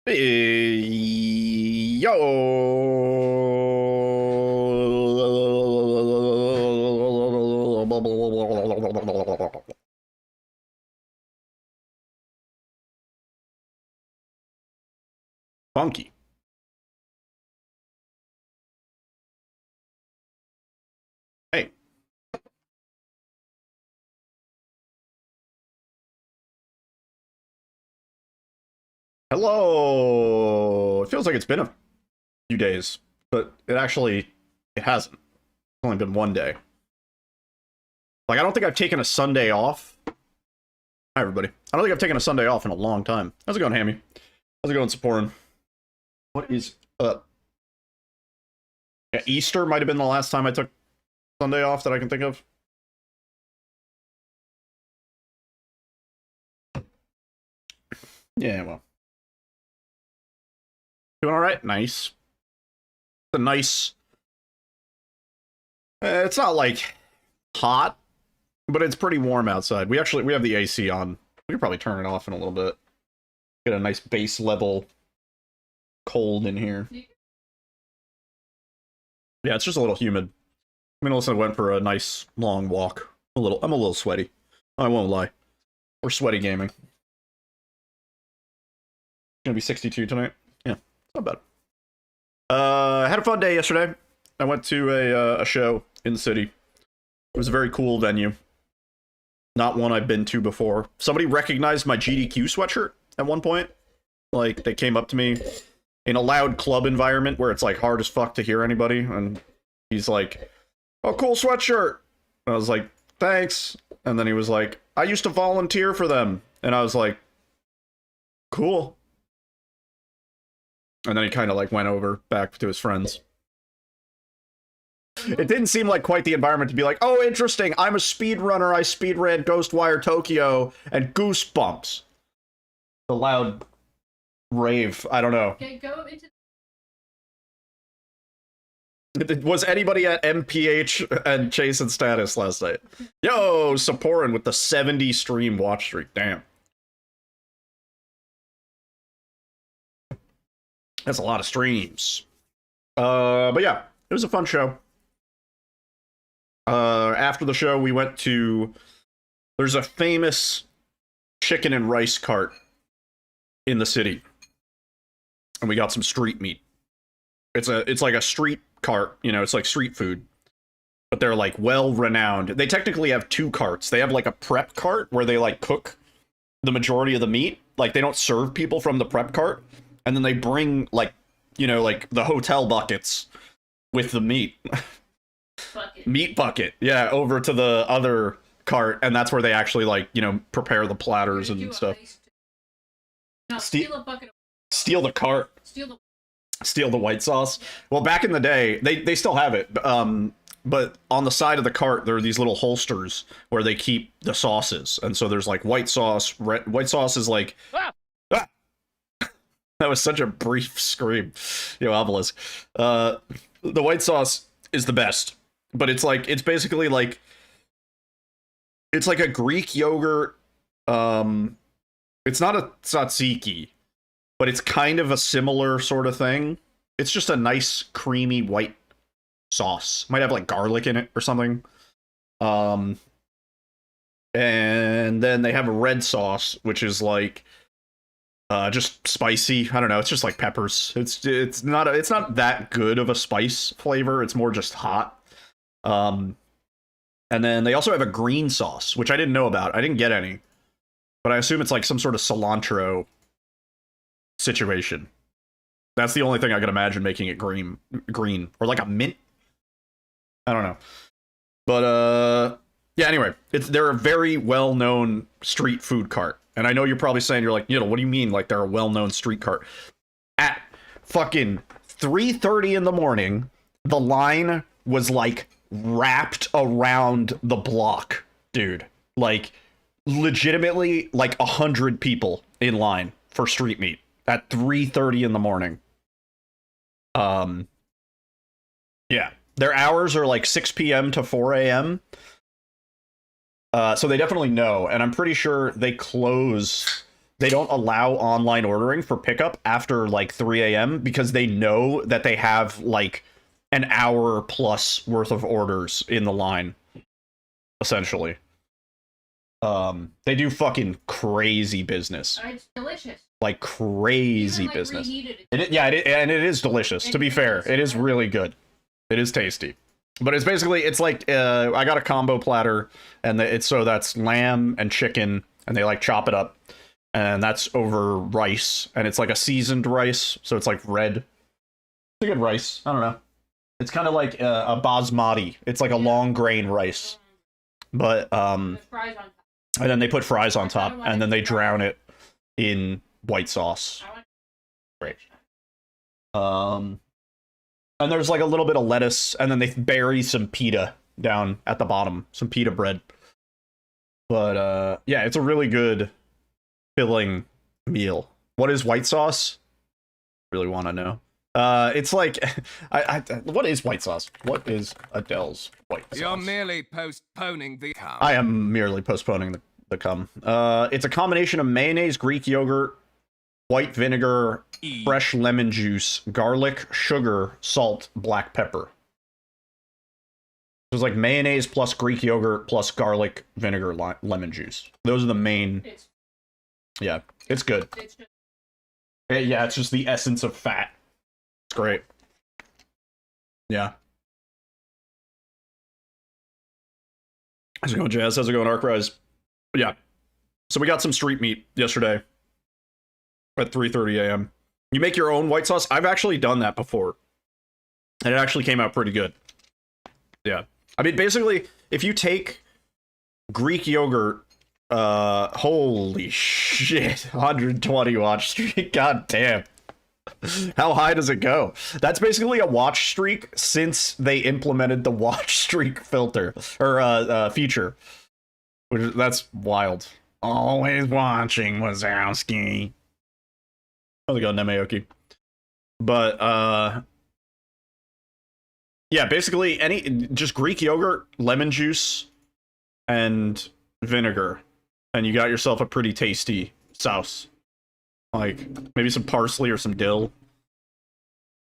Yo. Funky. Hey. Hello. It feels like it's been a few days, but it hasn't. It's only been one day. Like, I don't think I've taken a Sunday off. Hi, everybody. I don't think I've taken a Sunday off in a long time. How's it going, Hammy? How's it going, Saporin? What is up? Yeah, Easter might have been the last time I took Sunday off that I can think of. Yeah, well. Doing alright? Nice. It's a nice... it's not, like, hot, but it's pretty warm outside. We have the AC on. We could probably turn it off in a little bit. Get a nice base level cold in here. Yeah, it's just a little humid. I mean, Alyssa went for a nice long walk. I'm a little sweaty. I won't lie. We're sweaty gaming. It's gonna be 62 tonight. Yeah, it's not bad. Had a fun day yesterday. I went to a show in the city. It was a very cool venue. Not one I've been to before. Somebody recognized my GDQ sweatshirt at one point. Like, they came up to me in a loud club environment where it's like hard as fuck to hear anybody, and he's like, "Oh, cool sweatshirt." I was like, "Thanks." And then he was like, "I used to volunteer for them." And I was like, "Cool." And then he kind of like went over back to his friends. It didn't seem like quite the environment to be like, "Oh, interesting, I'm a speedrunner, I speedran Ghostwire Tokyo and Goosebumps." The loud rave, I don't know. Okay, go into... Was anybody at MPH and Chase and Status last night? Yo, Saporin with the 70 stream watch streak. Damn. That's a lot of streams. But yeah, it was a fun show. After the show, we went to... There's a famous chicken and rice cart in the city. And we got some street meat. It's like a street cart, you know, it's like street food. But they're like well renowned. They technically have two carts. They have like a prep cart where they like cook the majority of the meat. Like, they don't serve people from the prep cart. And then they bring, like, you know, like the hotel buckets with the meat. Bucket. Meat bucket. Yeah, over to the other cart. And that's where they actually, like, you know, prepare the platters and stuff. No, steal a bucket of... Steal the cart. Steal the white sauce. Well, back in the day, they still have it. But on the side of the cart, there are these little holsters where they keep the sauces. And so there's like white sauce. White sauce is like... Ah! That was such a brief scream. Yo, Obelisk. The white sauce is the best. But it's basically like... It's like a Greek yogurt. It's not a tzatziki, but it's kind of a similar sort of thing. It's just a nice, creamy white sauce. Might have like garlic in it or something. And then they have a red sauce, which is like just spicy. I don't know. It's just like peppers. It's not that good of a spice flavor. It's more just hot. And then they also have a green sauce, which I didn't know about. I didn't get any, but I assume it's like some sort of cilantro situation. That's the only thing I can imagine making it green, or like a mint. I don't know, but yeah. Anyway, they're a very well-known street food cart, and I know you're probably saying, you're like, you know, what do you mean like they're a well-known street cart? At fucking 3:30 in the morning, the line was like wrapped around the block, dude. Like, legitimately, like 100 people in line for street meat at 3:30 in the morning. Yeah, their hours are like 6 p.m. to 4 a.m. So they definitely know, and I'm pretty sure they close they don't allow online ordering for pickup after like 3 a.m. because they know that they have like an hour plus worth of orders in the line, essentially. They do fucking crazy business. It's delicious. Like crazy Even, like, business. reheated. And it is delicious. To be fair, it is really good. It is tasty. But it's basically, it's like, I got a combo platter, and so that's lamb and chicken, and they like chop it up, and that's over rice, and it's like a seasoned rice, so it's like red. It's a good rice. I don't know. It's kind of like a basmati. It's like a long grain rice, but With fries on top. and then they put fries on top, and then they drown it in white sauce. Great. And there's like a little bit of lettuce, and then they bury some pita down at the bottom, some pita bread. But yeah, it's a really good filling meal. What is white sauce? Really want to know. It's like, what is white sauce? What is Adele's white sauce? You're merely postponing the cum. I am merely postponing the cum. It's a combination of mayonnaise, Greek yogurt, white vinegar, fresh lemon juice, garlic, sugar, salt, black pepper. It was like mayonnaise plus Greek yogurt plus garlic, vinegar, lemon juice. Those are the main. Yeah, it's good. Yeah, it's just the essence of fat. It's great. Yeah. How's it going, Jazz? How's it going, Arcrise? Yeah. So we got some street meat yesterday at 3:30 a.m. You make your own white sauce? I've actually done that before. And it actually came out pretty good. Yeah. I mean, basically, if you take Greek yogurt, holy shit, 120 watch streak, god damn. How high does it go? That's basically a watch streak since they implemented the watch streak filter, or feature. That's wild. Always watching, Wazowski. How's it going, Nemayoki? But, yeah, basically just Greek yogurt, lemon juice, and vinegar, and you got yourself a pretty tasty sauce. Like, maybe some parsley or some dill.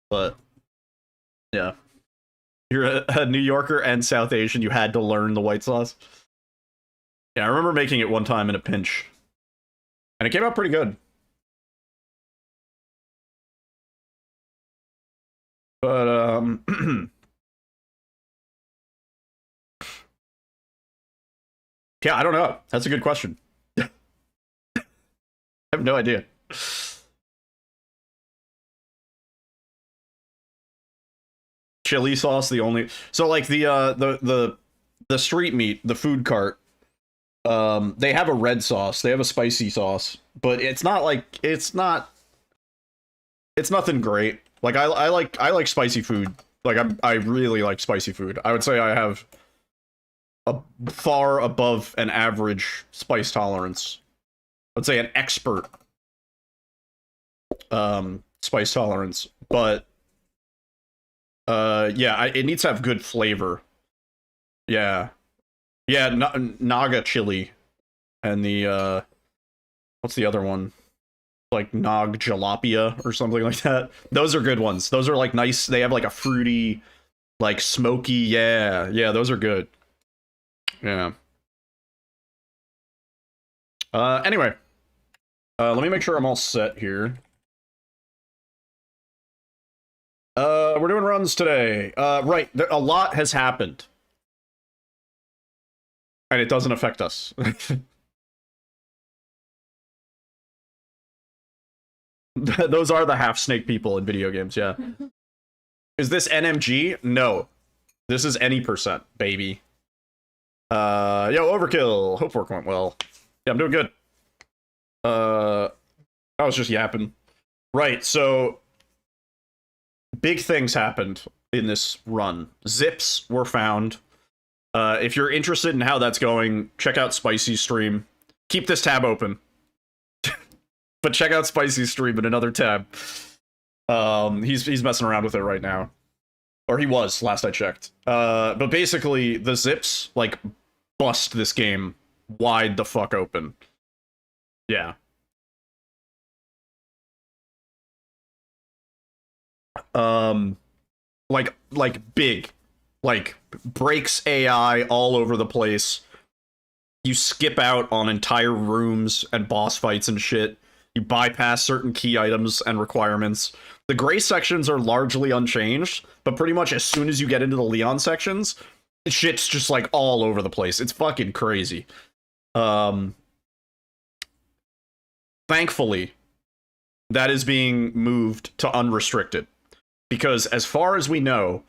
But, yeah. You're a New Yorker and South Asian, you had to learn the white sauce. Yeah, I remember making it one time in a pinch. And it came out pretty good. But, yeah, I don't know. That's a good question. I have no idea. Chili sauce, the only. So like the street meat, the food cart, they have a red sauce. They have a spicy sauce, but it's nothing great. Like I like spicy food. Like I really like spicy food. I would say I have a far above an average spice tolerance. I'd say an expert spice tolerance, but yeah, it needs to have good flavor. Yeah, Naga chili, and the what's the other one? Like Nog jalapia or something like that. Those are good ones. Those are like nice. They have like a fruity, like smoky. Yeah, those are good. Yeah. Anyway, let me make sure I'm all set here. We're doing runs today. Right, a lot has happened. And it doesn't affect us. Those are the half-snake people in video games, yeah. Is this NMG? No. This is any %, baby. Yo, Overkill. Hope work went well. Yeah, I'm doing good. I was just yapping. Right, so big things happened in this run. Zips were found. If you're interested in how that's going, check out Spicy's stream. Keep this tab open. But check out Spicy's stream in another tab. He's messing around with it right now. Or he was, last I checked. But basically, the zips, like, bust this game wide the fuck open. Yeah. like big, like breaks AI all over the place. You skip out on entire rooms and boss fights and shit. You bypass certain key items and requirements. The gray sections are largely unchanged, but pretty much as soon as you get into the Leon sections, shit's just like all over the place. It's fucking crazy. Thankfully, that is being moved to unrestricted. Because as far as we know,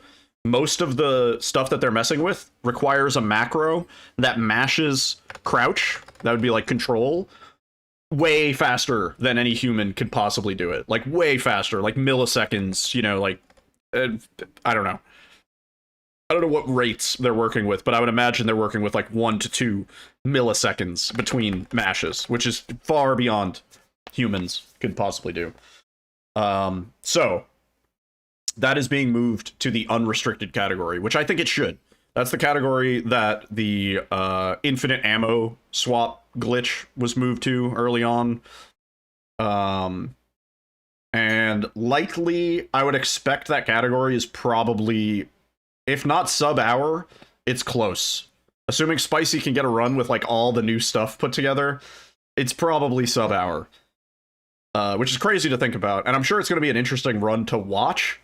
most of the stuff that they're messing with requires a macro that mashes crouch, that would be like control, way faster than any human could possibly do it. Like way faster, like milliseconds, you know, like I don't know. I don't know what rates they're working with, but I would imagine they're working with like 1 to 2 milliseconds between mashes, which is far beyond humans could possibly do. So that is being moved to the unrestricted category, which I think it should. That's the category that the infinite ammo swap glitch was moved to early on. And likely, I would expect that category is probably, if not sub-hour, it's close. Assuming Spicy can get a run with like all the new stuff put together, it's probably sub-hour. Which is crazy to think about. And I'm sure it's going to be an interesting run to watch.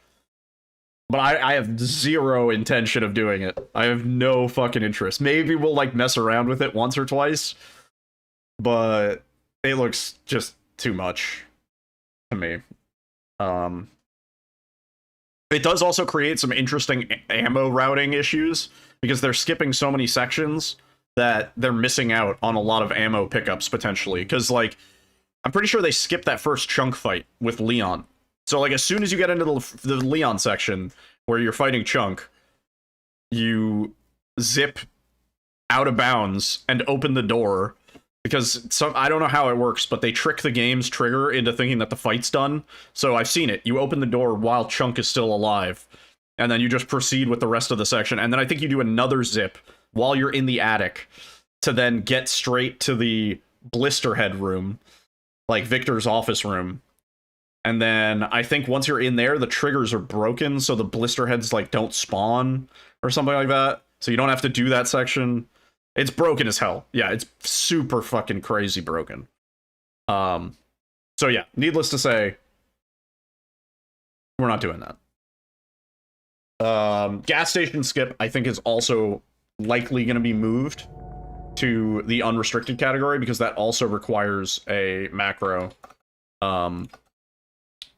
But I have zero intention of doing it. I have no fucking interest. Maybe we'll like mess around with it once or twice. But it looks just too much to me. It does also create some interesting ammo routing issues because they're skipping so many sections that they're missing out on a lot of ammo pickups potentially. Because like, I'm pretty sure they skipped that first chunk fight with Leon. So like as soon as you get into the Leon section where you're fighting Chunk, you zip out of bounds and open the door because I don't know how it works, but they trick the game's trigger into thinking that the fight's done. So I've seen it. You open the door while Chunk is still alive, and then you just proceed with the rest of the section. And then I think you do another zip while you're in the attic to then get straight to the Blisterhead room, like Victor's office room. And then I think once you're in there, the triggers are broken, so the blister heads like don't spawn or something like that. So you don't have to do that section. It's broken as hell. Yeah, it's super fucking crazy broken. So yeah, needless to say, we're not doing that. Gas station skip, I think, is also likely going to be moved to the unrestricted category because that also requires a macro.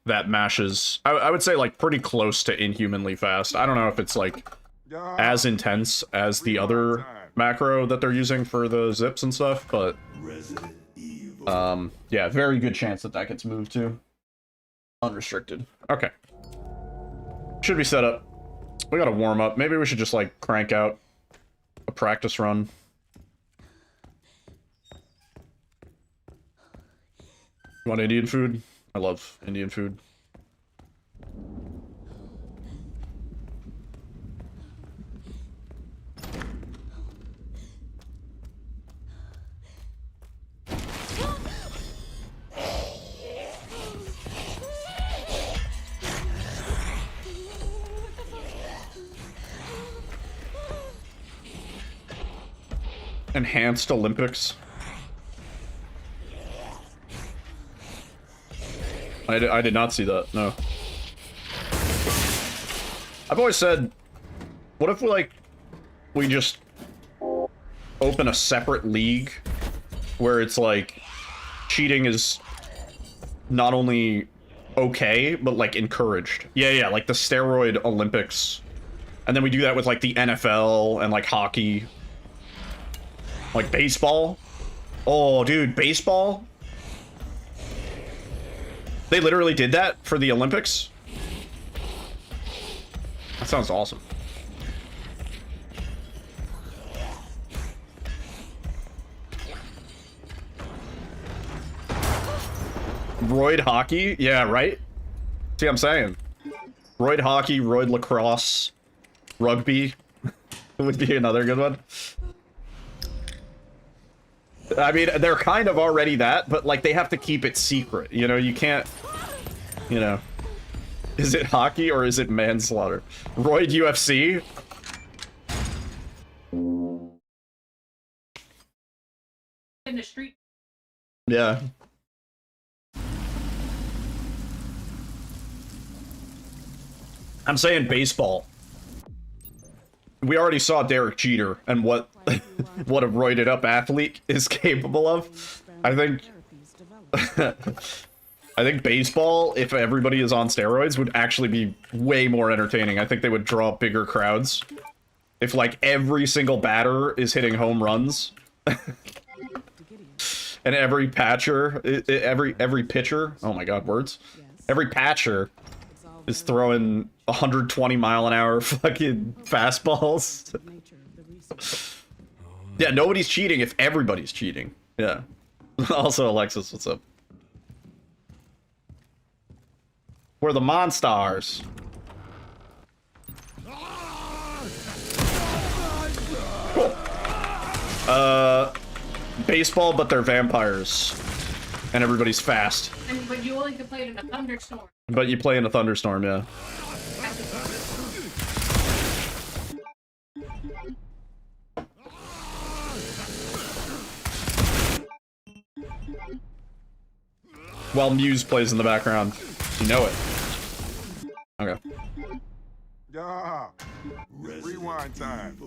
That mashes, I would say, like, pretty close to inhumanly fast. I don't know if it's, like, as intense as the other macro that they're using for the zips and stuff, but, yeah, very good chance that that gets moved to unrestricted. Okay. Should be set up. We gotta warm up. Maybe we should just, like, crank out a practice run. You want Indian food? I love Indian food. Enhanced Olympics. I did not see that, no. I've always said, what if we just open a separate league where it's like cheating is not only okay, but like encouraged. Yeah, like the steroid Olympics. And then we do that with like the NFL and like hockey. Like baseball. Oh, dude, baseball? They literally did that for the Olympics? That sounds awesome. Roid hockey? Yeah, right? See what I'm saying? Roid hockey, roid lacrosse, rugby would be another good one. I mean, they're kind of already that, but, like, they have to keep it secret, you know? You can't, you know... Is it hockey or is it manslaughter? Royd UFC? In the street. Yeah. I'm saying baseball. We already saw Derek Jeter and what what a roided up athlete is capable of. I think I think baseball, if everybody is on steroids, would actually be way more entertaining. I think they would draw bigger crowds. If like every single batter is hitting home runs. And every patcher, every pitcher, oh my god, words. Every patcher is throwing 120-mile-an-hour fucking fastballs. Yeah, nobody's cheating if everybody's cheating. Yeah. Also, Alexis, what's up? We're the Monstars. Cool. Baseball, but they're vampires. And everybody's fast. But you only can play it in a thunderstorm. But you play in a thunderstorm, yeah. While Muse plays in the background. You know it. Okay. Yeah. Rewind time.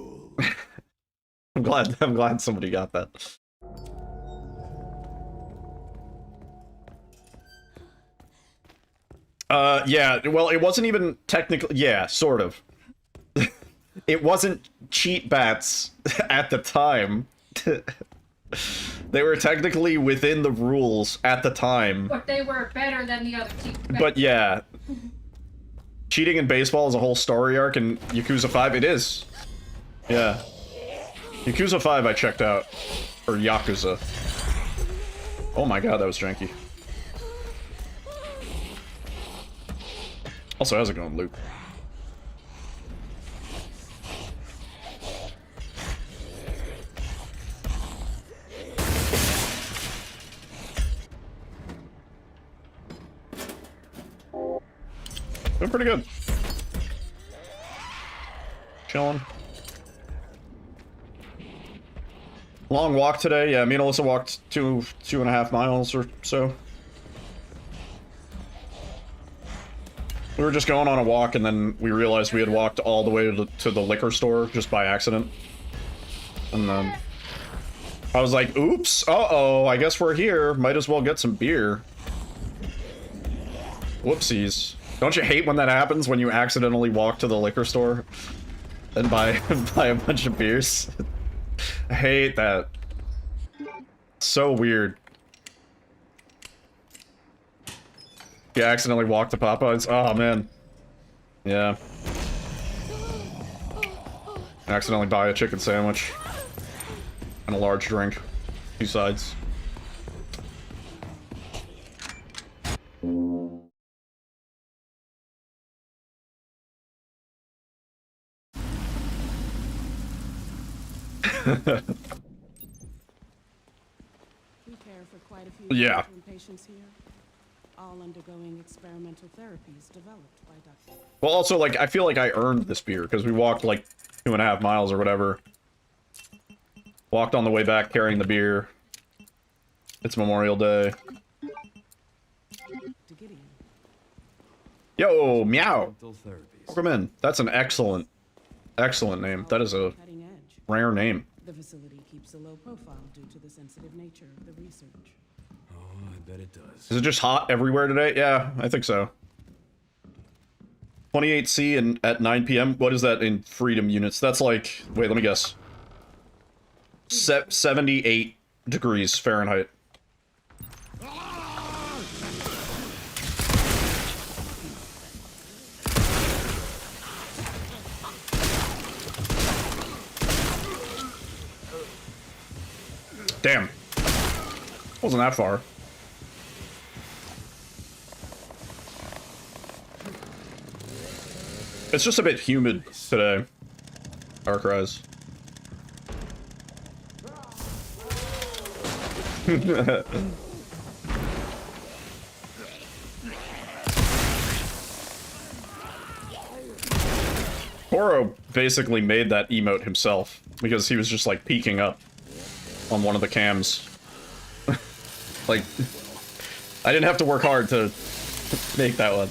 I'm glad somebody got that. Yeah, well, it wasn't even technically, yeah, sort of. It wasn't cheat bats at the time. They were technically within the rules at the time. But they were better than the other team. But yeah. Cheating in baseball is a whole story arc, and Yakuza 5, it is. Yeah. Yakuza 5 I checked out. Or Yakuza. Oh my god, that was janky. Also, how's it going, Luke? Doing pretty good. Chilling. Long walk today. Yeah, me and Alyssa walked 2.5 miles or so. We were just going on a walk, and then we realized we had walked all the way to the liquor store just by accident. And then I was like, oops, uh-oh, I guess we're here. Might as well get some beer. Whoopsies. Don't you hate when that happens, when you accidentally walk to the liquor store and buy, buy a bunch of beers? I hate that. So weird. You accidentally walk to Popeyes? Oh, man. Yeah. Accidentally buy a chicken sandwich. And a large drink. 2 sides. Yeah. Patients here, all undergoing experimental therapies developed by Dr. Well, also, like, I feel like I earned this beer, because we walked, like, 2.5 miles or whatever. Walked on the way back carrying the beer. It's Memorial Day. Yo, meow! Welcome in. That's an excellent, excellent name. That is a rare name. The facility keeps a low profile due to the sensitive nature of the research. Oh, I bet it does. Is it just hot everywhere today? Yeah, I think so. 28C and at 9 p.m. What is that in freedom units? That's like, wait, let me guess. 78 degrees Fahrenheit. Damn. Wasn't that far. It's just a bit humid today. Dark Rise. Toro basically made that emote himself because he was just like peeking up on one of the cams. Like, I didn't have to work hard to make that one.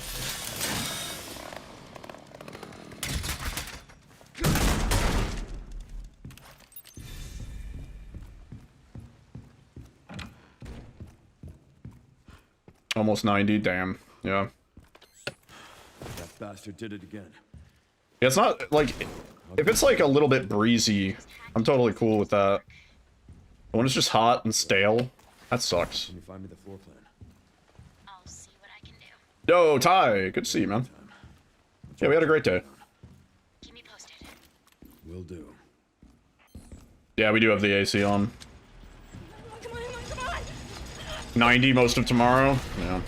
Almost 90, damn. Yeah. That bastard did it again. Yeah, it's not, like, if it's, like, a little bit breezy, I'm totally cool with that. But when it's just hot and stale, that sucks. Can you find me the floor plan? I'll see what I can do. Yo, Ty, good to see you, man. Yeah, we had a great day. Keep me posted. Will do. Yeah, we do have the AC on. Come on, come on! 90 most of tomorrow. Yeah.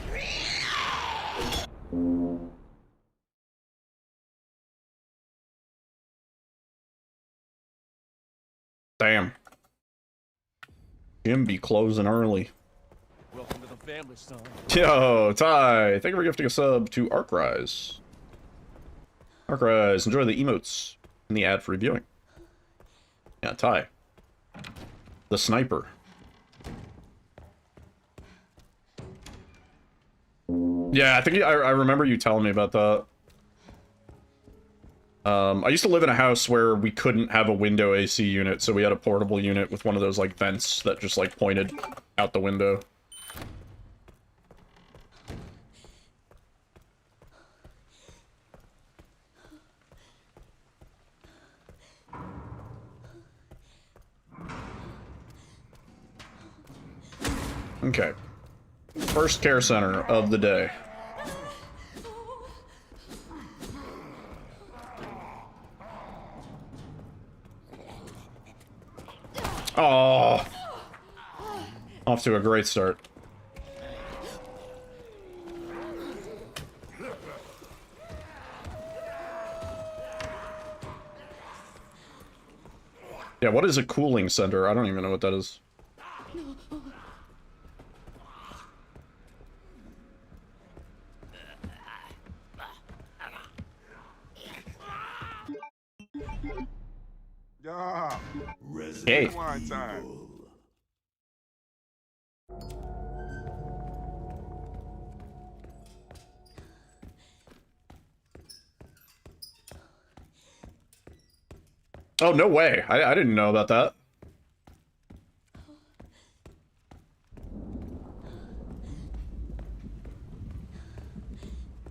Damn. Jim be closing early. Welcome to the family, son. Yo, Ty, thank you for gifting a sub to Arcrise. Arcrise, enjoy the emotes and the ad for reviewing. Yeah, Ty. The sniper. Yeah, I think I remember you telling me about that. I used to live in a house where we couldn't have a window AC unit, so we had a portable unit with one of those, like, vents that just, like, pointed out the window. Okay. First care center of the day. Oh, off to a great start. Yeah, what is a cooling center? I don't even know what that is. Yeah. Hey. Rewind time. Oh, no way. I didn't know about that.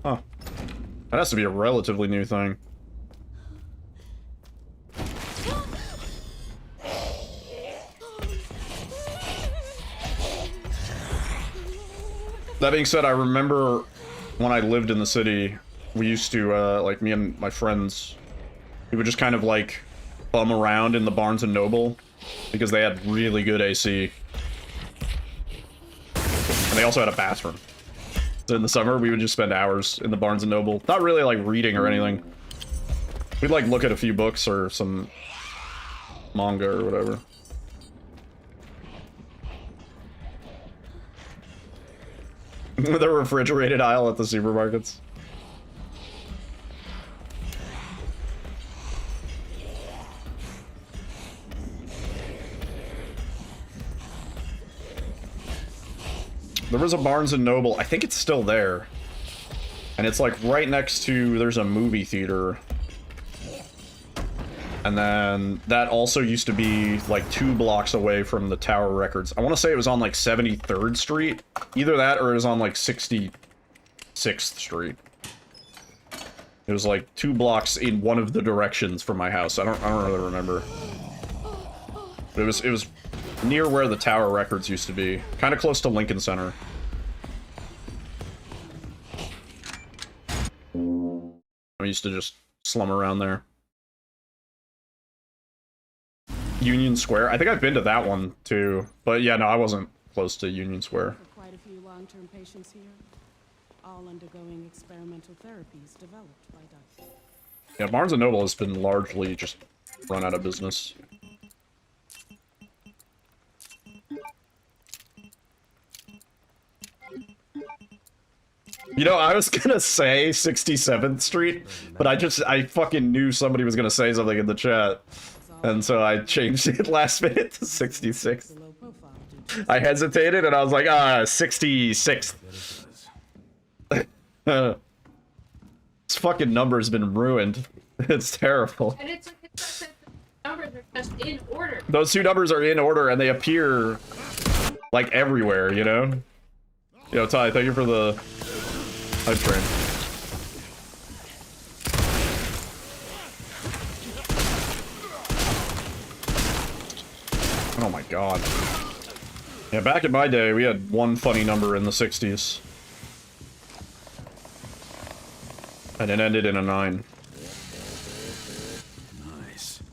Huh. That has to be a relatively new thing. That being said, I remember when I lived in the city, we used to, like, me and my friends, we would just kind of, like, bum around in the Barnes & Noble, because they had really good AC. And they also had a bathroom. So in the summer, we would just spend hours in the Barnes & Noble. Not really, like, reading or anything. We'd, like, look at a few books or some manga or whatever. The refrigerated aisle at the supermarkets. There was a Barnes & Noble, I think it's still there. And it's like right next to, there's a movie theater. And then that also used to be like 2 blocks away from the Tower Records. I want to say it was on like 73rd Street. Either that or it was on like 66th Street. It was like 2 blocks in one of the directions from my house. I don't really remember. But it was near where the Tower Records used to be. Kind of close to Lincoln Center. I used to just slum around there. Union Square. I think I've been to that one too, but yeah, no, I wasn't close to Union Square. For quite a few long-term patients here, all undergoing experimental therapies developed by Dr. Yeah, Barnes & Noble has been largely just run out of business. You know, I was gonna say 67th Street, but I fucking knew somebody was gonna say something in the chat. And so I changed it last minute to 66. Low profile due to I hesitated and I was like, 66th. This fucking number's been ruined. It's terrible. And it's like the numbers are just in order. Those two numbers are in order and they appear like everywhere, you know? Yo, Ty, thank you for the hype train. Oh my god. Yeah, back in my day, we had one funny number in the 60s. And it ended in a 9. Nice.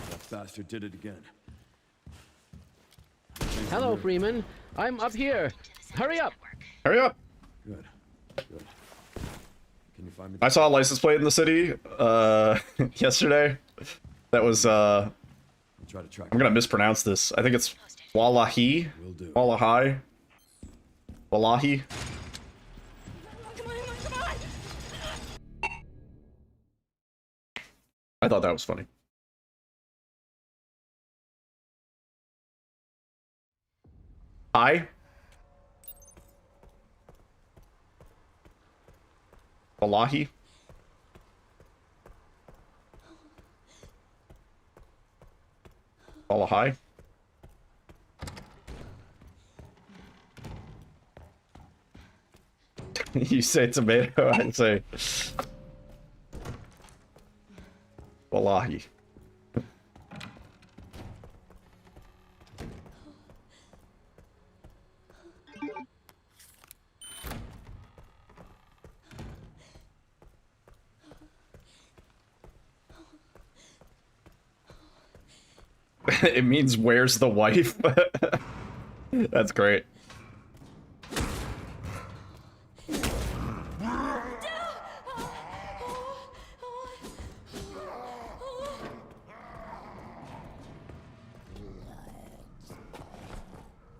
That bastard did it again. Hello, Freeman. I'm up here. Hurry up. Hurry up! Good. Good. Can you find me? I saw a license plate in the city, yesterday. That was, I'll try to track. I'm gonna mispronounce this. I think it's Wallahi? Will do. Wallahi? Wallahi? Come on, come on! I thought that was funny. Hi? Wallahi? Wallahi? You say tomato, I say Wallahi. It means where's the wife? That's great.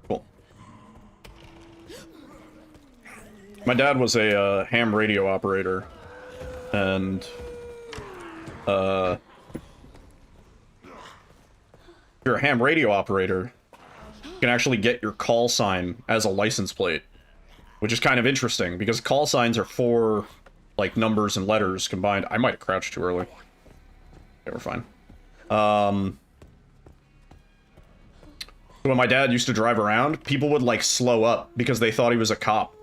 Cool. My dad was a ham radio operator, and if you're a ham radio operator, you can actually get your call sign as a license plate, which is kind of interesting because call signs are 4 like numbers and letters combined. I might have crouched too early. Okay, we're fine. When my dad used to drive around, people would like slow up because they thought he was a cop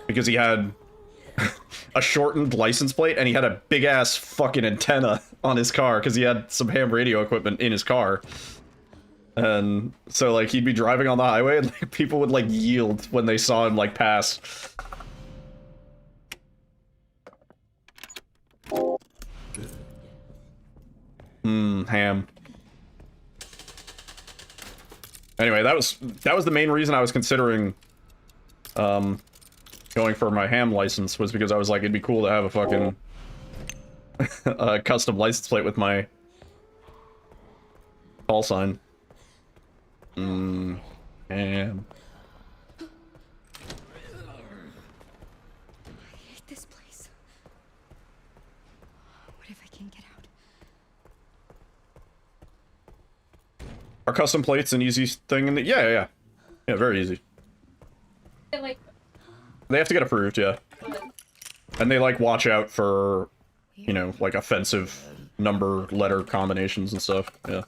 because he had a shortened license plate and he had a big ass fucking antenna on his car because he had some ham radio equipment in his car. And so like he'd be driving on the highway and like people would like yield when they saw him like pass. Ham. Anyway, that was the main reason I was considering going for my ham license, was because I was like, it'd be cool to have a fucking custom license plate with my call sign. Ham. I hate this place. What if I can't get out? Are custom plates an easy thing? In the yeah, very easy. Like, They have to get approved, yeah. And they like watch out for, you know, like offensive number letter combinations and stuff. Yeah.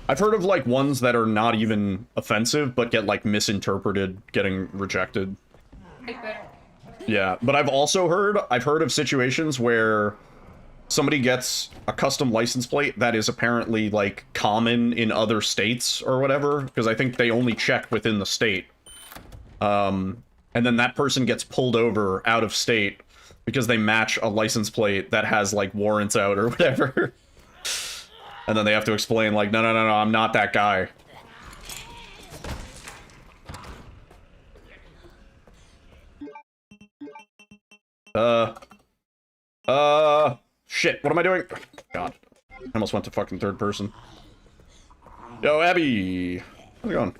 I've heard of like ones that are not even offensive but get like misinterpreted, getting rejected. like better. Yeah, but I've heard of situations where somebody gets a custom license plate that is apparently like common in other states or whatever, because I think they only check within the state. And then that person gets pulled over out of state because they match a license plate that has like warrants out or whatever. And then they have to explain like, no, I'm not that guy. Shit, what am I doing? God, I almost went to fucking third person. Yo, Abby, how's it going?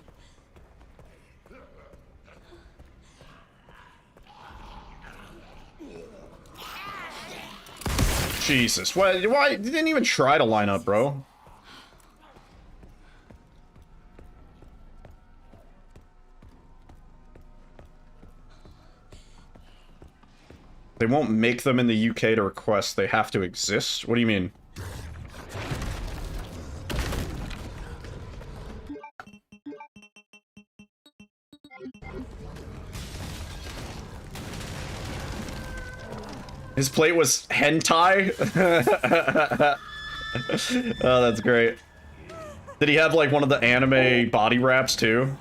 Jesus, why you didn't even try to line up, bro? They won't make them in the UK to request, they have to exist? What do you mean? His plate was hentai? Oh, that's great. Did he have like one of the anime body wraps too?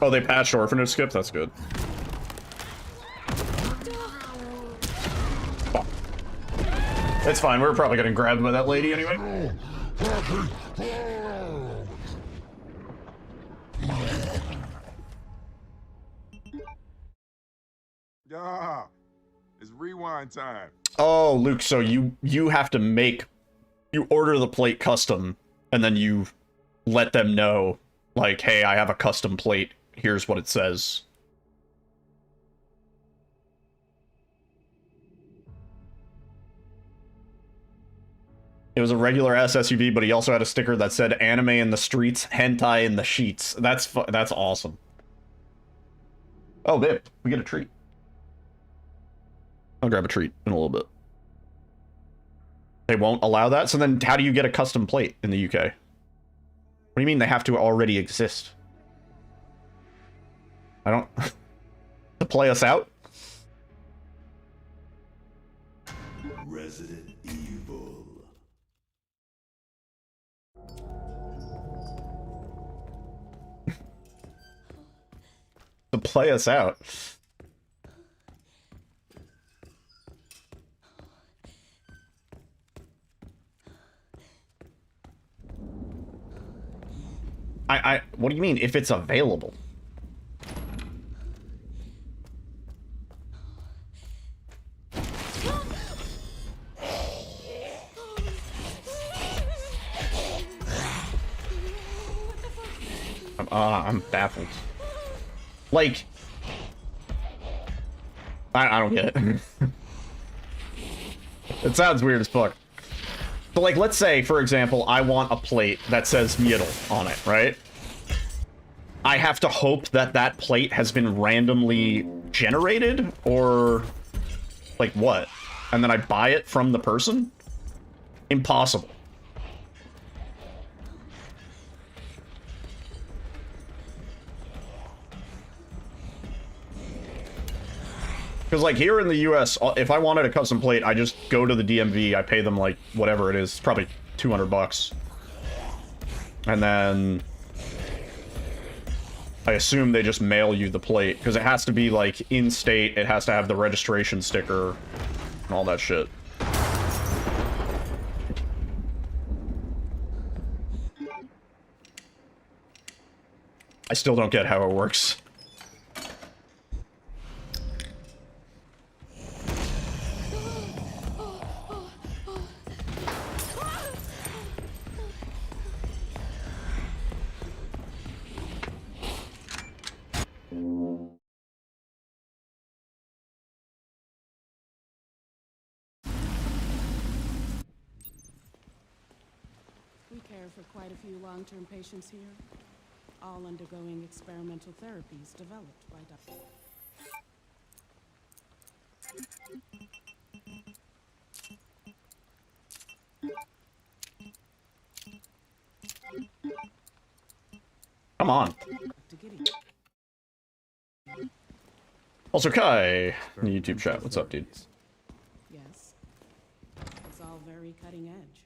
Oh, they patched orphanage skip? That's good. Fuck. It's fine, we're probably getting grabbed by that lady anyway. Yeah, it's rewind time. Oh, Luke, so you have to you order the plate custom, and then you let them know, like, hey, I have a custom plate, here's what it says. It was a regular ass SUV, but he also had a sticker that said anime in the streets, hentai in the sheets. That's awesome. Oh, babe, we get a treat. I'll grab a treat in a little bit. They won't allow that? So then how do you get a custom plate in the UK? What do you mean they have to already exist? I don't... to play us out? Resident Evil. To play us out? What do you mean, if it's available? I'm baffled. Like, I don't get it. It sounds weird as fuck. But like, let's say, for example, I want a plate that says Middle on it, right? I have to hope that that plate has been randomly generated, or like what? And then I buy it from the person? Impossible. Because like here in the US, if I wanted a custom plate, I just go to the DMV, I pay them like whatever it is, probably 200 bucks. And then I assume they just mail you the plate, because it has to be like in-state, it has to have the registration sticker and all that shit. I still don't get how it works. We care for quite a few long-term patients here, all undergoing experimental therapies developed by doctors. Come on. To Gideon. Also, Kai, in the YouTube chat. What's up, dude? Yes. It's all very cutting edge.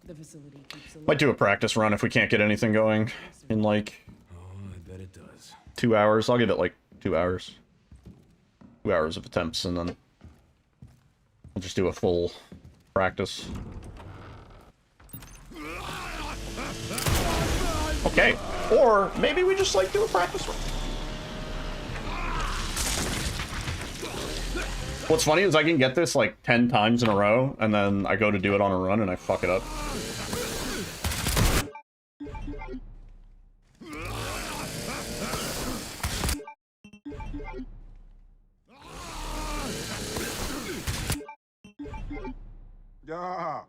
The facility keeps a Might do a practice run if we can't get anything going in like Oh, I bet it does. 2 hours. I'll give it like 2 hours. 2 hours of attempts, and then we'll just do a full practice. Okay. Or maybe we just like do a practice run. What's funny is I can get this like 10 times in a row, and then I go to do it on a run and I fuck it up. Yeah.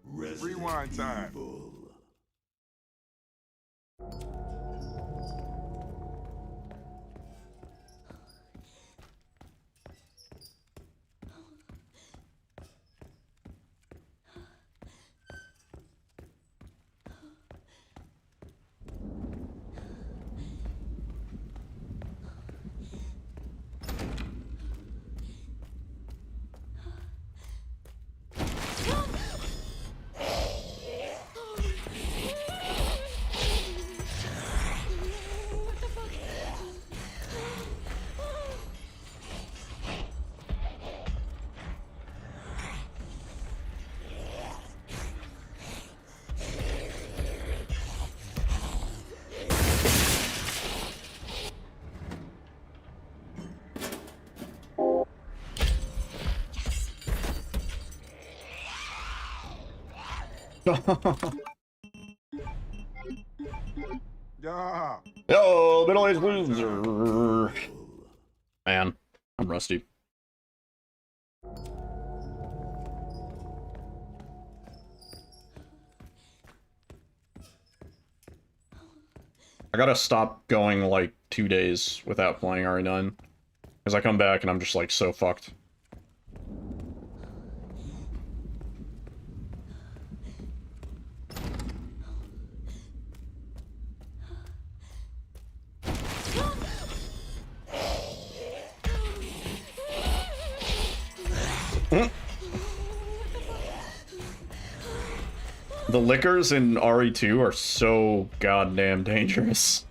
Rewind time. Yeah. Yo, middle-aged loser. Man, I'm rusty. I gotta stop going like 2 days without playing RE9. Because I come back and I'm just like so fucked. The lickers in RE2 are so goddamn dangerous.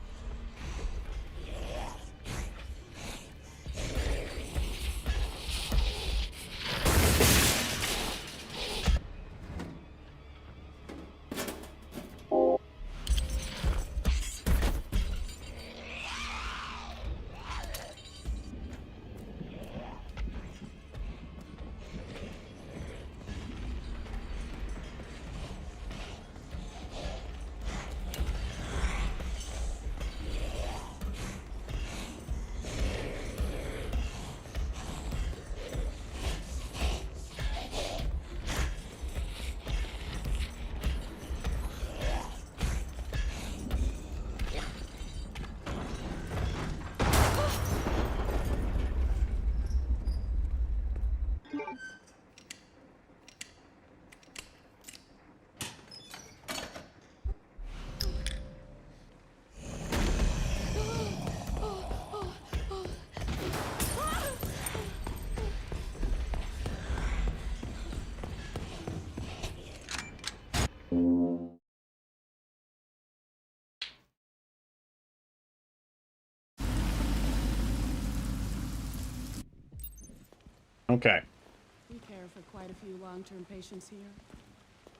Okay. We care for quite a few long-term patients here,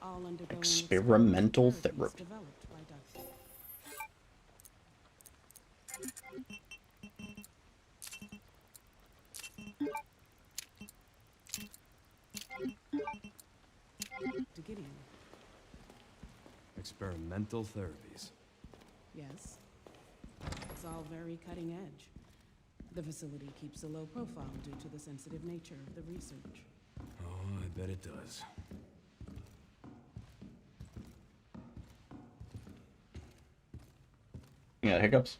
all undergoing Experimental therapies therapy. developed by Dr. Gideon. Experimental therapies. Yes. It's all very cutting edge. The facility keeps a low profile due to the sensitive nature of the research. Oh, I bet it does. Yeah, hiccups.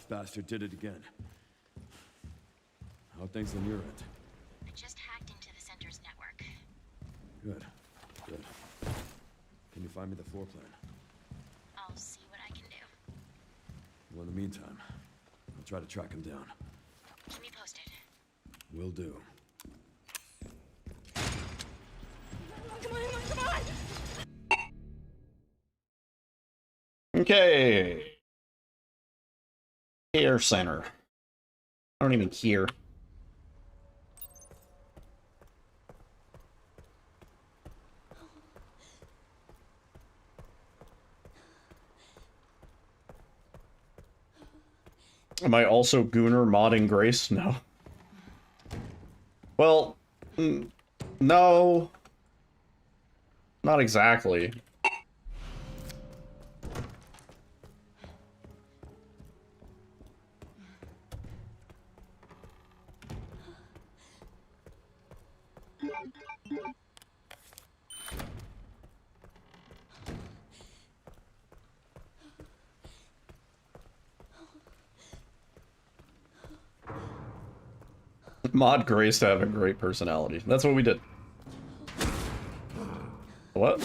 bastard did it again. How are things on your end? I just hacked into the center's network. Good. Good. Can you find me the floor plan? I'll see what I can do. Well, in the meantime, I'll try to track him down. Keep me posted. Will do. Okay. Care center. I don't even care. Am I also Gooner modding Grace? No. Well, no. Not exactly. Mod Grace to have a great personality. That's what we did. What?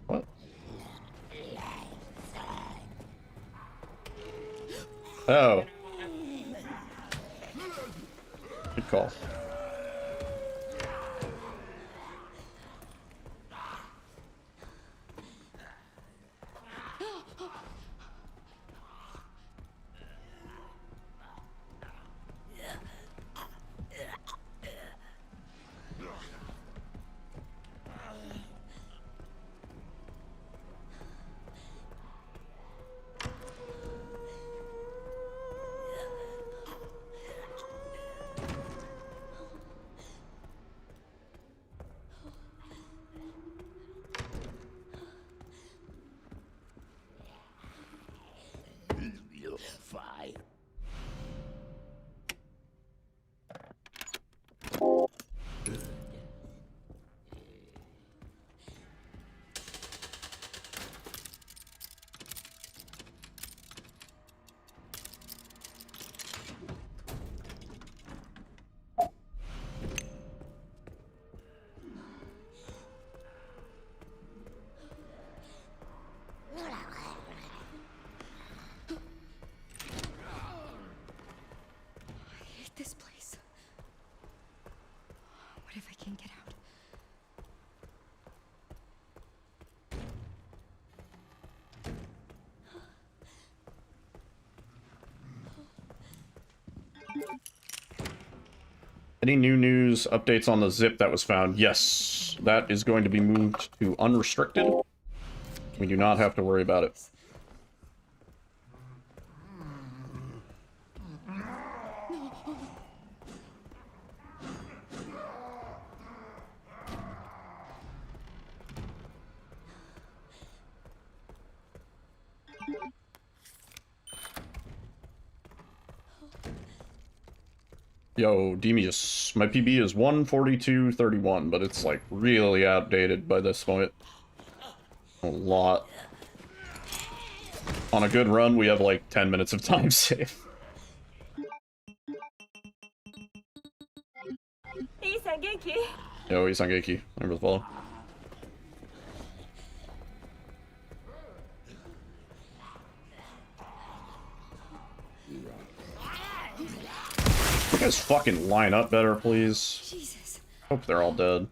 What? Oh. Good call. This place. What if I can't get out? Any new news, updates on the zip that was found? Yes, that is going to be moved to unrestricted. We do not have to worry about it. Yo, Demeus, my PB is 142.31, but it's like really outdated by this point. A lot. On a good run, we have like 10 minutes of time save. Yo, Isangeki, remember the follow. You guys fucking line up better, please. Jesus. Hope they're all dead.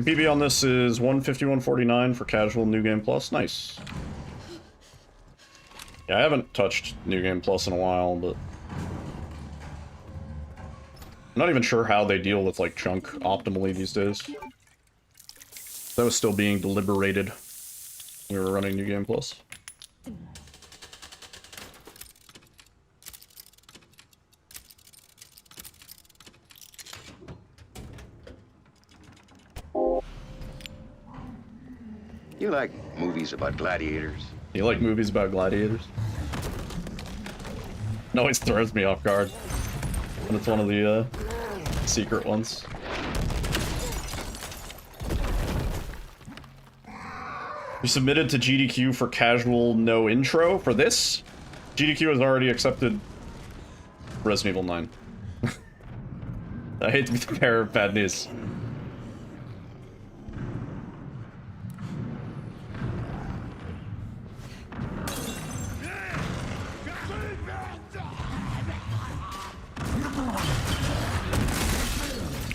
Your PB on this is 151.49 for casual New Game Plus. Nice. Yeah, I haven't touched New Game Plus in a while, but I'm not even sure how they deal with like junk optimally these days. That was still being deliberated when we were running New Game Plus. You like movies about gladiators? You like movies about gladiators? It always throws me off guard when it's one of the secret ones. You submitted to GDQ for casual no intro for this? GDQ has already accepted Resident Evil 9. I hate to be the bearer of bad news.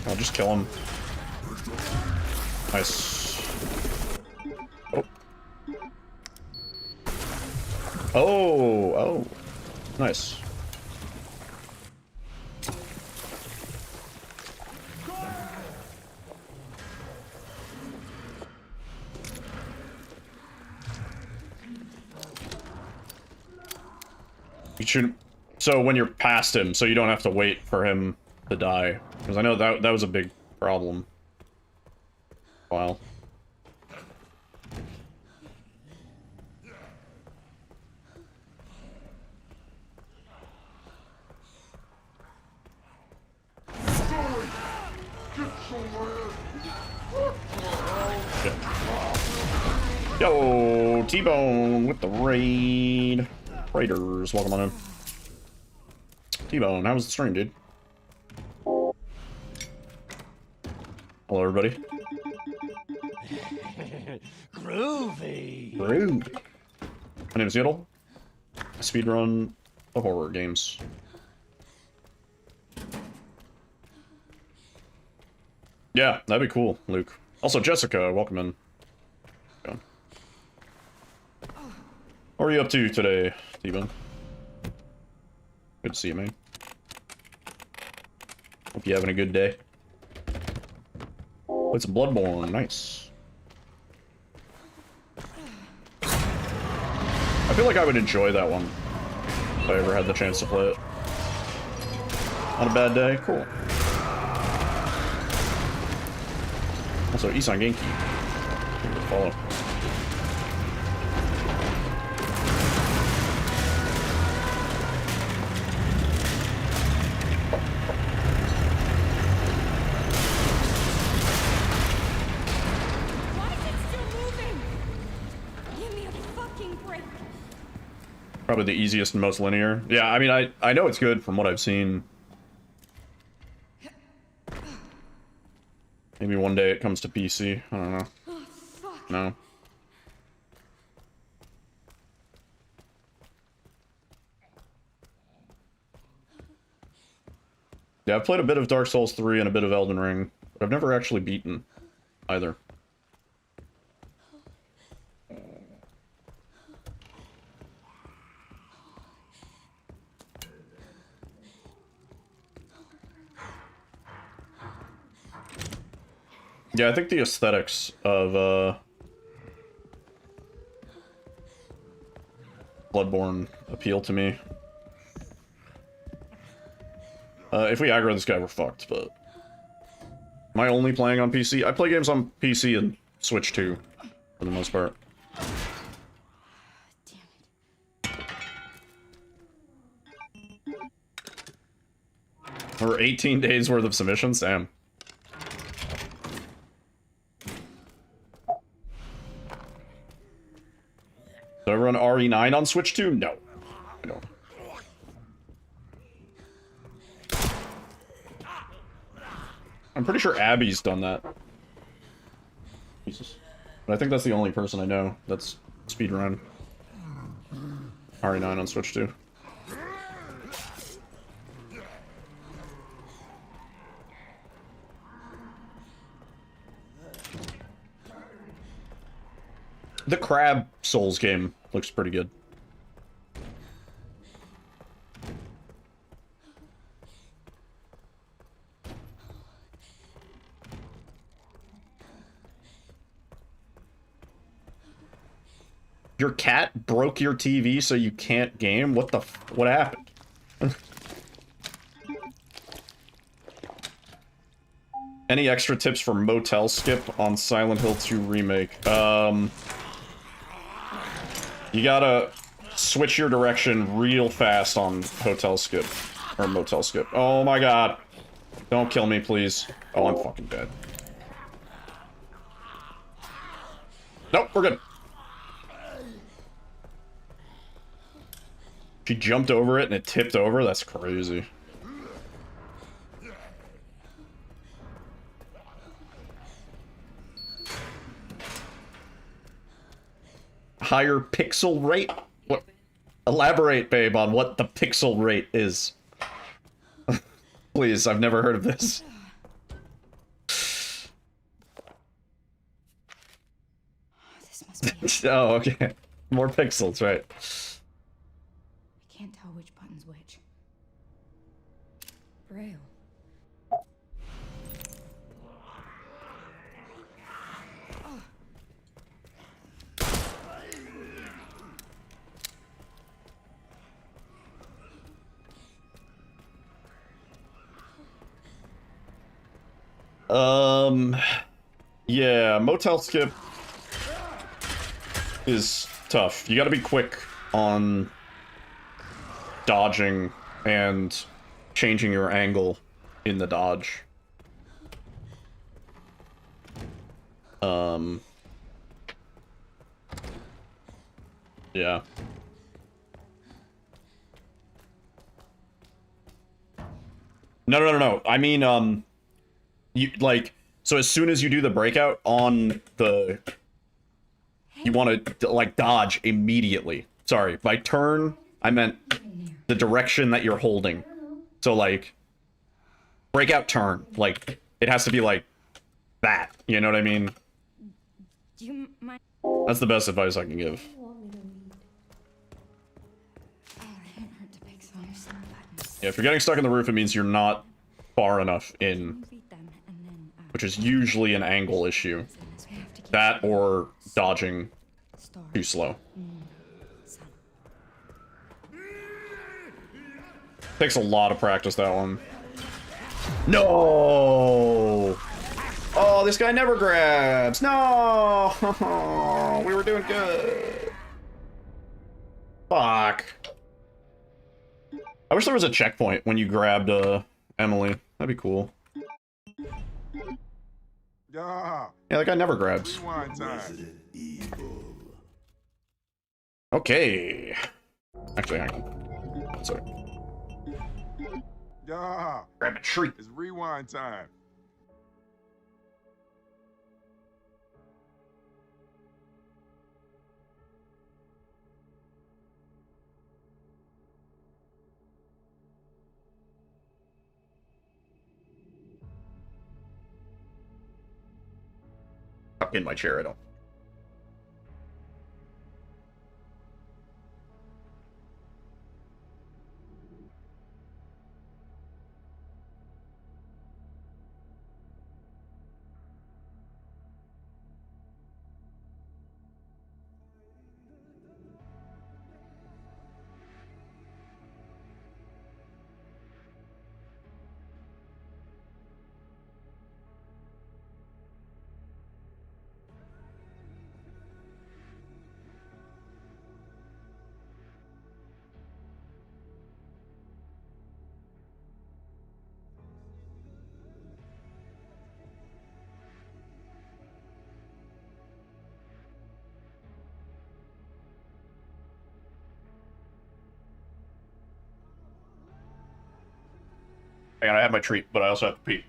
I'll just kill him. Nice. Oh. Oh, nice. You should. So when you're past him, so you don't have to wait for him to die, because I know that was a big problem. Wow. Yo, T-Bone with the raid. Raiders, welcome on in. T-Bone, how was the stream, dude? Hello, everybody. Groovy. Groovy. My name is Yodel. I speedrun the horror games. Yeah, that'd be cool, Luke. Also, Jessica, welcome in. Yeah. What are you up to today, T-Bone? Good to see you, man. Hope you're having a good day. Oh, it's Bloodborne, nice. I feel like I would enjoy that one if I ever had the chance to play it. On a bad day, cool. Also, Isan Genki. Follow. Why is it still moving? Give me a fucking break. Probably the easiest and most linear. Yeah, I mean, I know it's good from what I've seen. Maybe one day it comes to PC. I don't know. Oh, fuck. No. Yeah, I've played a bit of Dark Souls 3 and a bit of Elden Ring, but I've never actually beaten either. Yeah, I think the aesthetics of Bloodborne appeal to me. If we aggro this guy, we're fucked, but... Am I only playing on PC? I play games on PC and Switch too, for the most part. There were 18 days worth of submissions? Damn. Do I run RE9 on Switch too? No. I don't. I'm pretty sure Abby's done that. Jesus. But I think that's the only person I know that's speedrun RE9 on Switch too. The Crab Souls game looks pretty good. Your cat broke your TV so you can't game? What the what happened? Any extra tips for Motel Skip on Silent Hill 2 Remake? You gotta switch your direction real fast on Hotel Skip. Or Motel Skip. Oh my god. Don't kill me, please. Oh, I'm fucking dead. Nope, we're good. She jumped over it and it tipped over? That's crazy. Higher pixel rate? What? Elaborate, babe, on what the pixel rate is. Please, I've never heard of this. This must be it. Oh, okay. More pixels, right. I can't tell which button's which. Braille. Yeah, Motel Skip is tough. You gotta be quick on dodging and changing your angle in the dodge. Yeah. No. I mean, you, like, so as soon as you do the breakout on the... You want to, like, dodge immediately. Sorry, by turn, I meant the direction that you're holding. So, like, breakout turn. Like, it has to be, like, that. You know what I mean? Do you mind? That's the best advice I can give. Oh, it can't hurt to pick some buttons. Yeah, if you're getting stuck in the roof, it means you're not far enough in, Complete them and then which is usually an angle issue. we have to keep That or dodging star. too slow. Sun. Takes a lot of practice, that one. No! Oh, this guy never grabs! No! We were doing good. Fuck. I wish there was a checkpoint when you grabbed, Emily. That'd be cool. Yeah. Yeah, that guy never grabs. Rewind time. Okay. Actually, hang on. Sorry. Yeah. Grab a treat. It's rewind time. In my chair, I don't. Hang on, I have my treat, but I also have to pee.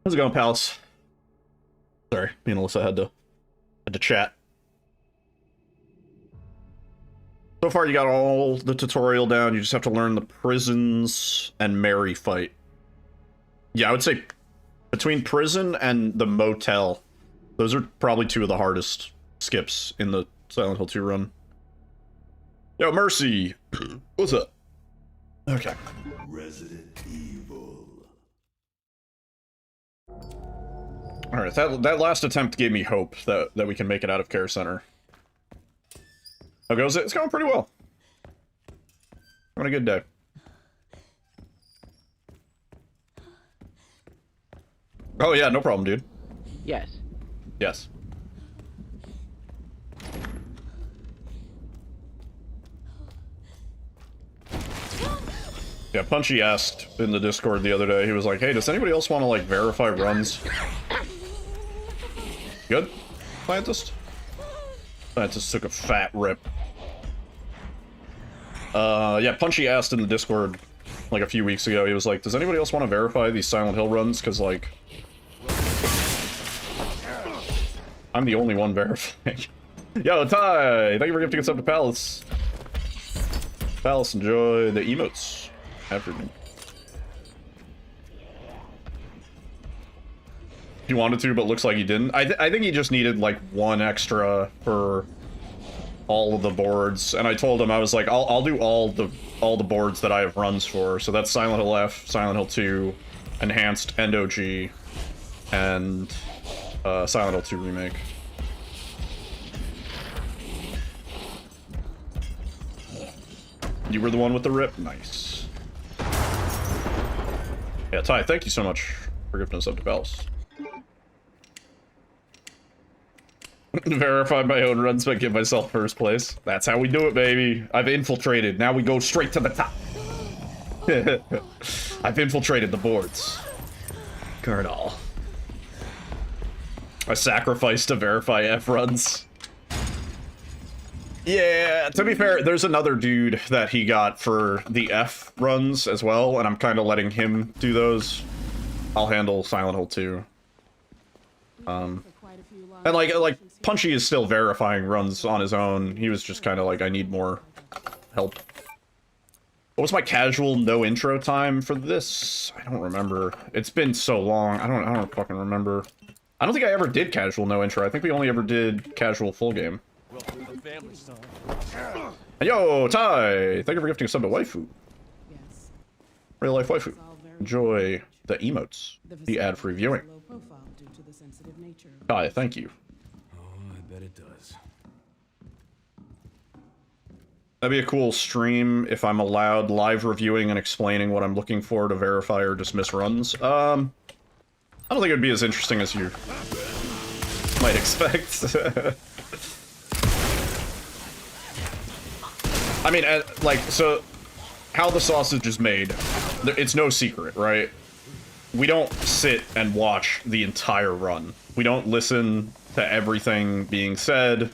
How's it going, pals? Sorry, me and Alyssa had to chat. So far, you got all the tutorial down. You just have to learn the prisons and Mary fight. Yeah, I would say between prison and the motel, those are probably two of the hardest skips in the Silent Hill 2 run. Yo, Mercy! What's up? Okay. Resident Evil. Alright, that last attempt gave me hope that we can make it out of Care Center. How goes it? It's going pretty well. Having a good day. Oh yeah, no problem, dude. Yes. Yes. Yeah, Punchy asked in the Discord the other day, he was like, hey, does anybody else want to, like, verify runs? Good? Scientist? Scientist took a fat rip. Yeah, Punchy asked in the Discord, like, a few weeks ago, he was like, does anybody else want to verify these Silent Hill runs? Because, like, I'm the only one verifying. Yo, Ty! Thank you for gifting us up to Palace. Palace, enjoy the emotes. Afternoon. He wanted to, but looks like he didn't. I think he just needed, like, one extra for all of the boards, and I told him, I was like, I'll do all the boards that I have runs for. So that's Silent Hill F, Silent Hill 2, Enhanced, and OG, and Silent Hill 2 Remake. You were the one with the rip? Nice. Yeah, Ty, thank you so much for gifting us up to Palace. Verify my own runs, but give myself first place. That's how we do it, baby. I've infiltrated. Now we go straight to the top. I've infiltrated the boards. Cardall. I sacrificed to verify F runs. Yeah, to be fair, there's another dude that he got for the F runs as well, and I'm kind of letting him do those. I'll handle Silent Hill 2. And like Punchy is still verifying runs on his own. He was just kind of like, I need more help. What was my casual no intro time for this? I don't remember. It's been so long. I don't fucking remember. I don't think I ever did casual no intro. I think we only ever did casual full game. And yo, Ty! Thank you for gifting us up to waifu. Yes. Real life waifu. It's all very Enjoy the emotes. The ad-free viewing. low profile due to the sensitive nature. Ty, thank you. Oh, I bet it does. That'd be a cool stream if I'm allowed live reviewing and explaining what I'm looking for to verify or dismiss runs. I don't think it'd be as interesting as you might expect. I mean, like, so, how the sausage is made, it's no secret, right? We don't sit and watch the entire run. We don't listen to everything being said.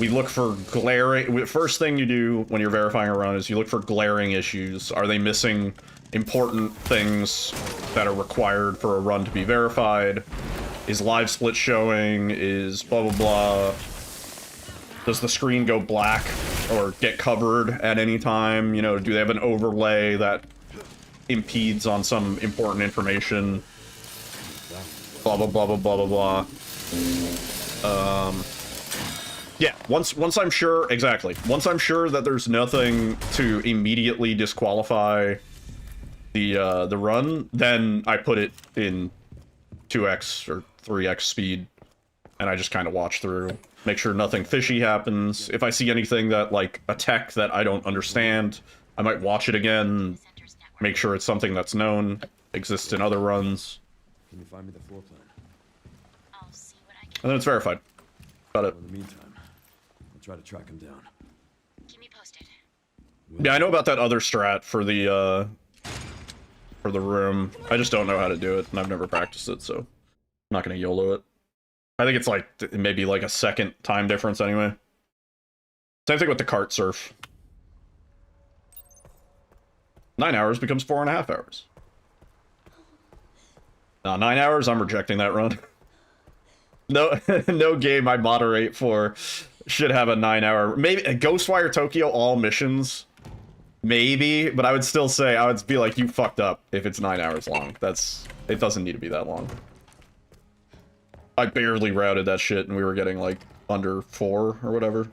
We look for glaring... First thing you do when you're verifying a run is you look for glaring issues. Are they missing important things that are required for a run to be verified? Is live split showing? Is blah blah blah? Does the screen go black or get covered at any time? You know, do they have an overlay that impedes on some important information? Blah blah blah blah blah blah blah. Yeah, once I'm sure, exactly. Once I'm sure that there's nothing to immediately disqualify the run, then I put it in 2x or 3x speed, and I just kind of watch through, make sure nothing fishy happens. If I see anything that, like, a tech that I don't understand, I might watch it again, make sure it's something that's known, exists in other runs. Can you find me the floor plan? I'll see what I can. And then it's verified. Got it. In the meantime, I'll try to track him down. Keep me posted. Yeah, I know about that other strat for the room. I just don't know how to do it, and I've never practiced it, so I'm not gonna YOLO it. I think it's like maybe like a second time difference anyway. Same thing with the cart surf. 9 hours becomes 4.5 hours. 9 hours? I'm rejecting that run. No, no game I moderate for should have a 9-hour. Maybe Ghostwire Tokyo all missions. Maybe, but I would still say, I would be like, you fucked up if it's 9 hours long. It doesn't need to be that long. I barely routed that shit and we were getting like under 4 or whatever.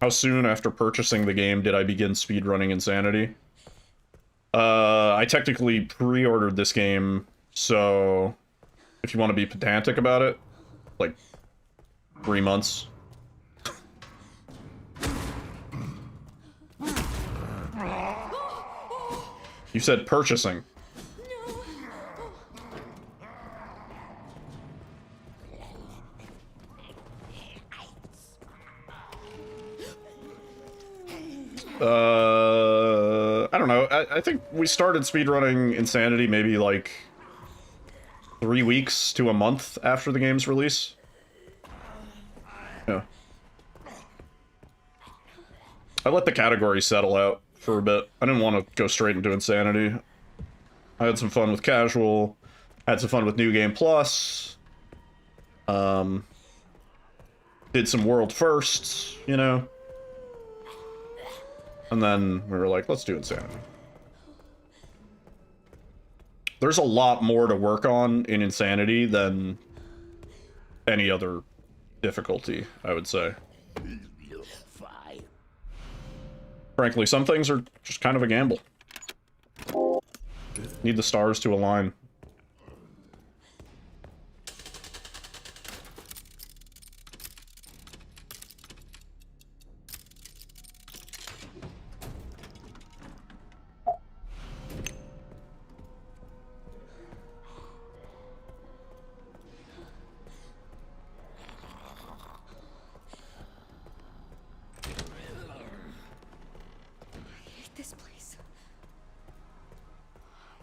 How soon after purchasing the game did I begin speedrunning Insanity? I technically pre-ordered this game, so if you want to be pedantic about it, like 3 months. You said purchasing. I don't know. I think we started speedrunning Insanity maybe like 3 weeks to a month after the game's release. Yeah. I let the category settle out for a bit. I didn't want to go straight into Insanity. I had some fun with Casual. Had some fun with New Game Plus. Did some world firsts, you know? And then we were like, let's do Insanity. There's a lot more to work on in Insanity than any other difficulty, I would say. Frankly, some things are just kind of a gamble. Need the stars to align. This place.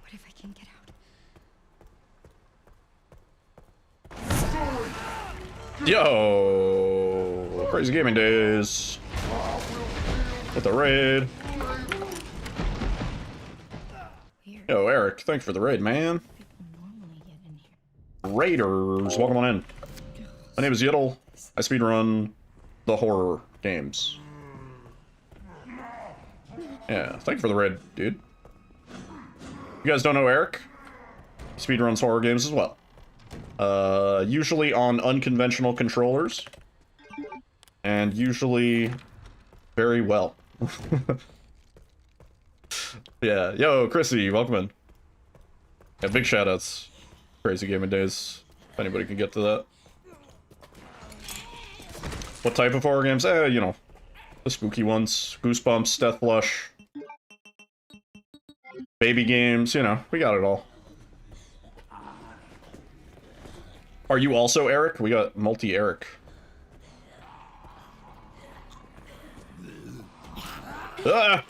What if I can get out? Yo! Crazy Gaming Days. With the raid. Yo, Eric, thanks for the raid, man. Raiders, welcome on in. My name is Yiddle. I speedrun the horror games. Yeah, thank you for the raid, dude. You guys don't know Eric? He speedruns horror games as well. Usually on unconventional controllers. And usually very well. Yeah, yo, Chrissy, welcome in. Yeah, big shoutouts. Crazy Gaming Days, if anybody can get to that. What type of horror games? You know, the spooky ones. Goosebumps, Death Blush. Baby games, you know, we got it all. Are you also Eric? We got multi-Eric. Ah!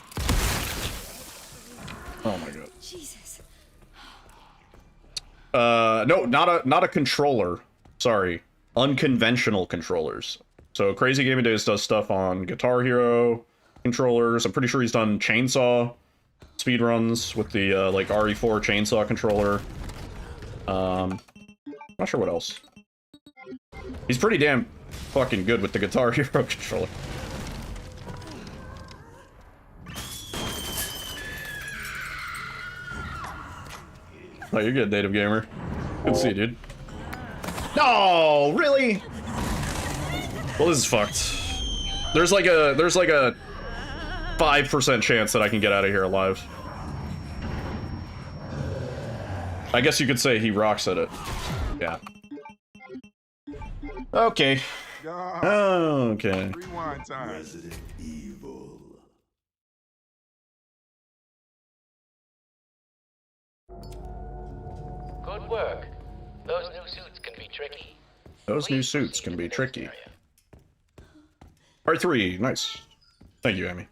Oh my god. Jesus. No, not a controller. Sorry. Unconventional controllers. So Crazy Gaming Days does stuff on Guitar Hero controllers. I'm pretty sure he's done Chainsaw speedruns with the like RE4 chainsaw controller. Not sure what else. He's pretty damn fucking good with the Guitar Hero controller. Oh, you're good, native gamer. Good to see you, dude. No, really? Well, this is fucked. There's like a 5% chance that I can get out of here alive. I guess you could say he rocks at it. Yeah. Okay. Okay. Rewind time. Resident Evil. Good work. Those new suits can be tricky. Those new suits can be tricky. R3, nice. Thank you, Amy.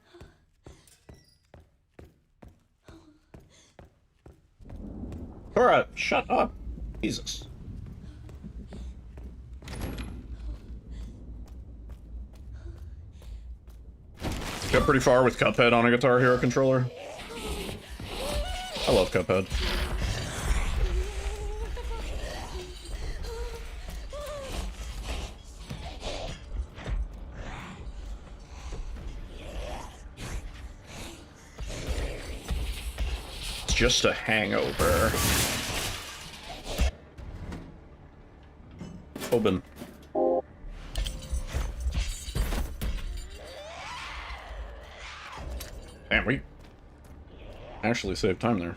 Alright, shut up. Jesus. Got pretty far with Cuphead on a Guitar Hero controller. I love Cuphead. It's just a hangover. Open. Damn, we actually saved time there.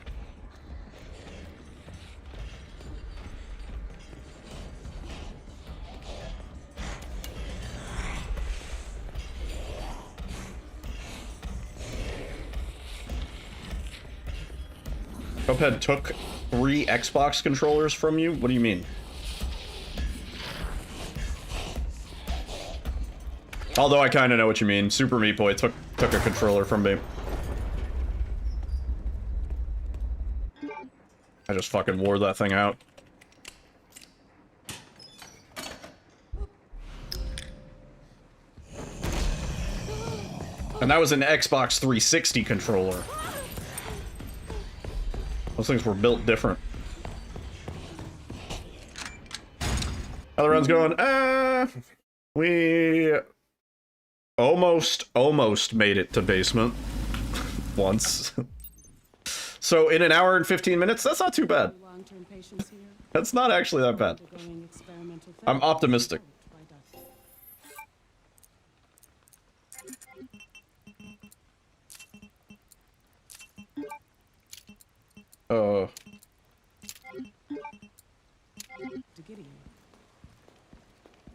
Cuphead took 3 Xbox controllers from you? What do you mean? Although I kind of know what you mean. Super Meat Boy took a controller from me. I just fucking wore that thing out. And that was an Xbox 360 controller. Those things were built different. How the run's going? We almost made it to basement once. So in an hour and 15 minutes, that's not too bad. That's not actually that bad. I'm optimistic.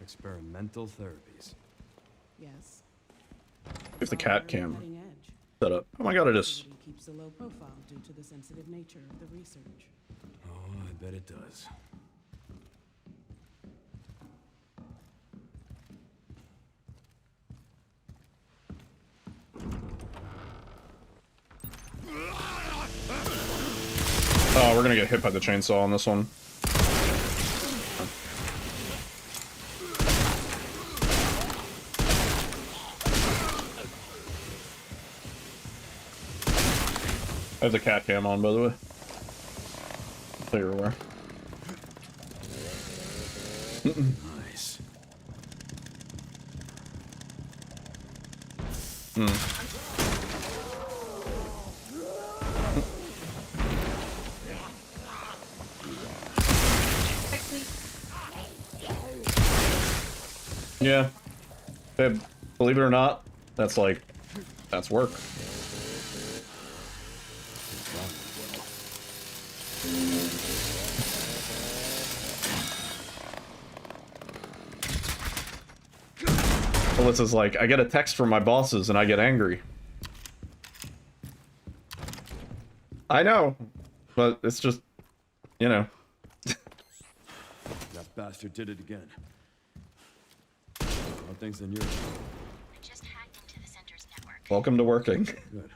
Experimental therapies. Yes. If the cat cam set up. Oh my god, it is. Keeps a low profile due to the sensitive nature of the research. Oh, I bet it does. Oh, we're gonna get hit by the chainsaw on this one. I have the cat cam on, by the way. So you're aware. Nice. Yeah. Babe, believe it or not, that's work. Alyssa's like, I get a text from my bosses and I get angry. I know, but it's just, you know. That bastard did it again. More things than yours. Just hacked into the center's network. Welcome to working. Good.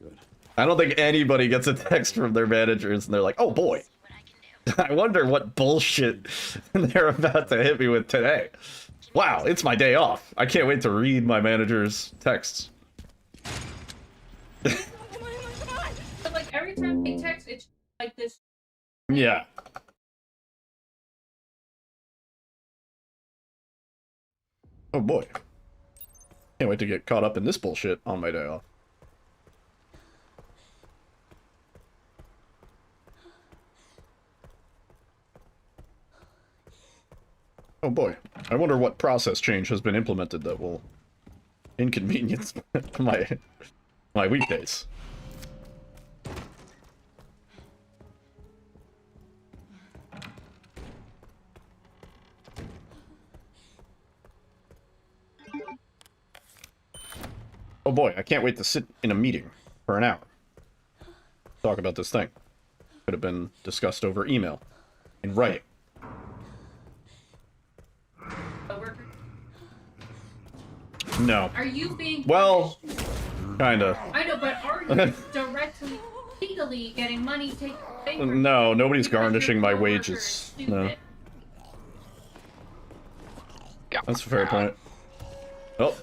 Good. I don't think anybody gets a text from their managers and they're like, oh boy. I wonder what bullshit they're about to hit me with today. Wow, it's my day off. I can't wait to read my manager's texts. But like every time they text, it's like this. Yeah. Oh boy. Can't wait to get caught up in this bullshit on my day off. Oh boy. I wonder what process change has been implemented that will inconvenience my weekdays. Oh boy, I can't wait to sit in a meeting for an hour. Talk about this thing. Could have been discussed over email. In writing. No. Are you being well, kinda. I know, but are you directly, legally getting money taken away from you? No, nobody's garnishing my wages. No. That's a fair point. Oh.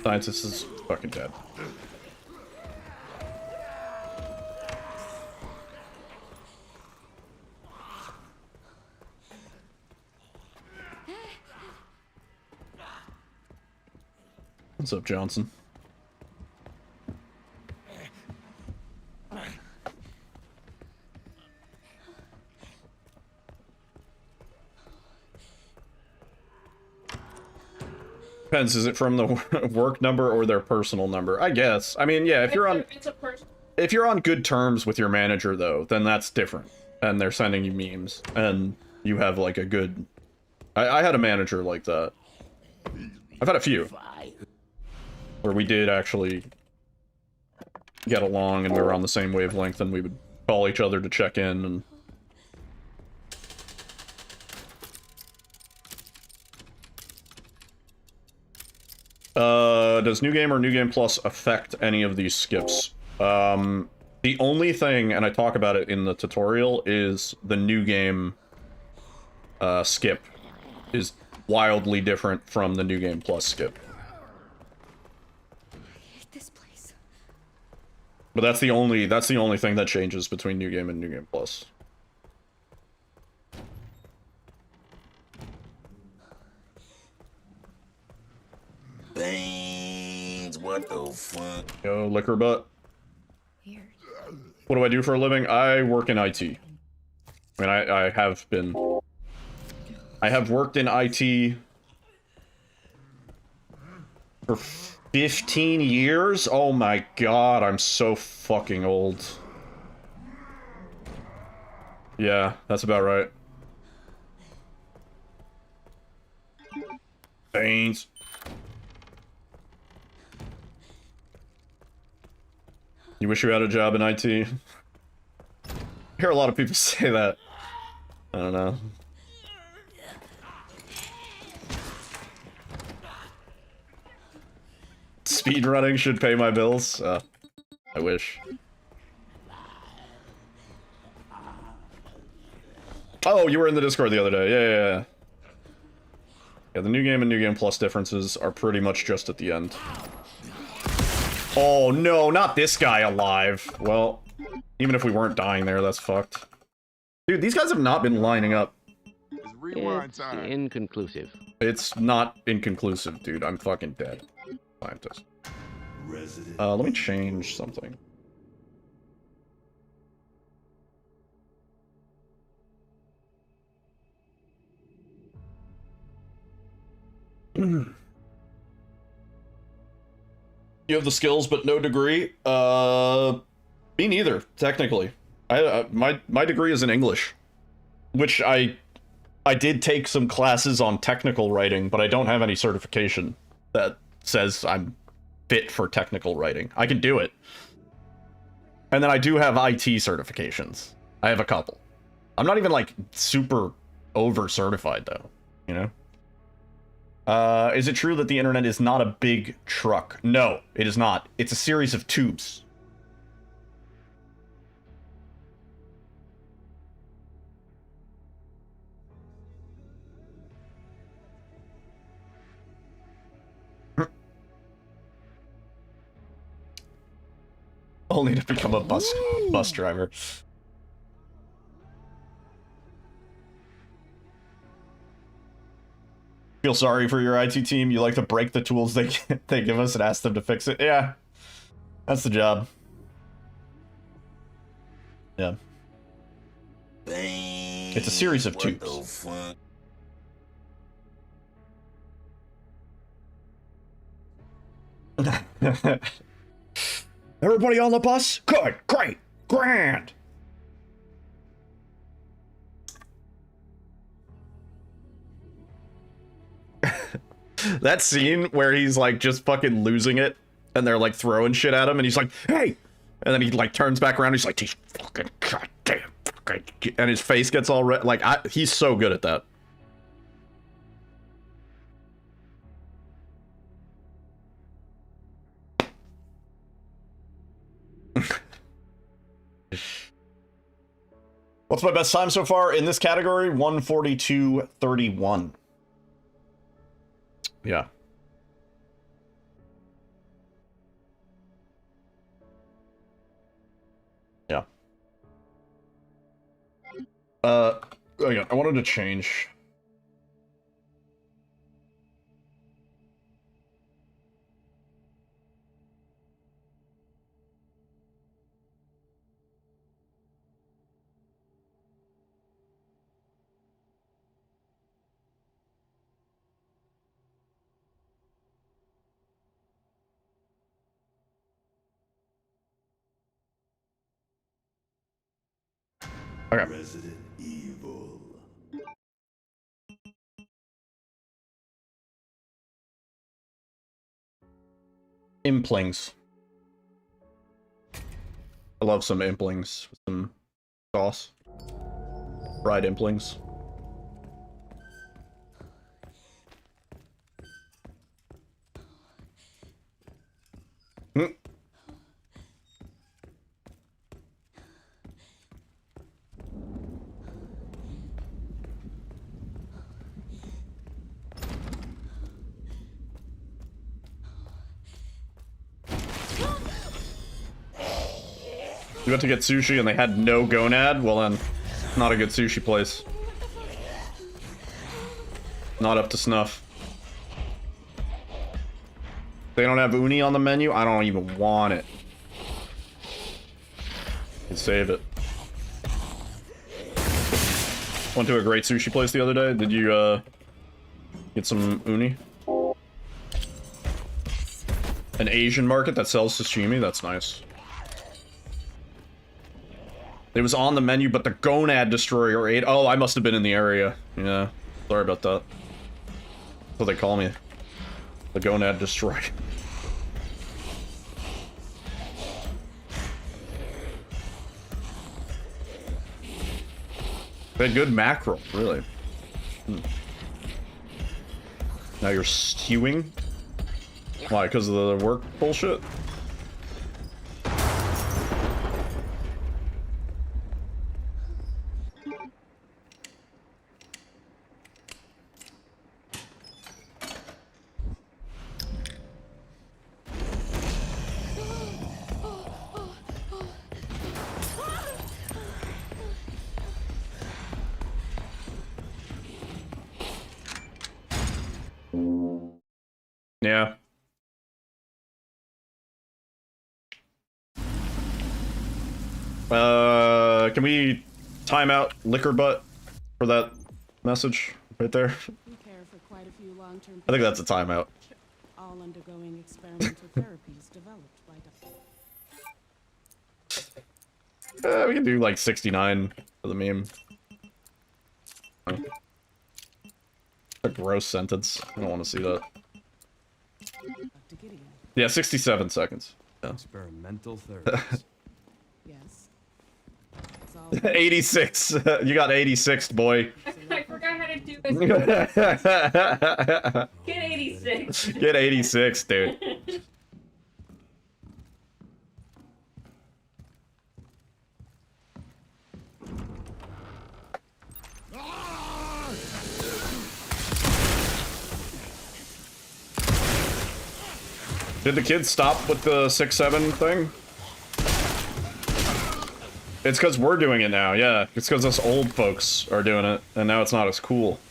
Scientist is fucking dead. What's up, Johnson? Depends, is it from the work number or their personal number? I guess. I mean, yeah, if you're on good terms with your manager, though, then that's different. And they're sending you memes, and you have, like, a good... I had a manager like that. I've had a few. Where we did actually get along, and we were on the same wavelength, and we would call each other to check in, and... Does New Game or New Game Plus affect any of these skips? The only thing, and I talk about it in the tutorial, is the New Game skip is wildly different from the New Game Plus skip. I hate this place. But that's the only thing that changes between New Game and New Game Plus. Beans, what the fuck? Yo, liquor butt. Weird. What do I do for a living? I work in IT. I mean, I have been... I have worked in IT for 15 years? Oh my god, I'm so fucking old. Yeah, that's about right. Beans. You wish you had a job in IT? I hear a lot of people say that. I don't know. Speedrunning should pay my bills? I wish. Oh, you were in the Discord the other day. Yeah. Yeah, the New Game and New Game Plus differences are pretty much just at the end. Oh no, not this guy alive. Well, even if we weren't dying there, that's fucked. Dude, these guys have not been lining up. It's rewind time. Inconclusive. It's not inconclusive, dude. I'm fucking dead. Scientist. Let me change something. You have the skills, but no degree? Me neither, technically. My degree is in English. Which I did take some classes on technical writing, but I don't have any certification that says I'm fit for technical writing. I can do it. And then I do have IT certifications. I have a couple. I'm not even, like, super over-certified, though. You know? Is it true that the internet is not a big truck? No, it is not. It's a series of tubes. Only to become a bus driver. Feel sorry for your IT team. You like to break the tools they give us and ask them to fix it. Yeah, that's the job. Yeah. It's a series of tubes. Everybody on the bus? Good, great, grand. That scene where he's like just fucking losing it and they're like throwing shit at him and he's like, hey! And then he like turns back around and he's like, these fucking goddamn fucking... And his face gets all red. Like, he's so good at that. What's my best time so far in this category? 1:42:31. Yeah. Yeah. Again, I wanted to change. Okay. Resident Evil. Implings. I love some implings with some sauce. Fried implings. You went to get sushi and they had no gonad? Well then, not a good sushi place. Not up to snuff. They don't have uni on the menu? I don't even want it. You can save it. Went to a great sushi place the other day. Did you, get some uni? An Asian market that sells sashimi? That's nice. It was on the menu, but the gonad destroyer ate. Oh, I must have been in the area. Yeah, sorry about that. That's what they call me. The gonad destroyer. They had good mackerel, really. Now you're stewing? Why, because of the work bullshit? Yeah. Can we time out Liquor Butt for that message right there? We care for quite a few long-term I think that's a timeout. all undergoing experimental therapies developed by We can do like 69 for the meme. A gross sentence. I don't want to see that. Dr. Gideon. Yeah, 67 seconds. Yeah. Experimental therapies. Yes. 86. You got 86, boy. I forgot how to do it. Get 86. Get 86, dude. Did the kids stop with the 6-7 thing? It's because we're doing it now, yeah. It's because us old folks are doing it, and now it's not as cool.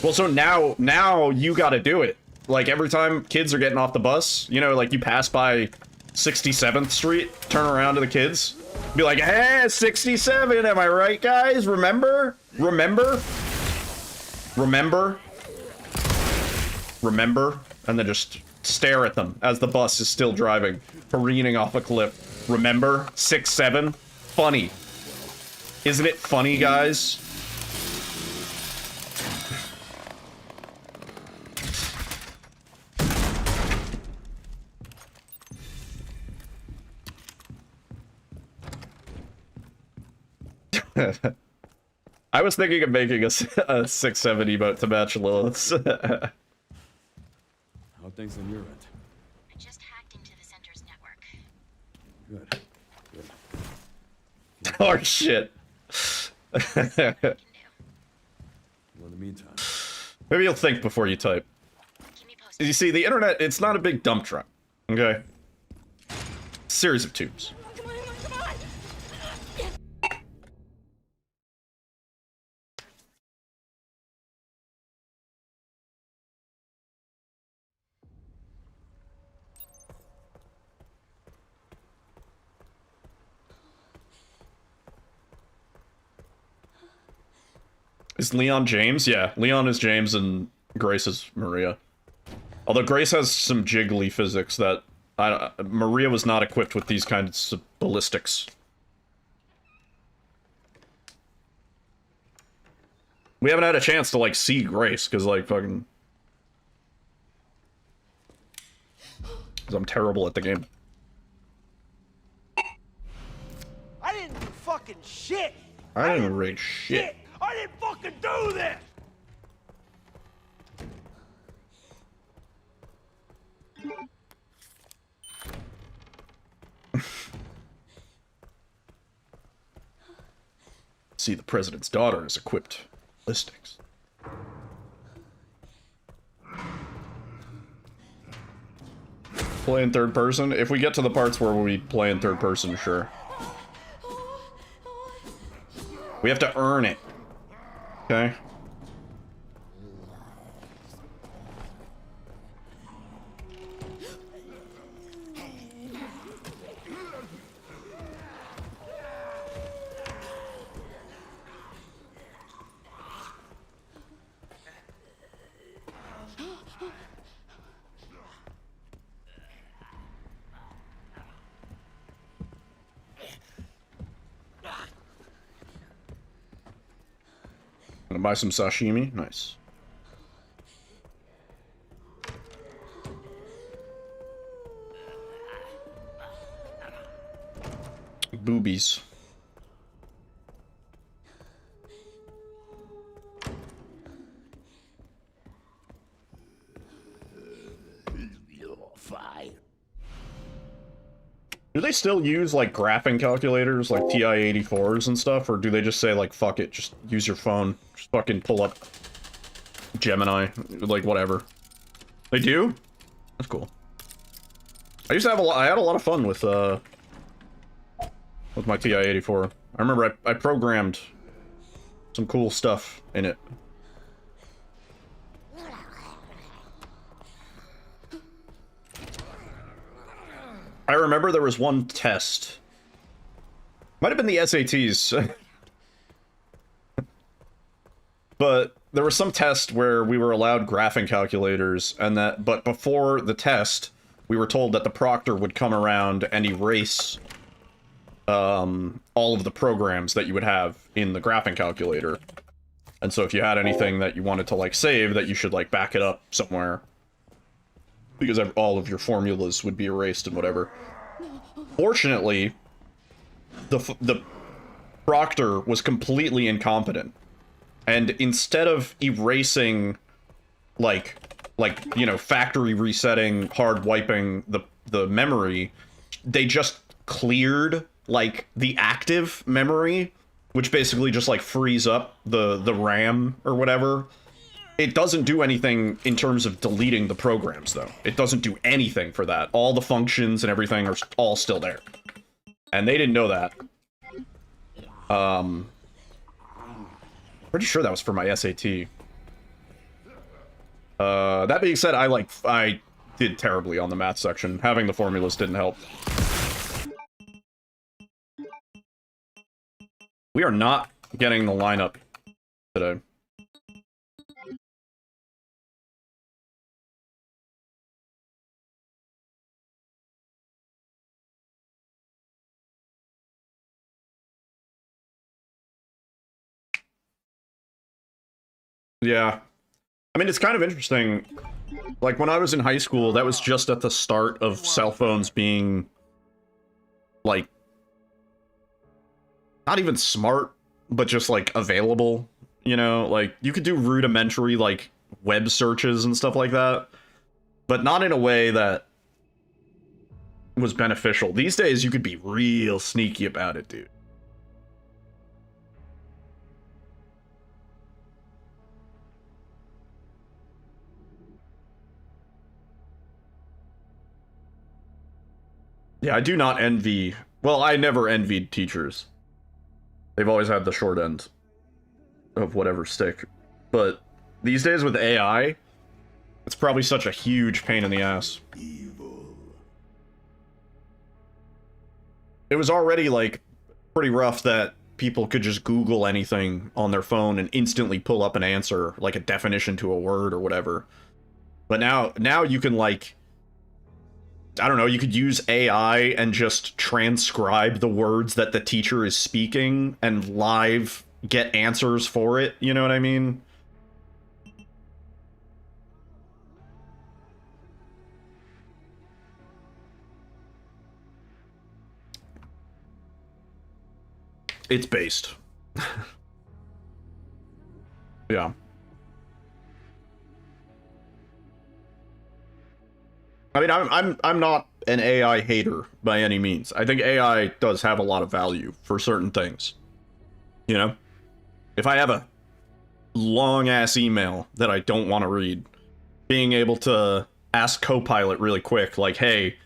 Well, so now you gotta do it. Like, every time kids are getting off the bus, you know, like, you pass by 67th Street, turn around to the kids, be like, hey, 67, am I right, guys? Remember? Remember? Remember? Remember? And then just stare at them as the bus is still driving, careening off a cliff. Remember? 6-7? Funny. Isn't it funny, guys? I was thinking of making a 6-7 emote to match Lilith's. How things on your end? I just hacked into the center's network. Good. Good. Oh shit. Well, in the meantime, Maybe you'll think before you type. You see, the internet, it's not a big dump truck. Okay? Series of tubes. Is Leon James? Yeah, Leon is James and Grace is Maria. Although Grace has some jiggly physics that Maria was not equipped with these kinds of ballistics. We haven't had a chance to, like, see Grace, because, like, fucking... Because I'm terrible at the game. I didn't do fucking shit! I didn't read shit. I didn't fucking do this! See, the president's daughter is equipped ballistics. Play in third person? If we get to the parts where we play in third person, sure. We have to earn it. Okay? Gonna buy some sashimi? Nice. Boobies. Do they still use, like, graphing calculators, like TI-84s and stuff, or do they just say, like, fuck it, just use your phone, just fucking pull up Gemini, like, whatever? They do? That's cool. I used to have I had a lot of fun with my TI-84. I remember I programmed some cool stuff in it. I remember there was one test. Might have been the SATs. But there was some test where we were allowed graphing calculators, but before the test, we were told that the proctor would come around and erase all of the programs that you would have in the graphing calculator. And so if you had anything that you wanted to, like, save, that you should, like, back it up somewhere. Because all of your formulas would be erased and whatever. Fortunately, the proctor was completely incompetent. And instead of erasing, like, you know, factory resetting, hard wiping the memory, they just cleared, like, the active memory, which basically just, like, frees up the RAM or whatever. It doesn't do anything in terms of deleting the programs, though. It doesn't do anything for that. All the functions and everything are all still there. And they didn't know that. Pretty sure that was for my SAT. That being said, I did terribly on the math section. Having the formulas didn't help. We are not getting the lineup today. Yeah. I mean, it's kind of interesting. Like, when I was in high school, that was just at the start of cell phones being, like, not even smart, but just, like, available, you know? Like, you could do rudimentary, like, web searches and stuff like that, but not in a way that was beneficial. These days, you could be real sneaky about it, dude. Yeah, I do not envy... Well, I never envied teachers. They've always had the short end of whatever stick. But these days with AI, it's probably such a huge pain in the ass. It was already, like, pretty rough that people could just Google anything on their phone and instantly pull up an answer, like a definition to a word or whatever. But now you can, like... I don't know, you could use AI and just transcribe the words that the teacher is speaking and live get answers for it, you know what I mean? It's based. Yeah. I mean, I'm not an AI hater by any means. I think AI does have a lot of value for certain things. You know? If I have a long-ass email that I don't want to read, being able to ask Copilot really quick, like, hey,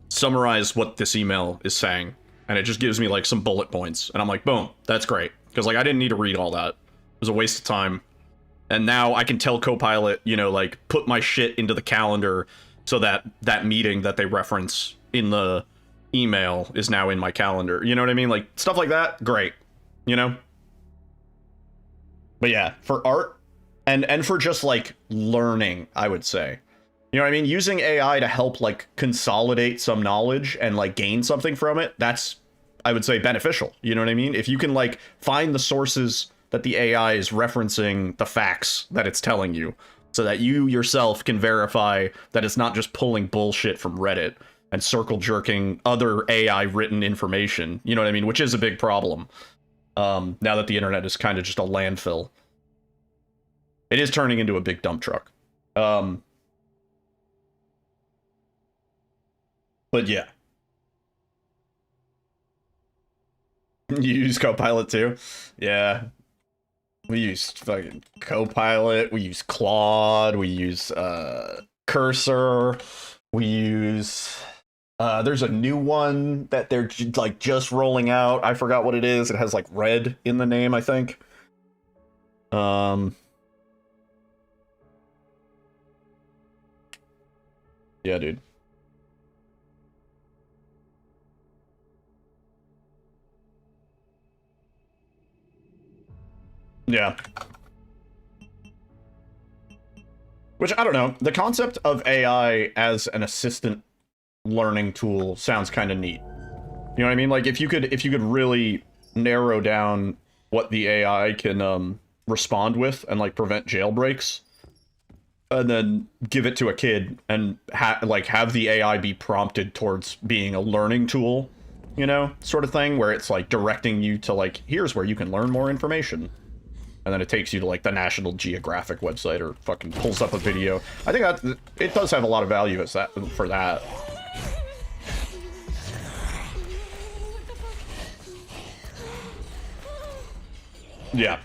summarize what this email is saying. And it just gives me, like, some bullet points. And I'm like, boom, that's great. Because, like, I didn't need to read all that. It was a waste of time. And now I can tell Copilot, you know, like, put my shit into the calendar so that that meeting that they reference in the email is now in my calendar. You know what I mean? Like, stuff like that, great. You know? But yeah, for art, and for just, like, learning, I would say. You know what I mean? Using AI to help, like, consolidate some knowledge and, like, gain something from it, that's, I would say, beneficial. You know what I mean? If you can, like, find the sources that the AI is referencing the facts that it's telling you, so that you yourself can verify that it's not just pulling bullshit from Reddit and circle jerking other AI written information. You know what I mean? Which is a big problem. Now that the internet is kind of just a landfill. It is turning into a big dump truck. But yeah. You use Copilot too? Yeah. We use fucking Copilot, we use Claude, we use Cursor, we use there's a new one that they're like just rolling out. I forgot what it is. It has like red in the name, I think. Yeah, dude. Yeah. Which, I don't know, the concept of AI as an assistant learning tool sounds kind of neat. You know what I mean? Like, if you could really narrow down what the AI can respond with and, like, prevent jailbreaks, and then give it to a kid and have the AI be prompted towards being a learning tool, you know, sort of thing, where it's, like, directing you to, like, here's where you can learn more information. And then it takes you to, like, the National Geographic website or fucking pulls up a video. I think that it does have a lot of value as that for that. Yeah.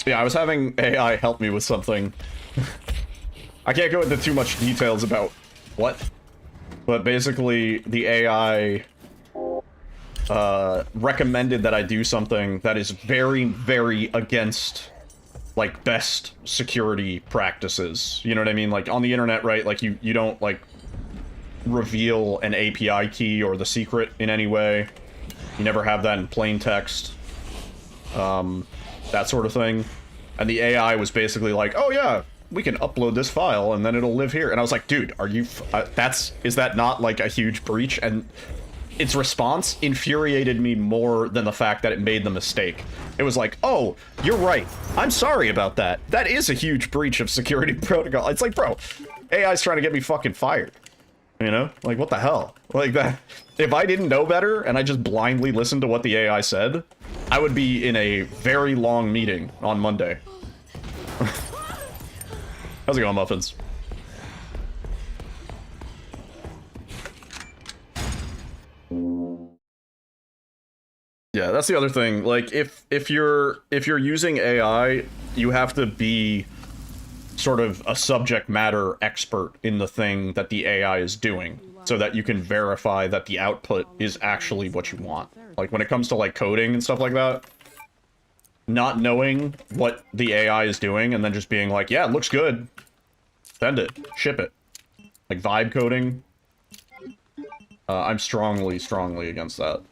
Yeah, I was having AI help me with something. I can't go into too much details about what, but basically the AI recommended that I do something that is very, very against, like, best security practices. You know what I mean? Like, on the internet, right? Like, you don't, like, reveal an API key or the secret in any way. You never have that in plain text. That sort of thing. And the AI was basically like, oh yeah, we can upload this file and then it'll live here. And I was like, dude, are you, is that not, like, a huge breach? And its response infuriated me more than the fact that it made the mistake. It was like, oh, you're right. I'm sorry about that. That is a huge breach of security protocol. It's like, bro, AI's trying to get me fucking fired. You know? Like, what the hell? Like, that. If I didn't know better and I just blindly listened to what the AI said, I would be in a very long meeting on Monday. How's it going, Muffins? Yeah, that's the other thing. Like, if you're using AI, you have to be sort of a subject matter expert in the thing that the AI is doing, so that you can verify that the output is actually what you want. Like, when it comes to, like, coding and stuff like that, not knowing what the AI is doing and then just being like, yeah, it looks good, send it, ship it. Like, vibe coding, I'm strongly against that.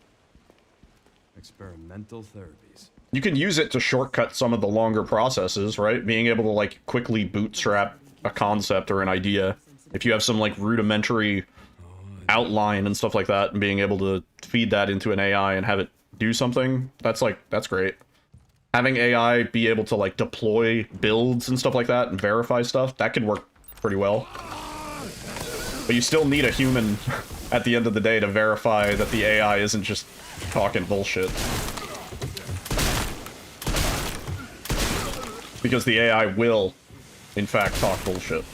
Experimental therapies. You can use it to shortcut some of the longer processes, right? Being able to, like, quickly bootstrap a concept or an idea. If you have some, like, rudimentary outline and stuff like that, and being able to feed that into an AI and have it do something, that's great. Having AI be able to, like, deploy builds and stuff like that and verify stuff, that could work pretty well. But you still need a human at the end of the day to verify that the AI isn't just talking bullshit. Because the AI will, in fact, talk bullshit.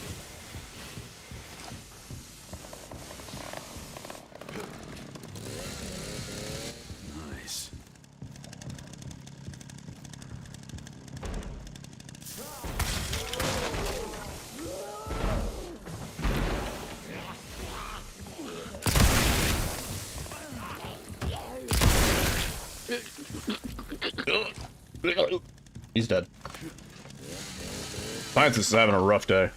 Nice. He's dead. Scientist is having a rough day.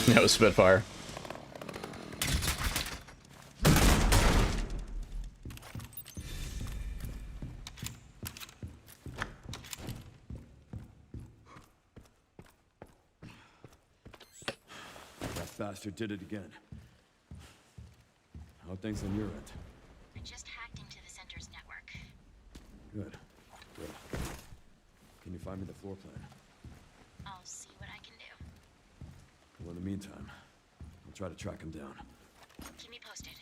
That was Spitfire. That bastard did it again. How are things on your end? I just hacked into the center's network. Good. Good. Can you find me the floor plan? I'll see what I can do. Well, in the meantime, I'll try to track him down. Keep me posted.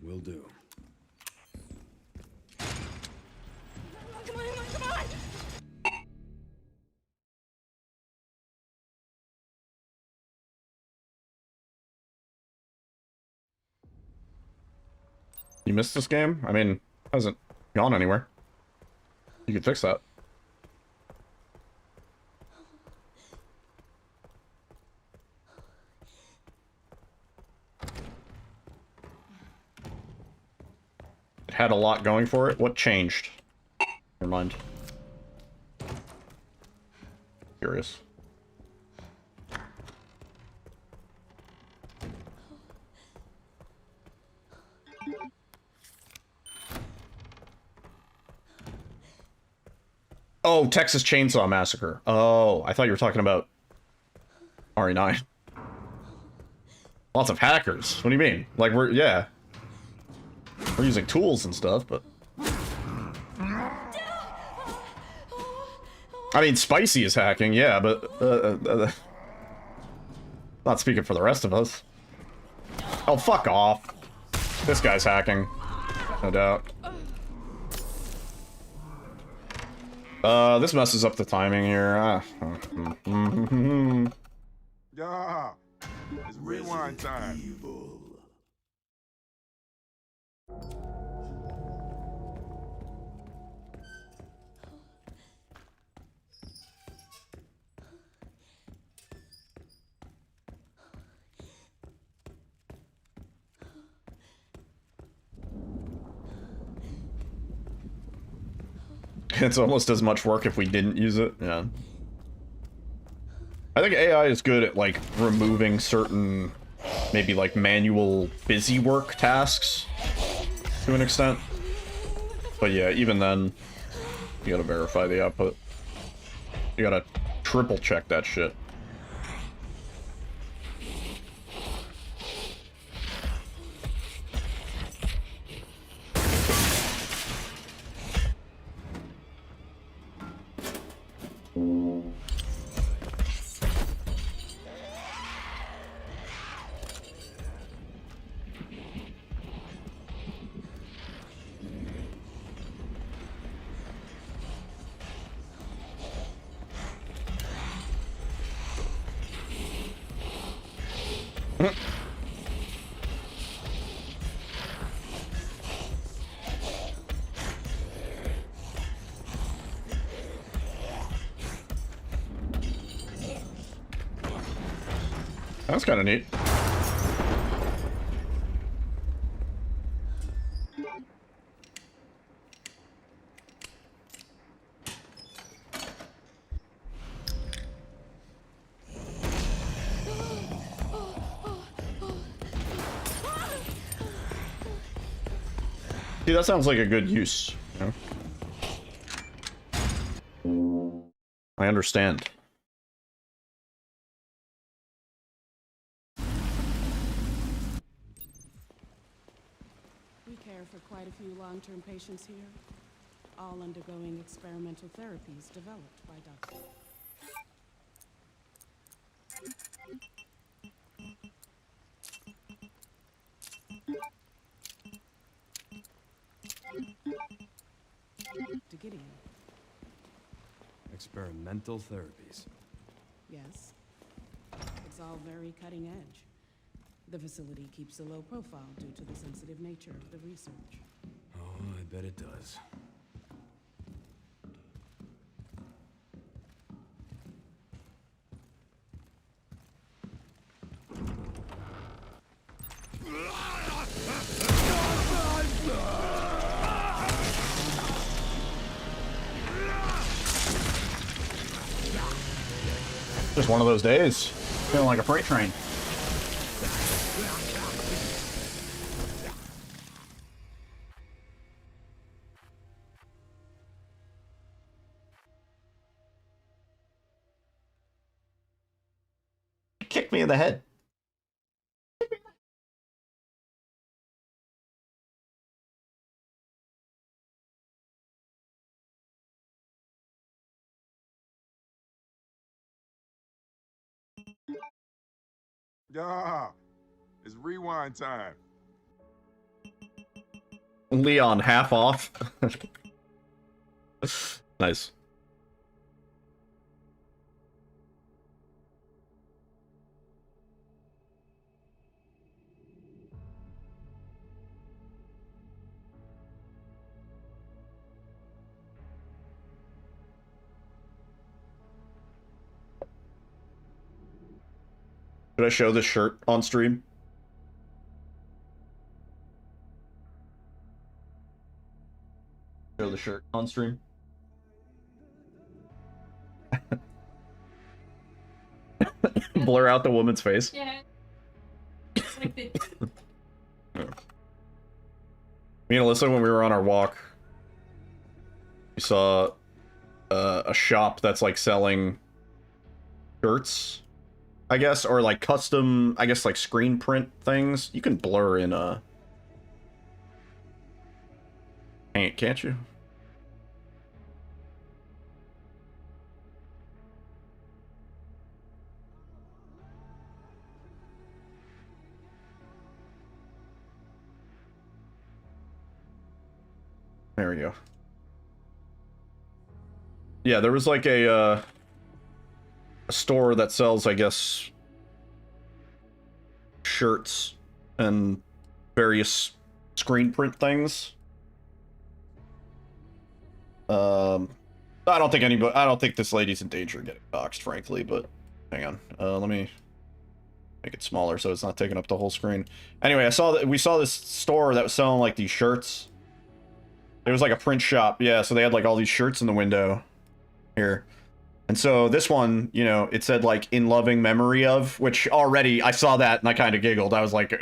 Will do. Come on, come on! You missed this game? I mean, it hasn't gone anywhere. You could fix that. It had a lot going for it. What changed? Never mind. Curious. Oh, Texas Chainsaw Massacre. Oh, I thought you were talking about RE9. Lots of hackers. What do you mean? Like, we're using tools and stuff, but... I mean, Spicy is hacking, yeah, but... not speaking for the rest of us. Oh, fuck off. This guy's hacking. No doubt. This messes up the timing here. Yeah. It's rewind time. It's almost as much work if we didn't use it, yeah. I think AI is good at, like, removing certain, maybe, like, manual busy work tasks to an extent. But yeah, even then, you gotta verify the output. You gotta triple check that shit. That's kind of neat. See, that sounds like a good use, you know? I understand. We care for quite a few long-term patients here, all undergoing experimental therapies developed by Dr. Gideon. Experimental therapies. Yes. It's all very cutting edge. The facility keeps a low profile due to the sensitive nature of the research. Oh, I bet it does. Just one of those days. Feeling like a freight train. Kicked me in the head. Yeah, it's rewind time. Leon, half off. Nice. Should I show this shirt on stream? Show the shirt on stream. Blur out the woman's face. Yeah. It's like the... Me and Alyssa, when we were on our walk, we saw a shop that's like selling shirts, I guess, or like custom, I guess, like screen print things. You can blur in paint, can't you? There we go. Yeah, there was like a store that sells, I guess, shirts and various screen print things. I don't think this lady's in danger of getting doxxed, frankly, but hang on. Let me make it smaller so it's not taking up the whole screen. Anyway, we saw this store that was selling like these shirts. It was like a print shop, yeah, so they had like all these shirts in the window here. And so this one, you know, it said like in loving memory of, which already I saw that and I kind of giggled. I was like,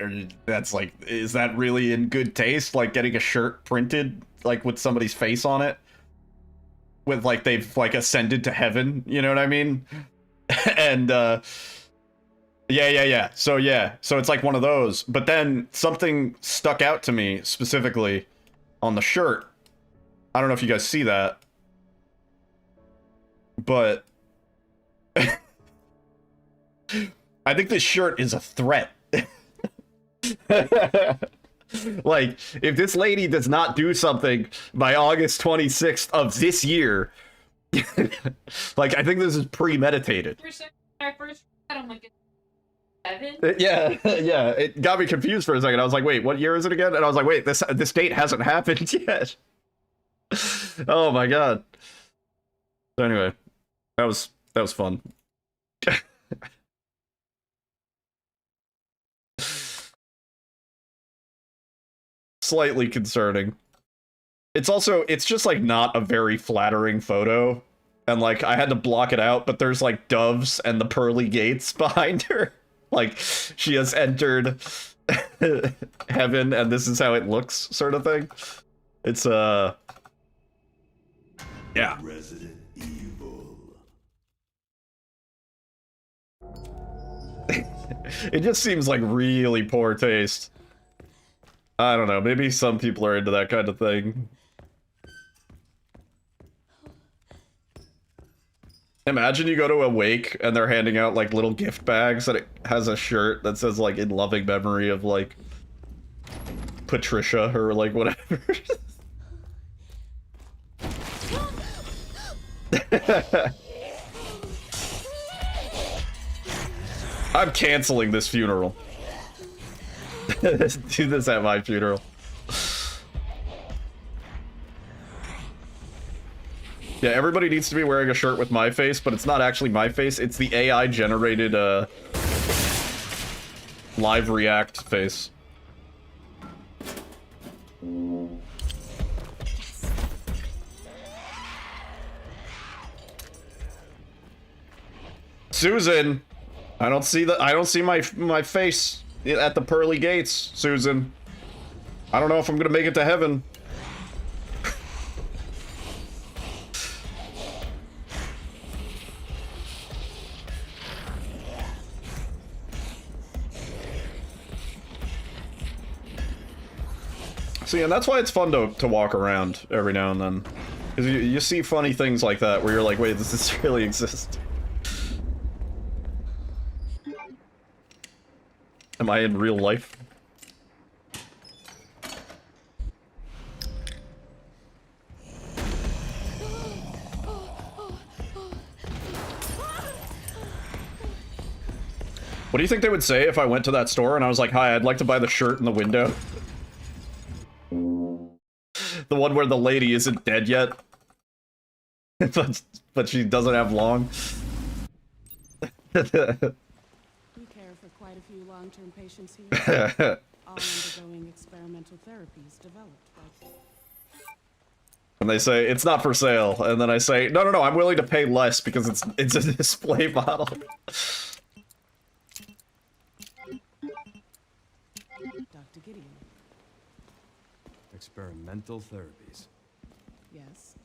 that's like, is that really in good taste? Like getting a shirt printed like with somebody's face on it, with like they've like ascended to heaven, you know what I mean? And yeah. So it's like one of those. But then something stuck out to me specifically on the shirt. I don't know if you guys see that, but I think this shirt is a threat. Like, if this lady does not do something by August 26th of this year, like, I think this is premeditated. When I first read it, I'm like, 7? Yeah, it got me confused for a second. I was like, wait, what year is it again? And I was like, wait, this date hasn't happened yet. Oh my god. So anyway, that was fun. Slightly concerning. It's just like not a very flattering photo, and like I had to block it out, but there's like doves and the pearly gates behind her. Like she has entered heaven and this is how it looks, sort of thing. It's yeah. Resident Evil. It just seems like really poor taste. I don't know, maybe some people are into that kind of thing. Imagine you go to a wake and they're handing out like little gift bags and it has a shirt that says like in loving memory of like Patricia or like whatever. I'm canceling this funeral. Do this at my funeral. Yeah, everybody needs to be wearing a shirt with my face, but it's not actually my face, it's the AI generated live react face. Susan, I don't see my face at the pearly gates, Susan. I don't know if I'm gonna make it to heaven. See, and that's why it's fun to walk around every now and then. Because you see funny things like that where you're like, wait, does this really exist? Am I in real life? What do you think they would say if I went to that store and I was like, hi, I'd like to buy the shirt in the window? The one where the lady isn't dead yet. but she doesn't have long. We care for quite a few long-term patients here, all undergoing experimental therapies developed by... And they say, it's not for sale. And then I say, no, I'm willing to pay less because it's a display model. Dr. Gideon. Experimental therapies. Yes.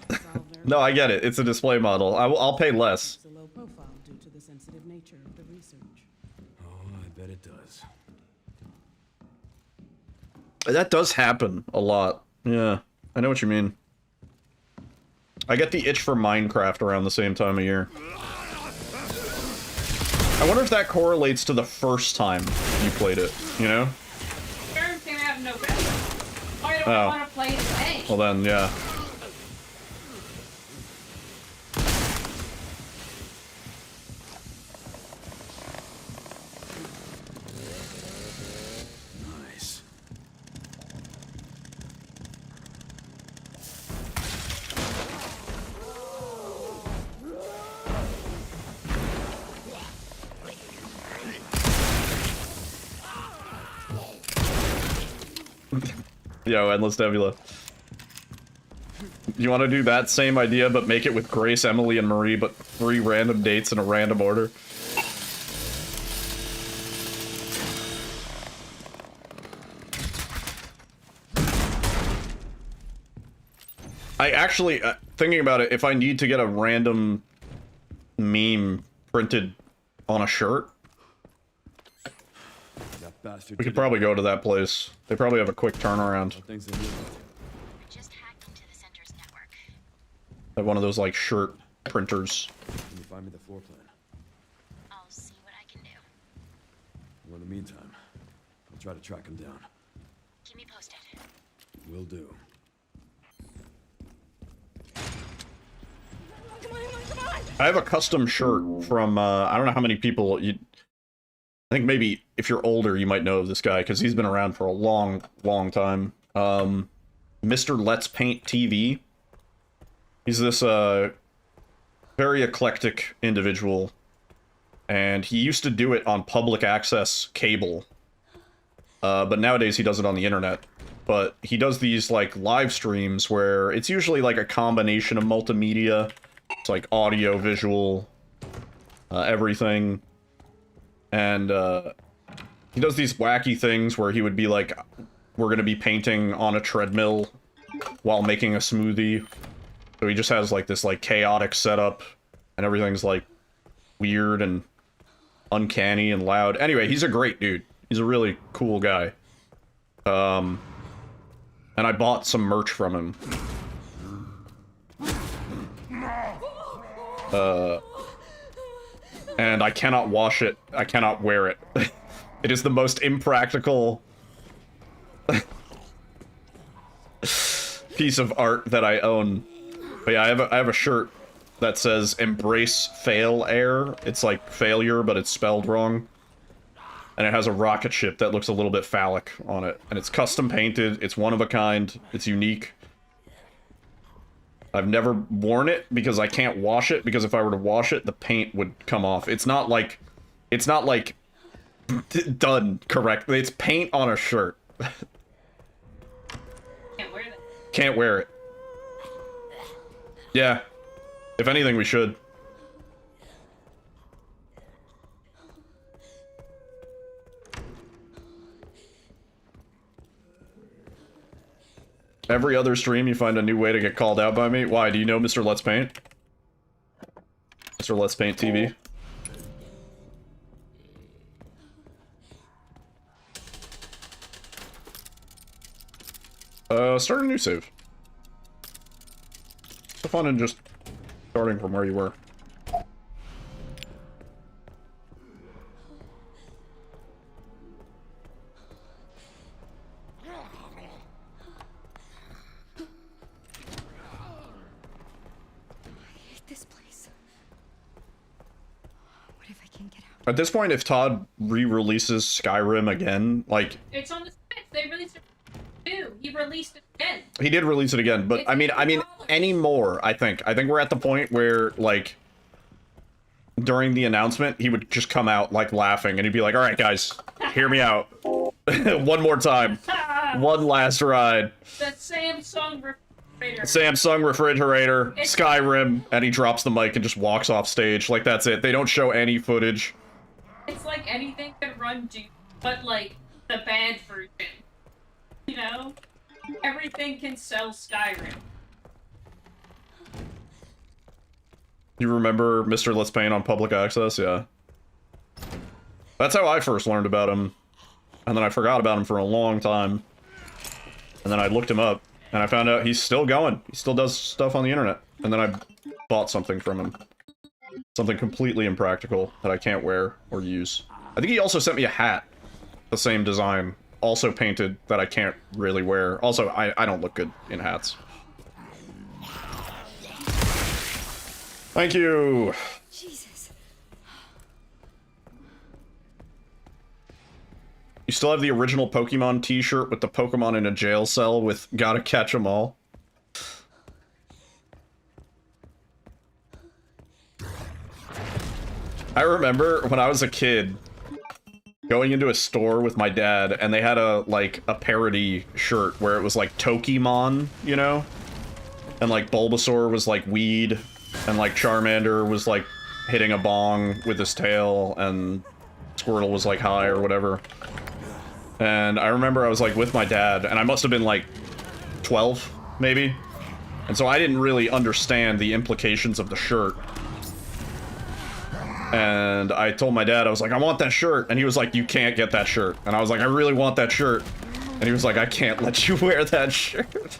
It's all very No, I get it. It's a display model. I'll pay less. It's a low profile due to the sensitive nature of the research. Oh, I bet it does. That does happen a lot. Yeah, I know what you mean. I get the itch for Minecraft around the same time of year. I wonder if that correlates to the first time you played it, you know? Parents can have no better. Why don't Oh. I want to play the game? Well then, yeah. Nice. Yo, Endless Nebula. You want to do that same idea, but make it with Grace, Emily, and Marie, but 3 random dates in a random order? I actually, thinking about it, if I need to get a random meme printed on a shirt, That bastard. we could probably go to that place. They probably have a quick turnaround. Things they knew. I just hacked into the center's network. At one of those, like, shirt printers. Can you find me the floor plan? I'll see what I can do. Well, in the meantime, I'll try to track him down. Keep me posted. Will do. I have a custom shirt from, I don't know how many people, I think maybe if you're older, you might know of this guy, because he's been around for a long, long time. Mr. Let's Paint TV. He's this, very eclectic individual, and he used to do it on public access cable, but nowadays he does it on the internet. But he does these, like, live streams where it's usually, like, a combination of multimedia. It's like audio, visual, everything. And he does these wacky things where he would be like we're gonna be painting on a treadmill while making a smoothie. So he just has like this like chaotic setup, and everything's like weird and uncanny and loud. Anyway, he's a great dude. He's a really cool guy. And I bought some merch from him. And I cannot wash it. I cannot wear it. It is the most impractical piece of art that I own. But yeah, I have a shirt that says "Embrace Fail Air." It's like failure, but it's spelled wrong. And it has a rocket ship that looks a little bit phallic on it. And it's custom painted. It's one of a kind. It's unique. I've never worn it because I can't wash it, because if I were to wash it, the paint would come off. It's not like done correctly. It's paint on a shirt. Can't wear that. Can't wear it. Yeah. If anything, we should. Every other stream, you find a new way to get called out by me. Why? Do you know Mr. Let's Paint? Mr. Let's Paint TV? Start a new save. It's fun in just starting from where you were. At this point, if Todd re-releases Skyrim again, like... It's on the Switch. They released it too. He released it again. He did release it again, but I mean, anymore, I think. I think we're at the point where, like, during the announcement, he would just come out, like, laughing, and he'd be like, alright, guys, hear me out. One more time. One last ride. The Samsung refrigerator. Samsung refrigerator, Skyrim, and he drops the mic and just walks off stage. Like, that's it. They don't show any footage. It's like anything can run Doom, but like the bad version. You know? Everything can sell Skyrim. You remember Mr. Let's Paint on public access? Yeah. That's how I first learned about him. And then I forgot about him for a long time. And then I looked him up, and I found out he's still going. He still does stuff on the internet. And then I bought something from him. Something completely impractical that I can't wear or use. I think he also sent me a hat. The same design. Also painted, that I can't really wear. Also, I don't look good in hats. Thank you! Jesus. You still have the original Pokemon t-shirt with the Pokemon in a jail cell with "Gotta catch 'em all"? I remember when I was a kid going into a store with my dad, and they had a parody shirt where it was like Tokimon, you know? And like Bulbasaur was like weed, and like Charmander was like hitting a bong with his tail, and Squirtle was like high or whatever. And I remember I was like with my dad, and I must have been like 12, maybe? And so I didn't really understand the implications of the shirt. And I told my dad, I was like, I want that shirt. And he was like, you can't get that shirt. And I was like, I really want that shirt. And he was like, I can't let you wear that shirt.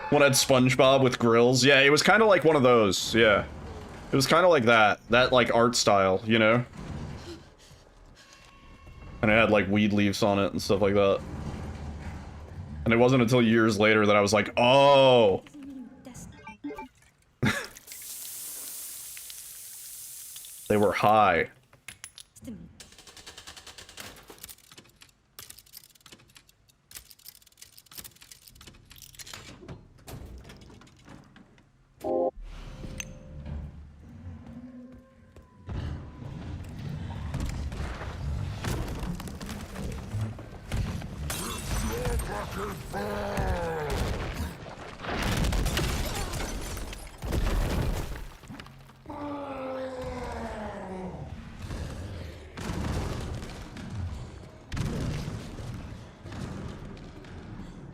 One had SpongeBob with grills. Yeah, it was kind of like one of those. Yeah. It was kind of like that. That, like, art style, you know? And it had, like, weed leaves on it and stuff like that. And it wasn't until years later that I was like, oh! They were high.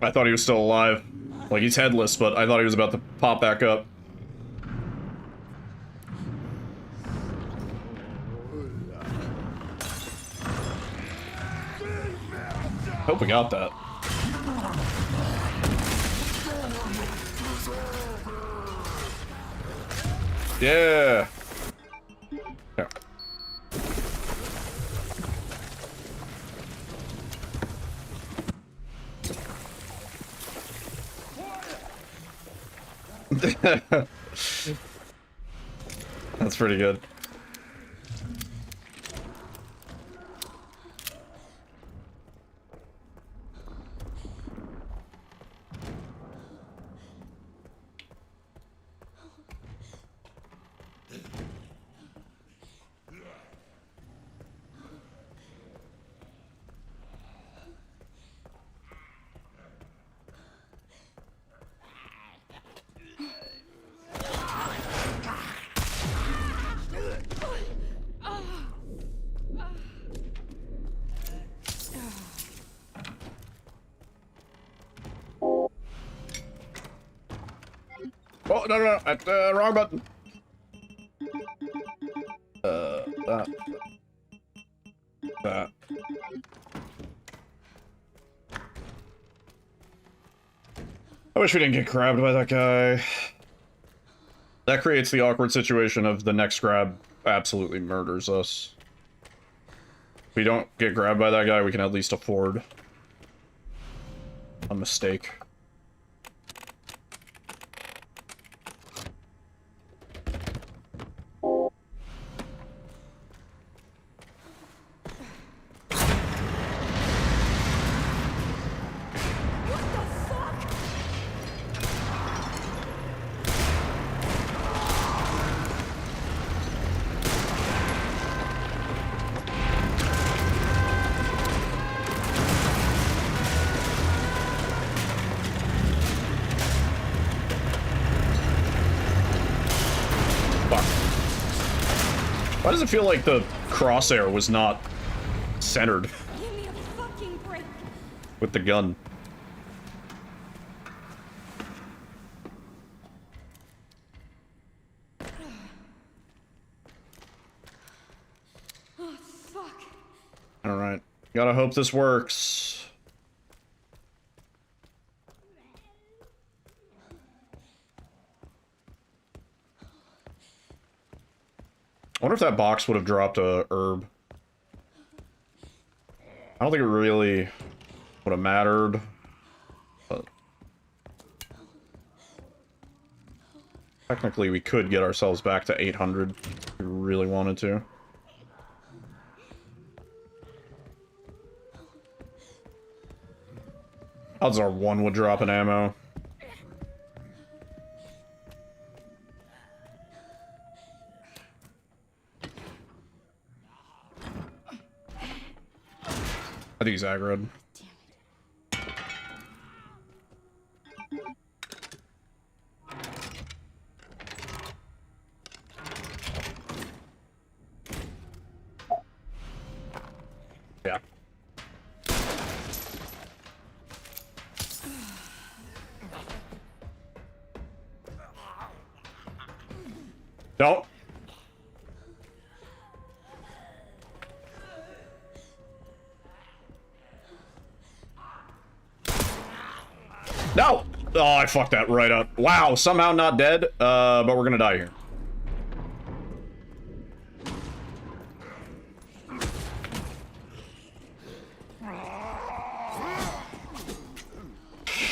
I thought he was still alive. Like, he's headless, but I thought he was about to pop back up. Hope we got that. Yeah. Yeah. That's pretty good. Oh, no, wrong button. That. I wish we didn't get grabbed by that guy. That creates the awkward situation of the next grab absolutely murders us. If we don't get grabbed by that guy, we can at least afford a mistake. Why does it feel like the crosshair was not centered Give me a fucking break. with the gun? Oh, fuck. Alright. Gotta hope this works. I wonder if that box would have dropped a herb. I don't think it really would have mattered. But technically, we could get ourselves back to 800 if we really wanted to. Odds are one would drop an ammo. I think he's aggroed. Yeah. Don't. No! Oh, I fucked that right up. Wow, somehow not dead, but we're gonna die here.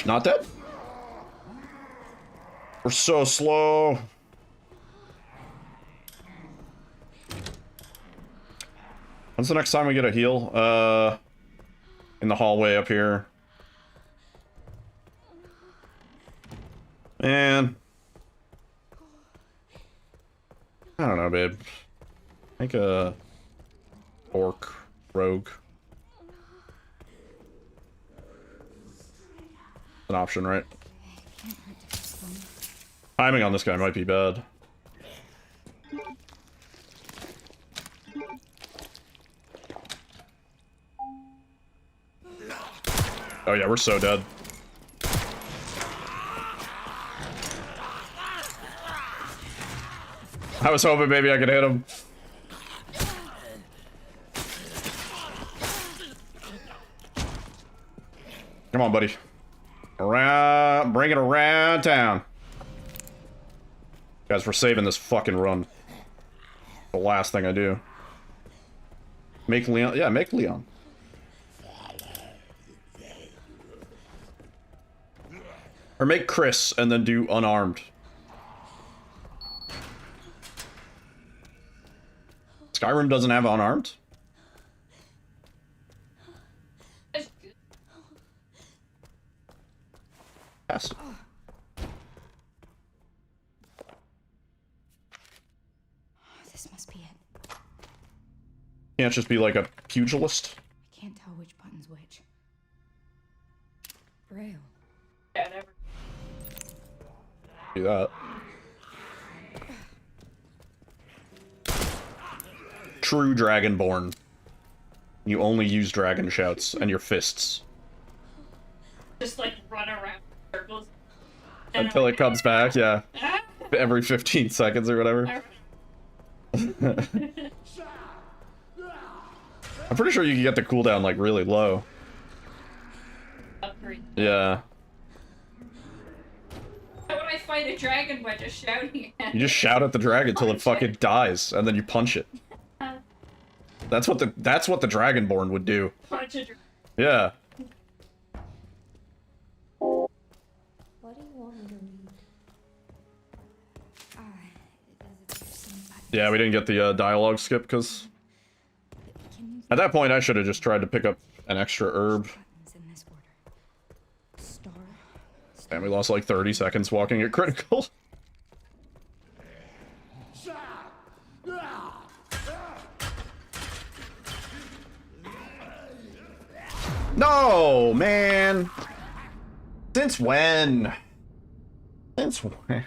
Not dead? We're so slow. When's the next time we get a heal? In the hallway up here. Man. I don't know, babe. Make a orc rogue. An option, right? Timing on this guy might be bad. Oh yeah, we're so dead. I was hoping maybe I could hit him. Come on, buddy. Around, bring it around town. Guys, we're saving this fucking run. The last thing I do. Make Leon, yeah, make Leon. Or make Chris and then do unarmed. Skyrim doesn't have unarmed? Yes. This must be it. Can't just be like a pugilist. I can't tell which button's which. Braille. Yeah, never. Do that. True Dragonborn. You only use dragon shouts and your fists. Just like run around in circles. Until it comes back, yeah. Every 15 seconds or whatever. I'm pretty sure you can get the cooldown like really low. Upgrade. Yeah. How would I fight a dragon by just shouting at You just shout at the dragon till it fucking dies, and then you punch it. That's what the Dragonborn would do. Punch a dragon. Yeah. What do you want me to read? Yeah, we didn't get the dialogue skip because at that point I should have just tried to pick up an extra herb. And we lost like 30 seconds walking at critical. No, man. Since when? Since when?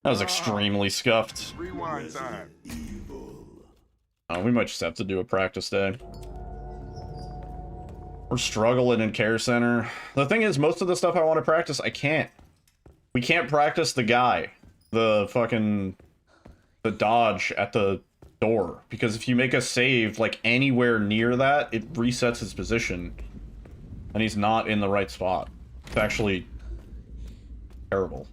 That was extremely scuffed. Rewind time. Oh, we might just have to do a practice day. We're struggling in care center. The thing is, most of the stuff I want to practice, I can't. We can't practice the guy. The dodge at the door. Because if you make a save, like, anywhere near that, it resets his position. And he's not in the right spot. It's actually terrible.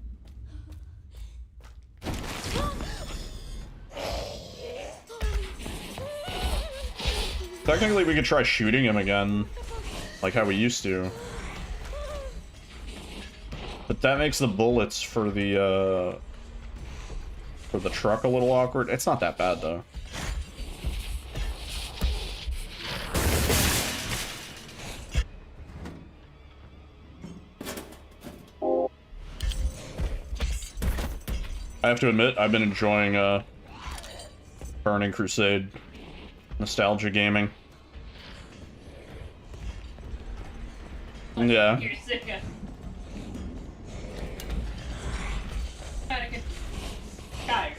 Technically, we could try shooting him again. Like how we used to. But that makes the bullets for the truck a little awkward. It's not that bad, though. I have to admit, I've been enjoying Burning Crusade nostalgia gaming. Yeah. You're sick of. Kinda get tired.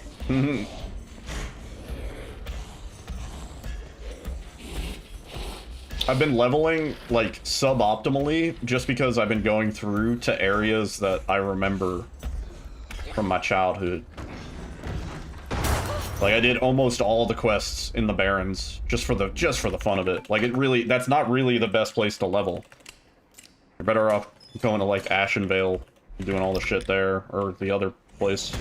I've been leveling, like, suboptimally, just because I've been going through to areas that I remember from my childhood. Like, I did almost all the quests in the Barrens, just for the fun of it. Like, that's not really the best place to level. You're better off going to, like, Ashenvale and doing all the shit there, or the other place.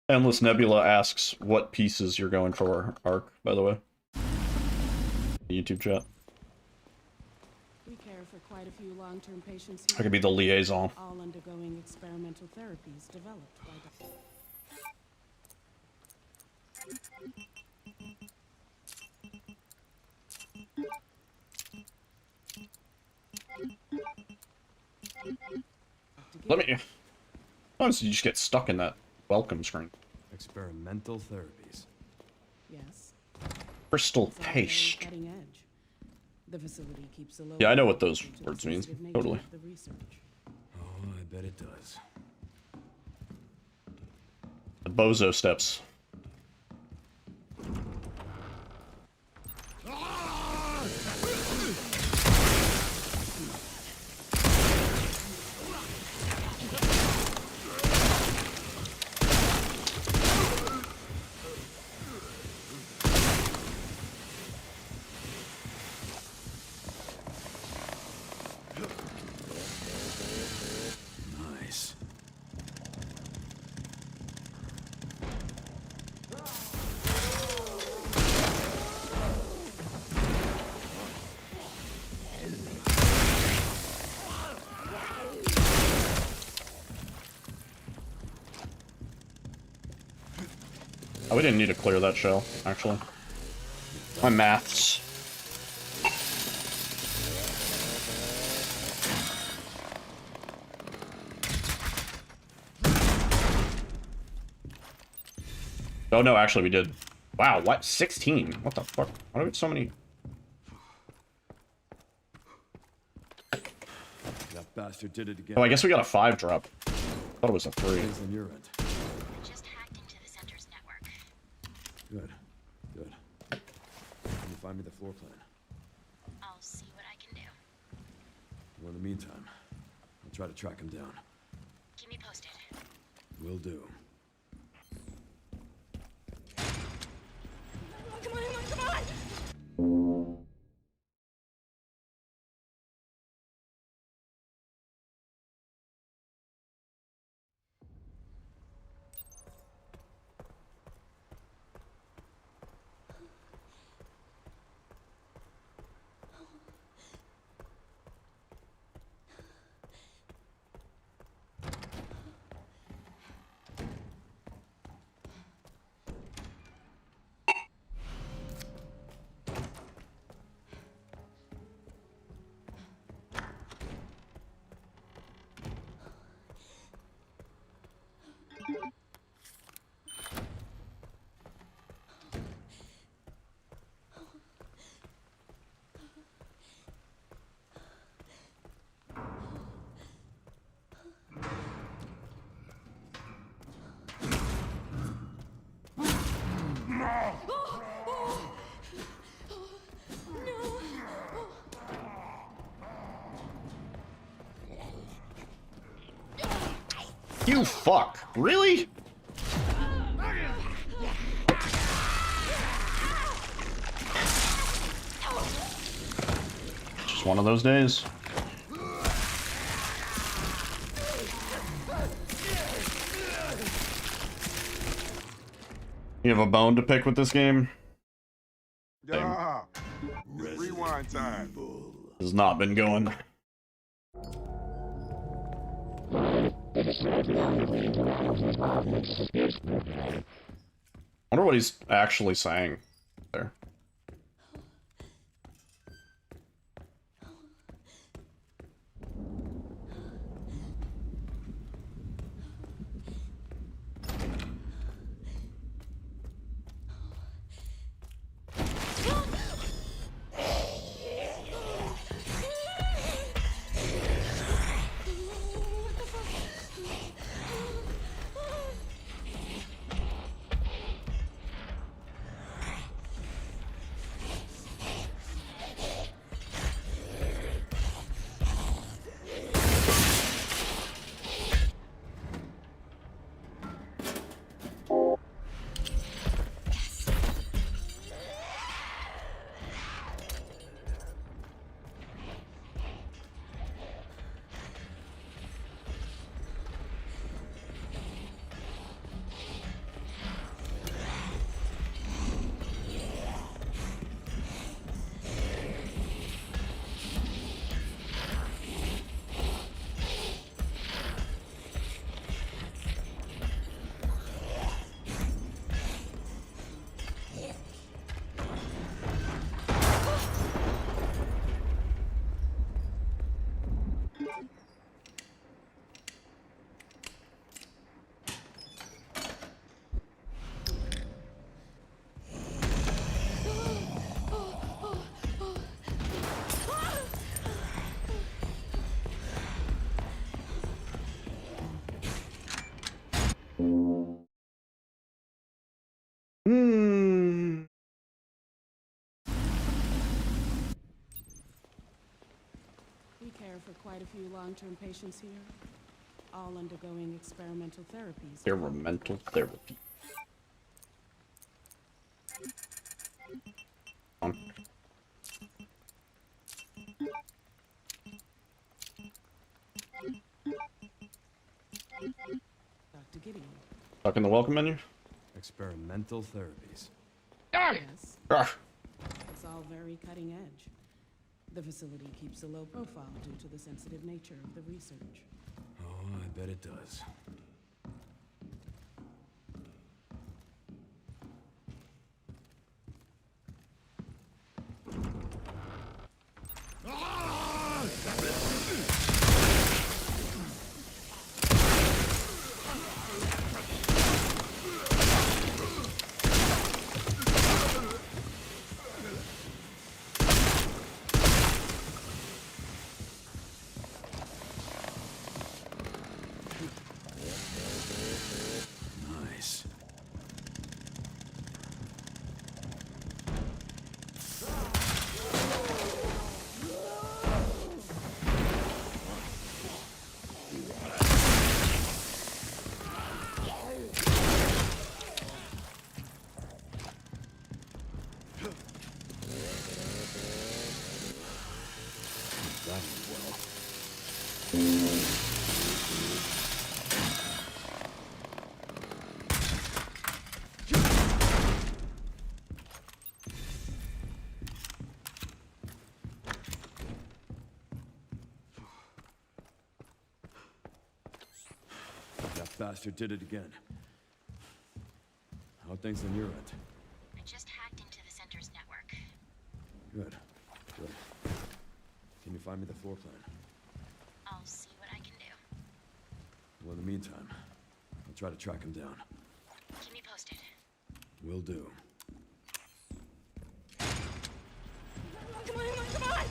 Endless Nebula asks what pieces you're going for, Ark, by the way. YouTube chat. We care for quite a few long-term patients here. I could be the liaison. All undergoing experimental therapies developed by Let me... Sometimes you just get stuck in that welcome screen. Experimental therapies. Yes. Crystal It's on the very paste. cutting edge. The facility keeps a low Yeah, I know what those attention to the words mean. sensitive nature Totally. of the research. Oh, I bet it does. The bozo steps. Nice. Oh, we didn't need to clear that shell, actually. My maths. Oh no, actually we did. Wow, what? 16? What the fuck? Why do we have so many? That bastard did it again. Oh, I guess we got a 5 drop. Thought it was a 3. Things on your end. I just hacked into the center's network. Good. Good. Can you find me the floor plan? I'll see what I can do. Well, in the meantime, I'll try to track him down. Keep me posted. Will do. Come on, come on! You fuck. Really? Just one of those days. You have a bone to pick with this game? Yeah. It's rewind time. Has not been going. I wonder what he's actually saying there. care for quite a few long-term patients here, all undergoing experimental therapies. Experimental therapy. Dr. Gideon. Stuck in the welcome menu? Experimental therapies. Yes. Ah. It's all very cutting edge. The facility keeps a low profile due to the sensitive nature of the research. Oh, I bet it does. Nice. That went well. That bastard did it again. How are things on your end? I just hacked into the center's network. Good. Good. Can you find me the floor plan? I'll see what I can do. Well, in the meantime, I'll try to track him down. Keep me posted. Will do. Come on, come on!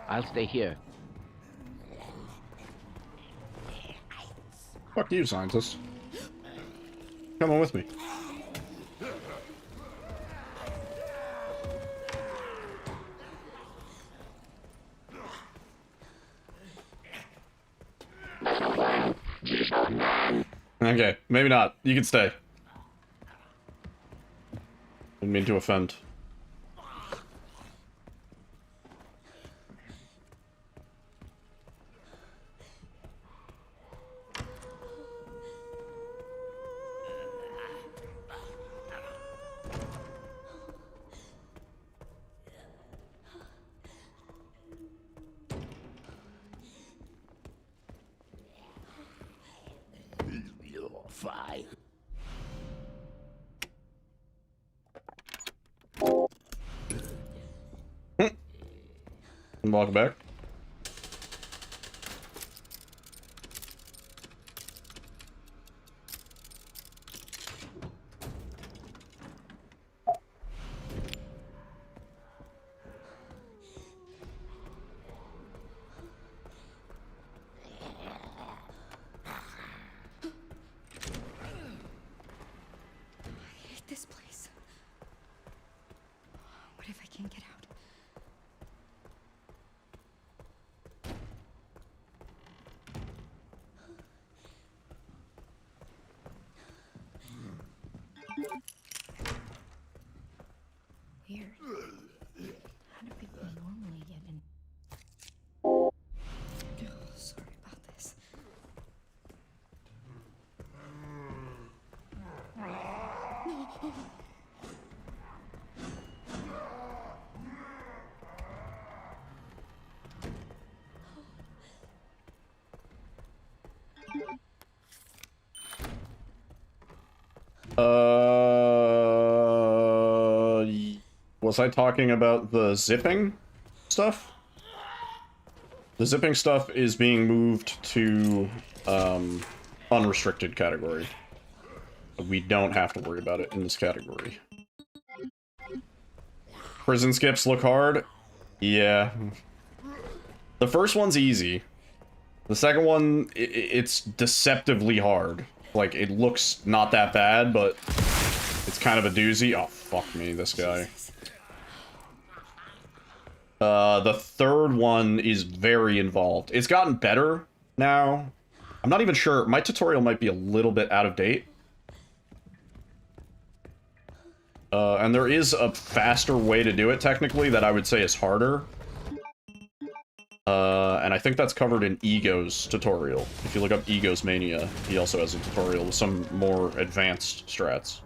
I'll stay here. Fuck you, scientist. Come on with me. Okay, maybe not. You can stay. Didn't mean to offend. Fine. Welcome back. I hate this place. What if I can't get out? Weird. Was I talking about the zipping stuff? The zipping stuff is being moved to unrestricted category. We don't have to worry about it in this category. Prison skips look hard? Yeah. The first one's easy. The second one, it's deceptively hard. Like, it looks not that bad, but it's kind of a doozy. Oh, fuck me, this guy. The third one is very involved. It's gotten better now. I'm not even sure. My tutorial might be a little bit out of date. And there is a faster way to do it, technically, that I would say is harder. And I think that's covered in Ego's tutorial. If you look up Ego's Mania, he also has a tutorial with some more advanced strats.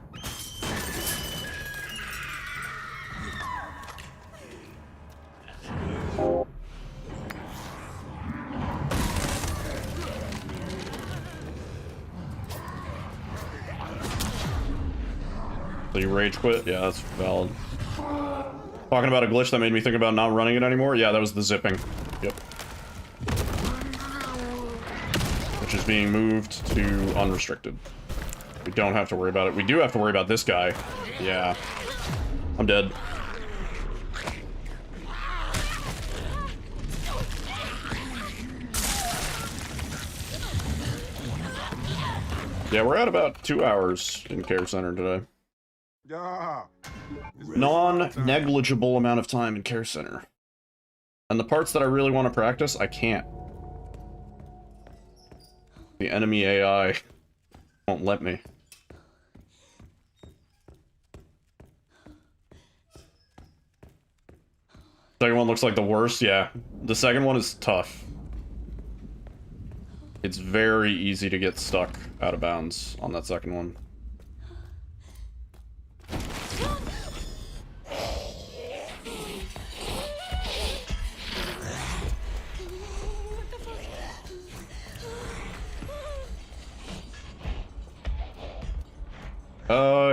So you rage quit? Yeah, that's valid. Talking about a glitch that made me think about not running it anymore? Yeah, that was the zipping. Yep. Which is being moved to unrestricted. We don't have to worry about it. We do have to worry about this guy. Yeah. I'm dead. Yeah, we're at about 2 hours in Care Center today. Non-negligible amount of time in Care Center. And the parts that I really want to practice, I can't. The enemy AI won't let me. Second one looks like the worst, yeah. The second one is tough. It's very easy to get stuck out of bounds on that second one.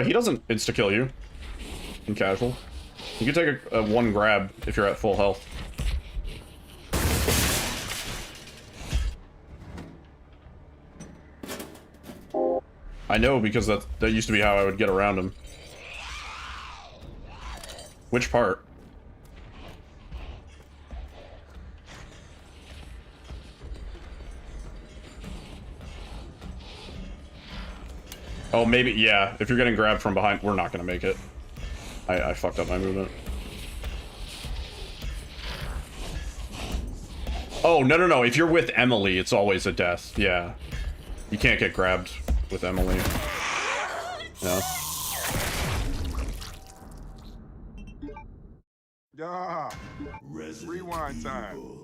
He doesn't insta-kill you in casual. You can take a one grab if you're at full health. I know, because that used to be how I would get around him. Which part? Oh, maybe, yeah. If you're getting grabbed from behind, we're not gonna make it. I fucked up my movement. Oh, no. If you're with Emily, it's always a death. Yeah. You can't get grabbed with Emily. No. Rewind time.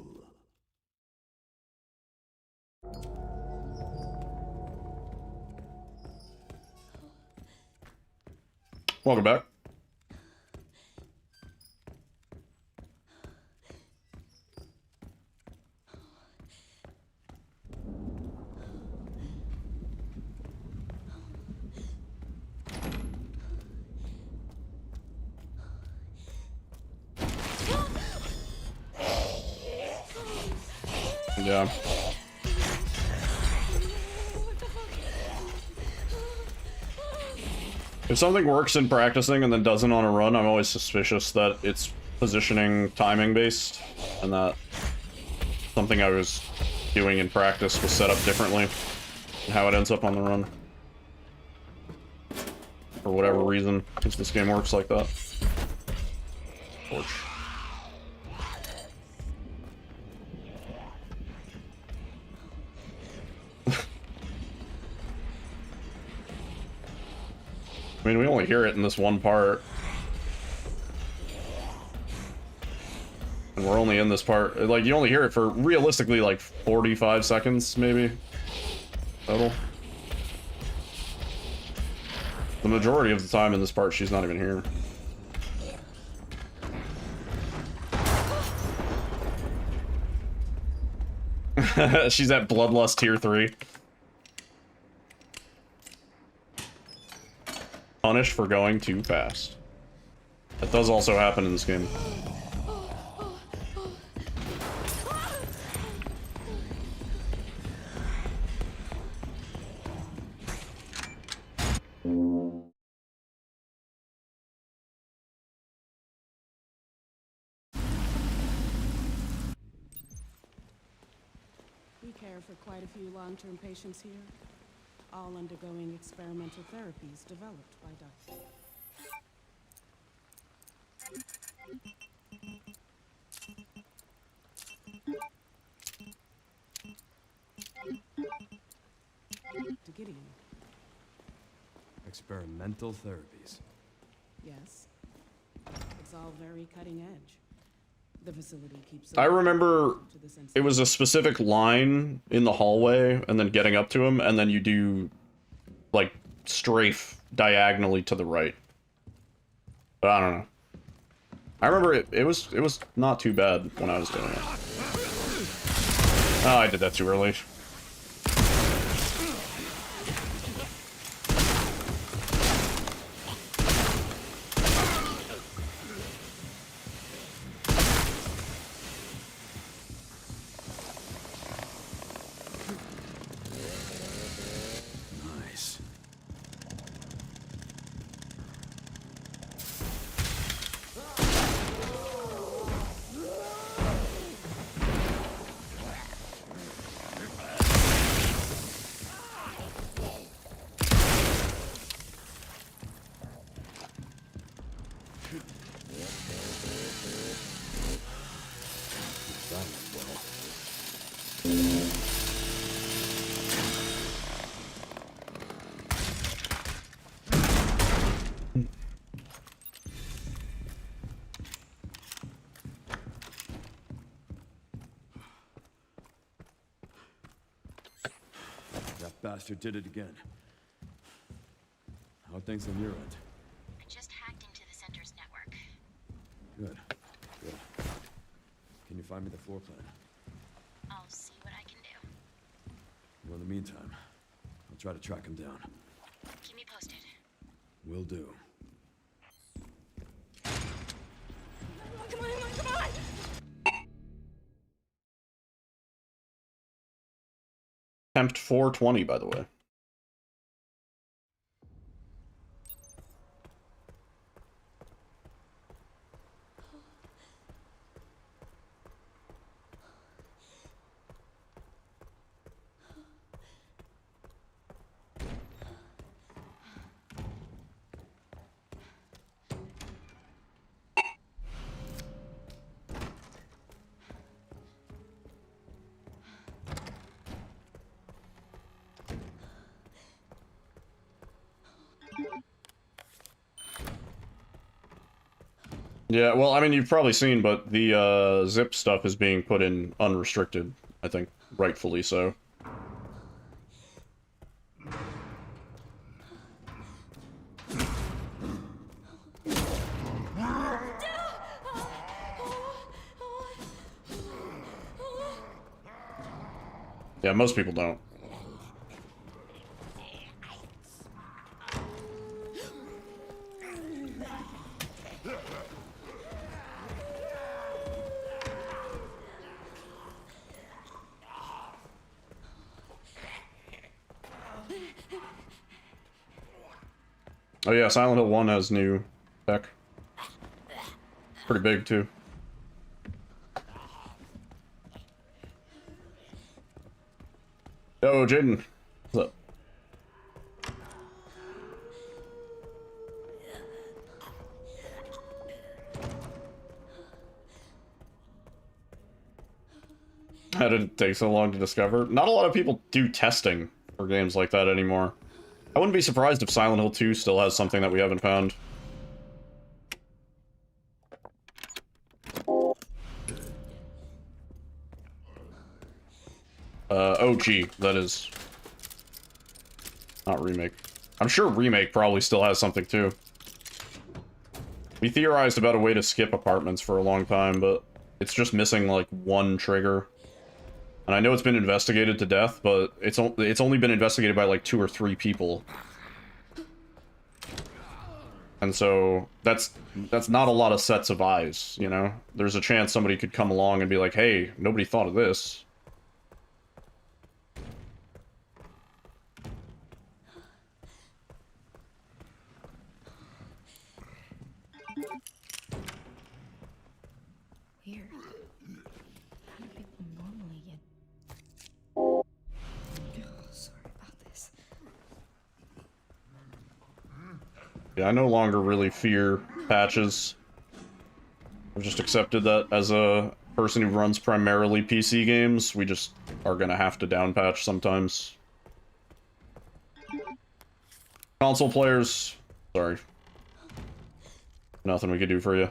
Welcome back. Yeah. If something works in practicing and then doesn't on a run, I'm always suspicious that it's positioning timing based, and that something I was doing in practice was set up differently, and how it ends up on the run. For whatever reason, because this game works like that. Torch. I mean, we only hear it in this one part. And we're only in this part, like, you only hear it for, realistically, like, 45 seconds, maybe? Total. The majority of the time in this part, she's not even here. She's at Bloodlust Tier 3. Punished for going too fast. That does also happen in this game. We care for quite a few long-term patients here, all undergoing experimental therapies developed by Dr. Gideon. Experimental therapies. Yes. It's all very cutting edge. The facility keeps... I remember it was a specific line in the hallway, and then getting up to him, and then you do, like, strafe diagonally to the right. But I don't know. I remember it was not too bad when I was doing it. Oh, I did that too early. Nice. That bastard did it again. How are things on your end? I just hacked into the center's network. Good. Good. Can you find me the floor plan? I'll see what I can do. Well, in the meantime, I'll try to track him down. Keep me posted. Will do. Come on, come on! Tempt 420, by the way. Yeah, well, I mean, you've probably seen, but the zip stuff is being put in unrestricted, I think, rightfully so. Yeah, most people don't. Oh yeah, Silent Hill 1 has new tech. Pretty big, too. Yo, Jaden. What's up? How did it take so long to discover? Not a lot of people do testing for games like that anymore. I wouldn't be surprised if Silent Hill 2 still has something that we haven't found. OG, that is. Not Remake. I'm sure Remake probably still has something too. We theorized about a way to skip apartments for a long time, but it's just missing like one trigger. And I know it's been investigated to death, but it's only been investigated by like 2 or 3 people. And so that's not a lot of sets of eyes, you know? There's a chance somebody could come along and be like, hey, nobody thought of this. Weird. How do people normally get... Sorry about this. Yeah, I no longer really fear patches. I've just accepted that as a person who runs primarily PC games, we just are gonna have to down patch sometimes. Console players, sorry. Nothing we could do for you.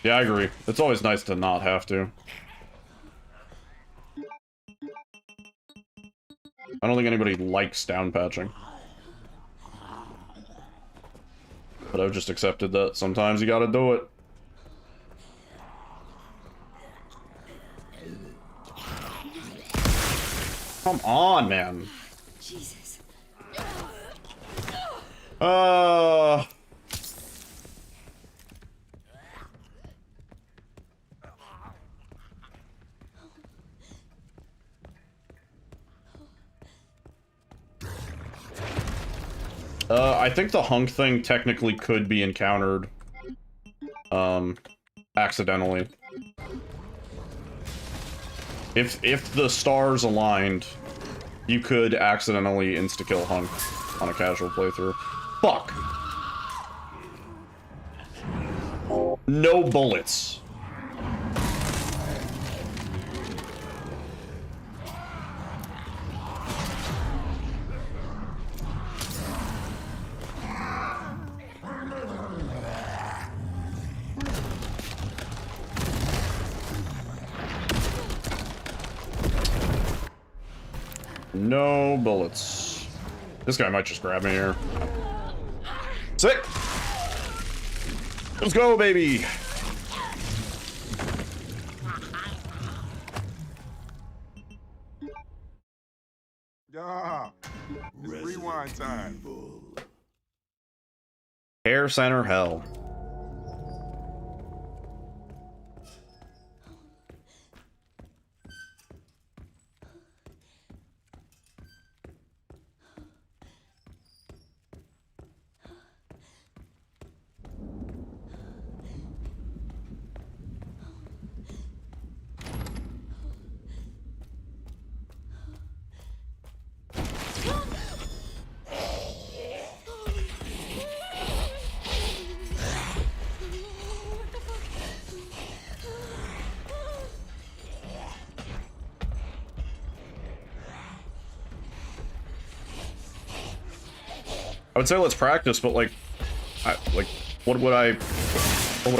Yeah, I agree. It's always nice to not have to. I don't think anybody likes down patching. But I've just accepted that sometimes you gotta do it. Come on, man. Jesus. I think the hunk thing technically could be encountered, accidentally. If the stars aligned, you could accidentally insta-kill hunk on a casual playthrough. Fuck! No bullets. No bullets. This guy might just grab me here. Sick! Let's go, baby! Yeah. It's rewind time. Hair center hell. I would say let's practice, but like, what would I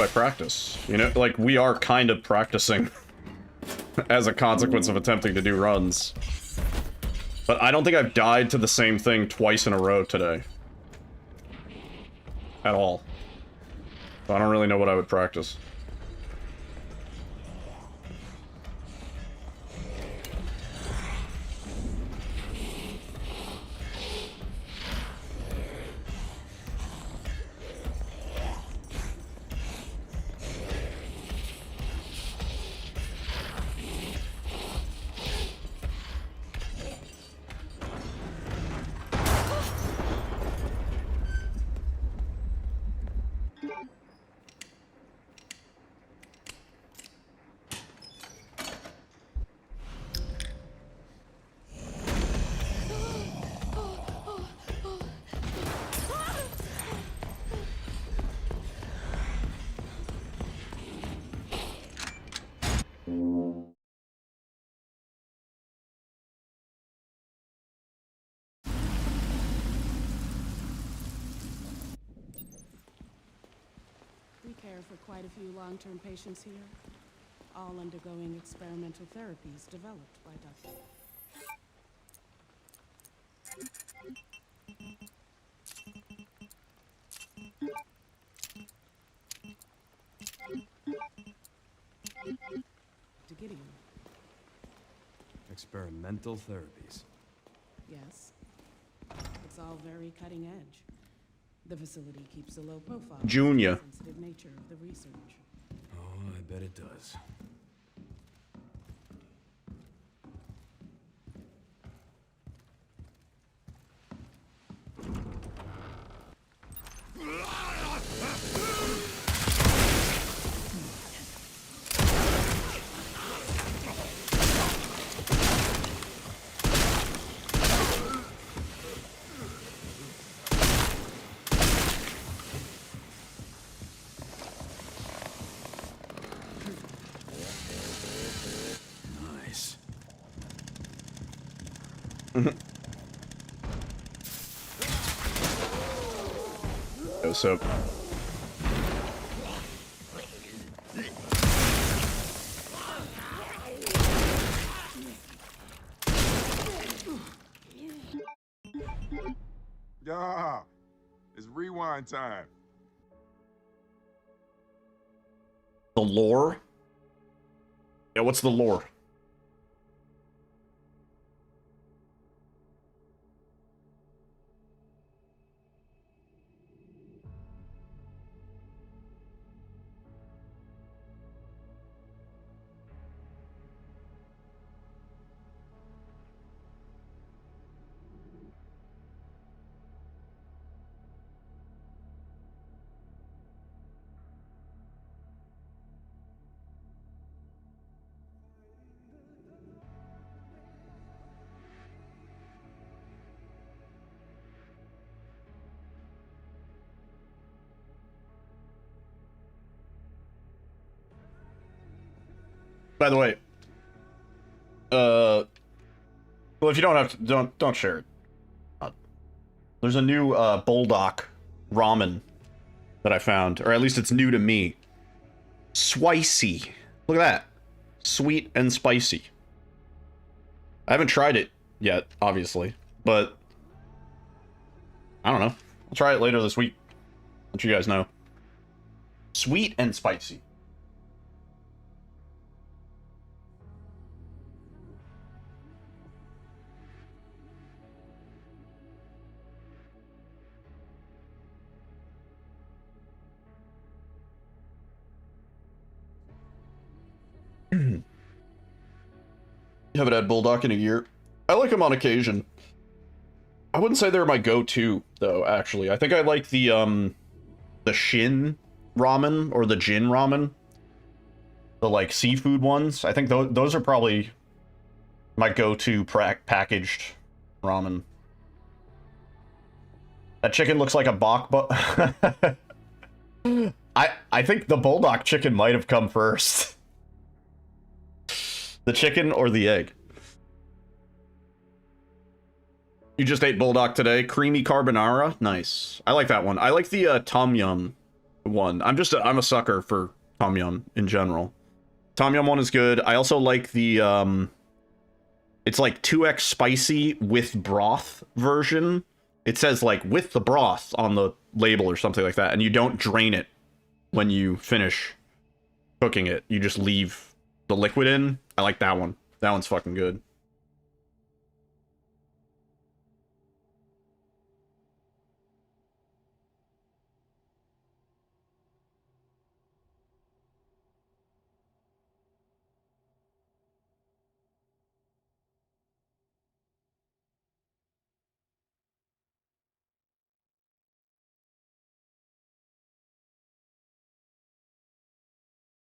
practice? You know, like, we are kind of practicing as a consequence of attempting to do runs. But I don't think I've died to the same thing twice in a row today. At all. So I don't really know what I would practice. We care for quite a few long-term patients here, all undergoing experimental therapies developed by Dr. Gideon. Experimental therapies. Yes. It's all very cutting edge. The facility keeps a low profile. Junior. Due to the sensitive nature of the research. Oh, I bet it does. Nice. Yo, so Yeah, it's rewind time. the lore? Yeah, what's the lore? By the way, well, if you don't have to, don't share it. There's a new Bulldog ramen that I found, or at least it's new to me. Spicy. Look at that. Sweet and spicy. I haven't tried it yet, obviously, but I don't know. I'll try it later this week. Let you guys know. Sweet and spicy. Haven't had Bulldog in a year. I like them on occasion. I wouldn't say they're my go-to, though, actually. I think I like the Shin ramen, or the Jin ramen. The, like, seafood ones. I think those are probably my go-to packaged ramen. That chicken looks like a bok, but... I think the Bulldog chicken might have come first. The chicken or the egg? You just ate Bulldog today. Creamy carbonara. Nice. I like that one. I like the tom yum one. I'm a sucker for tom yum in general. Tom yum one is good. I also like the it's like 2x spicy with broth version. It says like with the broth on the label or something like that, and you don't drain it when you finish cooking it. You just leave the liquid in. I like that one. That one's fucking good.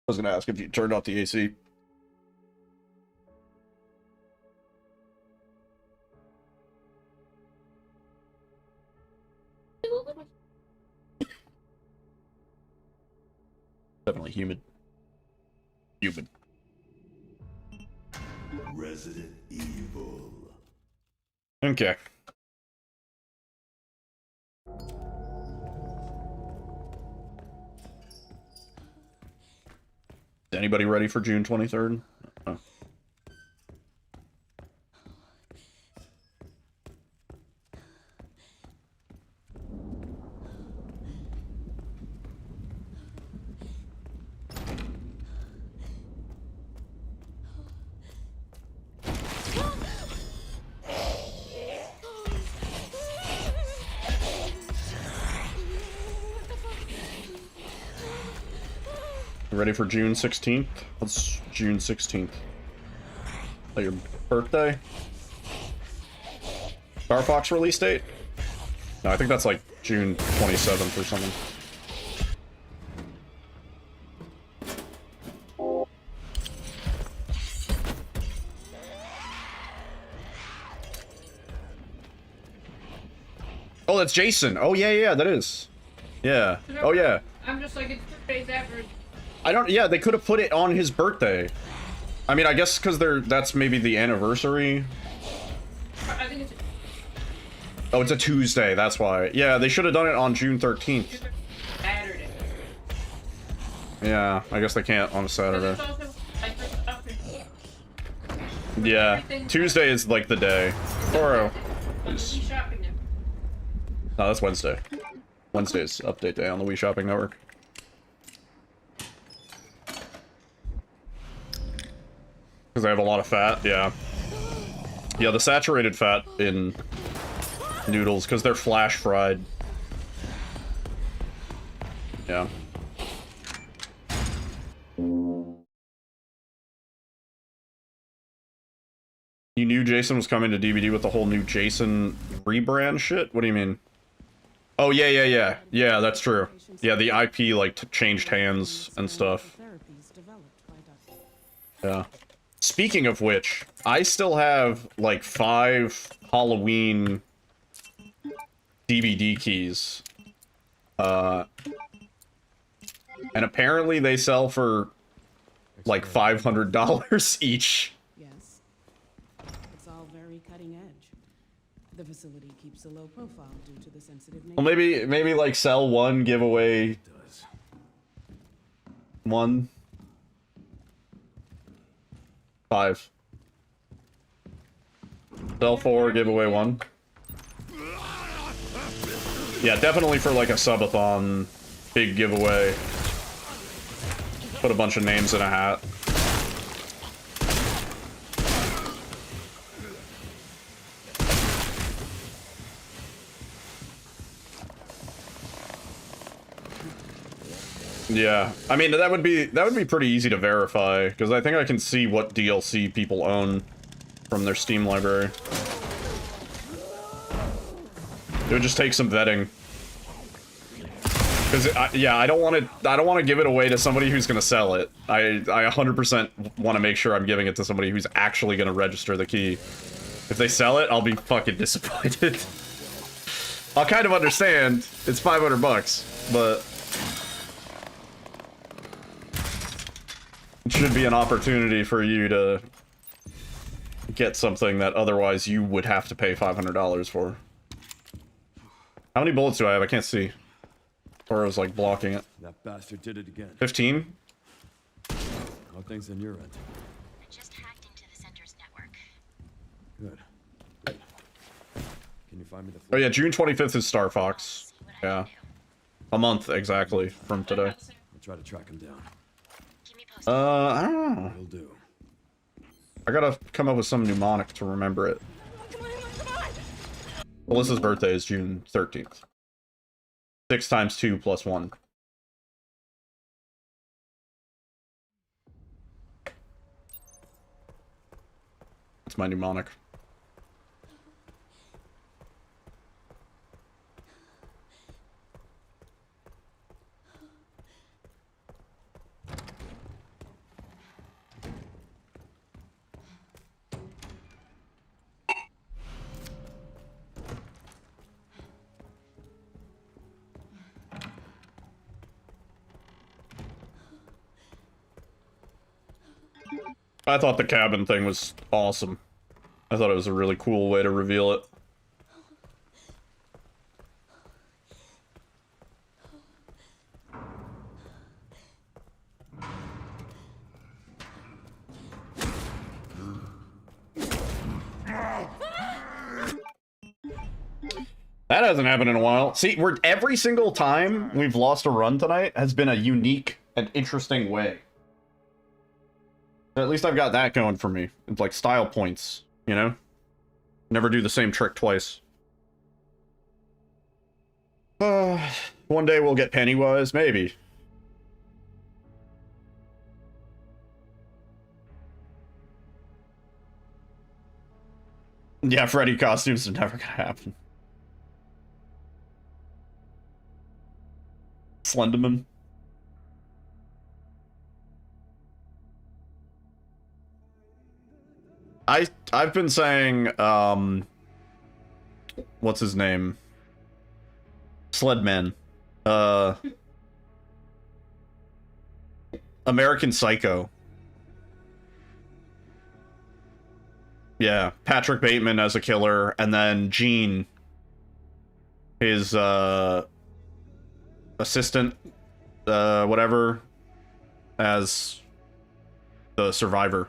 I was gonna ask if you turned off the AC. Definitely humid. Humid. Resident Evil. Okay. Is anybody ready for June 23rd? Oh. Ready for June 16th? What's June 16th? Like your birthday? Star Fox release date? No, I think that's like June 27th or something. Oh, that's Jason. Oh, yeah, that is. Yeah. Oh, yeah. I'm just like, it's 2 days after. I don't, yeah, they could have put it on his birthday. I mean, I guess because that's maybe the anniversary. I think it's Oh, it's a Tuesday, that's why. Yeah, they should have done it on June 13th. Saturday. Yeah, I guess they can't on a Saturday. It's also, like, Yeah, Tuesday is like the day. Toro. shopping now. No, that's Wednesday. Wednesday's update day on the Wii Shopping Network. Because they have a lot of fat, yeah. Yeah, the saturated fat in noodles, because they're flash fried. Yeah. You knew Jason was coming to DVD with the whole new Jason rebrand shit? What do you mean? Oh, yeah. Yeah, that's true. Yeah, the IP, like, changed hands and stuff. Yeah. Speaking of which, I still have, like, 5 Halloween DVD keys. And apparently they sell for, like, $500 each. Yes. It's all very cutting edge. The facility keeps a low profile due to the sensitive nature. Well, maybe like sell one, give away one. 5. Sell 4, give away 1. Yeah, definitely for like a subathon, big giveaway. Put a bunch of names in a hat. Yeah, I mean that would be pretty easy to verify because I think I can see what DLC people own from their Steam library. It would just take some vetting. Because yeah, I don't want to give it away to somebody who's gonna sell it. I 100% want to make sure I'm giving it to somebody who's actually gonna register the key. If they sell it, I'll be fucking disappointed. I'll kind of understand. It's $500, but it should be an opportunity for you to get something that otherwise you would have to pay $500 for. How many bullets do I have? I can't see. Or I was like blocking it. That bastard did it again. 15? How things on your end? I just hacked into the center's network. Good. Can you find me the Oh yeah, June 25th is Star Fox. Yeah. A month exactly from today. I'll try to track him down. I don't know. Will do. I gotta come up with some mnemonic to remember it. Alyssa's birthday is June 13th. 6 times 2 plus 1. That's my mnemonic. I thought the cabin thing was awesome. I thought it was a really cool way to reveal it. That hasn't happened in a while. See, every single time we've lost a run tonight has been a unique and interesting way. At least I've got that going for me. It's like style points, you know? Never do the same trick twice. One day we'll get Pennywise, maybe. Yeah, Freddy costumes are never gonna happen. Slenderman. I've been saying, what's his name? Sledman. American Psycho. Yeah, Patrick Bateman as a killer, and then Gene, his, assistant, whatever, as the survivor.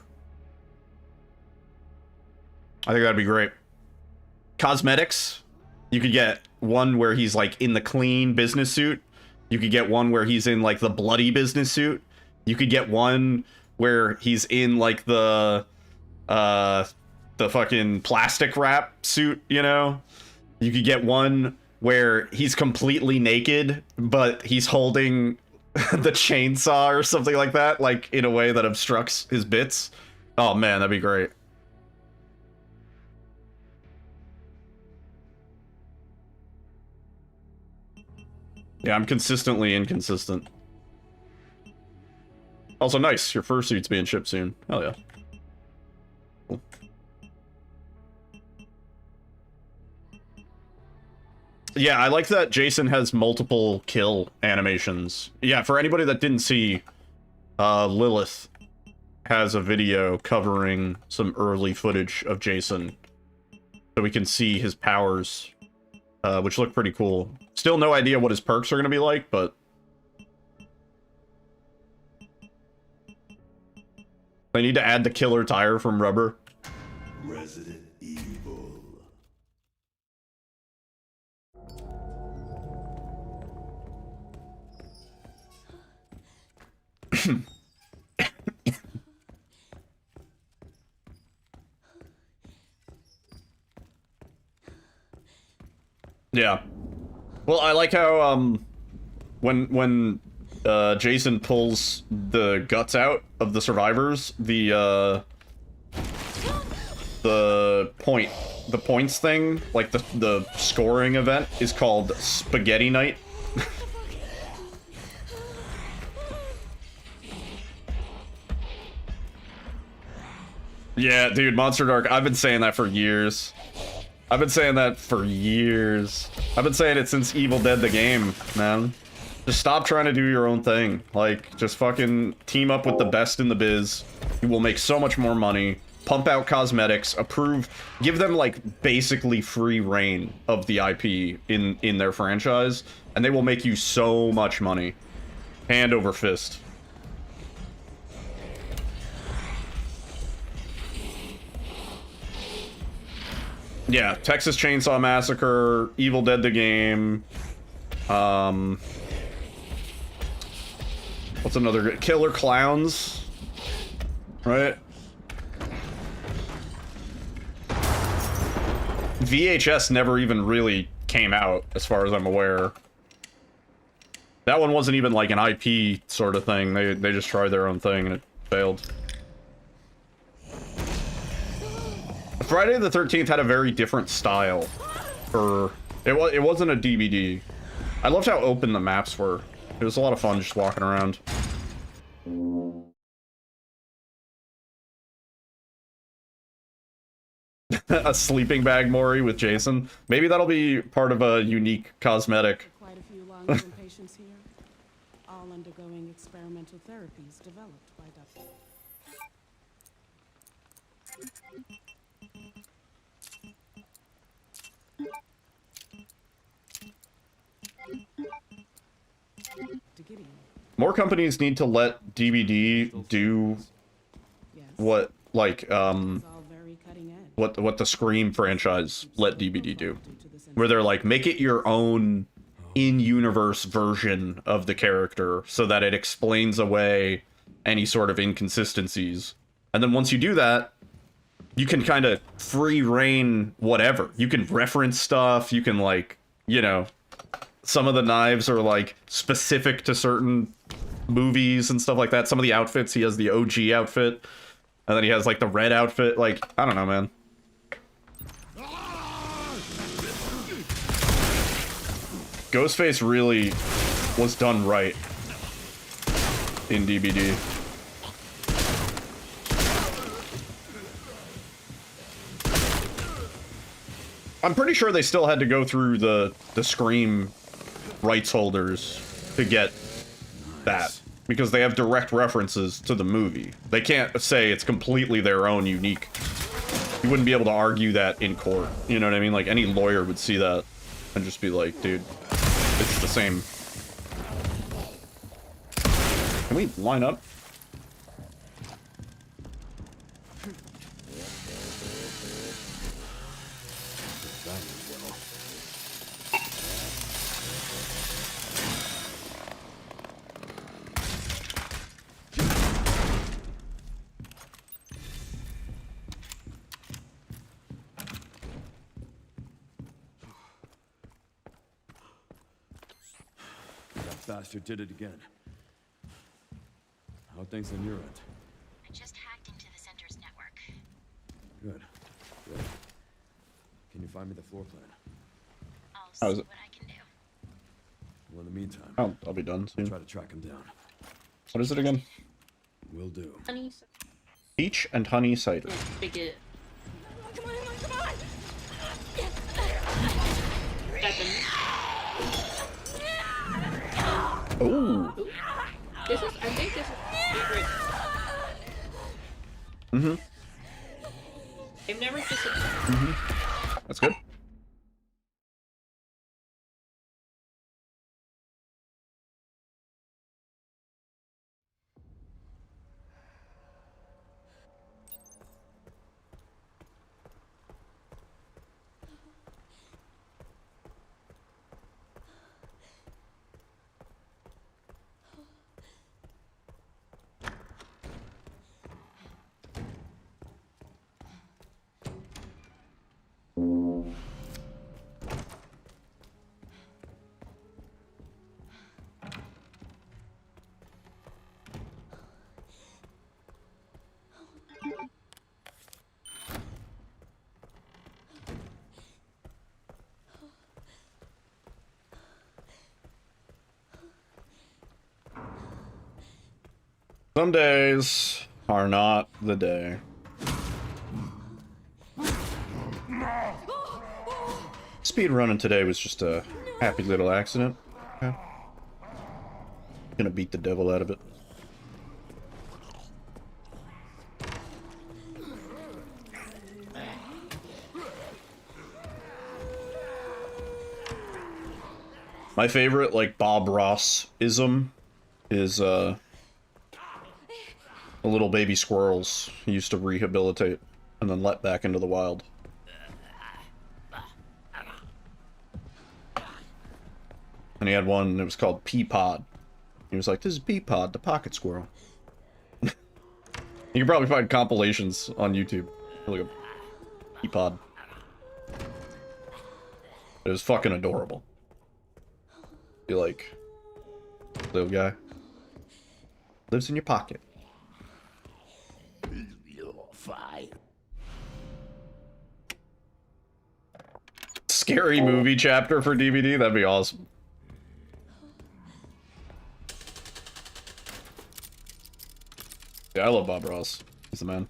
I think that'd be great. Cosmetics, you could get one where he's like in the clean business suit. You could get one where he's in like the bloody business suit. You could get one where he's in like the fucking plastic wrap suit, you know? You could get one where he's completely naked, but he's holding the chainsaw or something like that, like in a way that obstructs his bits. Oh man, that'd be great. Yeah, I'm consistently inconsistent. Also, nice. Your fursuit's being shipped soon. Hell yeah. Cool. Yeah, I like that Jason has multiple kill animations. Yeah, for anybody that didn't see, Lilith has a video covering some early footage of Jason. So we can see his powers, which look pretty cool. Still no idea what his perks are going to be like, but... They need to add the killer tire from Rubber. Resident Evil. Yeah. Well, I like how, when Jason pulls the guts out of the survivors, the points thing, like the scoring event, is called Spaghetti Night. Yeah, dude, Monster Dark, I've been saying that for years. I've been saying that for years. I've been saying it since Evil Dead the game, man. Just stop trying to do your own thing. Like, just fucking team up with the best in the biz. You will make so much more money. Pump out cosmetics. Approve. Give them, like, basically free reign of the IP in their franchise. And they will make you so much money. Hand over fist. Yeah, Texas Chainsaw Massacre, Evil Dead the game, what's another good? Killer Clowns, right? VHS never even really came out, as far as I'm aware. That one wasn't even like an IP sort of thing. They just tried their own thing and it failed. Friday the 13th had a very different style for it wasn't a DVD. I loved how open the maps were. It was a lot of fun just walking around. A sleeping bag Mori with Jason. Maybe that'll be part of a unique cosmetic. Quite a few long-term patients here, all undergoing experimental therapies developed by Dr. More companies need to let DVD do what, like, what the Scream franchise let DVD do. Where they're like, make it your own in-universe version of the character so that it explains away any sort of inconsistencies. And then once you do that, you can kind of free reign whatever. You can reference stuff, you can, like, you know, some of the knives are, like, specific to certain movies and stuff like that. Some of the outfits, he has the OG outfit, and then he has, like, the red outfit. Like, I don't know, man. Ghostface really was done right in DBD. I'm pretty sure they still had to go through the Scream rights holders to get that, because they have direct references to the movie. They can't say it's completely their own unique. You wouldn't be able to argue that in court. You know what I mean? Like, any lawyer would see that and just be like, dude, it's the same. Can we line up? Bastard did it again. How are things on your end? I just hacked into the center's network. Good. Good. Can you find me the floor plan? I'll see what I can do. Well, in the meantime, I'll be done soon. Try to track him down. What is it again? Will do. Honey. Peach and honey cider. Bigot. Come on, come on! Oh. This is, I think this is favorite. Mm-hmm. I've never just. Mm-hmm. That's good. Some days are not the day. Speed running today was just a happy little accident. Okay. Gonna beat the devil out of it. My favorite, like, Bob Ross-ism is, the little baby squirrels he used to rehabilitate and then let back into the wild. And he had one that was called Peapod. He was like, this is Peapod, the pocket squirrel. You can probably find compilations on YouTube. Look at Peapod. It was fucking adorable. Be like, little guy. Lives in your pocket. Scary movie chapter for DVD? That'd be awesome. Yeah, I love Bob Ross. He's the man.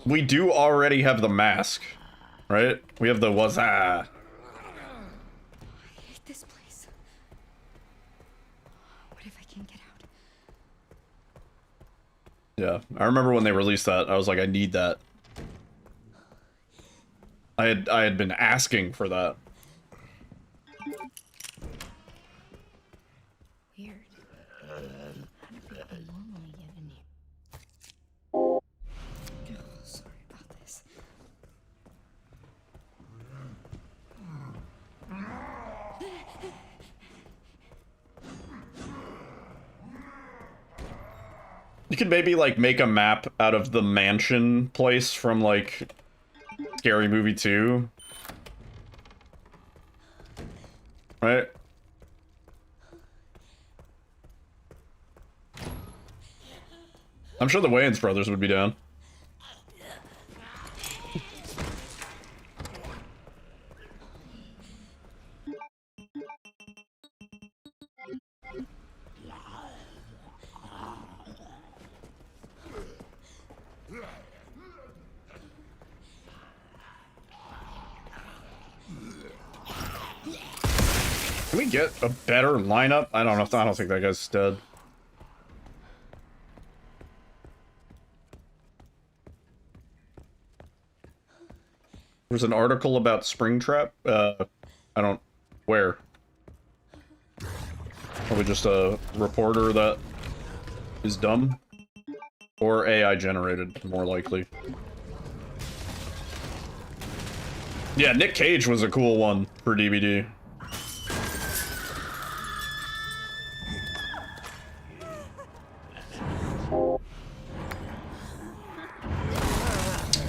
We do already have the mask, right? We have the waza. I hate this place. What if I can't get out? Yeah, I remember when they released that. I was like, I need that. I had been asking for that. Weird. How do people normally get in here? Oh, sorry about this. You could maybe, like, make a map out of the mansion place from, like, Scary Movie 2. Right? I'm sure the Wayans brothers would be down. Can we get a better lineup? I don't know. I don't think that guy's dead. There's an article about Springtrap. I don't... Where? Probably just a reporter that is dumb. Or AI generated, more likely. Yeah, Nick Cage was a cool one for DVD.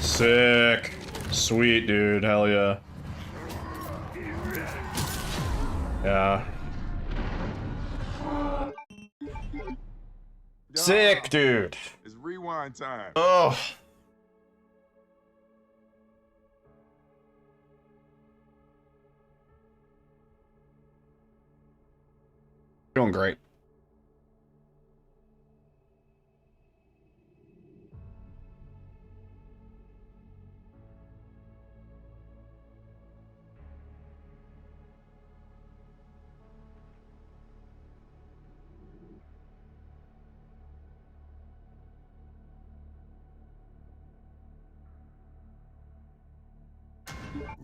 Sick. Sweet, dude. Hell yeah. Yeah. Sick, dude. It's rewind time. Oh. Doing great.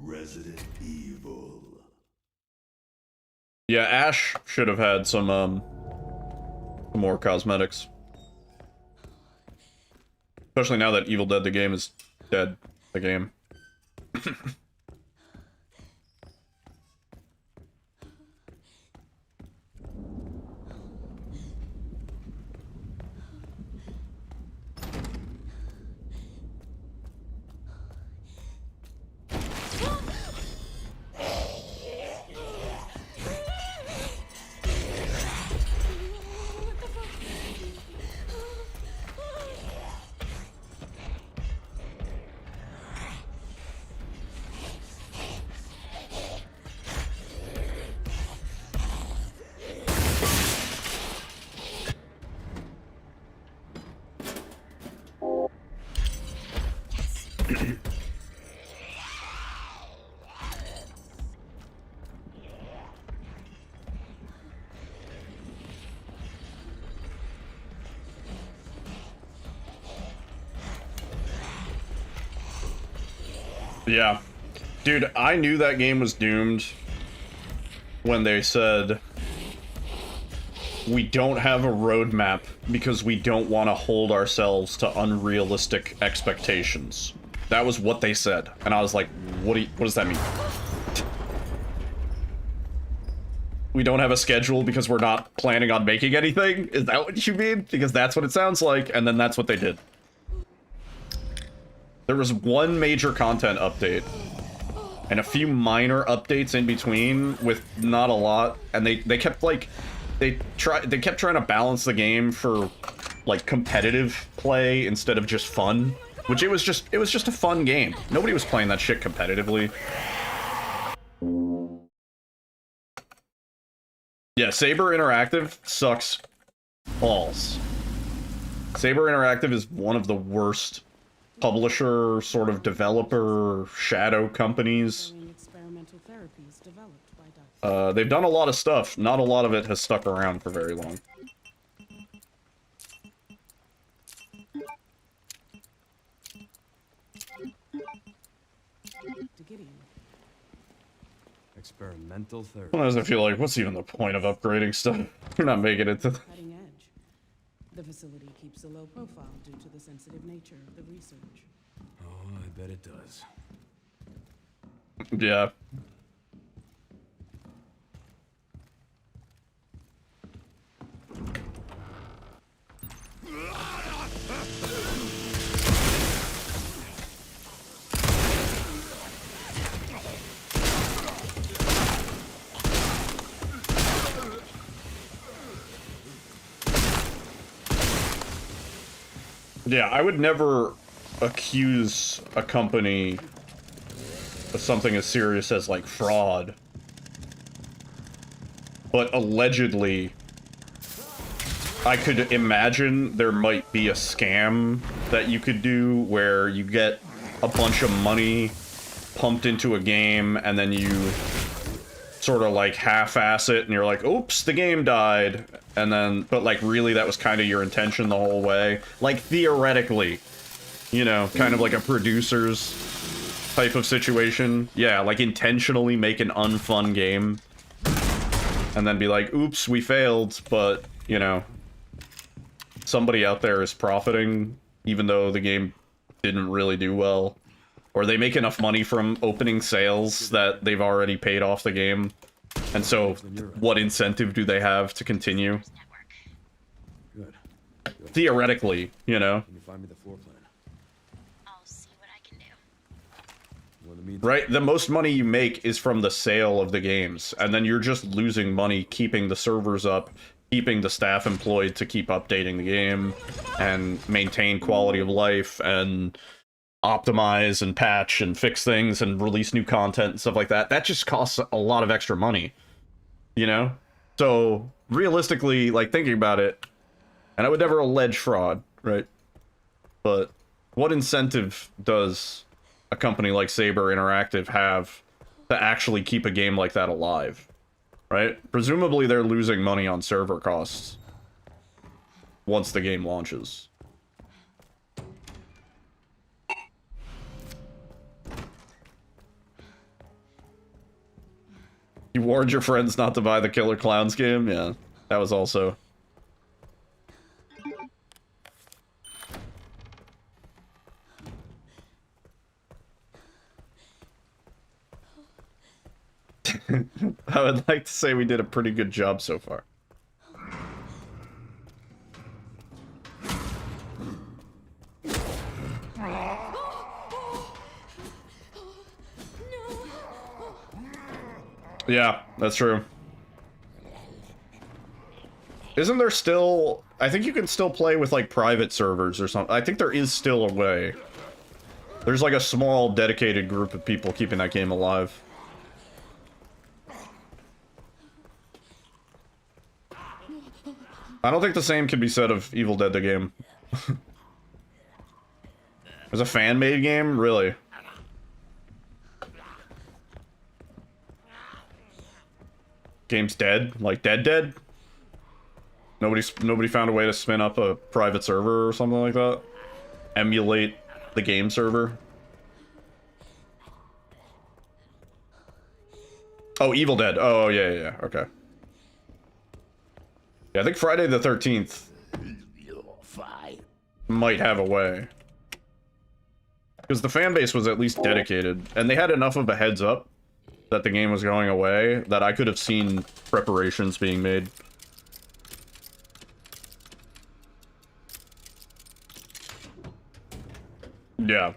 Resident Evil. Yeah, Ash should have had some more cosmetics. Especially now that Evil Dead the game is dead. The game. Yeah. Dude, I knew that game was doomed when they said we don't have a roadmap because we don't want to hold ourselves to unrealistic expectations. That was what they said. And I was like, what does that mean? We don't have a schedule because we're not planning on making anything? Is that what you mean? Because that's what it sounds like, and then that's what they did. There was one major content update and a few minor updates in between with not a lot, and they kept like they kept trying to balance the game for like competitive play instead of just fun, which it was just a fun game. Nobody was playing that shit competitively. Yeah, Saber Interactive sucks balls. Saber Interactive is one of the worst publisher, sort of developer, shadow companies. They've done a lot of stuff. Not a lot of it has stuck around for very long. Experimental therapy. Sometimes I feel like, what's even the point of upgrading stuff? You're not making it to the... Cutting edge. The facility keeps a low profile due to the sensitive nature of the research. Oh, I bet it does. Yeah. Yeah, I would never accuse a company of something as serious as, like, fraud. But allegedly, I could imagine there might be a scam that you could do where you get a bunch of money pumped into a game and then you sort of like half-ass it and you're like, oops, the game died. And then, but like really that was kind of your intention the whole way. Like theoretically, you know, kind of like a producer's type of situation. Yeah, like intentionally make an unfun game. And then be like, oops, we failed, but, you know, somebody out there is profiting, even though the game didn't really do well. Or they make enough money from opening sales that they've already paid off the game. And so, what incentive do they have to continue? Good. Theoretically, you know? Can you find me the floor plan? I'll see what I can do. Well, in the meantime, Right? The most money you make is from the sale of the games. And then you're just losing money keeping the servers up, keeping the staff employed to keep updating the game, and maintain quality of life, and optimize and patch and fix things and release new content and stuff like that. That just costs a lot of extra money, you know? So realistically, like thinking about it, and I would never allege fraud, right? But what incentive does a company like Saber Interactive have to actually keep a game like that alive, right? Presumably they're losing money on server costs once the game launches. You warned your friends not to buy the Killer Clowns game? Yeah, that was also... I would like to say we did a pretty good job so far. Yeah, that's true. Isn't there still... I think you can still play with, like, private servers or something. I think there is still a way. There's, like, a small, dedicated group of people keeping that game alive. I don't think the same can be said of Evil Dead the game. There's a fan-made game? Really? Game's dead? Like dead? Nobody found a way to spin up a private server or something like that? Emulate the game server? Oh, Evil Dead. Oh, yeah, okay. Yeah, I think Friday the 13th might have a way. Because the fan base was at least dedicated, and they had enough of a heads up that the game was going away that I could have seen preparations being made. Yeah.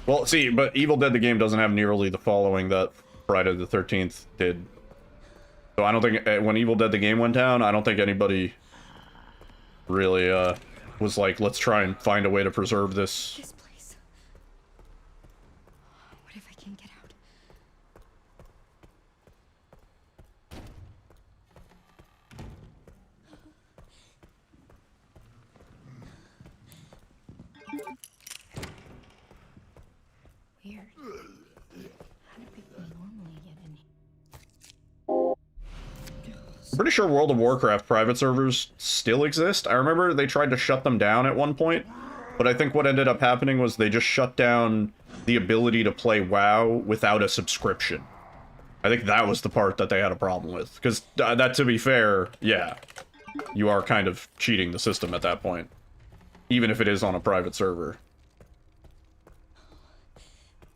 Well, see, but Evil Dead the game doesn't have nearly the following that Friday the 13th did. So I don't think, when Evil Dead the game went down, I don't think anybody really, was like, let's try and find a way to preserve this. This place. What if I can't get out? Weird. How do people normally get in here? I'm pretty sure World of Warcraft private servers still exist. I remember they tried to shut them down at one point, but I think what ended up happening was they just shut down the ability to play WoW without a subscription. I think that was the part that they had a problem with, because that, to be fair, yeah, you are kind of cheating the system at that point, even if it is on a private server.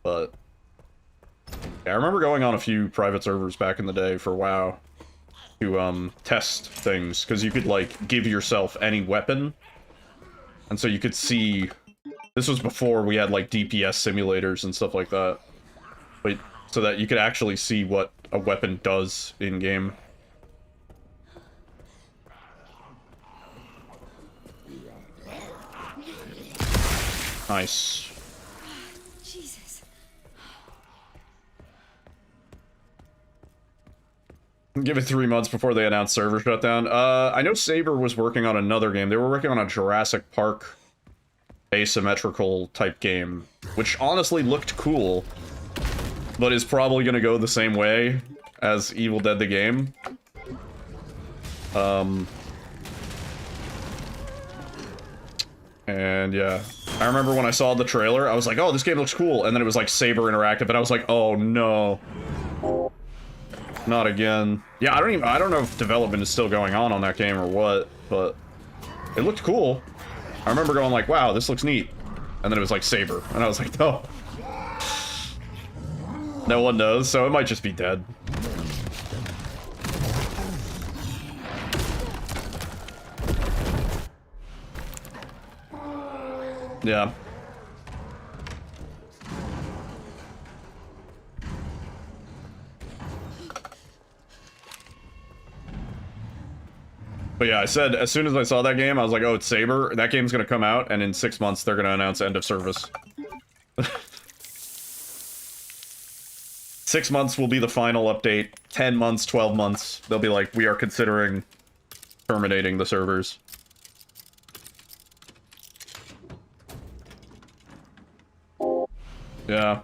But yeah, I remember going on a few private servers back in the day for WoW to test things, because you could like give yourself any weapon, and so you could see. This was before we had like DPS simulators and stuff like that, but so that you could actually see what a weapon does in game. Nice. Jesus. Give it 3 months before they announce server shutdown. I know Saber was working on another game. They were working on a Jurassic Park asymmetrical type game, which honestly looked cool, but is probably going to go the same way as Evil Dead the game. And yeah, I remember when I saw the trailer, I was like, oh, this game looks cool, and then it was like Saber Interactive, and I was like, oh no. Not again. Yeah, I don't know if development is still going on that game or what, but it looked cool. I remember going like, wow, this looks neat. And then it was like Saber, and I was like, no. No one knows, so it might just be dead. Yeah. But yeah, I said, as soon as I saw that game, I was like, oh, it's Saber. That game's gonna come out, and in 6 months, they're gonna announce end of service. 6 months will be the final update. 10 months, 12 months, they'll be like, we are considering terminating the servers. Yeah.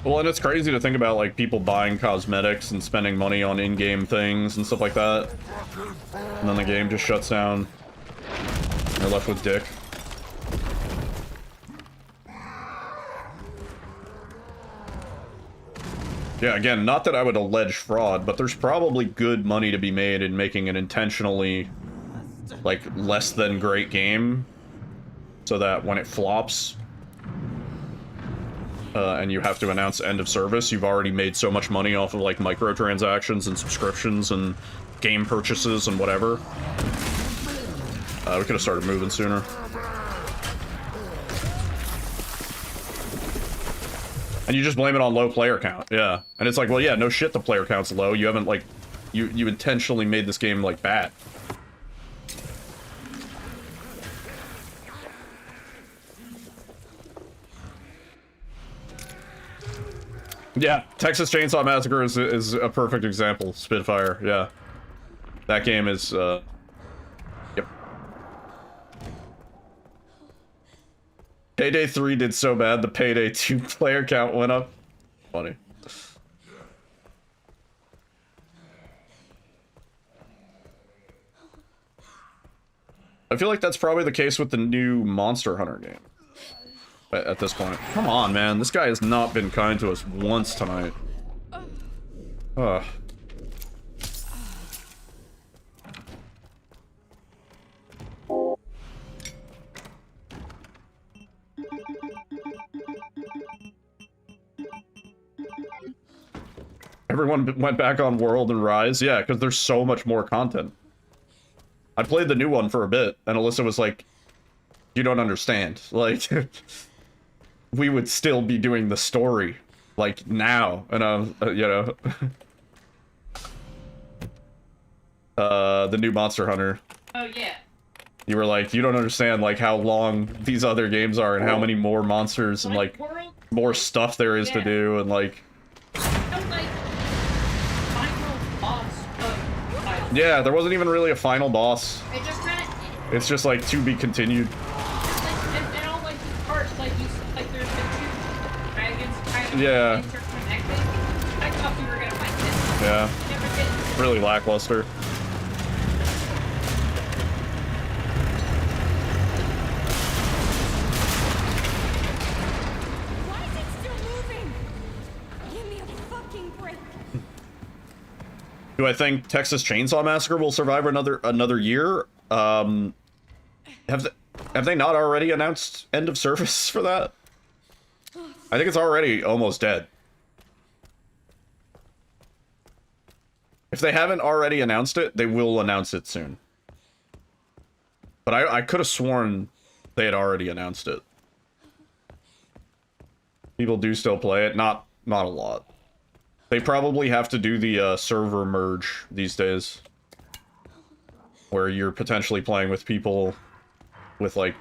Well, and it's crazy to think about, like, people buying cosmetics and spending money on in-game things and stuff like that. And then the game just shuts down. They're left with dick. Yeah, again, not that I would allege fraud, but there's probably good money to be made in making an intentionally, like, less than great game, so that when it flops, and you have to announce end of service, you've already made so much money off of, like, microtransactions and subscriptions and game purchases and whatever. We could have started moving sooner. And you just blame it on low player count, yeah. And it's like, well, yeah, no shit, the player count's low. You haven't, like, you intentionally made this game, like, bad. Yeah, Texas Chainsaw Massacre is a perfect example. Spitfire, yeah. That game is, yep. Payday 3 did so bad, the Payday 2 player count went up. Funny. I feel like that's probably the case with the new Monster Hunter game. At this point. Come on, man. This guy has not been kind to us once tonight. Ugh. Everyone went back on World and Rise? Yeah, because there's so much more content. I played the new one for a bit, and Alyssa was like, you don't understand. Like... we would still be doing the story, like, now, and, you know. The new Monster Hunter. Oh, yeah. You were like, you don't understand, like, how long these other games are, and how many more monsters, and, like, more stuff there is to do, and, like... Yeah, there wasn't even really a final boss. It just kinda... It's just, like, to be continued. Yeah. I thought we were gonna fight this. Yeah. Really lackluster. Why is it still moving? Give me a fucking break. Do I think Texas Chainsaw Massacre will survive another year? Have they not already announced end of service for that? I think it's already almost dead. If they haven't already announced it, they will announce it soon. But I could have sworn they had already announced it. People do still play it, not a lot. They probably have to do the server merge these days, where you're potentially playing with people with like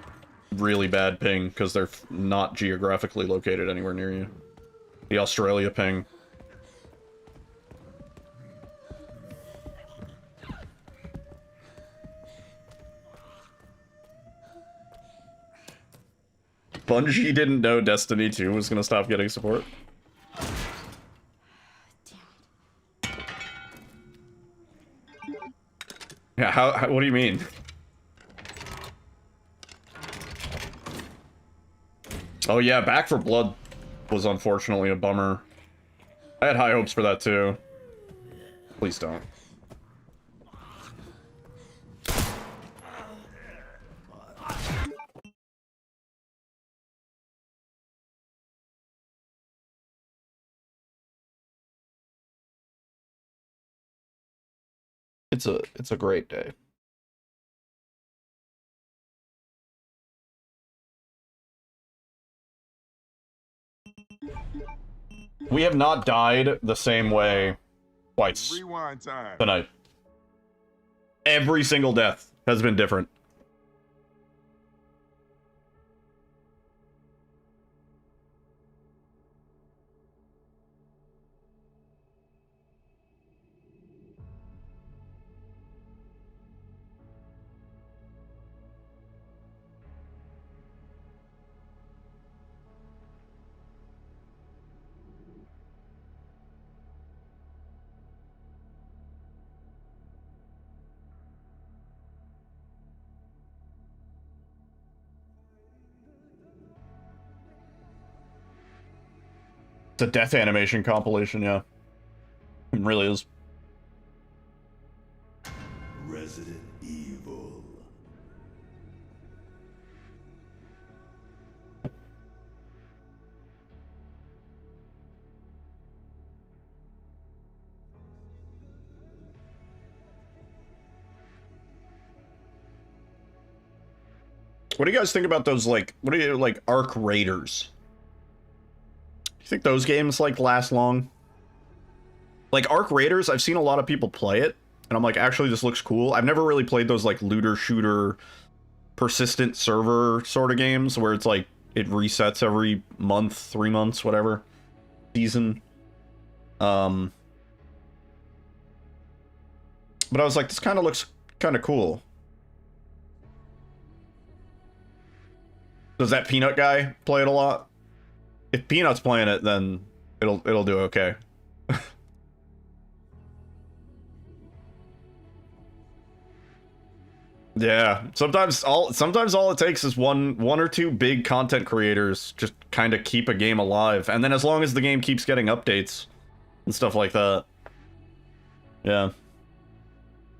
really bad ping because they're not geographically located anywhere near you. The Australia ping. Bungie didn't know Destiny 2 was gonna stop getting support. Yeah, how what do you mean? Oh yeah, Back for Blood was unfortunately a bummer. I had high hopes for that too. Please don't. It's a great day. We have not died the same way twice Rewind time. tonight. Every single death has been different. It's a death animation compilation, yeah. It really is. Resident Evil. What do you guys think about those, like, what do you, like, Arc Raiders? You think those games, like, last long? Like, Arc Raiders, I've seen a lot of people play it, and I'm like, actually, this looks cool. I've never really played those, like, looter-shooter, persistent server sort of games, where it's, like, it resets every month, 3 months, whatever. Season. But I was like, this kind of looks kind of cool. Does that Peanut guy play it a lot? If Peanut's playing it, then it'll do okay. Yeah, sometimes all it takes is one or two big content creators just kind of keep a game alive, and then as long as the game keeps getting updates and stuff like that. Yeah.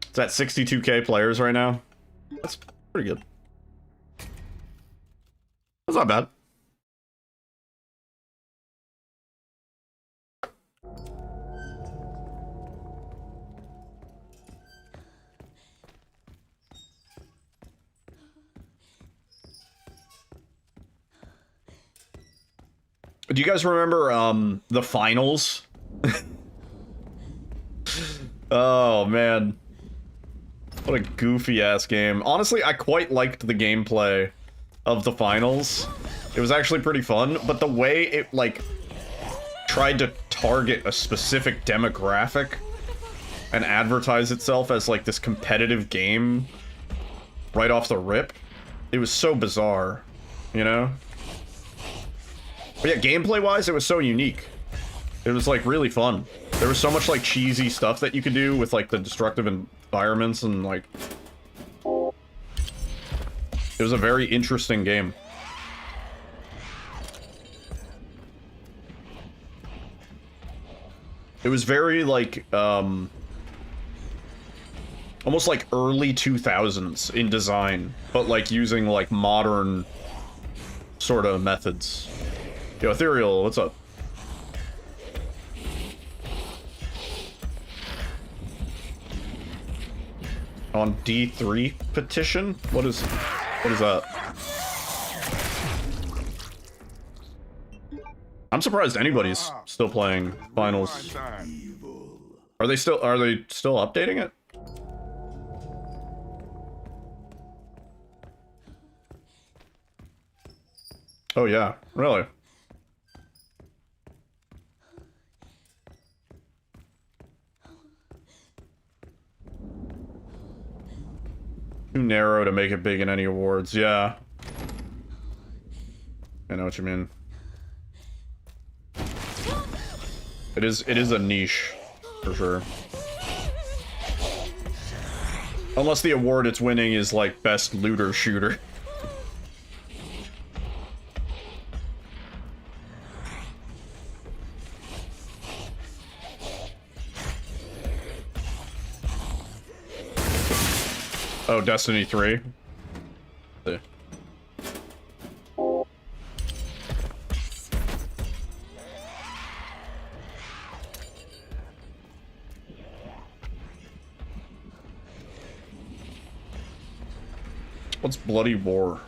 It's at 62k players right now. That's pretty good. That's not bad. Do you guys remember the finals? Oh man. What a goofy ass game. Honestly, I quite liked the gameplay of the finals. It was actually pretty fun, but the way it like tried to target a specific demographic and advertise itself as like this competitive game right off the rip, it was so bizarre, you know? But yeah, gameplay-wise, it was so unique. It was, like, really fun. There was so much, like, cheesy stuff that you could do with, like, the destructive environments and, like... It was a very interesting game. It was very, like, almost like early 2000s in design, but, like, using, like, modern sort of methods. Yo, Ethereal, what's up? On D3 petition? What is that? I'm surprised anybody's still playing finals. Are they still updating it? Oh yeah, really? Too narrow to make it big in any awards, yeah. I know what you mean. It is a niche, for sure. Unless the award it's winning is like best looter shooter. Oh, Destiny 3. See. What's Bloody War?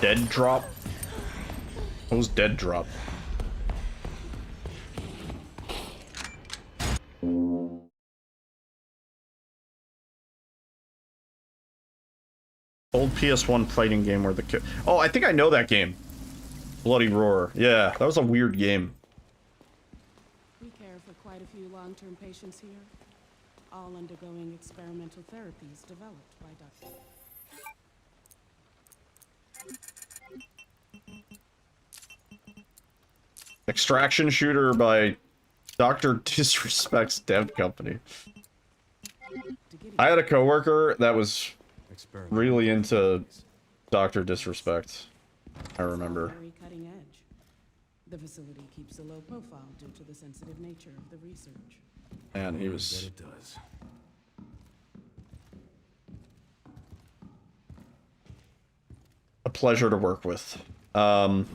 Dead drop? What was dead drop? Old PS1 fighting game where the oh, I think I know that game. Bloody Roar. Yeah, that was a weird game. We care for quite a few long-term patients here, all undergoing experimental therapies developed by Dr. Extraction shooter by Dr. Disrespect's dev company. I had a coworker that was really into Dr. Disrespect. I remember. Very cutting edge. The facility keeps a low profile due to the sensitive nature of the research. And he was It does. a pleasure to work with. Nice.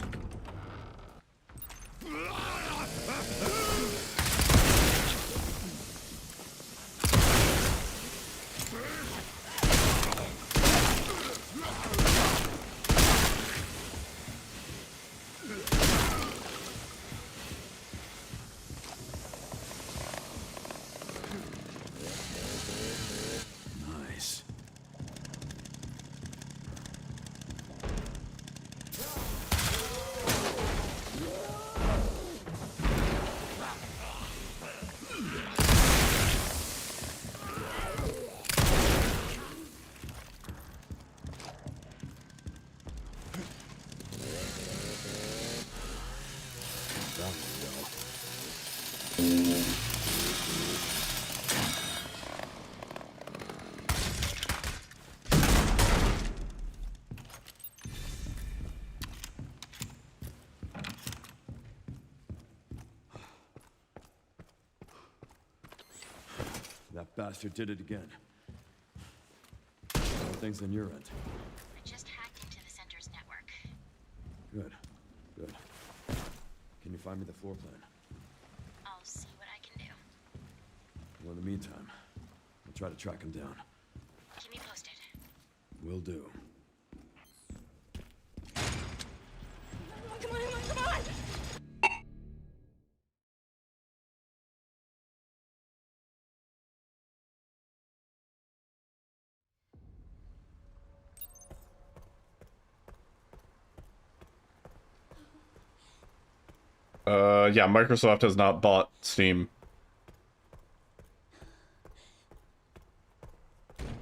That bastard did it again. Things on your end. I just hacked into the center's network. Good. Good. Can you find me the floor plan? I'll see what I can do. Well, in the meantime, I'll try to track him down. Keep me posted. Will do. Come on, come on! Yeah, Microsoft has not bought Steam.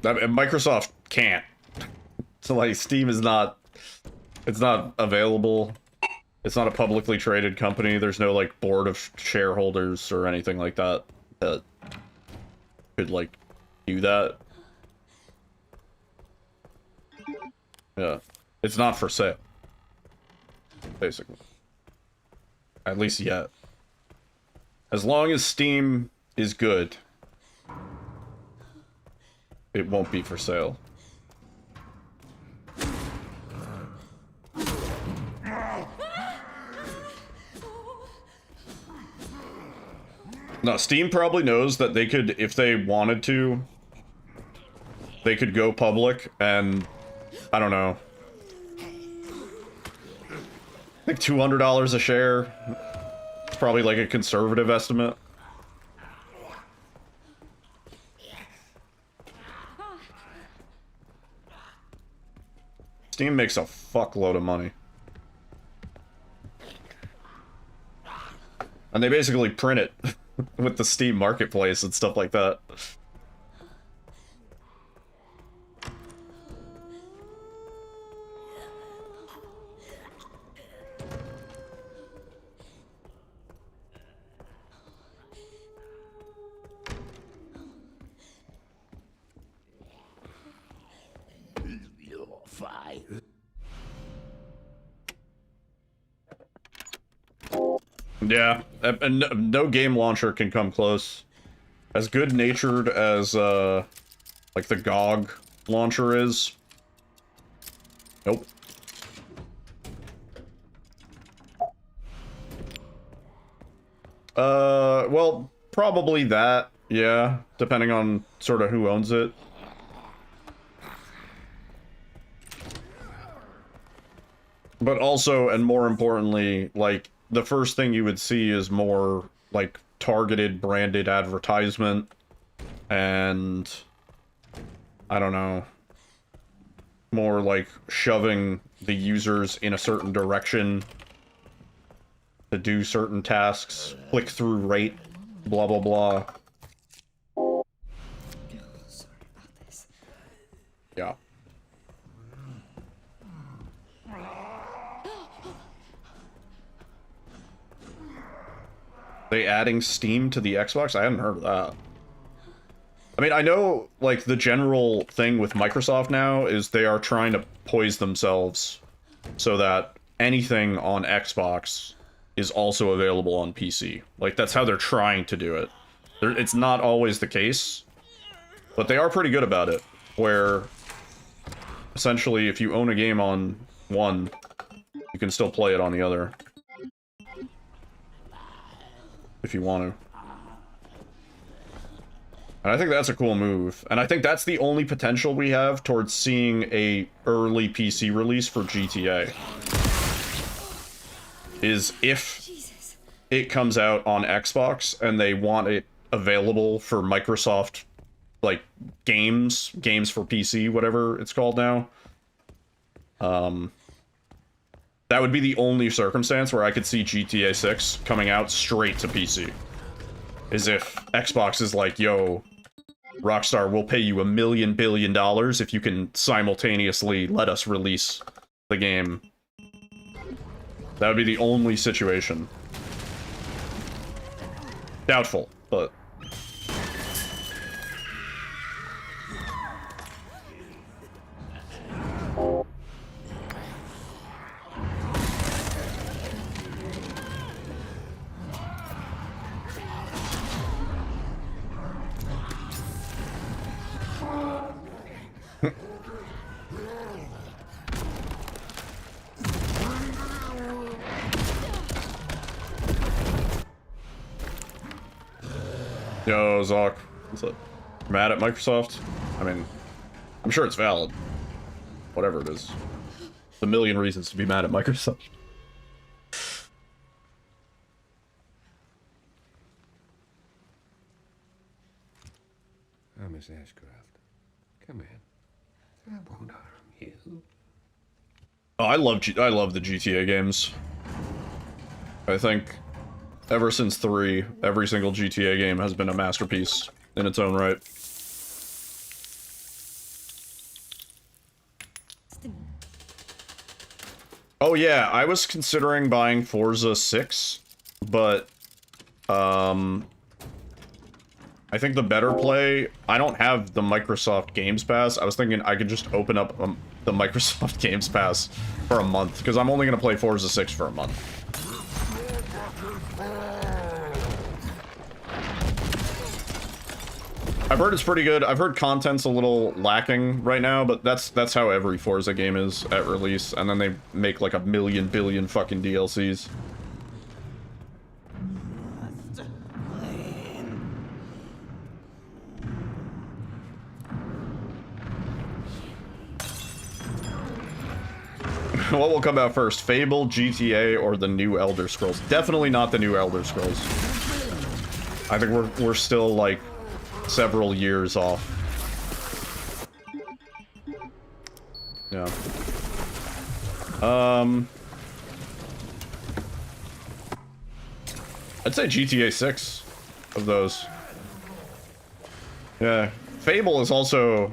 Microsoft can't. So like Steam is not, it's not available. It's not a publicly traded company. There's no like board of shareholders or anything like that that could like do that. Yeah, it's not for sale, basically. At least yet. As long as Steam is good, it won't be for sale. No, Steam probably knows that they could, if they wanted to, they could go public and, I don't know, I think $200 a share. It's probably like a conservative estimate. Steam makes a fuckload of money. And they basically print it with the Steam Marketplace and stuff like that. Yeah, and no game launcher can come close. As good-natured as, like the GOG launcher is. Nope. Well, probably that, yeah, depending on sort of who owns it. But also, and more importantly, like, the first thing you would see is more, like, targeted, branded advertisement, and, I don't know, more, like, shoving the users in a certain direction to do certain tasks, click-through rate, blah, blah, blah. Yeah. They adding Steam to the Xbox? I hadn't heard of that. I mean, I know, like, the general thing with Microsoft now is they are trying to poise themselves so that anything on Xbox is also available on PC. Like, that's how they're trying to do it. It's not always the case, but they are pretty good about it, where essentially if you own a game on one, you can still play it on the other. If you want to. And I think that's a cool move. And I think that's the only potential we have towards seeing a early PC release for GTA. Is if it comes out on Xbox and they want it available for Microsoft, like, games for PC, whatever it's called now. That would be the only circumstance where I could see GTA 6 coming out straight to PC. Is if Xbox is like, yo, Rockstar, we'll pay you $1 billion if you can simultaneously let us release the game. That would be the only situation. Doubtful, but... Yo, Zoc, what's up? Mad at Microsoft? I mean, I'm sure it's valid. Whatever it is. A million reasons to be mad at Microsoft. Oh, Miss Ashcroft, come in. I won't harm you. Oh, I love the GTA games. I think ever since 3, every single GTA game has been a masterpiece in its own right. Oh yeah, I was considering buying Forza 6, but I think the better play, I don't have the Microsoft Games Pass. I was thinking I could just open up the Microsoft Games Pass for a month, because I'm only going to play Forza 6 for a month. I've heard it's pretty good. I've heard content's a little lacking right now, but that's how every Forza game is at release, and then they make like a million billion fucking DLCs. What will come out first, Fable, GTA, or the new Elder Scrolls? Definitely not the new Elder Scrolls. I think we're still like several years off. Yeah. I'd say GTA 6 of those. Yeah. Fable is also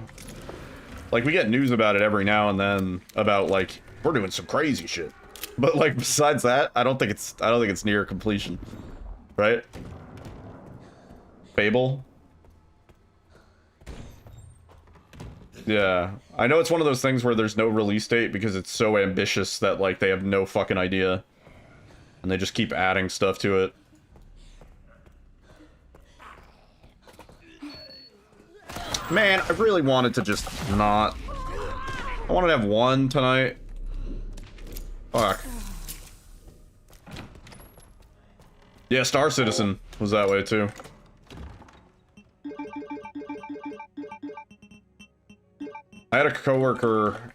like, we get news about it every now and then about like we're doing some crazy shit. But like besides that, I don't think it's near completion. Right? Fable? Yeah. I know it's one of those things where there's no release date because it's so ambitious that like they have no fucking idea. And they just keep adding stuff to it. Man, I really wanted to just not. I wanted to have one tonight. Fuck. Yeah, Star Citizen was that way too. I had a coworker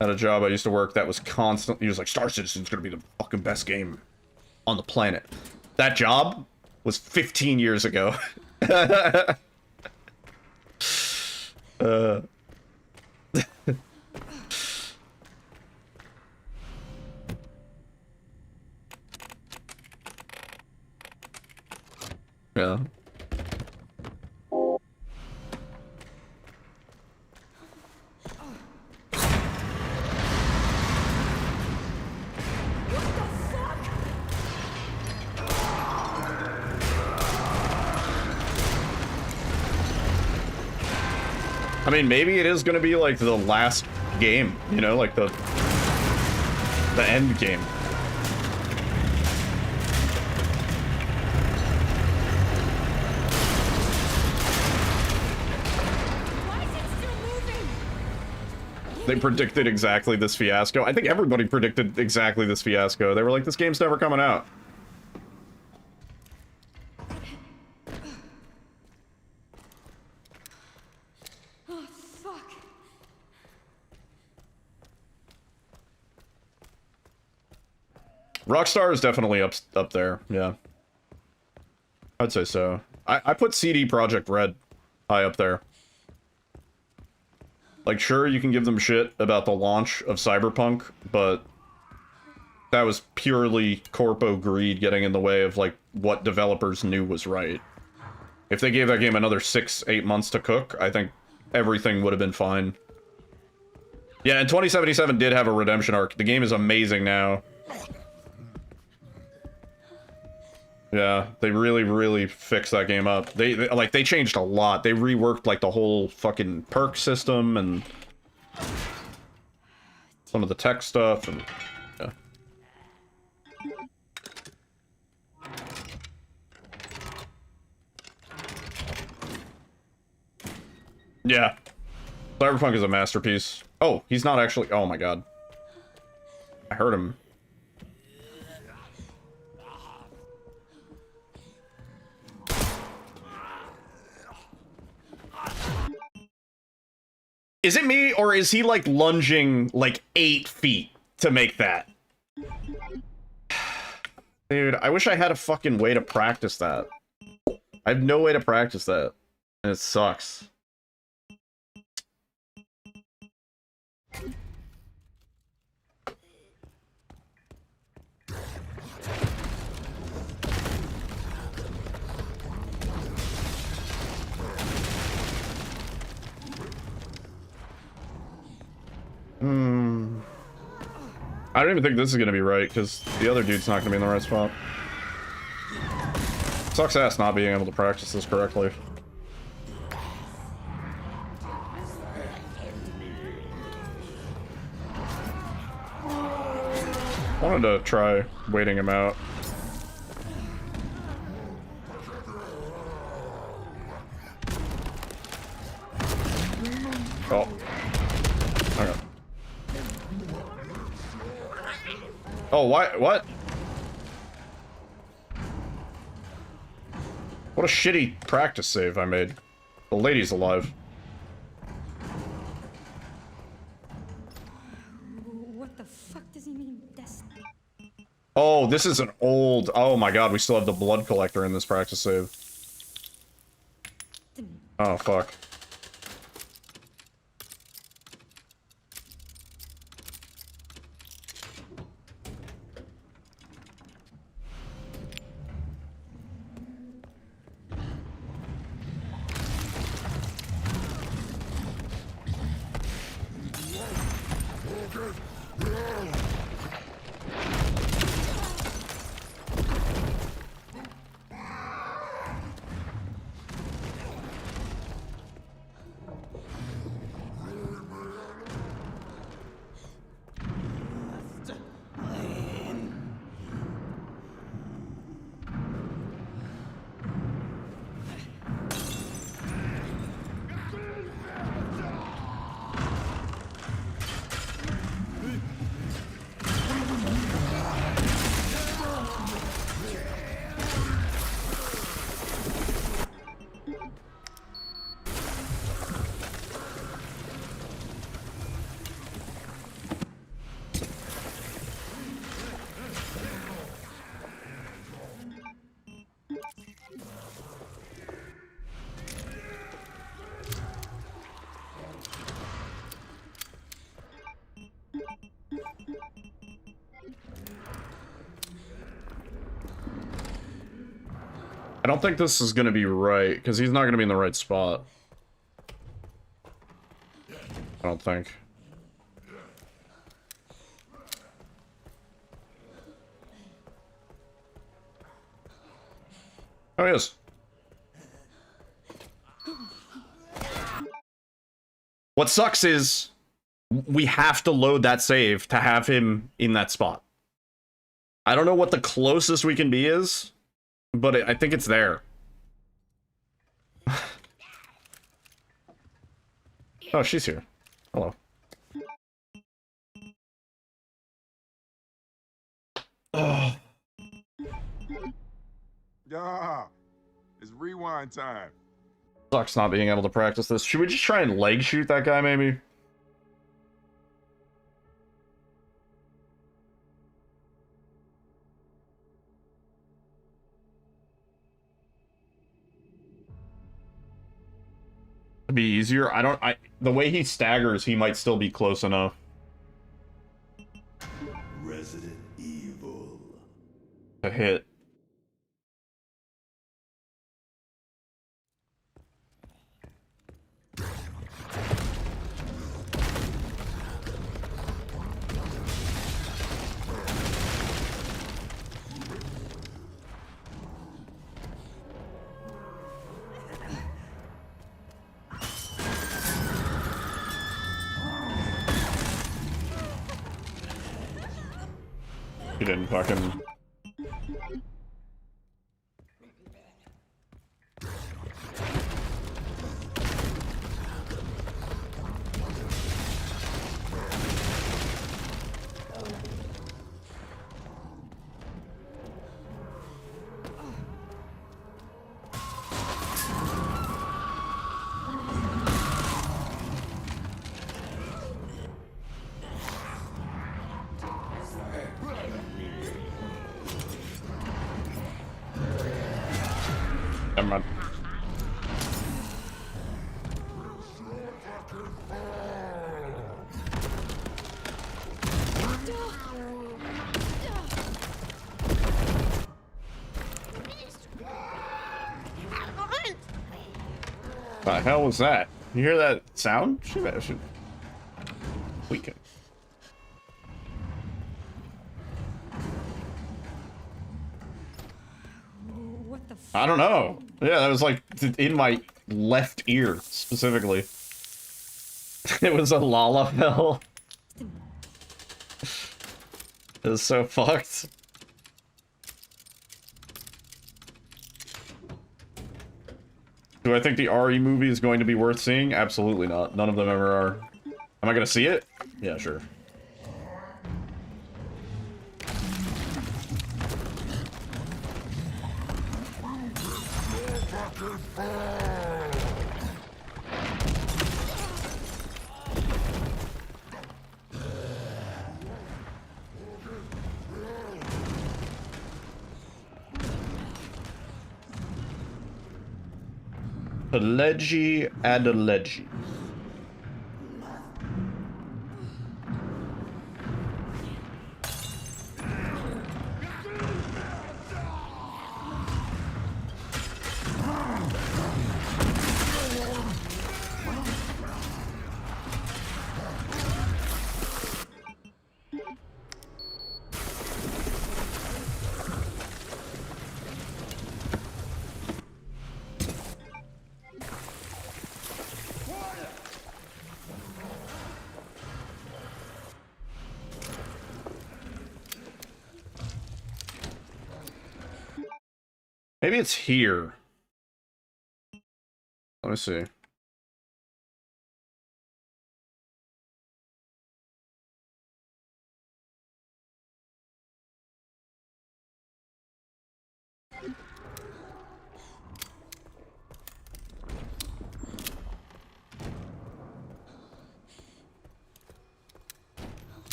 at a job I used to work that was constantly, he was like, Star Citizen's gonna be the fucking best game on the planet. That job was 15 years ago. Yeah. I mean, maybe it is gonna be like the last game, you know, like the end game. They predicted exactly this fiasco. I think everybody predicted exactly this fiasco. They were like, this game's never coming out. Oh, fuck. Rockstar is definitely up there, yeah. I'd say so. I put CD Projekt Red high up there. Like, sure, you can give them shit about the launch of Cyberpunk, but that was purely corpo greed getting in the way of, like, what developers knew was right. If they gave that game another 6-8 months to cook, I think everything would have been fine. Yeah, and 2077 did have a redemption arc. The game is amazing now. Yeah, they really, really fixed that game up. They changed a lot. They reworked, like, the whole fucking perk system and some of the tech stuff, and yeah. Yeah. Cyberpunk is a masterpiece. Oh, he's not actually... Oh my god. I heard him. Is it me, or is he, like, lunging, like, 8 feet to make that? Dude, I wish I had a fucking way to practice that. I have no way to practice that. And it sucks. I don't even think this is gonna be right, because the other dude's not gonna be in the right spot. Sucks ass not being able to practice this correctly. Wanted to try waiting him out. Oh, why? What? What a shitty practice save I made. The lady's alive. What the fuck does he mean? Oh, this is an old... Oh my god, we still have the blood collector in this practice save. Oh, fuck. I don't think this is gonna be right, because he's not gonna be in the right spot. I don't think. Oh, he is. What sucks is we have to load that save to have him in that spot. I don't know what the closest we can be is, but I think it's there. Oh, she's here. Hello. Oh. Yeah, it's rewind time. Sucks not being able to practice this. Should we just try and leg shoot that guy, maybe? It'd be easier. The way he staggers, he might still be close enough. Resident Evil. To hit. He didn't fucking... Never mind. The hell was that? You hear that sound? Should weaken. What the f— I don't know. Yeah, that was like in my left ear specifically. It was a Lalafell. It was so fucked. Do I think the RE movie is going to be worth seeing? Absolutely not. None of them ever are. Am I gonna see it? Yeah, sure. Alleggy Adalegi. Maybe it's here. Let me see.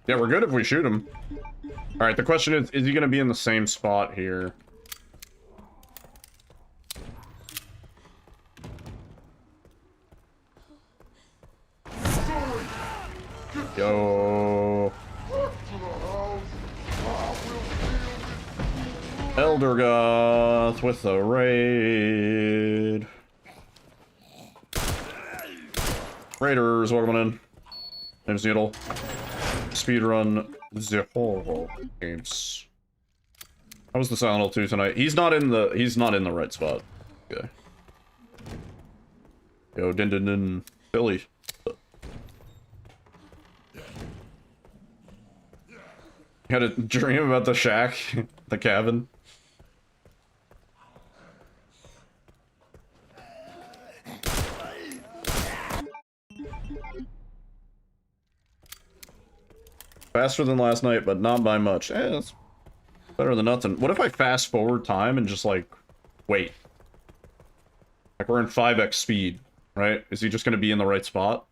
Yeah, we're good if we shoot him. Alright, the question is he going to be in the same spot here? Yo. Eldergoth with the raid. Raiders, welcome in. Name's Needle. Speedrun the horror games. How was the Silent Hill 2 tonight? He's not in the right spot. Okay. Yo, din din din Billy. You had a dream about the shack, the cabin. Faster than last night, but not by much. Eh, that's better than nothing. What if I fast forward time and just, like, wait? Like, we're in 5x speed, right? Is he just gonna be in the right spot?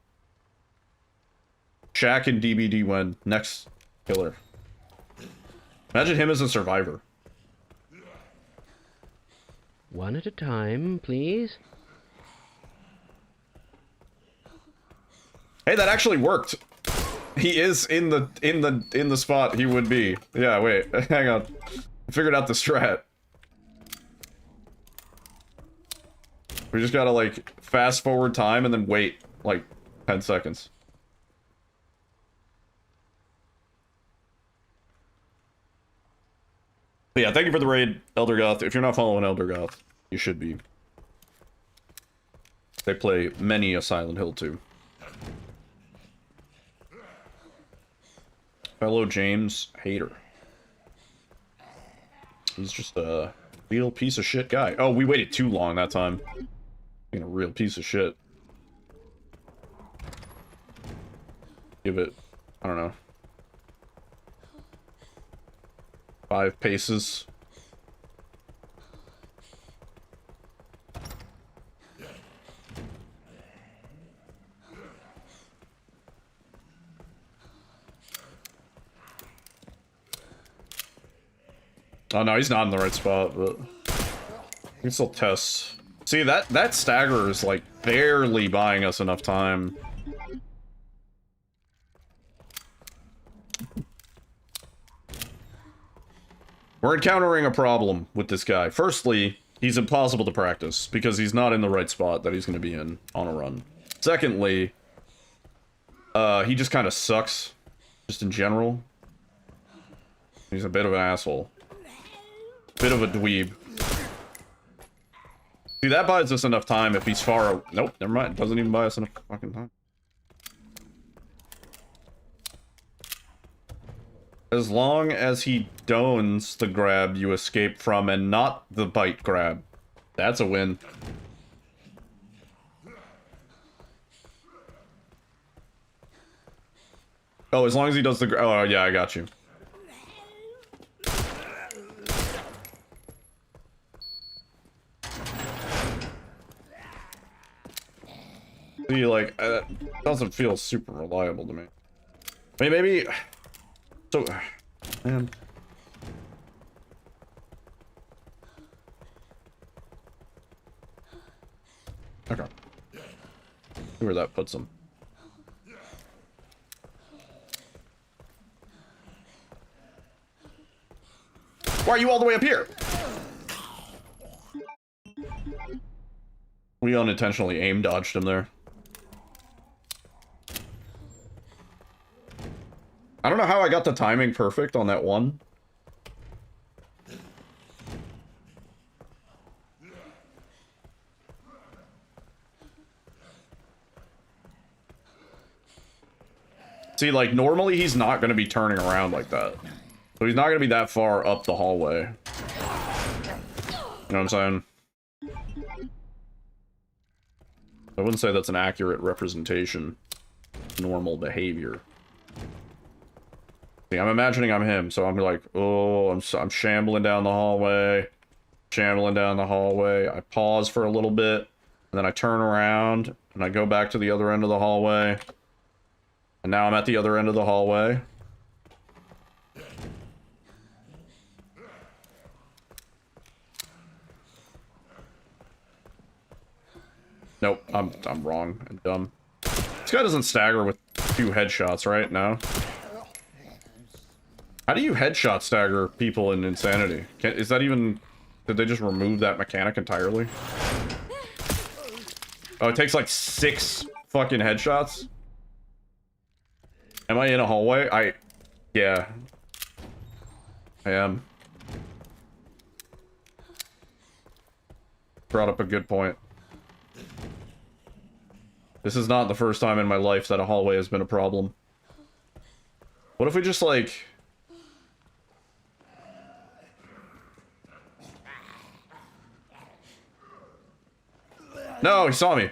Shaq and DBD win. Next killer. Imagine him as a survivor. One at a time, please. Hey, that actually worked. He is in the spot he would be. Yeah, wait. Hang on. I figured out the strat. We just gotta, like, fast forward time and then wait, like, 10 seconds. But yeah, thank you for the raid, Eldergoth. If you're not following Eldergoth, you should be. They play many a Silent Hill 2. Fellow James Hater. He's just a real piece of shit guy. Oh, we waited too long that time. Being a real piece of shit. Give it, I don't know, 5 paces. Oh no, he's not in the right spot, but we can still test. See, that stagger is like barely buying us enough time. We're encountering a problem with this guy. Firstly, he's impossible to practice because he's not in the right spot that he's going to be in on a run. Secondly, he just kind of sucks, just in general. He's a bit of an asshole. Bit of a dweeb. See, that buys us enough time if he's far... Nope, never mind. Doesn't even buy us enough fucking time. As long as he dones the grab you escape from and not the bite grab. That's a win. Oh, as long as he does the oh yeah, I got you. See, like, doesn't feel super reliable to me. I mean, maybe... So... Man... Okay. See where that puts him. Why are you all the way up here? We unintentionally aim dodged him there. I don't know how I got the timing perfect on that one. See, like, normally he's not going to be turning around like that. So he's not going to be that far up the hallway. You know what I'm saying? I wouldn't say that's an accurate representation of normal behavior. See, I'm imagining I'm him, so I'm like, oh, I'm shambling down the hallway. Shambling down the hallway. I pause for a little bit, and then I turn around, and I go back to the other end of the hallway. And now I'm at the other end of the hallway. Nope, I'm wrong and dumb. This guy doesn't stagger with 2 headshots, right? No. How do you headshot stagger people in Insanity? Is that even... Did they just remove that mechanic entirely? Oh, it takes like 6 fucking headshots? Am I in a hallway? Yeah. I am. Brought up a good point. This is not the first time in my life that a hallway has been a problem. What if we just, like... No, he saw me.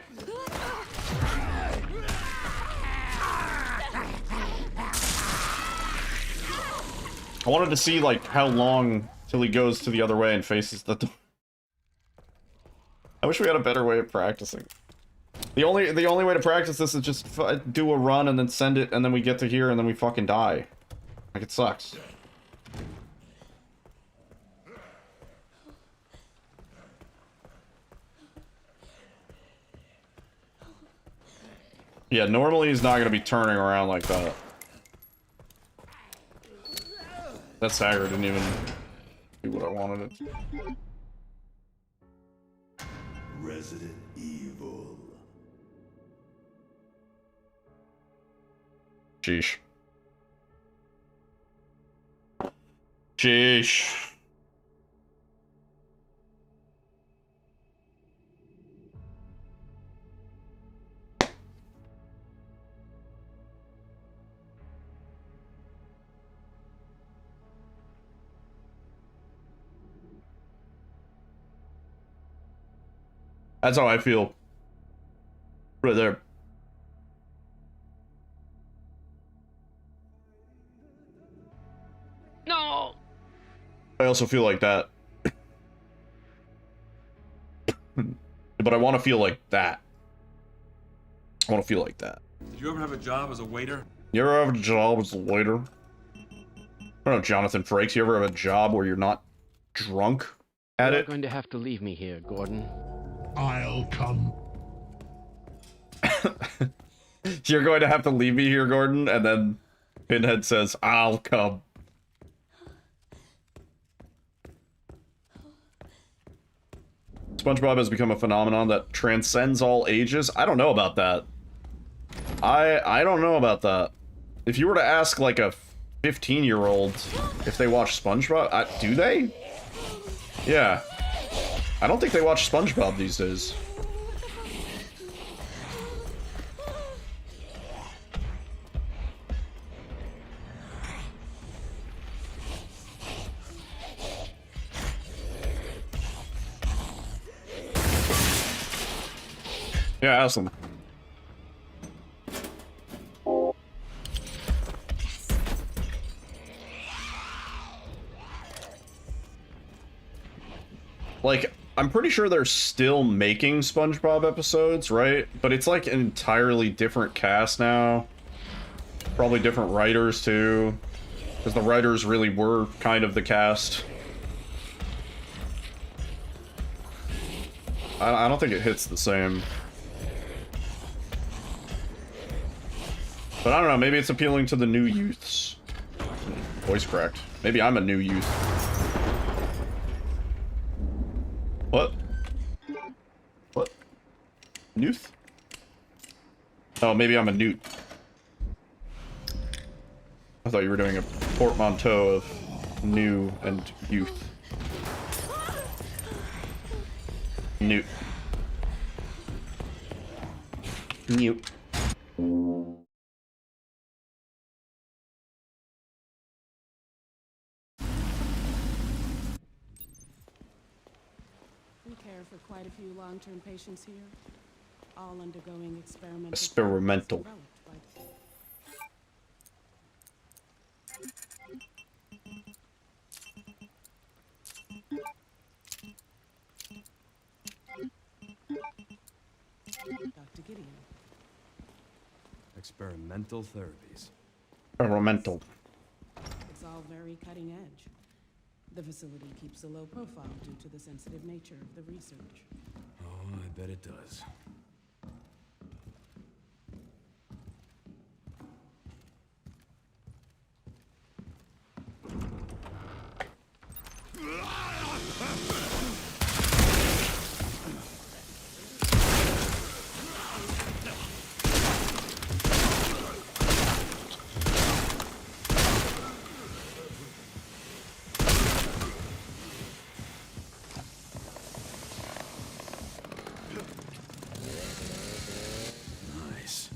I wanted to see, like, how long till he goes to the other way and faces the door. I wish we had a better way of practicing. The only way to practice this is just do a run and then send it, and then we get to here and then we fucking die. Like, it sucks. Yeah, normally he's not gonna be turning around like that. That stagger didn't even do what I wanted it to. Resident Evil. Sheesh. Sheesh. That's how I feel. Right there. No! I also feel like that. But I want to feel like that. I want to feel like that. Did you ever have a job as a waiter? You ever have a job as a waiter? I don't know, Jonathan Frakes, you ever have a job where you're not drunk at You're it? going to have to leave me here, Gordon. I'll come. You're going to have to leave me here, Gordon, and then Pinhead says, I'll come. SpongeBob has become a phenomenon that transcends all ages. I don't know about that. I don't know about that. If you were to ask, like, a 15-year-old if they watch SpongeBob, do they? Yeah. I don't think they watch SpongeBob these days. Yeah, ask them. Like, I'm pretty sure they're still making SpongeBob episodes, right? But it's like an entirely different cast now. Probably different writers, too. Because the writers really were kind of the cast. I don't think it hits the same. But I don't know, maybe it's appealing to the new youths. Voice cracked. Maybe I'm a new youth. What? What? Youth? Oh, maybe I'm a newt. I thought you were doing a portmanteau of new and youth. Newt. Newt. We care for quite a few long-term patients here, all undergoing experimental. Experimental. Dr. Gideon. Experimental therapies. Experimental. It's all very cutting edge. The facility keeps a low profile due to the sensitive nature of the research. Oh, I bet it does. Nice.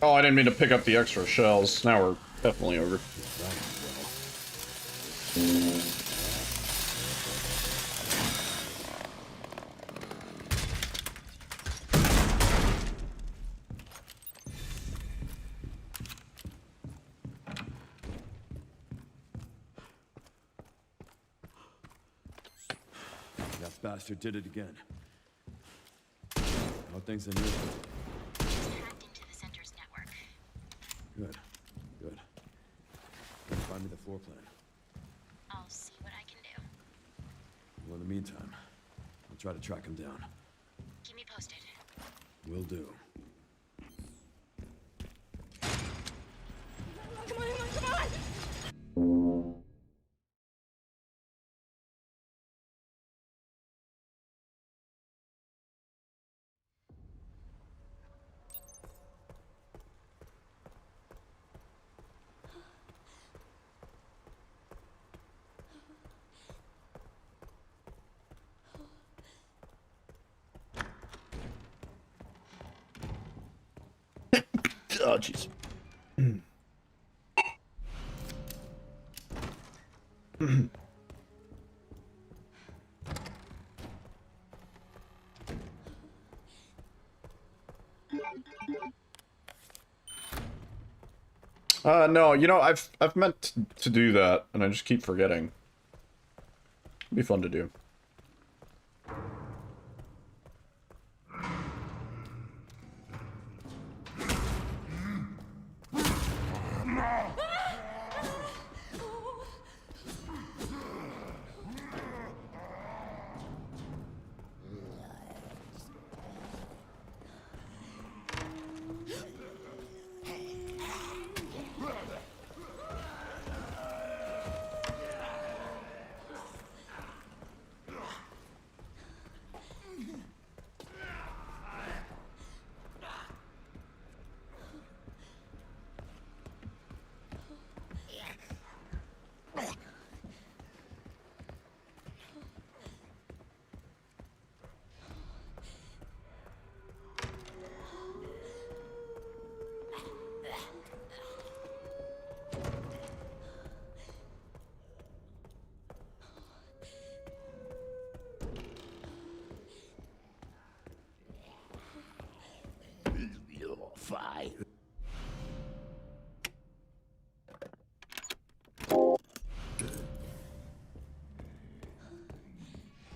Oh, I didn't mean to pick up the extra shells. Now we're definitely over. That bastard did it again. How things in here? Just hacked into the center's network. Good. Good. Can you find me the floor plan? I'll see what I can do. Well, in the meantime, I'll try to track him down. Keep me posted. Will do. Come on, come on! Oh, jeez. No, you know, I've meant to do that, and I just keep forgetting. It'd be fun to do.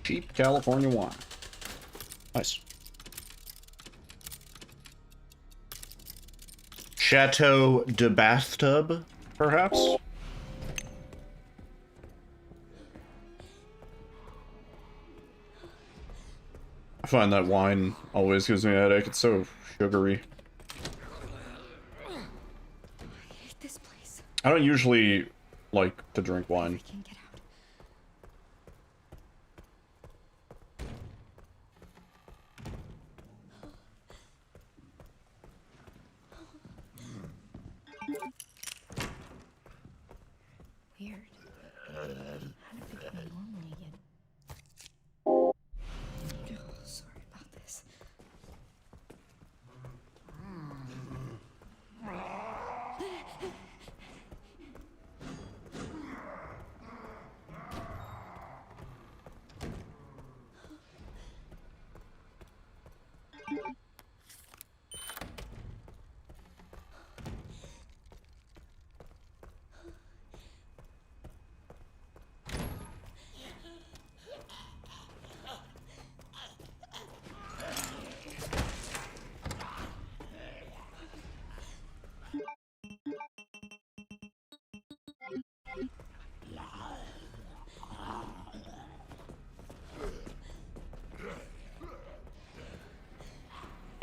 Cheap California wine. Nice. Chateau de Bathtub, perhaps? I find that wine always gives me a headache. It's so sugary. I hate this place. I don't usually like to drink wine. I can't get out. Weird. How do people normally get... Oh, sorry about this.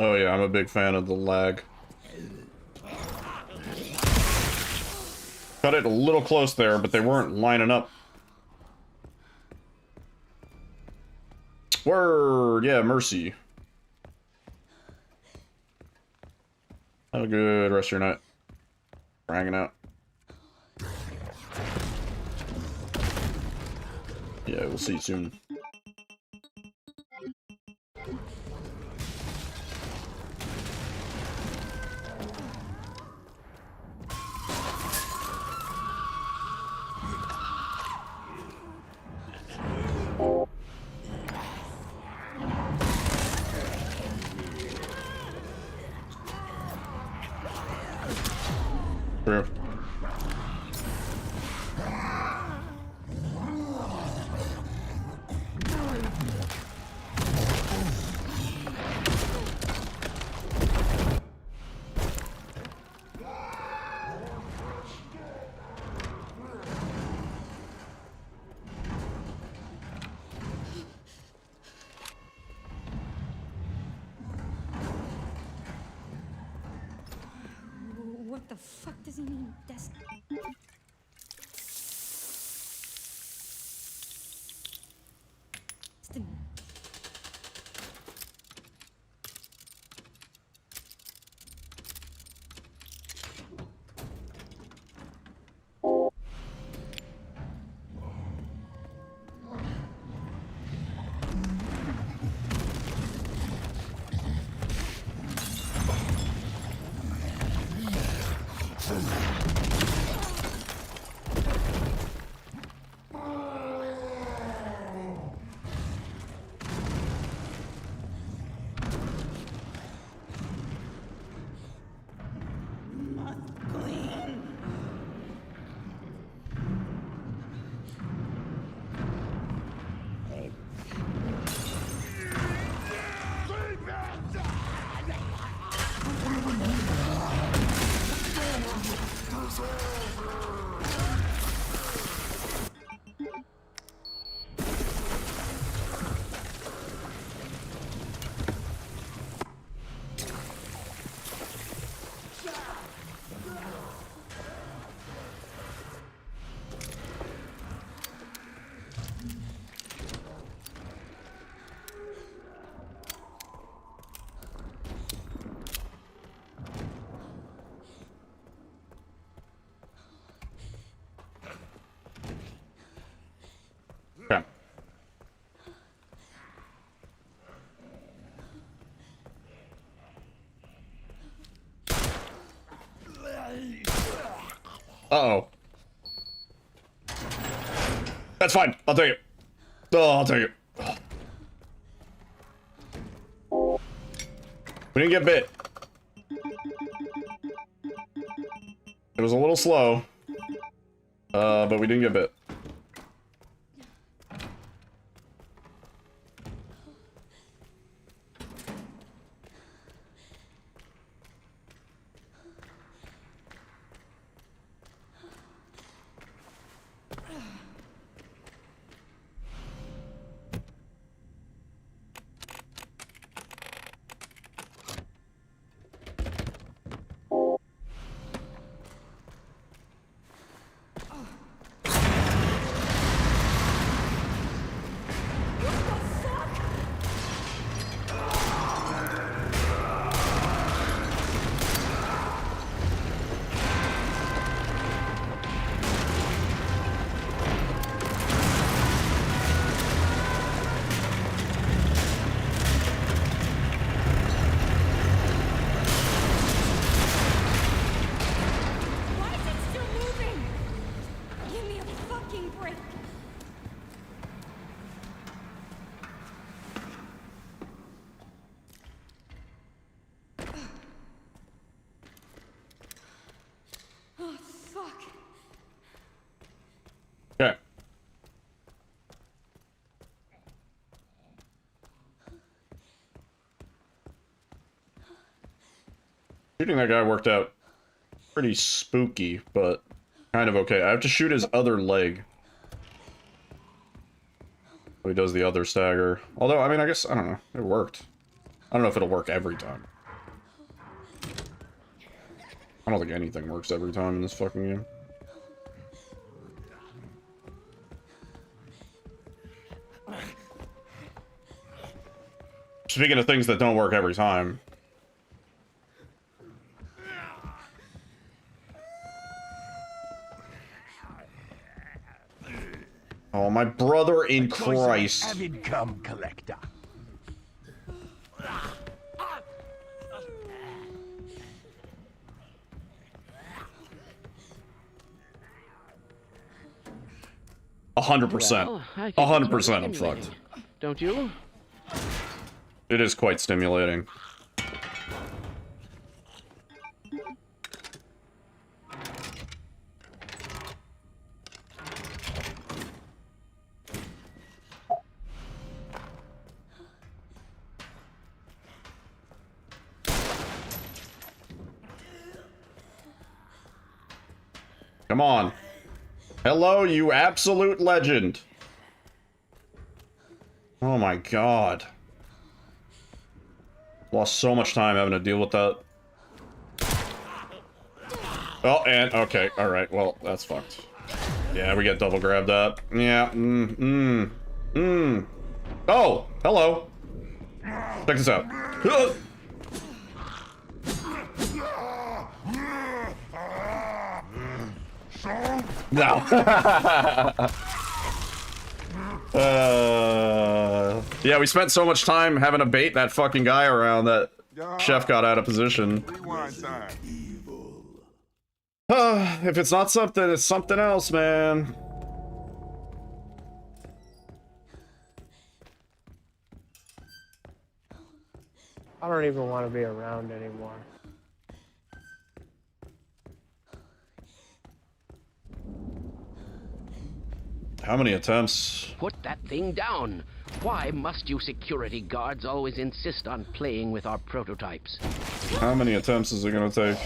Oh yeah, I'm a big fan of the lag. Cut it a little close there, but they weren't lining up. Word! Yeah, mercy. Have a good rest of your night. We're hanging out. Yeah, we'll see you soon. True. What the fuck does he mean, desk? Okay. Uh-oh. That's fine. I'll take it. Oh, I'll take it. We didn't get bit. It was a little slow. But we didn't get bit. Okay. Shooting that guy worked out pretty spooky, but kind of okay. I have to shoot his other leg. So he does the other stagger. Although, I mean, I guess, I don't know. It worked. I don't know if it'll work every time. I don't think anything works every time in this fucking game. Speaking of things that don't work every time. Oh, my brother in Christ. Avid cum collector. 100%. 100% I'm fucked. Don't you? It is quite stimulating. Come on. Hello, you absolute legend. Oh my god. Lost so much time having to deal with that. Oh, and, okay, alright, well, that's fucked. Yeah, we get double grabbed that. Yeah, Oh, hello. Check this out. No. Yeah, we spent so much time having to bait that fucking guy around that Chef got out of position. If it's not something, it's something else, man. I don't even want to be around anymore. How many attempts? Put that thing down. Why must you security guards always insist on playing with our prototypes? How many attempts is it gonna take?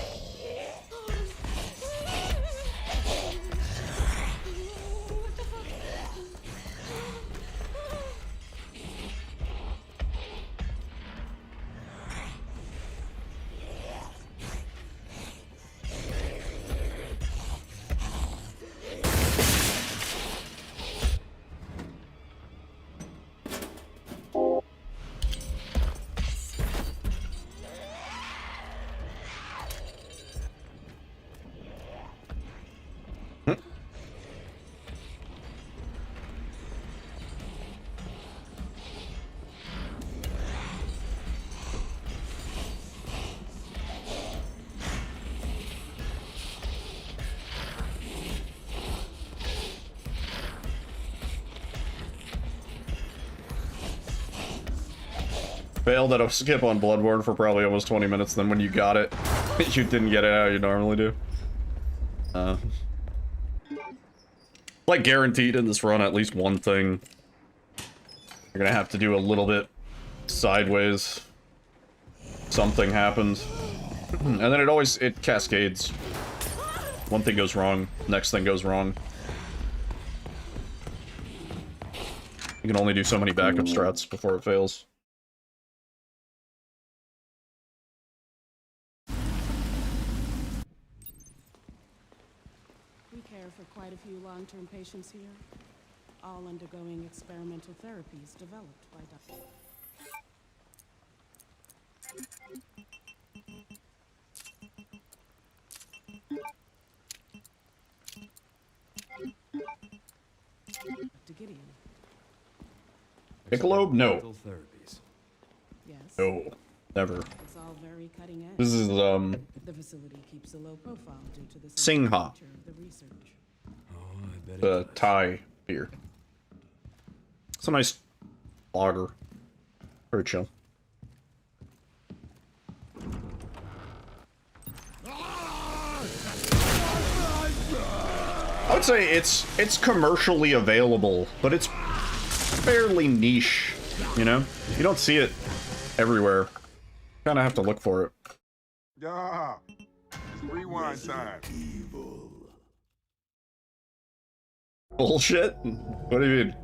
Failed at a skip on Bloodborne for probably almost 20 minutes, then when you got it, you didn't get it how you normally do. Like guaranteed in this run, at least one thing. You're gonna have to do a little bit sideways. Something happens. And then it cascades. One thing goes wrong, next thing goes wrong. You can only do so many backup strats before it fails. For quite a few long-term patients here, all undergoing experimental therapies developed by doctors. Gideon. Piccolo? No. Therapies. Yes. No. Never. It's all very cutting edge. This is, The facility keeps a low profile due to the Singha. nature of the research. The Thai beer. It's a nice lager. Very chill. I would say it's commercially available, but it's fairly niche, you know? You don't see it everywhere. Kind of have to look for it. Yeah. It's rewind time. Evil. Bullshit? What do you mean?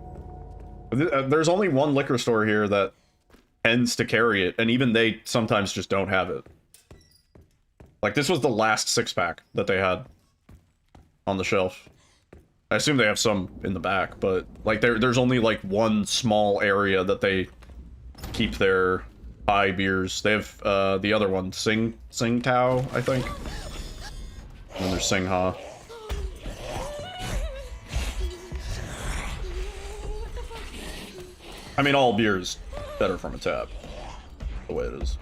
There's only one liquor store here that tends to carry it, and even they sometimes just don't have it. Like, this was the last 6-pack that they had on the shelf. I assume they have some in the back, but, like, there's only, like, one small area that they keep their high beers. They have, the other one, Sing Tao, I think. And then there's Sing Ha. I mean, all beer's better from a tap. The way it is.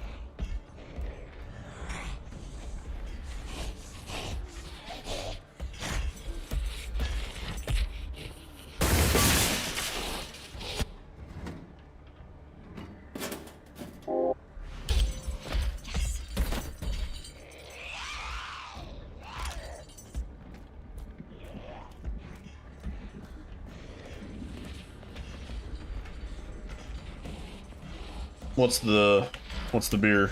What's the beer?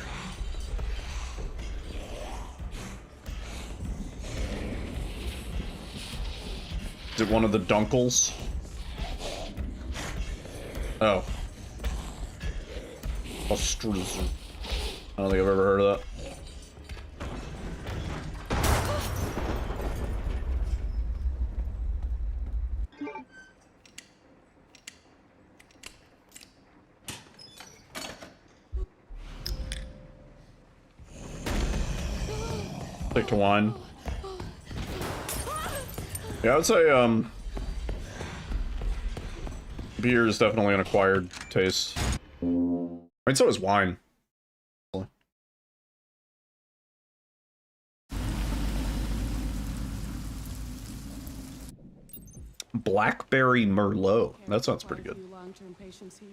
Is it one of the Dunkels? Oh. Ostruz. I don't think I've ever heard of that. Stick to wine. Yeah, I would say, beer is definitely an acquired taste. I mean, so is wine. Blackberry Merlot. That sounds pretty good. Long-term patients here,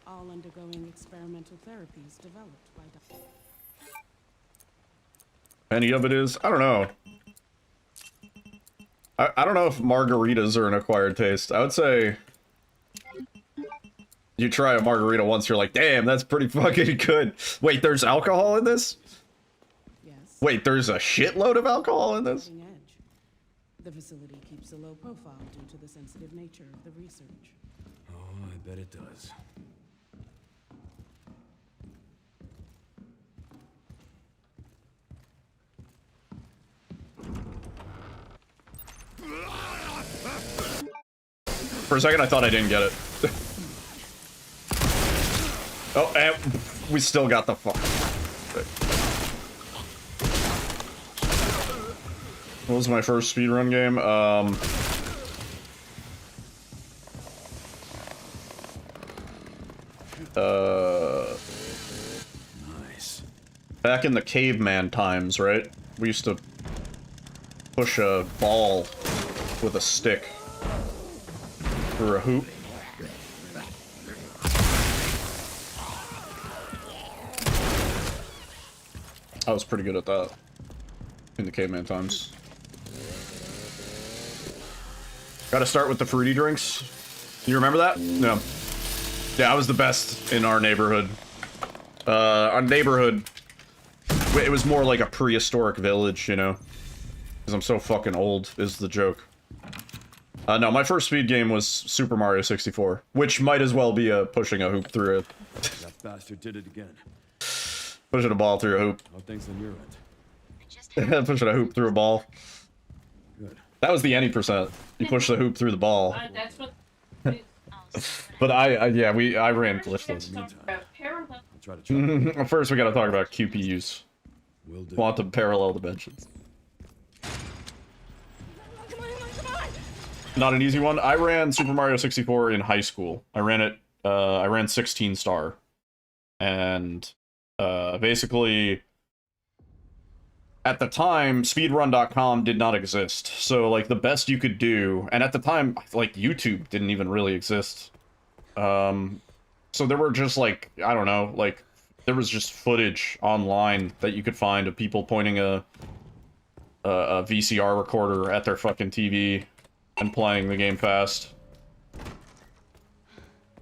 all undergoing experimental therapies developed by doctors. Any of it is? I don't know. I don't know if margaritas are an acquired taste. I would say you try a margarita once, you're like, damn, that's pretty fucking good. Wait, there's alcohol in this? Yes. Wait, there's a shitload of alcohol in this? Edge. The facility keeps a low profile due to the sensitive nature of the research. Oh, I bet it does. For a second, I thought I didn't get it. Oh, and we still got the fuck. What was my first speedrun game? Nice. Back in the caveman times, right? We used to push a ball with a stick through a hoop. I was pretty good at that in the caveman times. Gotta start with the fruity drinks. You remember that? No. Yeah, I was the best in our neighborhood. Our neighborhood, it was more like a prehistoric village, you know? Because I'm so fucking old, is the joke. No, my first speed game was Super Mario 64, which might as well be pushing a hoop through it. That bastard did it again. Pushing a ball through a hoop. How things on your end? Pushing a hoop through a ball. Good. That was the any percent. You push the hoop through the ball. That's what. But I ran glitchless. Parallel. I'll try to try. First, we gotta talk about QPUs. Will do. Quantum parallel dimensions. Not an easy one. I ran Super Mario 64 in high school. I ran 16 star. And basically, at the time, speedrun.com did not exist. So, like, the best you could do, and at the time, like, YouTube didn't even really exist. So there were just, like, I don't know, like, there was just footage online that you could find of people pointing a a VCR recorder at their fucking TV and playing the game fast.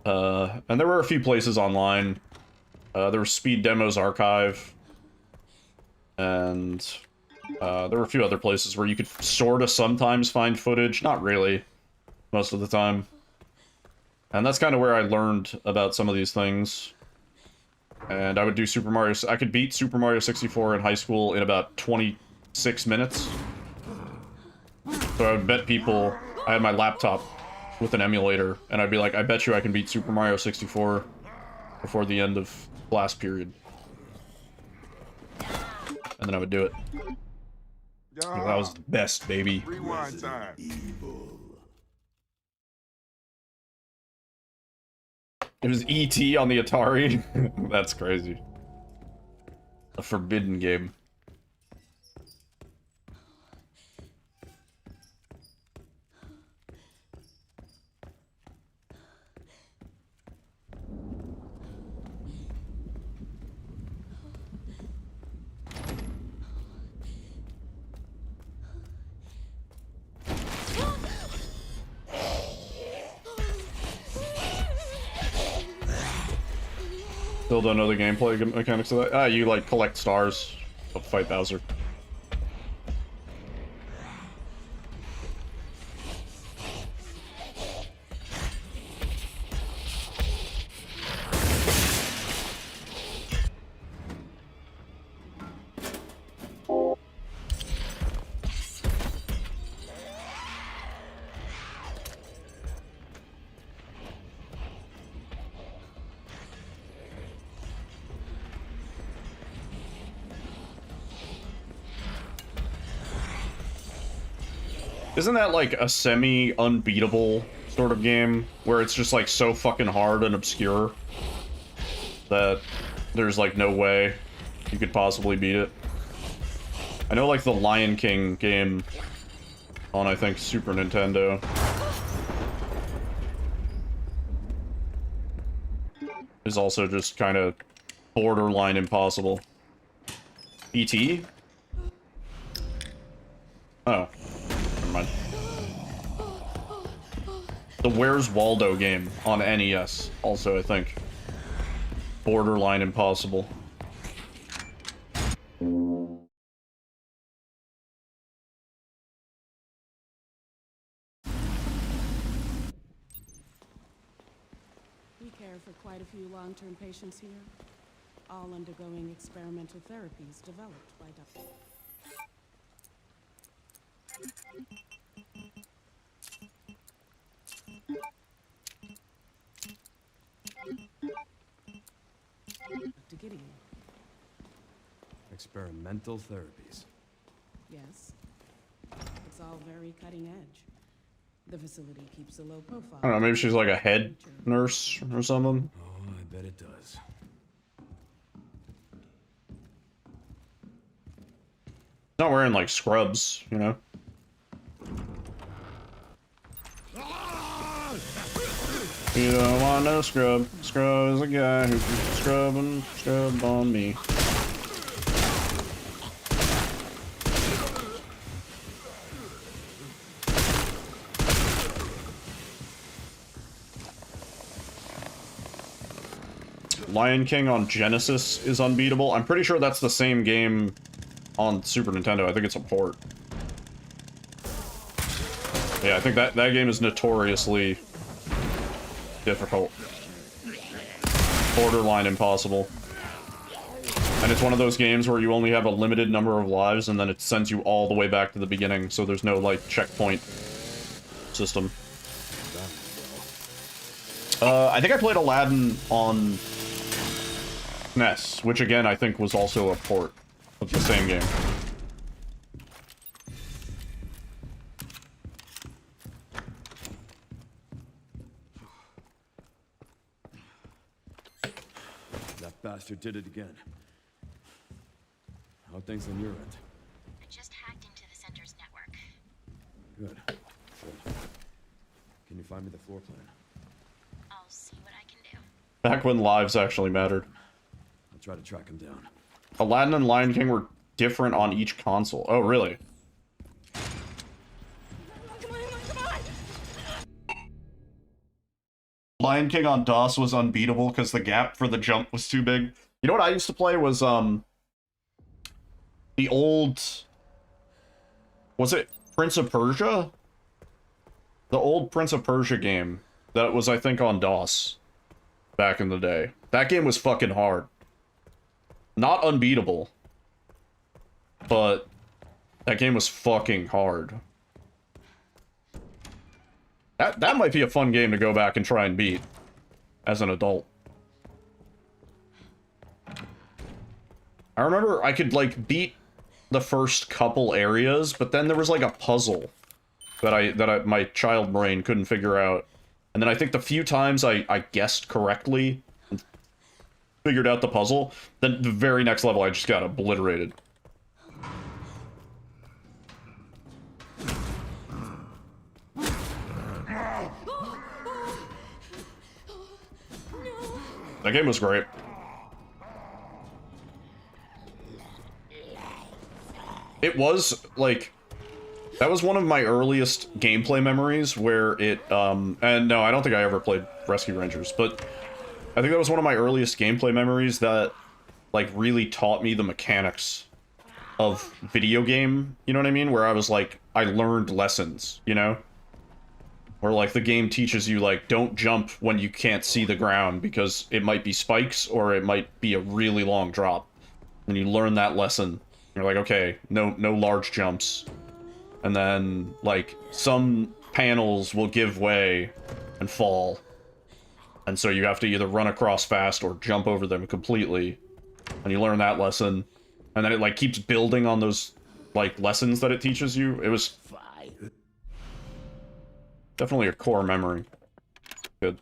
And there were a few places online. There was Speed Demos Archive, and there were a few other places where you could sort of sometimes find footage. Not really, most of the time. And that's kind of where I learned about some of these things. And I would do Super Mario... I could beat Super Mario 64 in high school in about 26 minutes. So I would bet people... I had my laptop with an emulator, and I'd be like, I bet you I can beat Super Mario 64 before the end of class period. And then I would do it. That was the best, baby. Rewind time. It was E.T. on the Atari. That's crazy. A forbidden game. Still don't know the gameplay mechanics of that. Ah, you like collect stars to fight Bowser. Isn't that like a semi-unbeatable sort of game where it's just like so fucking hard and obscure that there's like no way you could possibly beat it? I know like the Lion King game on, I think, Super Nintendo is also just kind of borderline impossible. E.T.? Oh. Never mind. The Where's Waldo game on NES, also, I think. Borderline impossible. We care for quite a few long-term patients here, all undergoing experimental therapies developed by Dr. Gideon. Experimental therapies. Yes. It's all very cutting edge. The facility keeps a low profile. I don't know, maybe she's like a head nurse or something. Oh, I bet it does. Not wearing like scrubs, you know? You don't want no scrub. Scrub is a guy who can scrub and scrub on me. Lion King on Genesis is unbeatable. I'm pretty sure that's the same game on Super Nintendo. I think it's a port. Yeah, I think that game is notoriously difficult. Borderline impossible. And it's one of those games where you only have a limited number of lives and then it sends you all the way back to the beginning, so there's no, like, checkpoint system. I think I played Aladdin on NES, which again I think was also a port of the same game. That bastard did it again. How are things on your end? I just hacked into the center's network. Good. Good. Can you find me the floor plan? I'll see what I can do. Back when lives actually mattered. I'll try to track him down. Aladdin and Lion King were different on each console. Oh, really? Lion King on DOS was unbeatable because the gap for the jump was too big. You know what I used to play was, the old... Was it Prince of Persia? The old Prince of Persia game that was, I think, on DOS back in the day. That game was fucking hard. Not unbeatable, but that game was fucking hard. That might be a fun game to go back and try and beat as an adult. I remember I could, like, beat the first couple areas, but then there was, like, a puzzle that my child brain couldn't figure out. And then I think the few times I guessed correctly and figured out the puzzle, then the very next level I just got obliterated. That game was great. It was, like, that was one of my earliest gameplay memories where it, and no, I don't think I ever played Rescue Rangers, but I think that was one of my earliest gameplay memories that, like, really taught me the mechanics of video game, you know what I mean? Where I was like, I learned lessons, you know? Where, like, the game teaches you, like, don't jump when you can't see the ground because it might be spikes or it might be a really long drop. And you learn that lesson. You're like, okay, no large jumps. And then, like, some panels will give way and fall. And so you have to either run across fast or jump over them completely. And you learn that lesson. And then it, like, keeps building on those, like, lessons that it teaches you. It was definitely a core memory. Good.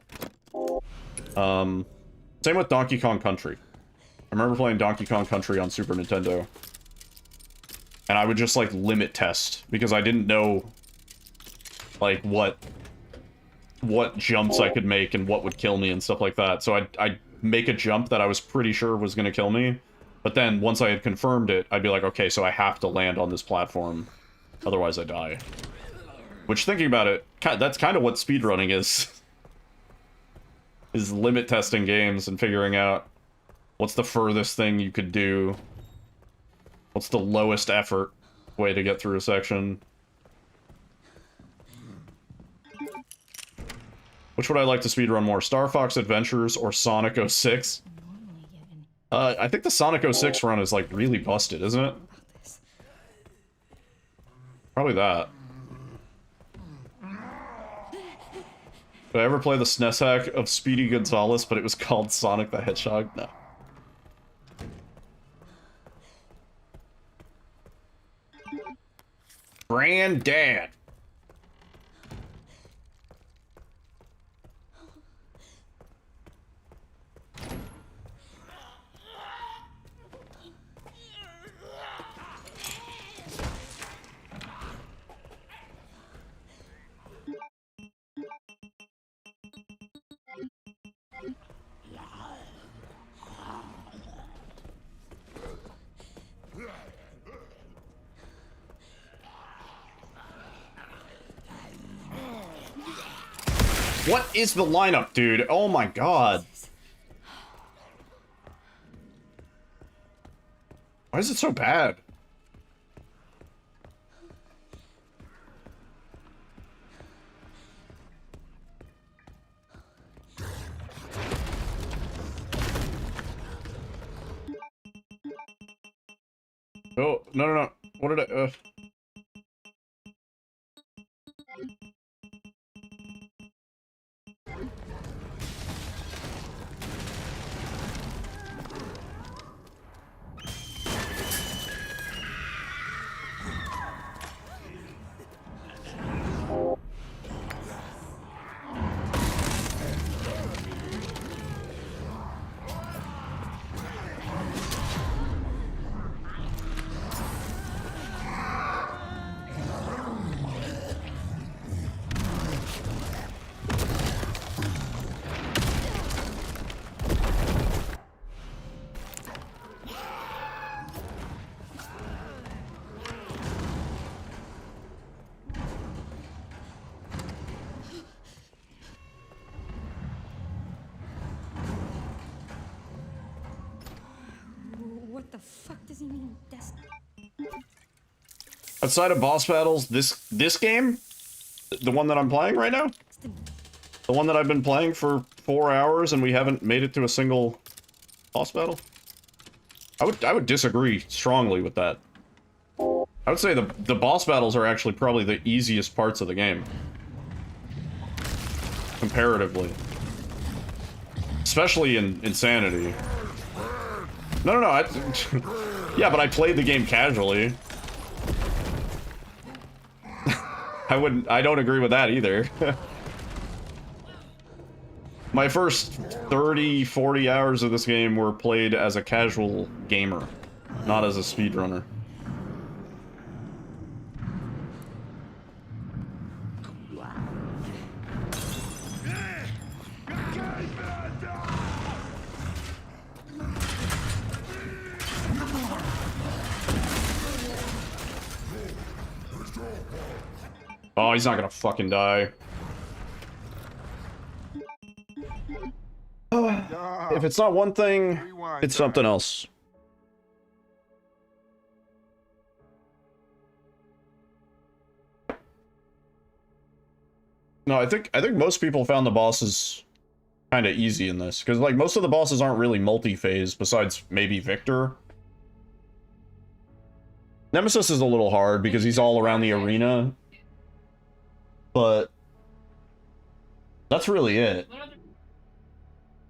Same with Donkey Kong Country. I remember playing Donkey Kong Country on Super Nintendo. And I would just, like, limit test, because I didn't know, like, what jumps I could make and what would kill me and stuff like that. So I'd make a jump that I was pretty sure was going to kill me, but then once I had confirmed it, I'd be like, okay, so I have to land on this platform, otherwise I die. Which, thinking about it, that's kind of what speedrunning is. Is limit testing games and figuring out what's the furthest thing you could do. What's the lowest effort way to get through a section? Which would I like to speedrun more? Star Fox Adventures or Sonic 06? I think the Sonic 06 run is, like, really busted, isn't it? Probably that. Did I ever play the SNES hack of Speedy Gonzales, but it was called Sonic the Hedgehog? No. Granddad. What is the lineup, dude? Oh my god. Why is it so bad? Oh, no. What did I, fuck does he mean, Destiny? Outside of boss battles, this game, the one that I'm playing right now, the one that I've been playing for 4 hours and we haven't made it to a single boss battle. I would disagree strongly with that. I would say the boss battles are actually probably the easiest parts of the game. Comparatively. Especially in Insanity. No, yeah, but I played the game casually. I don't agree with that either. My first 30, 40 hours of this game were played as a casual gamer, not as a speedrunner. Oh, he's not gonna fucking die. If it's not one thing, it's something else. No, I think most people found the bosses kind of easy in this, because like most of the bosses aren't really multi-phase, besides maybe Victor. Nemesis is a little hard because he's all around the arena, but that's really it.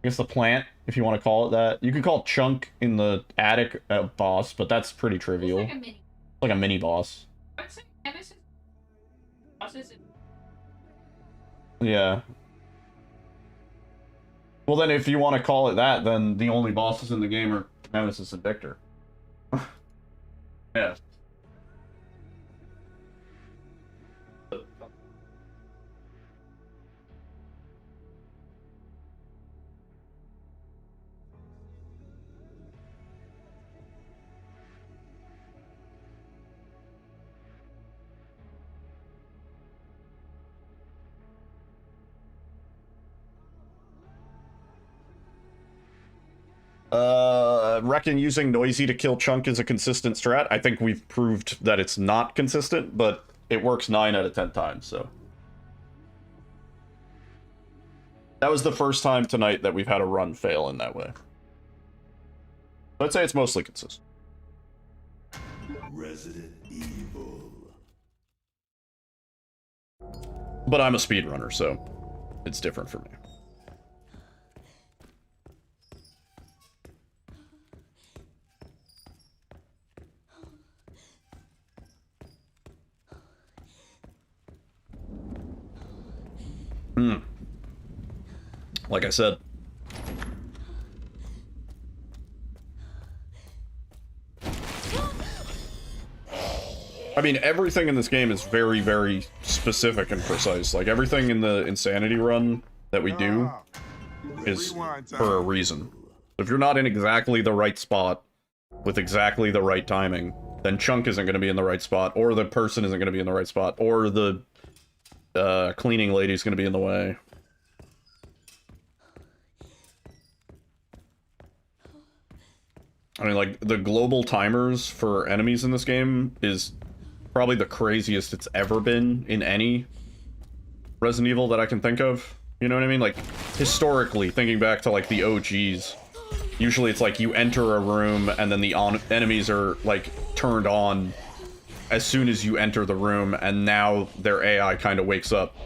I guess the plant, if you want to call it that. You could call Chunk in the attic a boss, but that's pretty trivial. Like a mini boss. I'd say Nemesis bosses. Yeah. Well, then if you want to call it that, then the only bosses in the game are Nemesis and Victor. Yeah. Reckon using Noisy to kill Chunk is a consistent strat. I think we've proved that it's not consistent, but it works 9 out of 10 times, so. That was the first time tonight that we've had a run fail in that way. So I'd say it's mostly consistent. Resident Evil. But I'm a speedrunner, so it's different for me. Like I said. I mean, everything in this game is very, very specific and precise. Like, everything in the Insanity run that we do is for a reason. If you're not in exactly the right spot, with exactly the right timing, then Chunk isn't going to be in the right spot, or the person isn't going to be in the right spot, or the cleaning lady's going to be in the way. I mean, like, the global timers for enemies in this game is probably the craziest it's ever been in any Resident Evil that I can think of. You know what I mean? Like, historically, thinking back to, like, the OGs, usually it's like you enter a room and then the enemies are, like, turned on as soon as you enter the room, and now their AI kind of wakes up.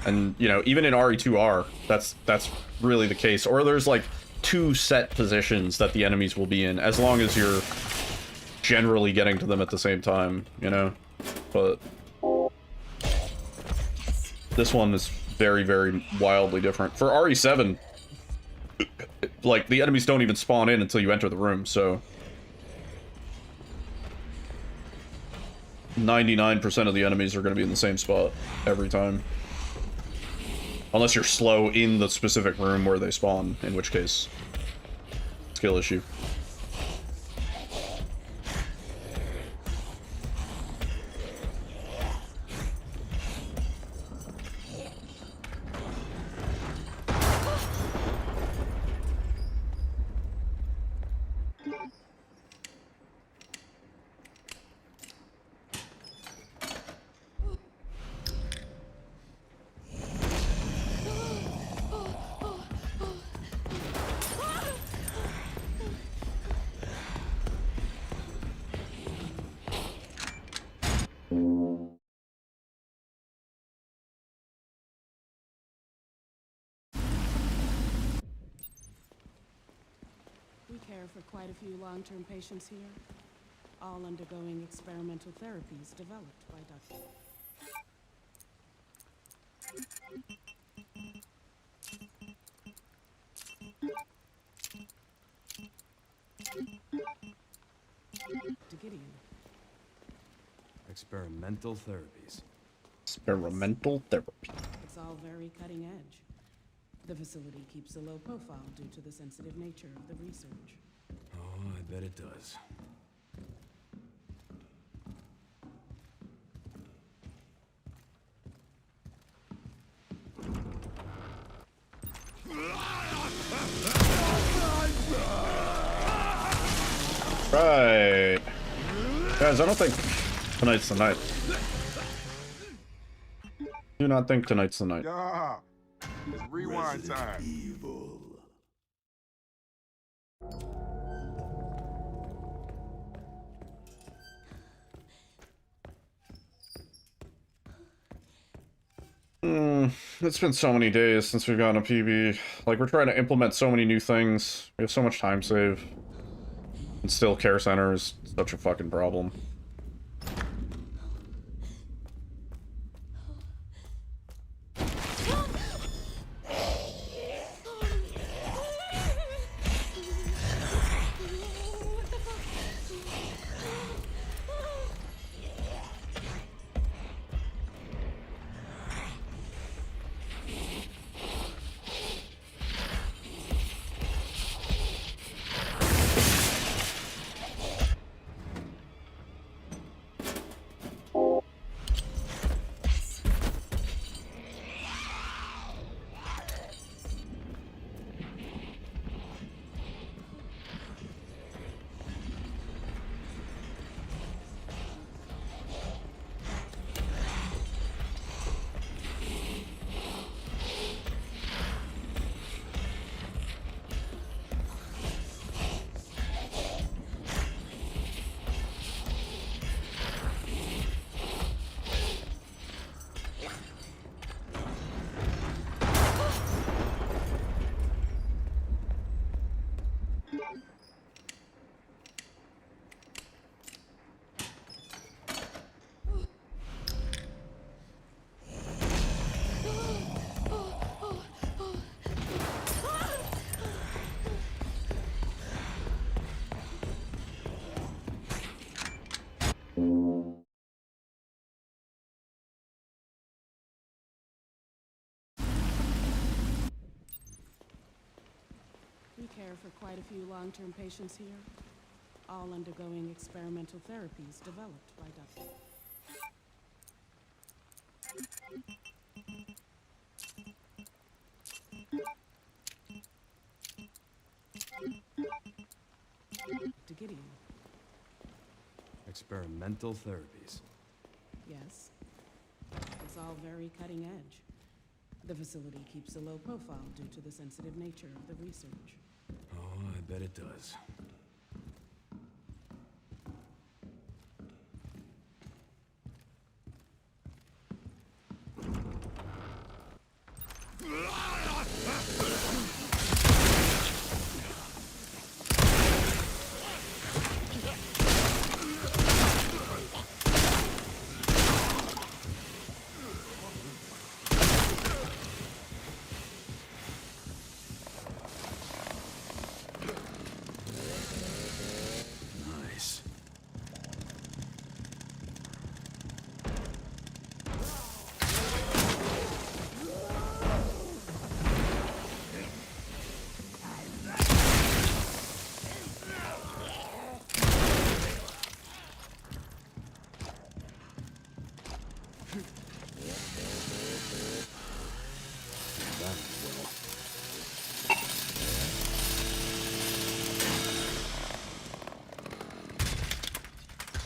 And, you know, even in RE2R, that's really the case. Or there's, like, 2 set positions that the enemies will be in, as long as you're generally getting to them at the same time, you know? But this one is very, very wildly different. For RE7, like, the enemies don't even spawn in until you enter the room, so 99% of the enemies are going to be in the same spot every time. Unless you're slow in the specific room where they spawn, in which case, skill issue. care for quite a few long-term patients here, all undergoing experimental therapies developed by Dr. Gideon. Experimental therapies. Experimental therapy. It's all very cutting edge. The facility keeps a low profile due to the sensitive nature of the research. Oh, I bet it does. Right. Guys, I don't think tonight's the night. Do not think tonight's the night. Yeah. It's rewind time. Evil. It's been so many days since we've gotten a PB. Like, we're trying to implement so many new things. We have so much time save. And still, care center is such a fucking problem. We care for quite a few long-term patients here, all undergoing experimental therapies developed by Dr. Gideon. Experimental therapies. Yes. It's all very cutting edge. The facility keeps a low profile due to the sensitive nature of the research. Oh, I bet it does. Nice.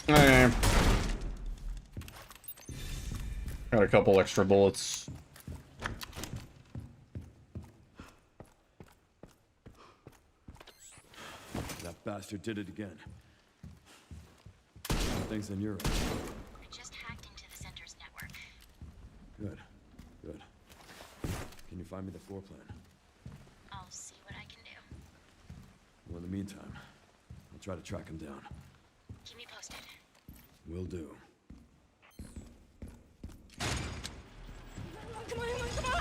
Eh. Got a couple extra bullets. That bastard did it again. Things on your end. I just hacked into the center's network. Good. Good. Can you find me the floor plan? I'll see what I can do. Well, in the meantime, I'll try to track him down. Keep me posted. Will do. Come on, come on!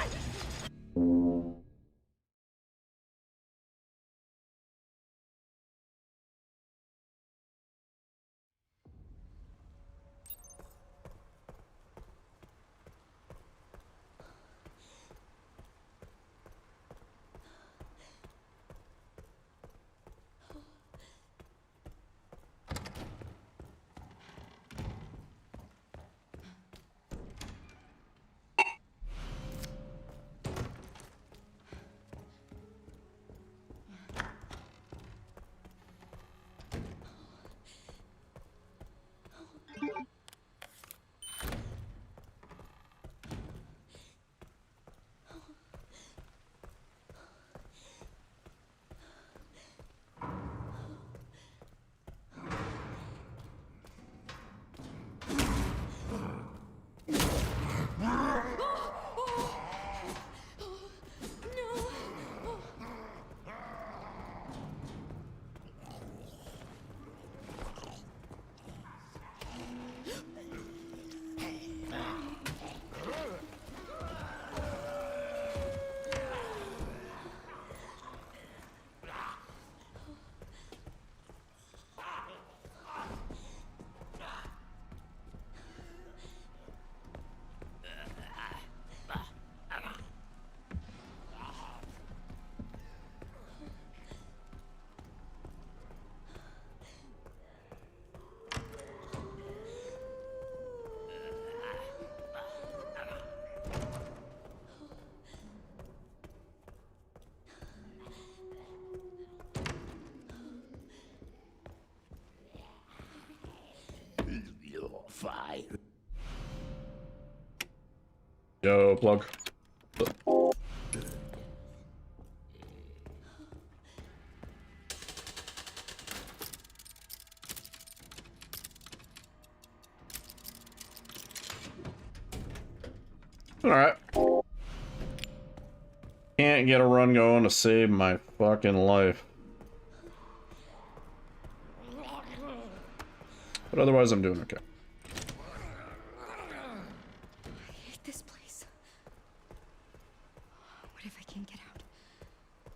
Yo, plug. Alright. Can't get a run going to save my fucking life. But otherwise, I'm doing okay. I hate this place. What if I can't get out?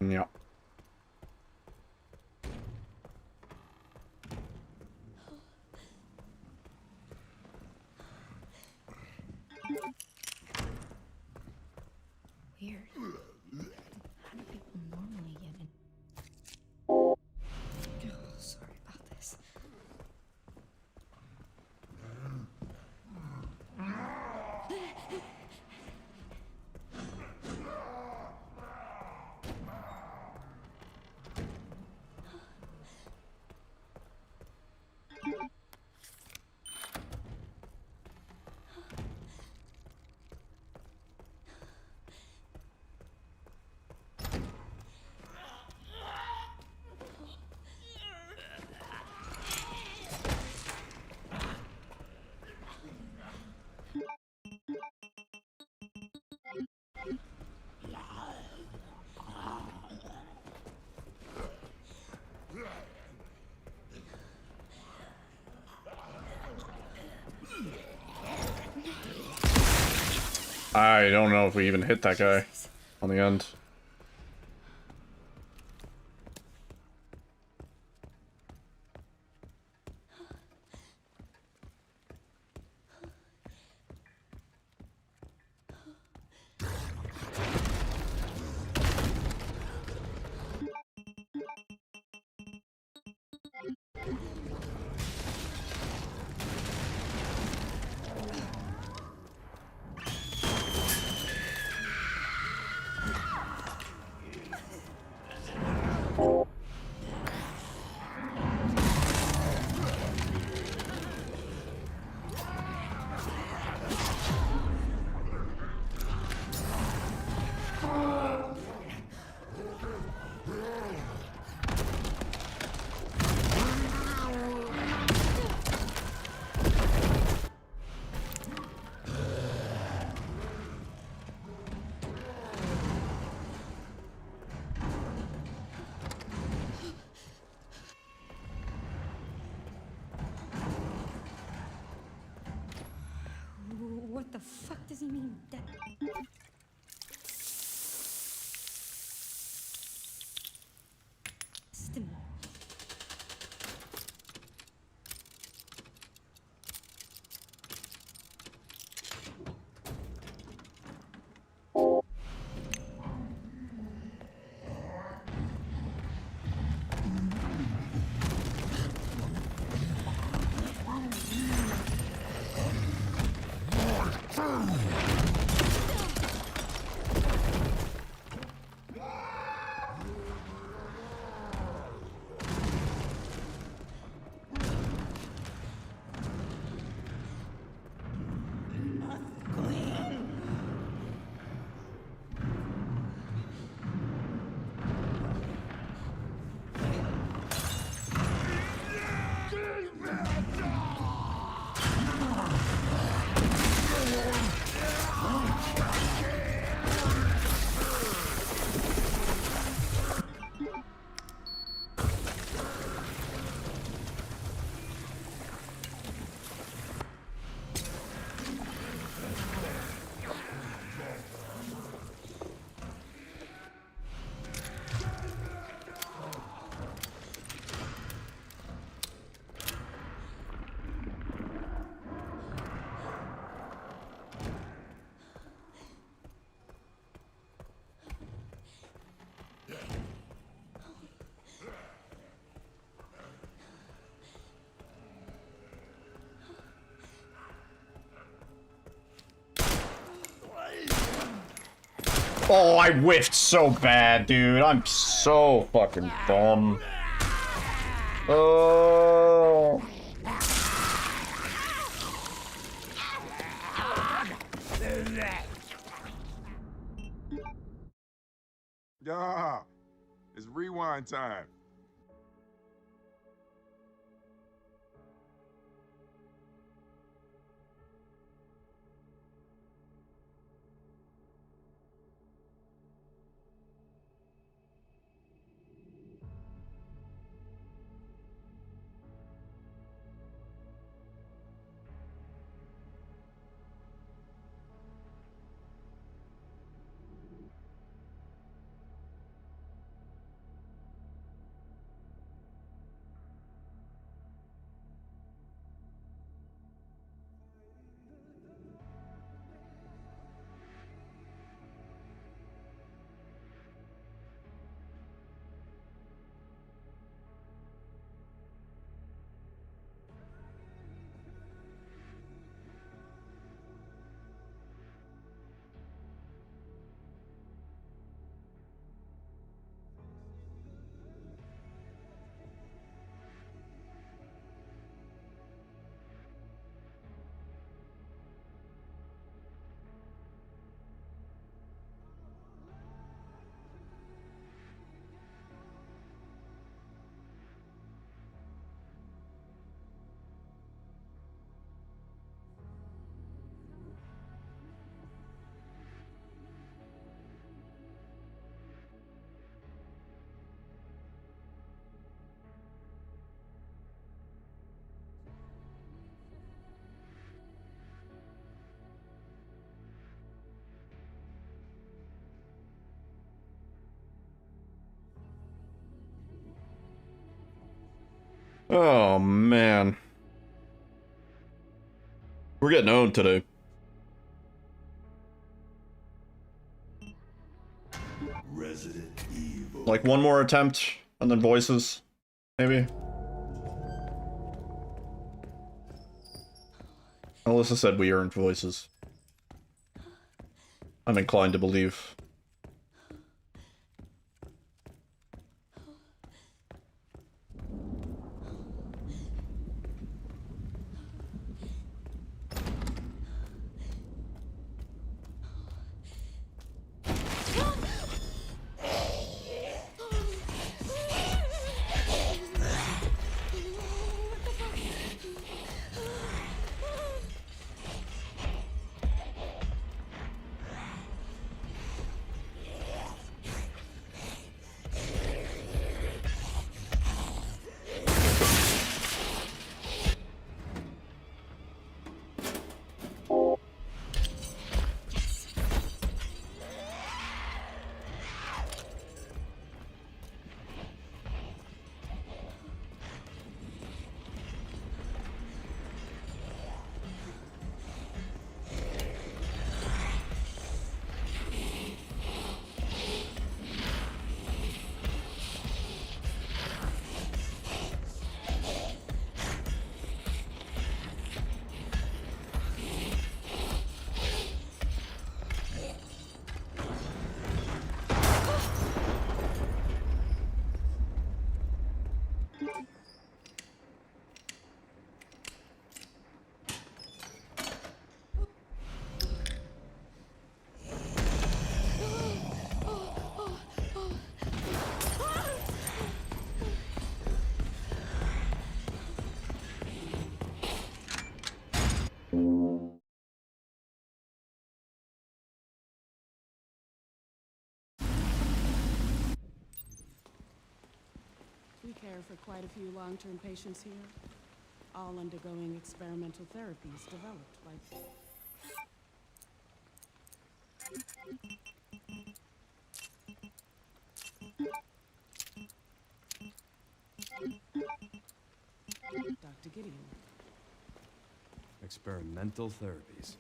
Yeah. Weird. How do people normally get in? Oh, sorry about this. I don't know if we even hit that guy on the end. What the fuck does he mean? That... Stim. Oh, I whiffed so bad, dude. I'm so fucking dumb. Oh. Yeah, it's rewind time. Oh, man. We're getting owned today. Resident Evil. Like one more attempt, and then voices, maybe? Alyssa said we earned voices. I'm inclined to believe. for quite a few long-term patients here, all undergoing experimental therapies developed by... Dr. Gideon. Experimental therapies.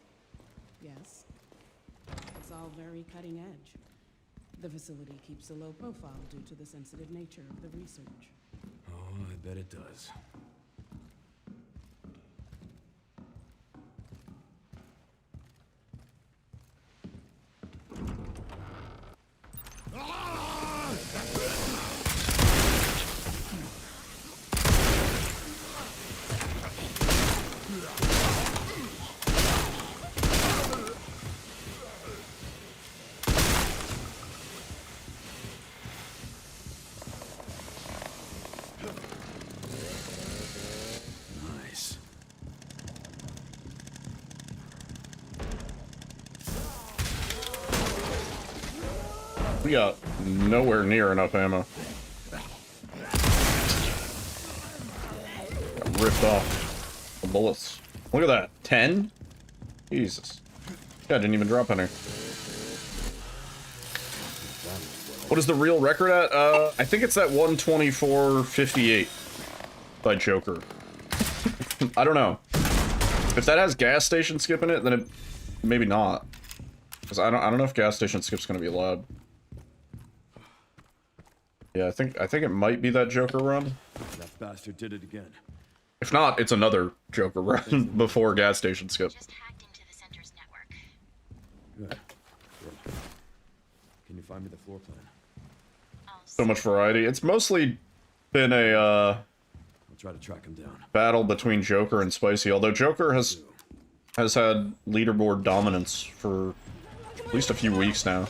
Yes. It's all very cutting edge. The facility keeps a low profile due to the sensitive nature of the research. Oh, I bet it does. Nice. We got nowhere near enough ammo. Got ripped off the bullets. Look at that. 10? Jesus. Yeah, didn't even drop any. What is the real record at? I think it's at 124.58 by Joker. I don't know. If that has gas station skip in it, then it maybe not. Because I don't know if gas station skip's gonna be allowed. Yeah, I think it might be that Joker run. That bastard did it again. If not, it's another Joker run before gas station skip. Just hacked into the center's network. Good. Good. Can you find me the floor plan? So much variety. It's mostly been a I'll try to track him down. battle between Joker and Spicy, although Joker has had leaderboard dominance for at least a few weeks now.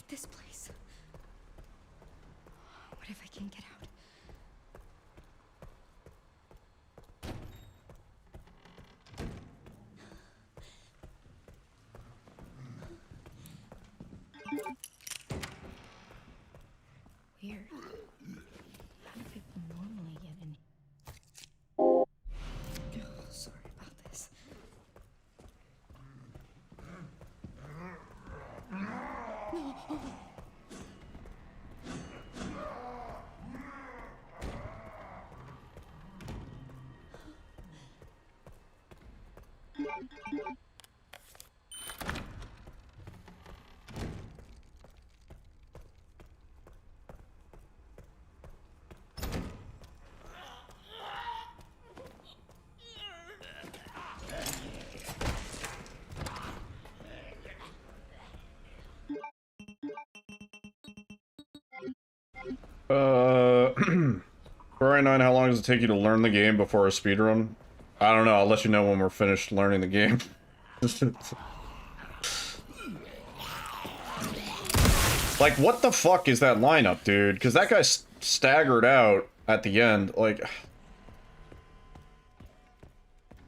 This place. What if I can't get out? Weird. How do people normally get in? For RE9, how long does it take you to learn the game before a speedrun? I don't know, I'll let you know when we're finished learning the game. Like, what the fuck is that lineup, dude? Because that guy staggered out at the end, like...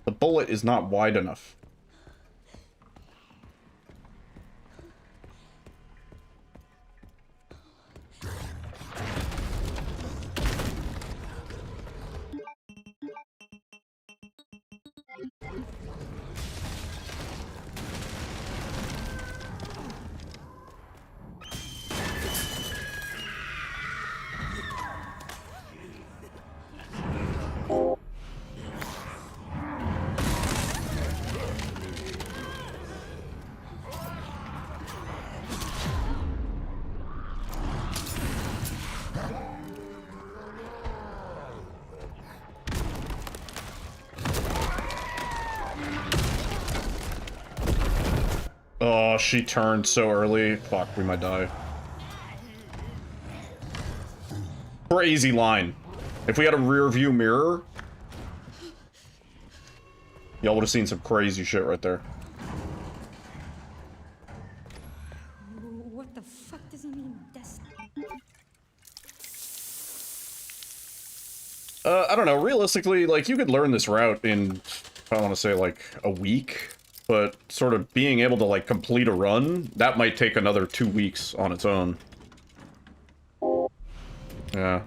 The bullet is not wide enough. Oh, she turned so early. Fuck, we might die. Crazy line. If we had a rear view mirror, y'all would have seen some crazy shit right there. What the fuck does he mean, I don't know, realistically, like, you could learn this route in, I want to say, like, a week, but sort of being able to, like, complete a run, that might take another 2 weeks on its own. Yeah.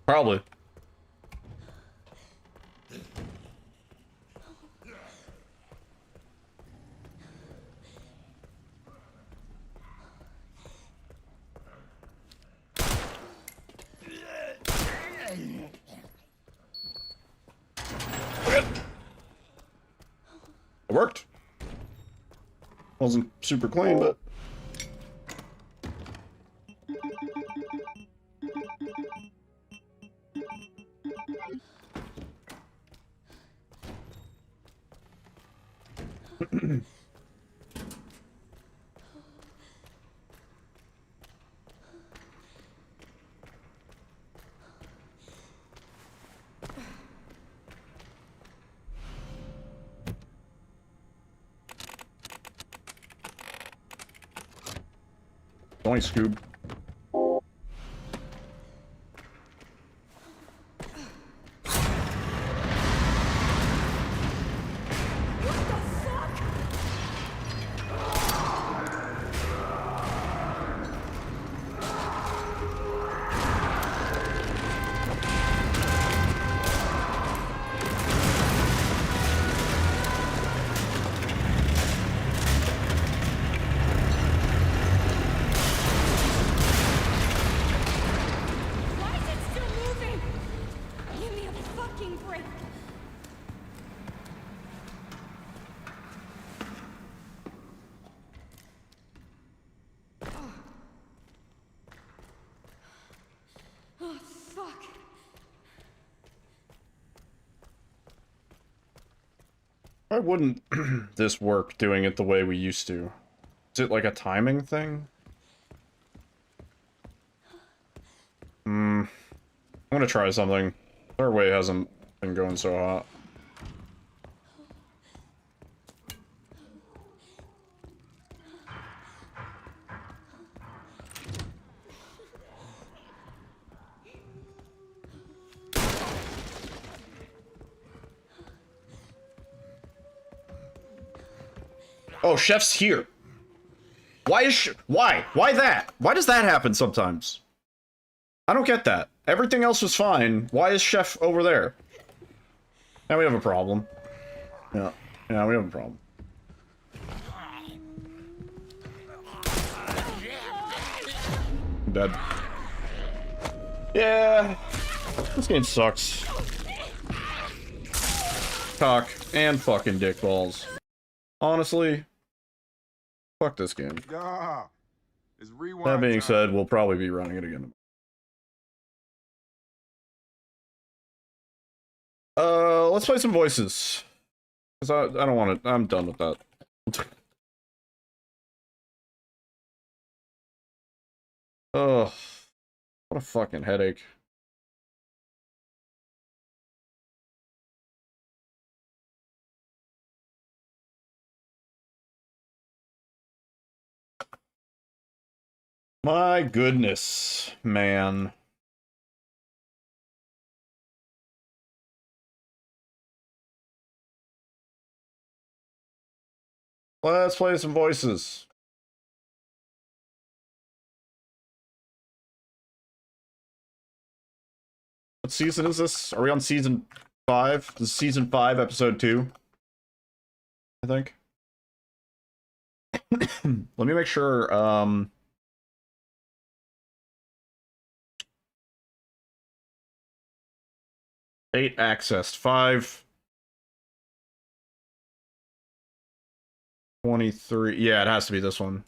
Probably. It worked. Wasn't super clean, but... Only Scoob. Why wouldn't this work doing it the way we used to? Is it like a timing thing? I'm gonna try something. Our way hasn't been going so hot. Oh, Chef's here. Why is why? Why that? Why does that happen sometimes? I don't get that. Everything else was fine. Why is Chef over there? Now we have a problem. Yeah. Yeah, we have a problem. I'm dead. Yeah. This game sucks. Cock and fucking dick balls. Honestly, fuck this game. Yeah. It's rewind That being time. said, we'll probably be running it again. Let's play some voices. Cause I don't want to. I'm done with that. Ugh. What a fucking headache. My goodness, man. Let's play some voices. What season is this? Are we on season 5? This is season 5, episode 2. I think. Let me make sure, 8 accessed. 5. 23. Yeah, it has to be this one.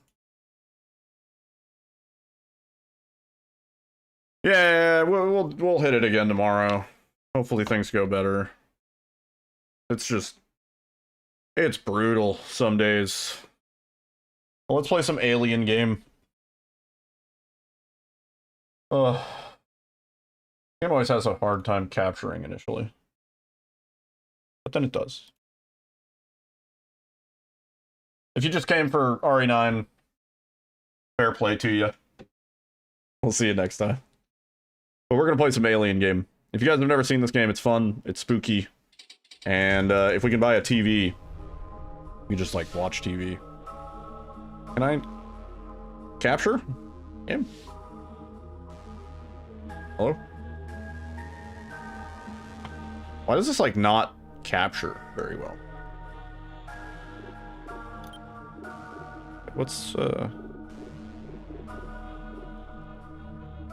Yeah, we'll hit it again tomorrow. Hopefully things go better. It's brutal some days. Well, let's play some alien game. Game always has a hard time capturing initially. But then it does. If you just came for RE9, fair play to you. We'll see you next time. But we're gonna play some alien game. If you guys have never seen this game, it's fun, it's spooky, and if we can buy a TV, we just like watch TV. Can I capture him? Hello? Why does this like not capture very well? What's or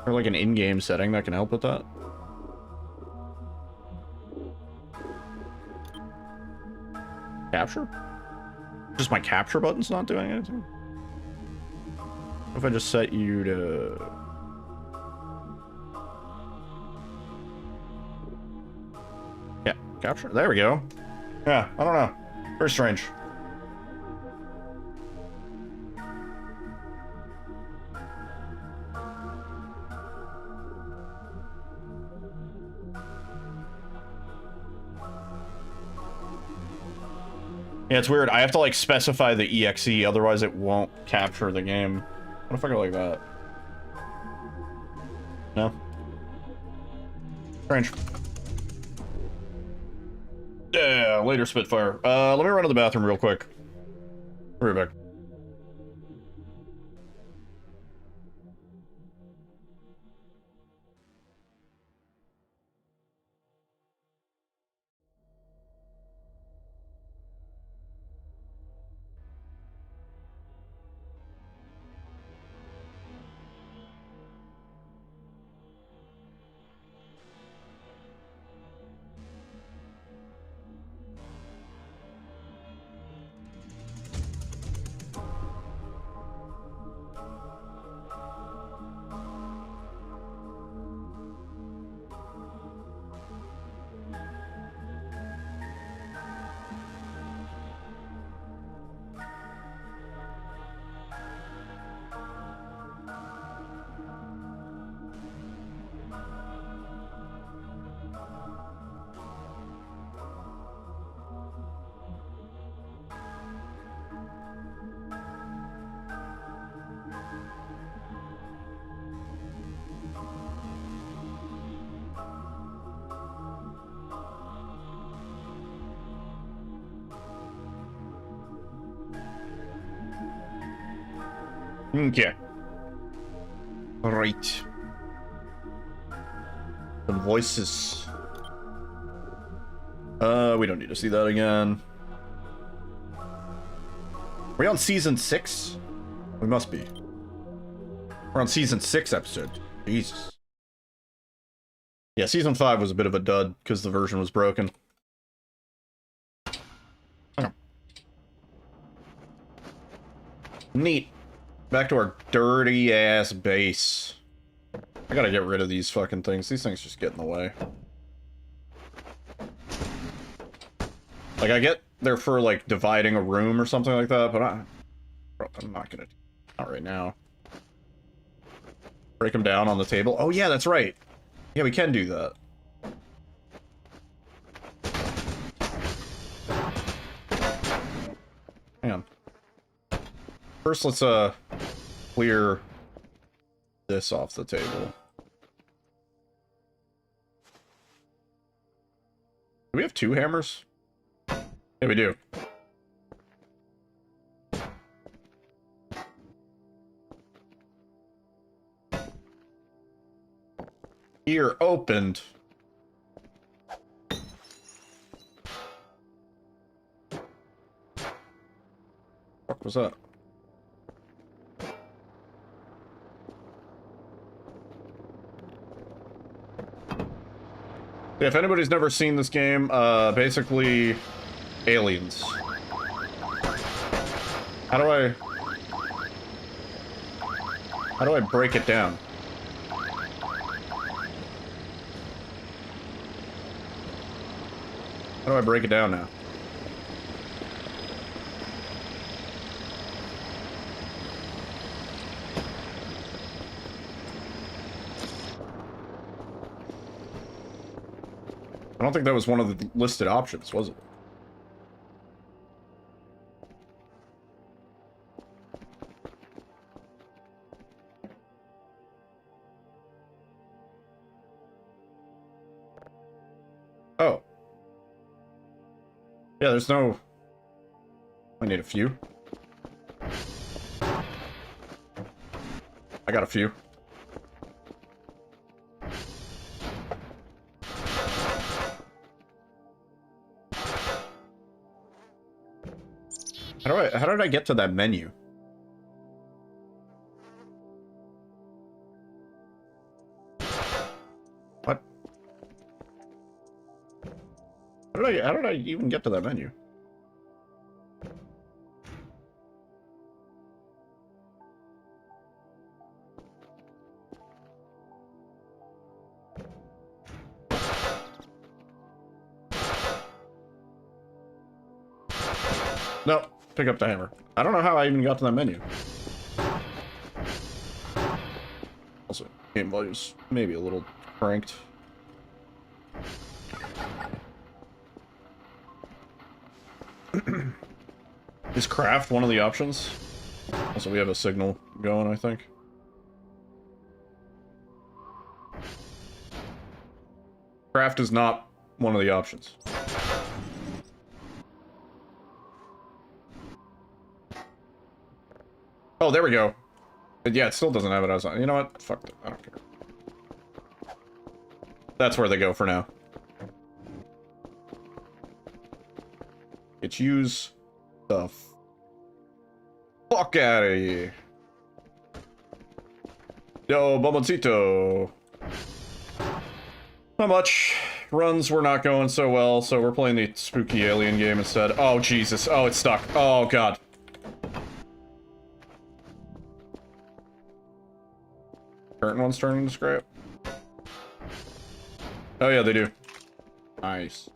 like an in-game setting that can help with that? Capture? Just my capture button's not doing anything? What if I just set you to... Yeah, capture. There we go. Yeah, I don't know. Very strange. Yeah, it's weird. I have to like specify the EXE, otherwise it won't capture the game. What if I go like that? No? Strange. Yeah, later Spitfire. Let me run to the bathroom real quick. Be right back. Okay. Alright. Some voices. We don't need to see that again. Are we on season 6? We must be. We're on season 6 episode. Jesus. Yeah, season 5 was a bit of a dud because the version was broken. Neat. Back to our dirty ass base. I gotta get rid of these fucking things. These things just get in the way. Like, I get they're for, like, dividing a room or something like that, but I'm not gonna... Not right now. Break them down on the table. Oh, yeah, that's right. Yeah, we can do that. Hang on. First, let's, clear this off the table. Do we have 2 hammers? Yeah, we do. Ear opened. What was that? Yeah, if anybody's never seen this game, basically aliens. How do I break it down? How do I break it down now? I don't think that was one of the listed options, was it? Oh. Yeah, there's no... I need a few. I got a few. How did I get to that menu? What? How did I even get to that menu? No, pick up the hammer. I don't know how I even got to that menu. Also, game volume's maybe a little cranked. Is craft one of the options? Also, we have a signal going, I think. Craft is not one of the options. Oh, there we go. Yeah, it still doesn't have it as on. You know what? Fuck it. I don't care. That's where they go for now. Let's use the fuck out of here. Yo, Bomboncito. Not much. Runs were not going so well, so we're playing the spooky alien game instead. Oh, Jesus. Oh, it's stuck. Oh, God. Current one's turning to scrap. Oh, yeah, they do. Nice.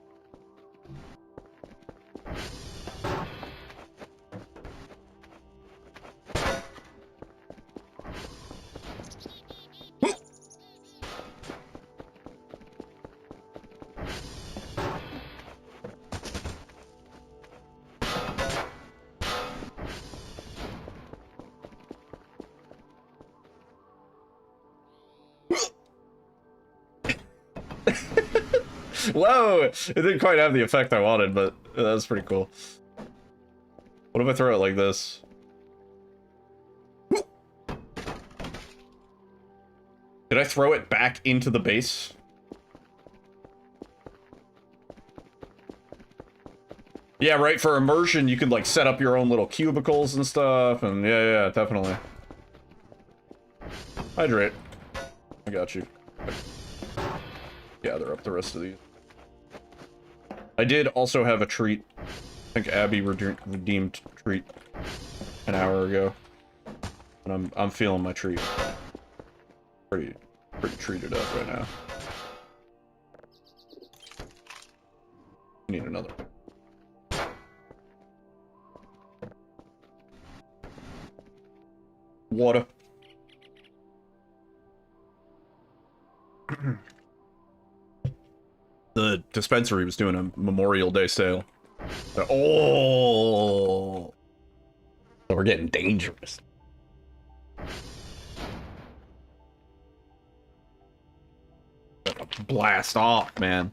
Whoa! It didn't quite have the effect I wanted, but that was pretty cool. What if I throw it like this? Did I throw it back into the base? Yeah, right, for immersion, you could, like, set up your own little cubicles and stuff, and yeah, definitely. Hydrate. I got you. Gather up the rest of these. I did also have a treat. I think Abby redeemed treat an hour ago. And I'm feeling my treat. Pretty treated up right now. Need another. Water. The dispensary was doing a Memorial Day sale. Oh, so we're getting dangerous. Blast off, man.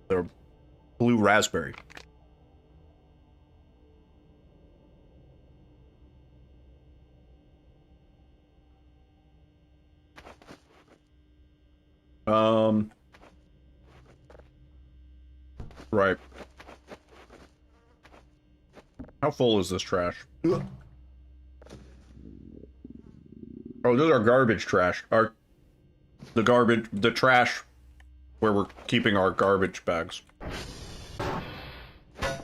They're blue raspberry. Right. How full is this trash? Ugh. Oh, those are garbage trash. The trash where we're keeping our garbage bags. I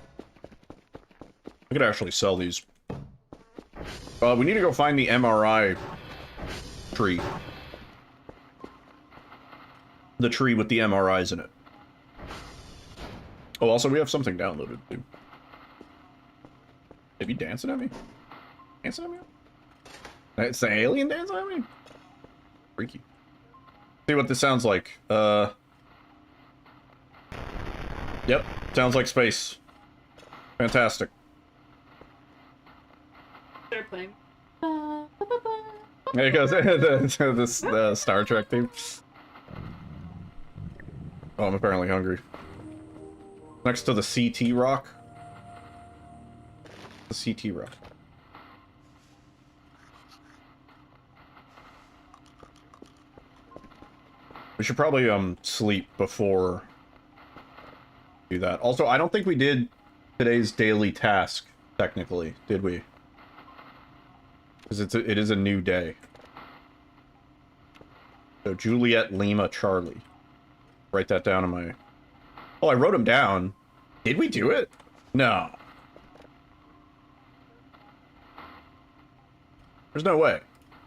could actually sell these. We need to go find the MRI tree. The tree with the MRIs in it. Oh, also, we have something downloaded, too. Maybe dancing at me? Dancing at me? It's the alien dancing at me? Freaky. See what this sounds like. Yep, sounds like space. Fantastic. They're playing. There goes the Star Trek theme. Oh, I'm apparently hungry. Next to the CT rock. The CT rock. We should probably sleep before do that. Also, I don't think we did today's daily task technically, did we? Because it is a new day. So Juliet Lima Charlie. Write that down in my... Oh, I wrote them down. Did we do it? No. There's no way.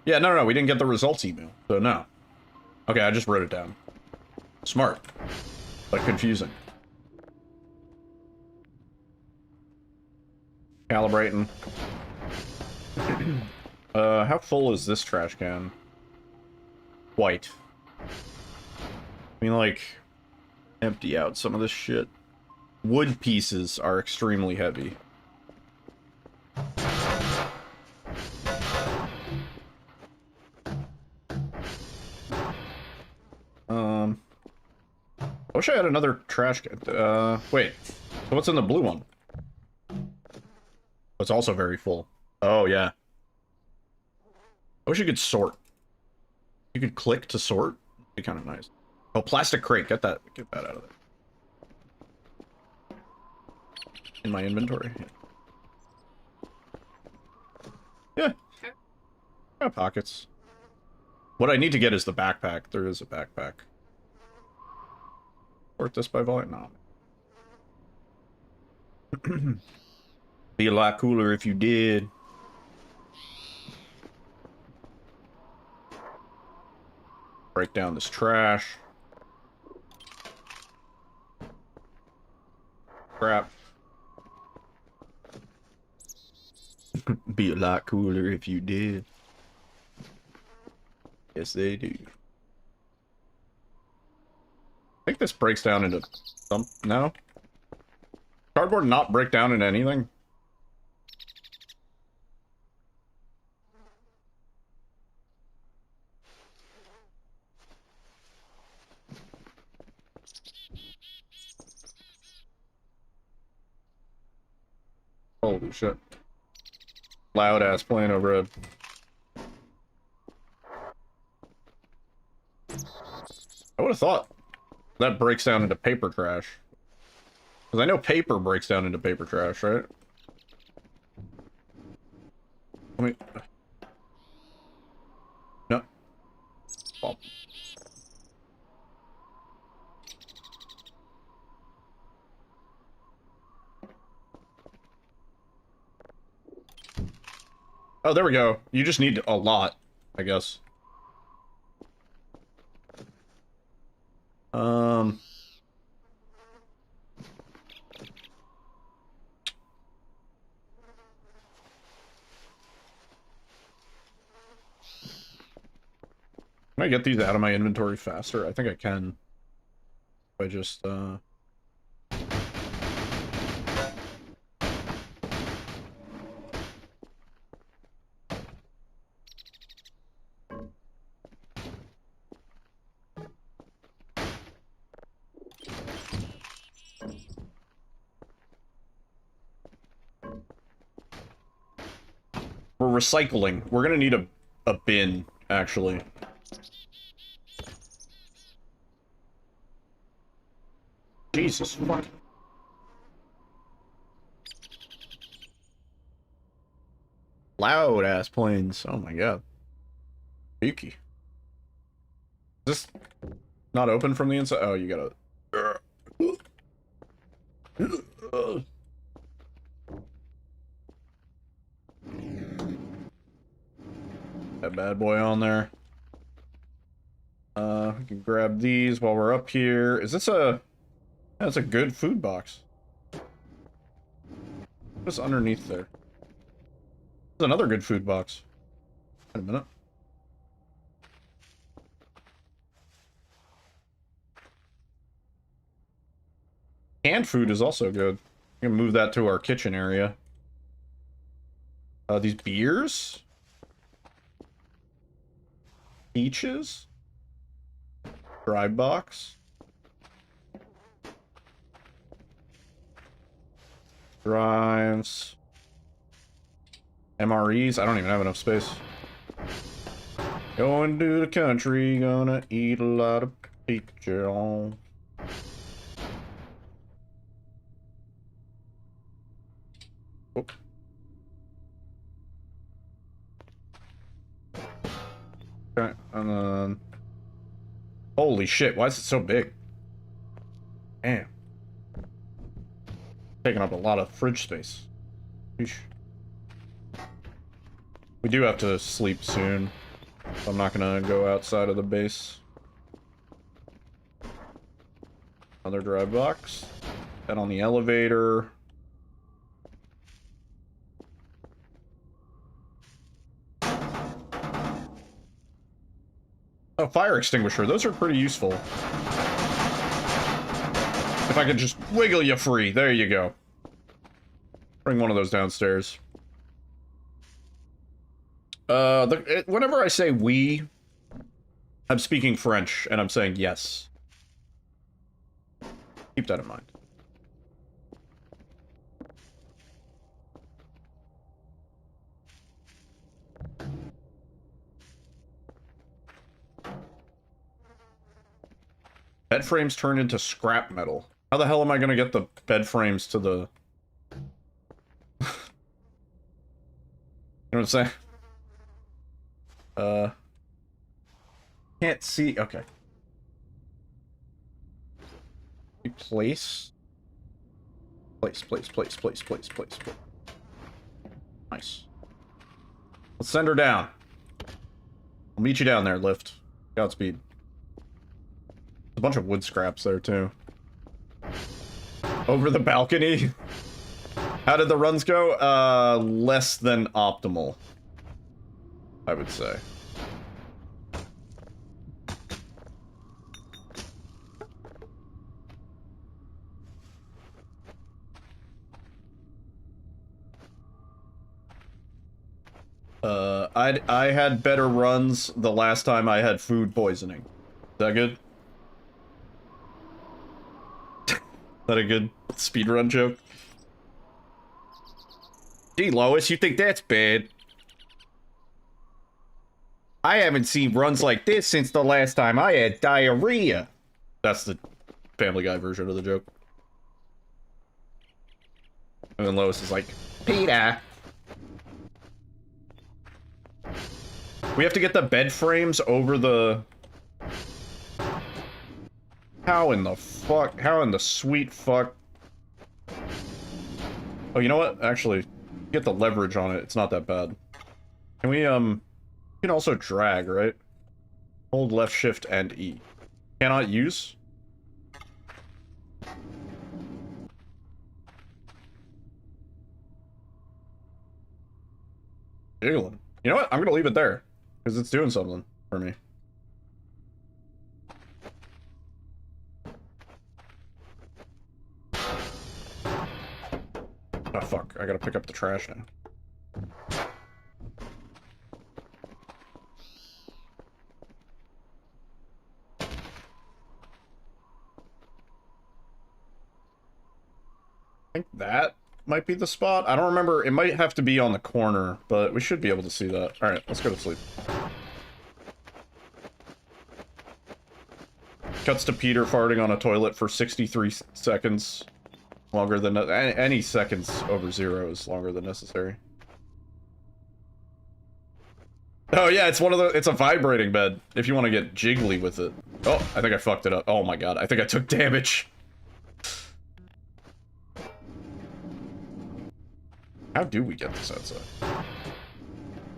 Yeah, no, we didn't get the results email, so no. Okay, I just wrote it down. Smart. But confusing. Calibrating. How full is this trash can? White. I mean, like, empty out some of this shit. Wood pieces are extremely heavy. I wish I had another trash can. Wait. So what's in the blue one? It's also very full. Oh, yeah. I wish you could sort. You could click to sort. It'd be kind of nice. Oh, plastic crate. Get that out of there. In my inventory. Yeah. Got pockets. What I need to get is the backpack. There is a backpack. Sort this by volume? No. Be a lot cooler if you did. Break down this trash. Crap. Be a lot cooler if you did. Yes, they do. I think this breaks down into some... No? Cardboard not break down into anything? Holy shit. loud ass plane overhead. I would have thought that breaks down into paper trash. Because I know paper breaks down into paper trash, right? I mean... No. Oh. Oh, there we go. You just need a lot, I guess. Can I get these out of my inventory faster? I think I can. If I just, We're recycling. We're gonna need a bin, actually. Jesus fuck. Loud ass planes. Oh my god. Yuki. Is this not open from the inside? Oh, you gotta. That bad boy on there. We can grab these while we're up here. Is this a... That's a good food box. What's underneath there? There's another good food box. Wait a minute. Canned food is also good. We can move that to our kitchen area. These beers? Peaches? Dry box? Drives. MREs? I don't even have enough space. Going to the country, gonna eat a lot of pizza on. Oh. Okay, and then... Holy shit, why is it so big? Damn. Taking up a lot of fridge space. Sheesh. We do have to sleep soon. So I'm not gonna go outside of the base. Another drive box. That on the elevator. Oh, fire extinguisher. Those are pretty useful. If I could just wiggle you free. There you go. Bring one of those downstairs. Whenever I say we, I'm speaking French, and I'm saying yes. Keep that in mind. Bed frames turn into scrap metal. How the hell am I gonna get the bed frames to the... You know what I'm saying? Can't see. Okay. Place. Place. Nice. Let's send her down. I'll meet you down there, Lift. Godspeed. A bunch of wood scraps there, too. Over the balcony? How did the runs go? Less than optimal, I would say. I had better runs the last time I had food poisoning. Is that good? Is that a good speedrun joke? Gee, Lois, you think that's bad? I haven't seen runs like this since the last time I had diarrhea. That's the Family Guy version of the joke. And then Lois is like, Peter. We have to get the bed frames over the... How in the fuck? How in the sweet fuck? Oh, you know what? Actually, get the leverage on it. It's not that bad. Can we, you can also drag, right? Hold left shift and E. Cannot use? Jiggling. You know what? I'm gonna leave it there. Because it's doing something for me. Oh fuck, I gotta pick up the trash now. I think that might be the spot. I don't remember. It might have to be on the corner, but we should be able to see that. Alright, let's go to sleep. Cuts to Peter farting on a toilet for 63 seconds. Longer than... Any seconds over 0 is longer than necessary. Oh yeah, it's one of the... It's a vibrating bed, if you want to get jiggly with it. Oh, I think I fucked it up. Oh my god, I think I took damage. How do we get this outside?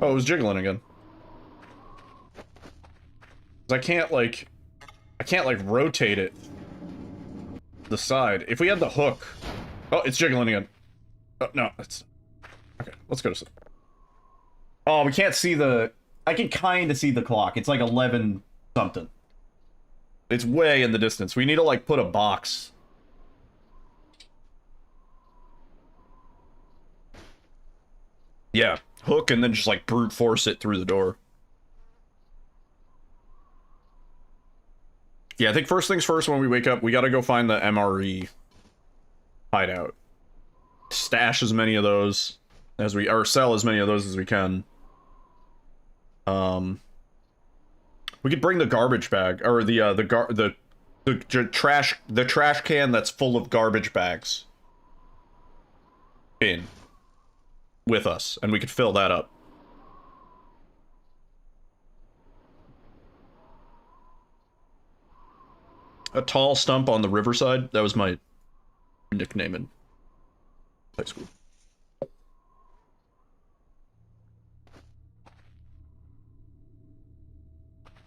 Oh, it was jiggling again. 'Cause I can't, like, rotate it. The side. If we had the hook... Oh, it's jiggling again. Oh, no, it's... Okay, let's go to sleep. Oh, we can't see the... I can kind of see the clock. It's like 11 something. It's way in the distance. We need to, like, put a box. Yeah, hook and then just, like, brute force it through the door. Yeah, I think first things first when we wake up, we gotta go find the MRE hideout. Stash as many of those as we... Or sell as many of those as we can. We could bring the garbage bag, or the trash can that's full of garbage bags in with us, and we could fill that up. A tall stump on the riverside. That was my nickname in high school.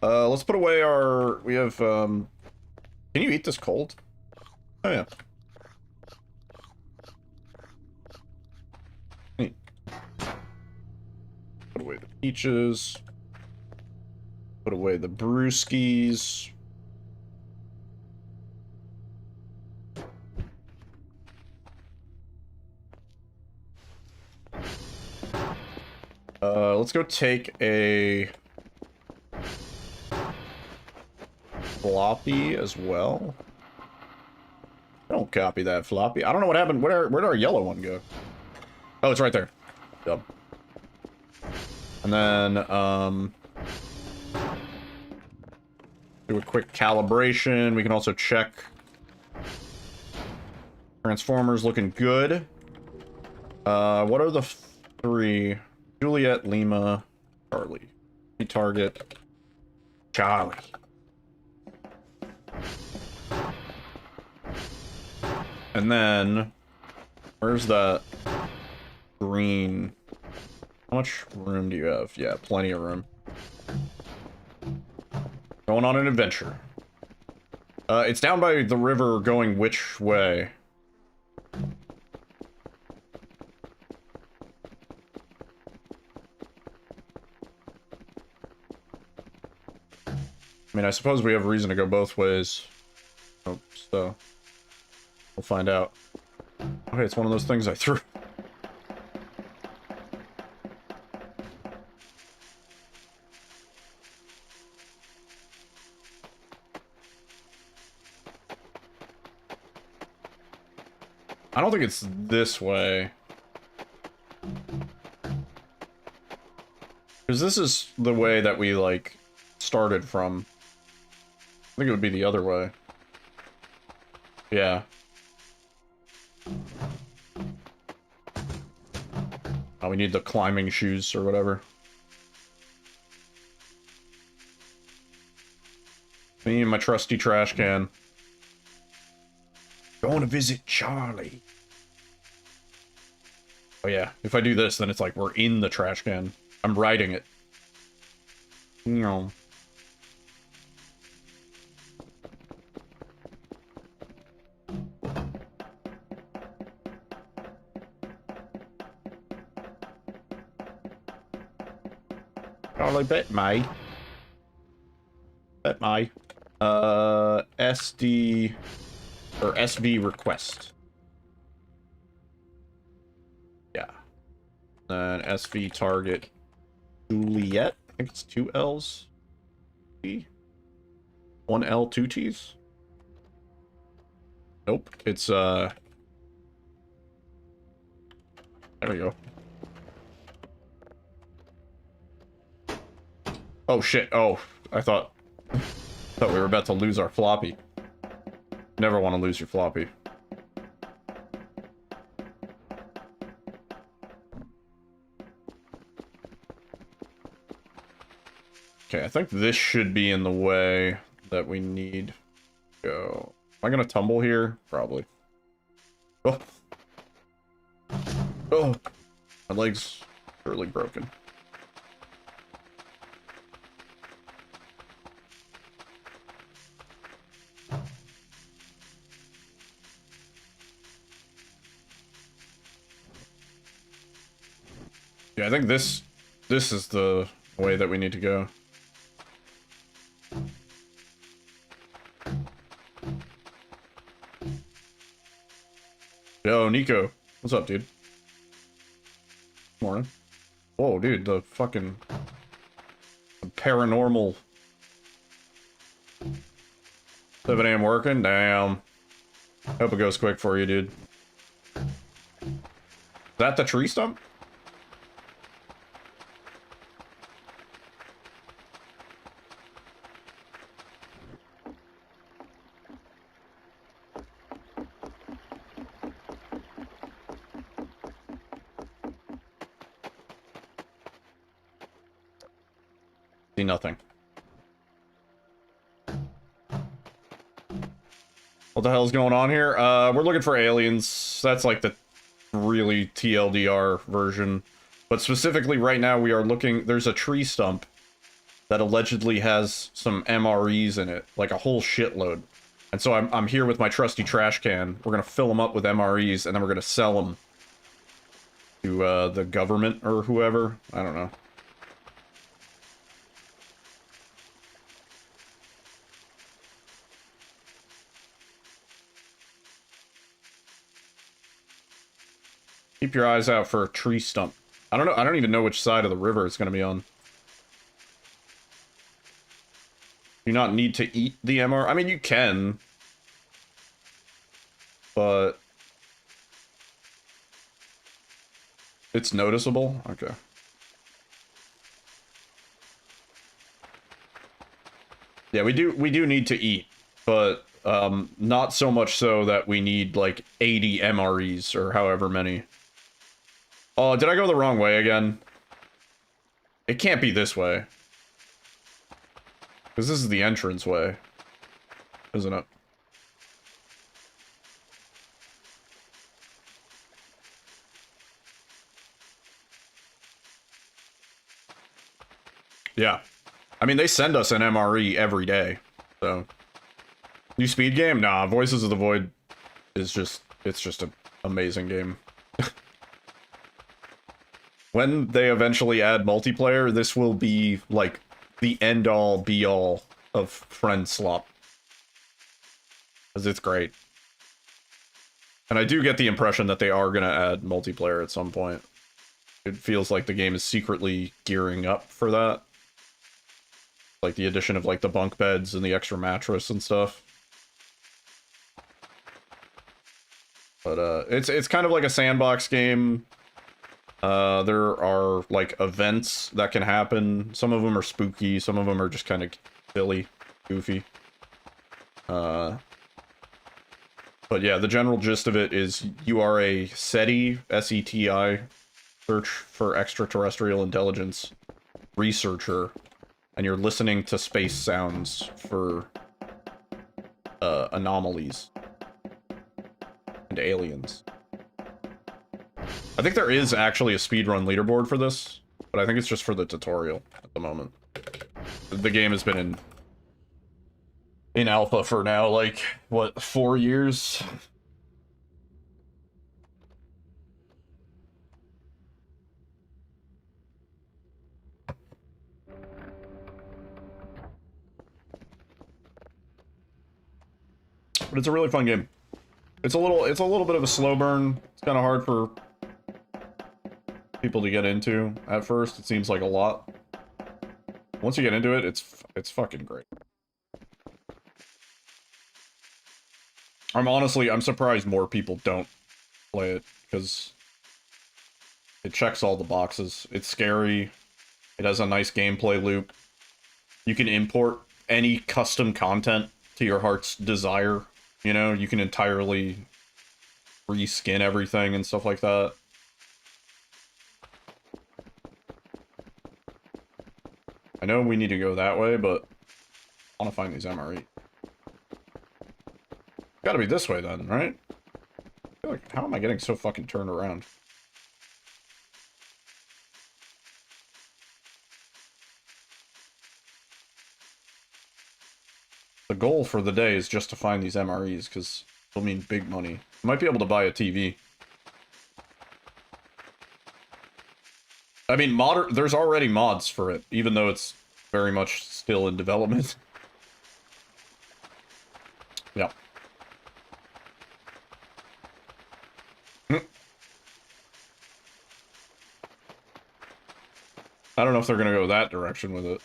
Let's put away our... We have, Can you eat this cold? Oh, yeah. Neat. Put away the peaches. Put away the brewskis. Let's go take a... floppy as well. Don't copy that floppy. I don't know what happened. Where did our yellow one go? Oh, it's right there. Dumb. And then, do a quick calibration. We can also check. Transformers looking good. What are the 3? Juliet, Lima, Charlie. Target. Charlie. And then, where's that green? How much room do you have? Yeah, plenty of room. Going on an adventure. It's down by the river going which way? I mean, I suppose we have reason to go both ways. Oh, so... We'll find out. Okay, it's one of those things I threw. I don't think it's this way. Because this is the way that we, like, started from. I think it would be the other way. Yeah. Oh, we need the climbing shoes or whatever. Me and my trusty trash can. Going to visit Charlie. Oh yeah, if I do this, then it's like we're in the trash can. I'm riding it. No. Charlie bet me. Bet me. SD or SV request. Yeah. Then SV target Juliet. I think it's 2 L's. 1 L, 2 T's. Nope. It's there we go. Oh shit. Oh, I thought we were about to lose our floppy. Never want to lose your floppy. Okay, I think this should be in the way that we need to go. Am I gonna tumble here? Probably. Oh. Oh. My leg's surely broken. Yeah, I think this is the way that we need to go. Yo, Nico. What's up, dude? Morning. Whoa, dude, the fucking paranormal 7 AM working? Damn. Hope it goes quick for you, dude. Is that the tree stump? See nothing. What the hell's going on here? We're looking for aliens. That's like the really TLDR version. But specifically right now we are looking... There's a tree stump that allegedly has some MREs in it. Like a whole shitload. And so I'm here with my trusty trash can. We're gonna fill them up with MREs and then we're gonna sell them to the government or whoever. I don't know. Keep your eyes out for a tree stump. I don't know. I don't even know which side of the river it's going to be on. Do not need to eat the MR. I mean, you can. But it's noticeable? Okay. Yeah, we do need to eat, but not so much so that we need like 80 MREs or however many. Oh, did I go the wrong way again? It can't be this way. Because this is the entrance way. Isn't it? Yeah. I mean, they send us an MRE every day, so... New speed game? Nah, Voices of the Void is just... It's just an amazing game. When they eventually add multiplayer, this will be, like, the end-all, be-all of friend slop. Because it's great. And I do get the impression that they are going to add multiplayer at some point. It feels like the game is secretly gearing up for that. Like the addition of, like, the bunk beds and the extra mattress and stuff. But, it's kind of like a sandbox game. There are like events that can happen. Some of them are spooky, some of them are just kind of silly, goofy. But yeah, the general gist of it is you are a SETI, S-E-T-I, search for extraterrestrial intelligence researcher, and you're listening to space sounds for anomalies and aliens. I think there is actually a speedrun leaderboard for this, but I think it's just for the tutorial at the moment. The game has been in alpha for now, like, what, 4 years? But it's a really fun game. It's a little bit of a slow burn. It's kind of hard for people to get into at first. It seems like a lot. Once you get into it, it's fucking great. I'm surprised more people don't play it, because it checks all the boxes. It's scary. It has a nice gameplay loop. You can import any custom content to your heart's desire. You know, you can entirely reskin everything and stuff like that. I know we need to go that way, but I want to find these MRE. Gotta be this way then, right? I feel like, how am I getting so fucking turned around? The goal for the day is just to find these MREs, because it'll mean big money. I might be able to buy a TV. I mean, there's already mods for it, even though it's very much still in development. Yeah. I don't know if they're gonna go that direction with it.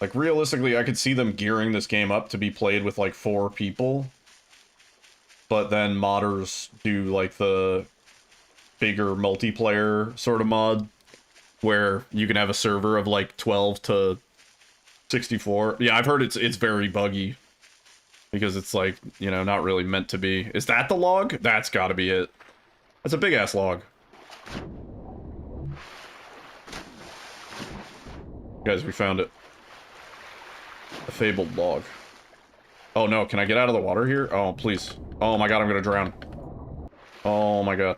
Like, realistically, I could see them gearing this game up to be played with, like, 4 people. But then modders do, like, the bigger multiplayer sort of mod, where you can have a server of, like, 12 to 64. Yeah, I've heard it's very buggy. Because it's, like, you know, not really meant to be. Is that the log? That's gotta be it. That's a big-ass log. Guys, we found it. A fabled log. Oh no, can I get out of the water here? Oh, please. Oh my god, I'm gonna drown. Oh my god.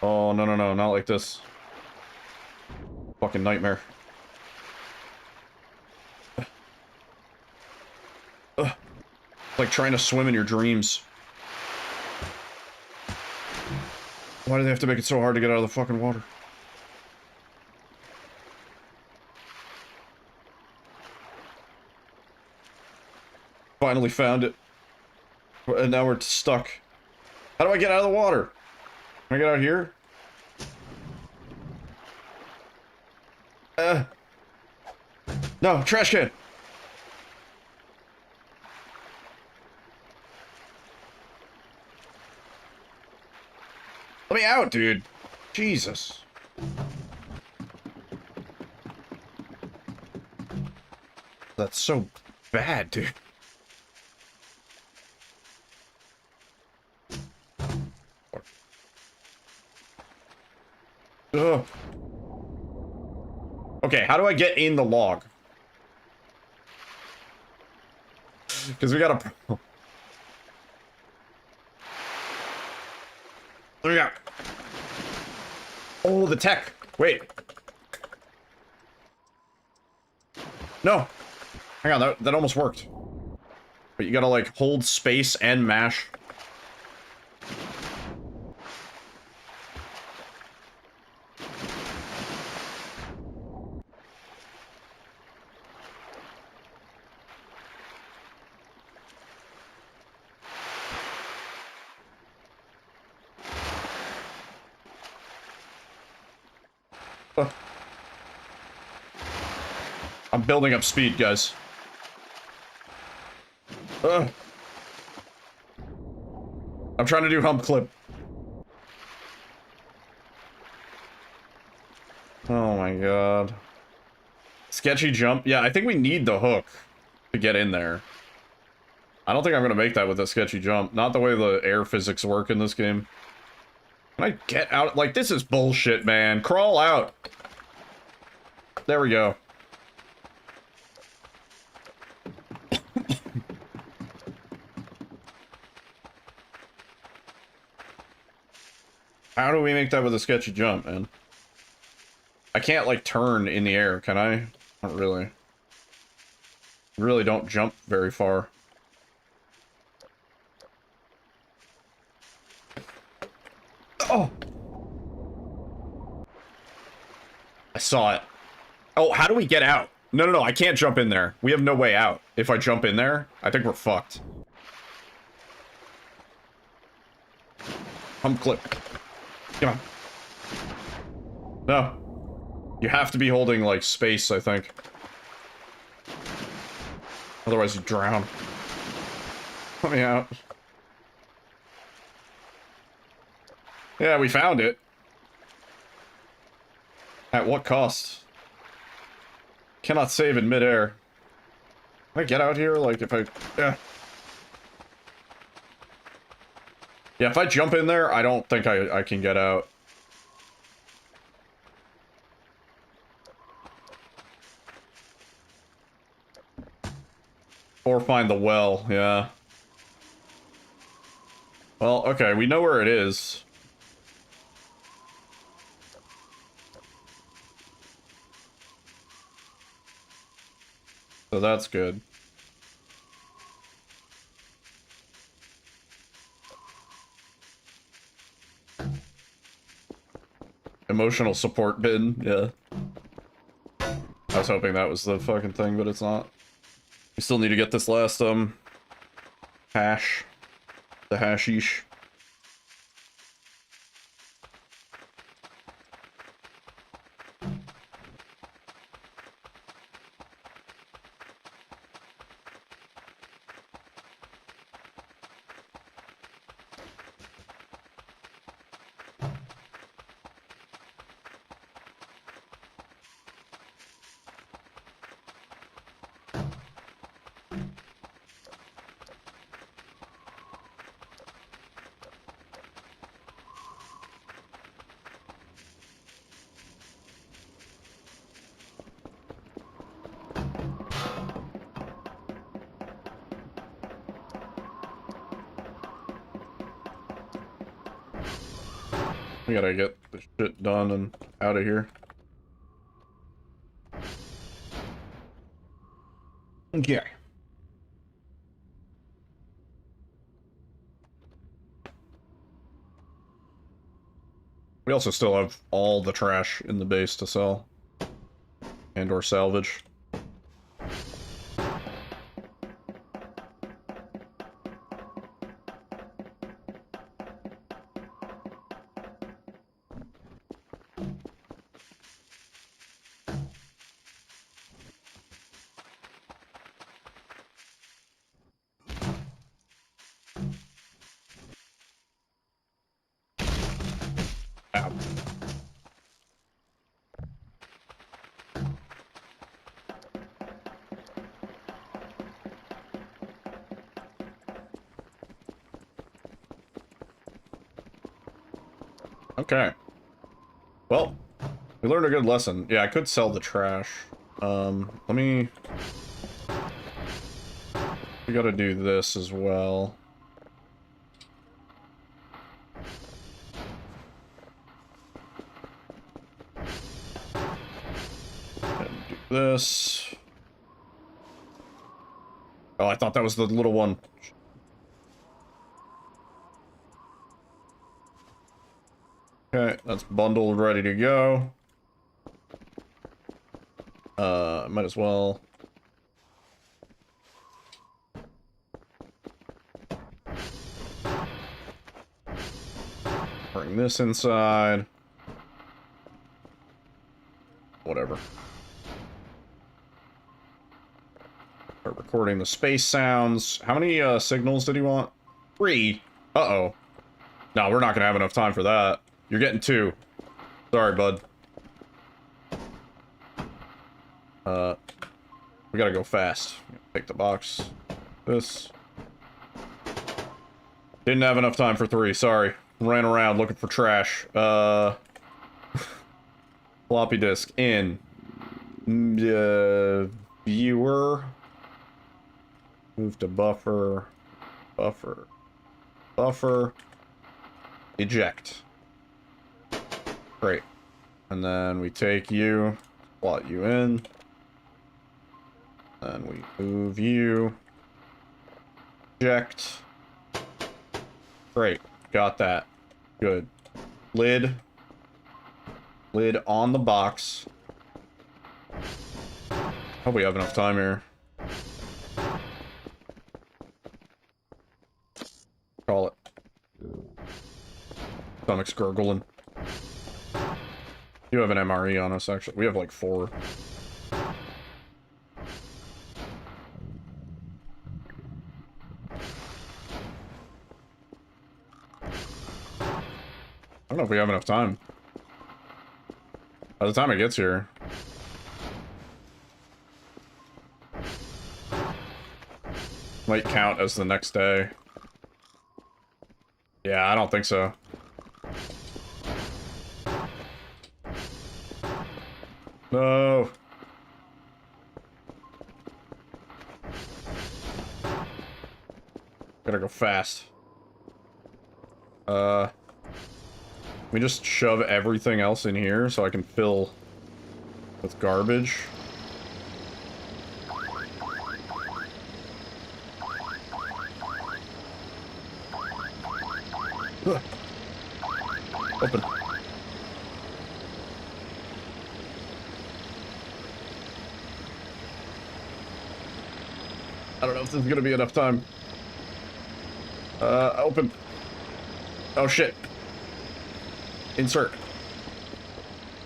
Oh, no, no, no, not like this. Fucking nightmare. Like trying to swim in your dreams. Why do they have to make it so hard to get out of the fucking water? Finally found it. And now we're stuck. How do I get out of the water? Can I get out here? No, trash can! Let me out, dude. Jesus. That's so bad, dude. Ugh. Okay, how do I get in the log? Because we got a... What do we got? Oh, the tech. Wait. No. Hang on, that almost worked. But you gotta, like, hold space and mash. I'm building up speed, guys. I'm trying to do hump clip. Oh my god. Sketchy jump? Yeah, I think we need the hook to get in there. I don't think I'm gonna make that with a sketchy jump. Not the way the air physics work in this game. Can I get out? Like, this is bullshit, man. Crawl out. There we go. How do we make that with a sketchy jump, man? I can't, like, turn in the air, can I? Not really. Really don't jump very far. Oh! I saw it. Oh, how do we get out? No, I can't jump in there. We have no way out. If I jump in there, I think we're fucked. Come clip. Come on. No. You have to be holding, like, space, I think. Otherwise you drown. Let me out. Yeah, we found it. At what cost? Cannot save in midair. Can I get out here? Like, if I... Yeah. Yeah, if I jump in there, I don't think I can get out. Or find the well, yeah. Well, okay, we know where it is. So that's good. Emotional support bin, yeah. I was hoping that was the fucking thing, but it's not. We still need to get this last, hash. The hashish. We gotta get this shit done and out of here. Okay. We also still have all the trash in the base to sell. And or salvage. Okay. Well, we learned a good lesson. Yeah, I could sell the trash. Let me... We gotta do this as well. And do this. Oh, I thought that was the little one. Okay, that's bundled, ready to go. Might as well. Bring this inside. Whatever. Start recording the space sounds. How many signals did he want? 3. Uh-oh. No, we're not gonna have enough time for that. You're getting 2. Sorry, bud. We gotta go fast. Take the box. This. Didn't have enough time for 3, sorry. Ran around looking for trash. Floppy disk in. Viewer. Move to buffer. Buffer. Buffer. Eject. Great. And then we take you, slot you in. Then we move you. Eject. Great. Got that. Good. Lid. Lid on the box. Hope we have enough time here. Call it. Stomach's gurgling. You have an MRE on us, actually. We have like 4. I don't know if we have enough time. By the time it gets here. Might count as the next day. Yeah, I don't think so. No. Gotta go fast. We just shove everything else in here so I can fill with garbage. Ugh. Open. I don't know if this is gonna be enough time. Open. Oh shit. Insert.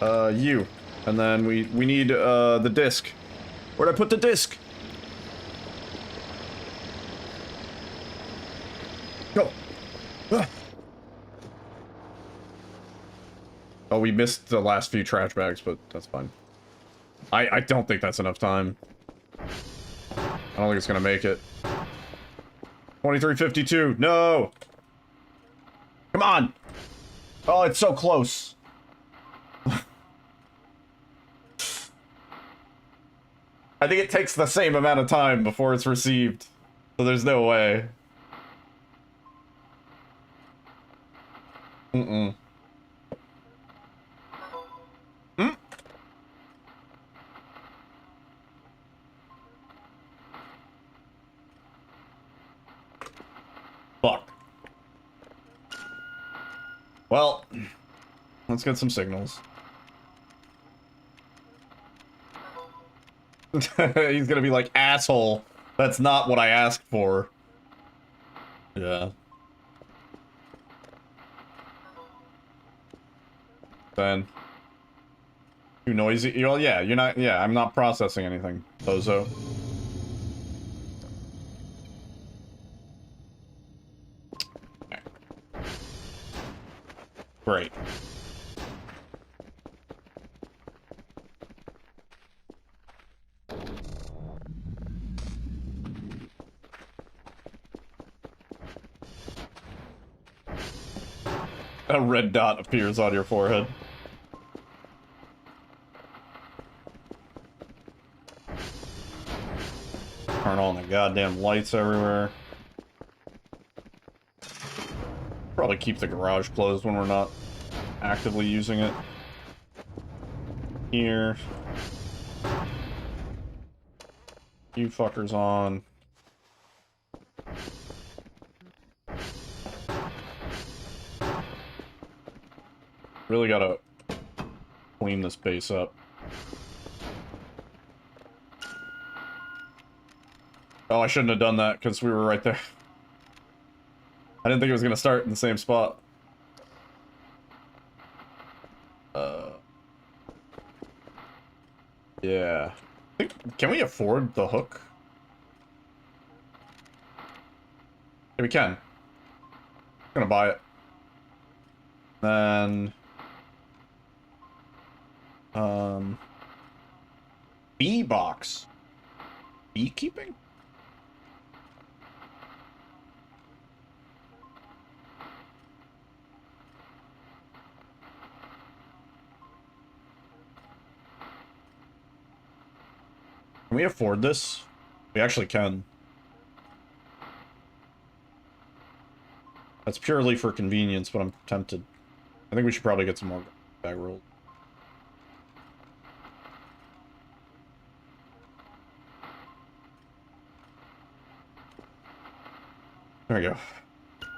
You. And then we need, the disc. Where'd I put the disc? Go. Ah. Oh, we missed the last few trash bags, but that's fine. I don't think that's enough time. I don't think it's gonna make it. 23:52. No! Come on! Oh, it's so close. I think it takes the same amount of time before it's received. So there's no way. Mm-mm. Mm? Fuck. Well, let's get some signals. He's gonna be like, asshole. That's not what I asked for. Yeah. Then. Too noisy? Well, yeah, you're not. Yeah, I'm not processing anything, bozo. Okay. Great. A red dot appears on your forehead. Turn on the goddamn lights everywhere. Probably keep the garage closed when we're not actively using it. Here. You fuckers on. Really gotta clean this base up. Oh, I shouldn't have done that because we were right there. I didn't think it was gonna start in the same spot. Yeah. Can we afford the hook? Yeah, we can. I'm gonna buy it. Then... Bee box. Beekeeping? Can we afford this? We actually can. That's purely for convenience, but I'm tempted. I think we should probably get some more bag rolls. There we go.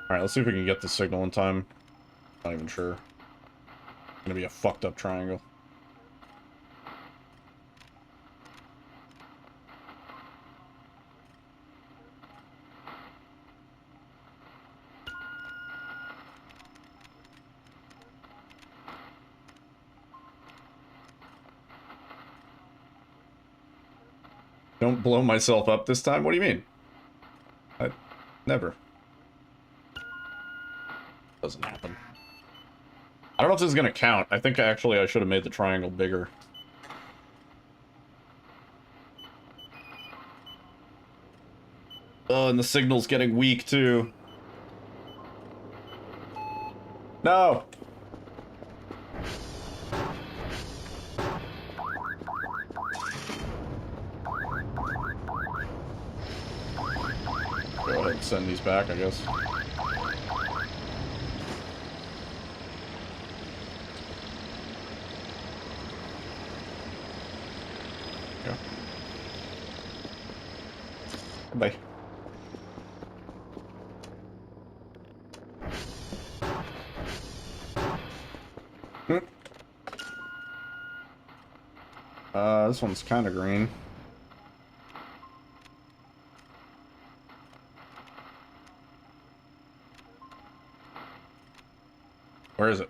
Alright, let's see if we can get the signal in time. Not even sure. It's gonna be a fucked up triangle. Don't blow myself up this time? What do you mean? Never. Doesn't happen. I don't know if this is gonna count. I think actually I should have made the triangle bigger. Oh, and the signal's getting weak too. No! Go ahead and send these back, I guess. Yeah. Bye. This one's kind of green. Where is it?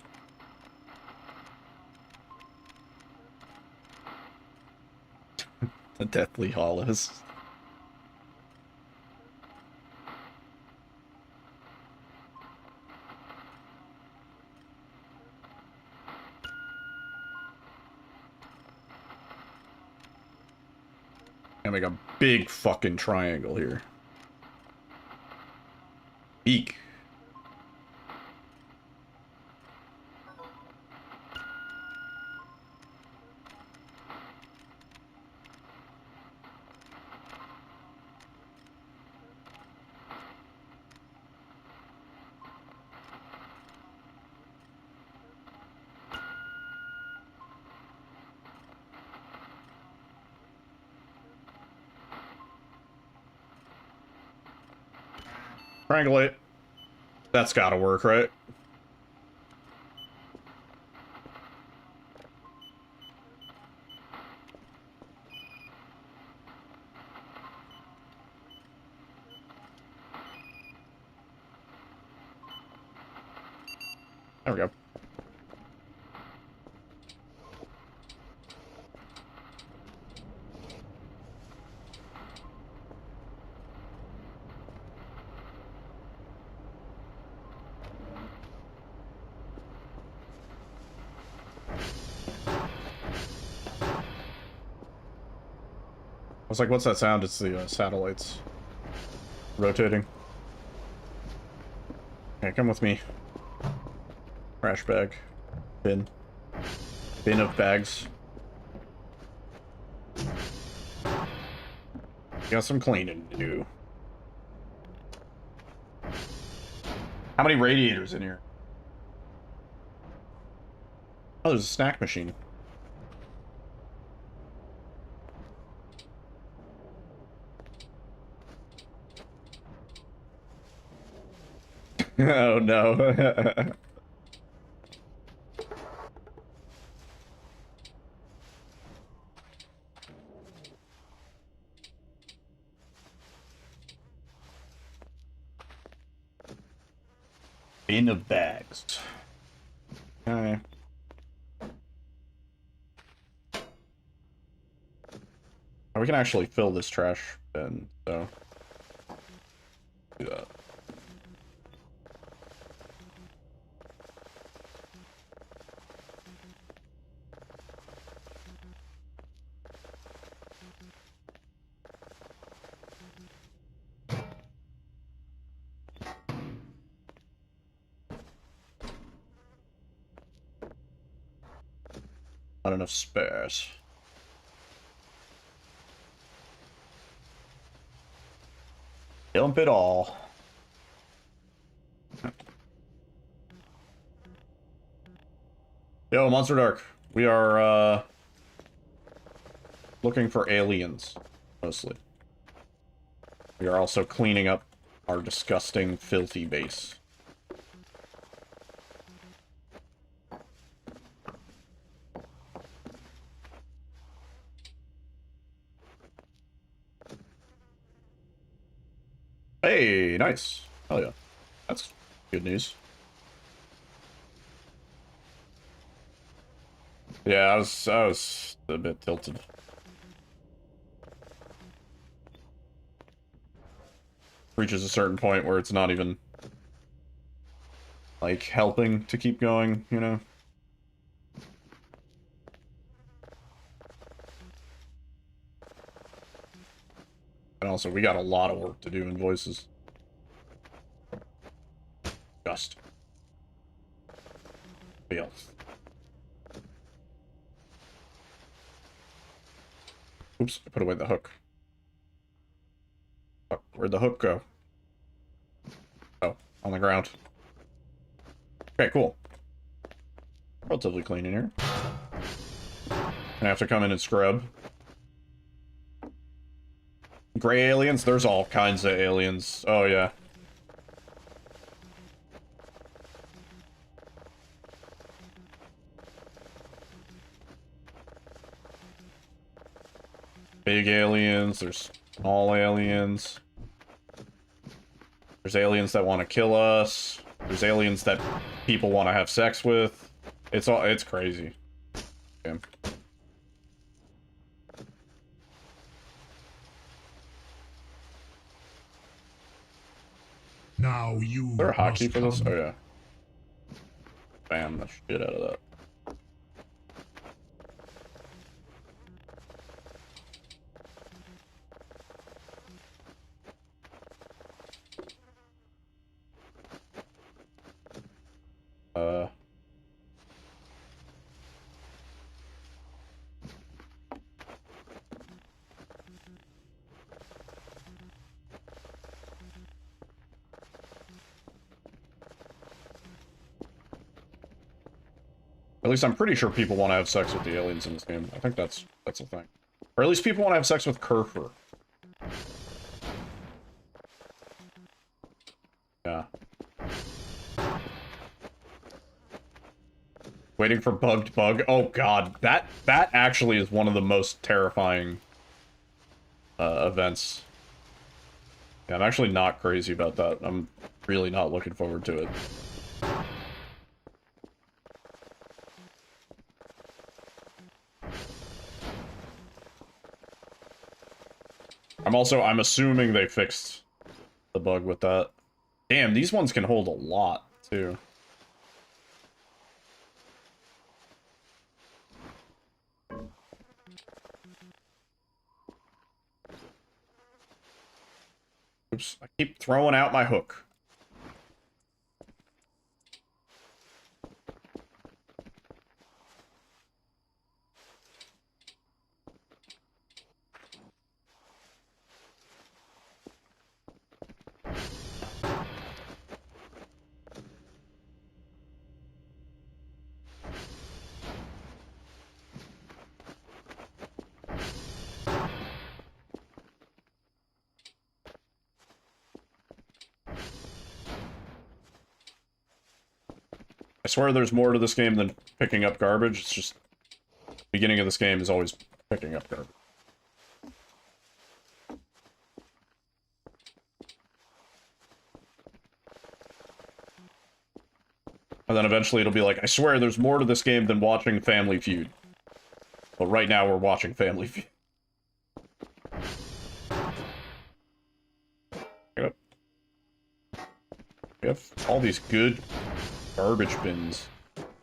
The Deathly Hollows. Gonna make a big fucking triangle here. Eek. Triangulate. That's gotta work, right? There we go. I was like, what's that sound? It's the satellites rotating. Okay, come with me. Trash bag. Bin. Bin of bags. Got some cleaning to do. How many radiators in here? Oh, there's a snack machine. Oh no. Bin of bags. Okay. Oh, we can actually fill this trash bin, so do that. Not enough spares. Dump it all. Yo, Monster Dark. We are, looking for aliens, mostly. We are also cleaning up our disgusting, filthy base. Hey, nice. Oh yeah. That's good news. Yeah, I was a bit tilted. Reaches a certain point where it's not even like helping to keep going, you know? And also, we got a lot of work to do in voices. Just. Fail. Oops, I put away the hook. Fuck, where'd the hook go? Oh, on the ground. Okay, cool. Relatively clean in here. Gonna have to come in and scrub. Gray aliens? There's all kinds of aliens. Oh, yeah. Big aliens, there's small aliens. There's aliens that want to kill us. There's aliens that people want to have sex with. It's crazy. Okay. Now you Is there a hotkey must for this? come. Oh yeah. Bam the shit out of that. At least I'm pretty sure people want to have sex with the aliens in this game. I think that's a thing. Or at least people want to have sex with Kerfer. Yeah. Waiting for bugged bug. Oh god, that actually is one of the most terrifying events. Yeah, I'm actually not crazy about that. I'm really not looking forward to it. I'm assuming they fixed the bug with that. Damn, these ones can hold a lot, too. Oops, I keep throwing out my hook. I swear there's more to this game than picking up garbage. It's just the beginning of this game is always picking up garbage. And then eventually it'll be like, I swear there's more to this game than watching Family Feud. But right now we're watching Family Feud. Yep. We have all these good garbage bins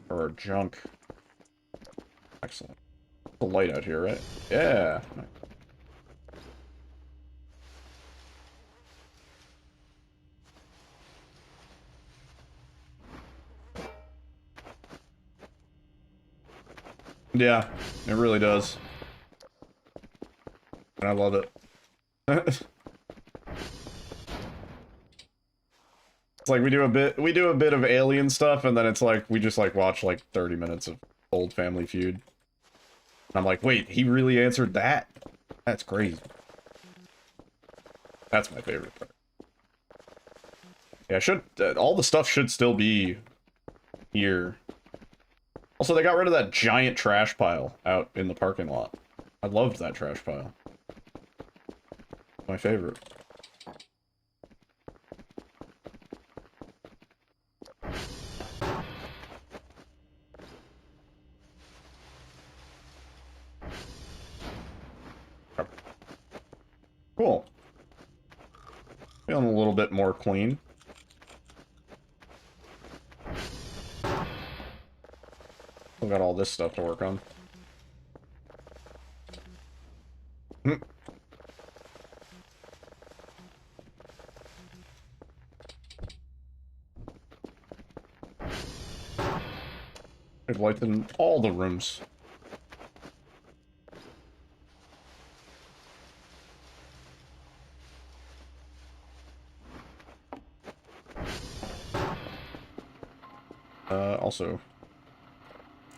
for our junk. Excellent. The light out here, right? Yeah. Yeah, it really does. And I love it. It's like we do a bit of Alien stuff, and then it's like we just like watch like 30 minutes of old Family Feud. And I'm like, wait, he really answered that? That's crazy. That's my favorite part. Yeah, all the stuff should still be here. Also, they got rid of that giant trash pile out in the parking lot. I loved that trash pile. My favorite. Cool. Feeling a little bit more clean. We got all this stuff to work on. I've lighted in all the rooms. Also,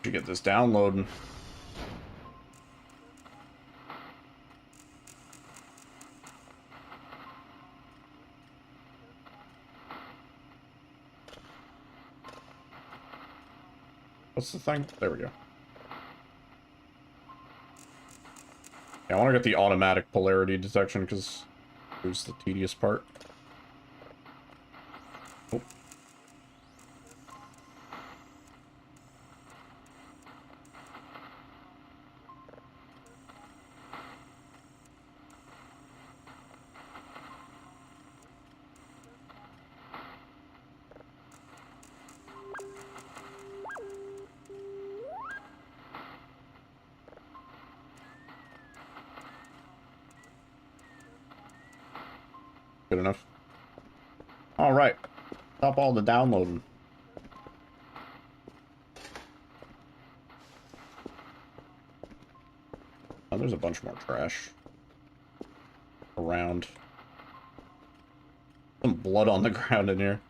to get this downloading. What's the thing? There we go. Yeah, I want to get the automatic polarity detection because there's the tedious part. Oh. Good enough. All right. Stop all the downloading. Oh, there's a bunch more trash around. Some blood on the ground in here.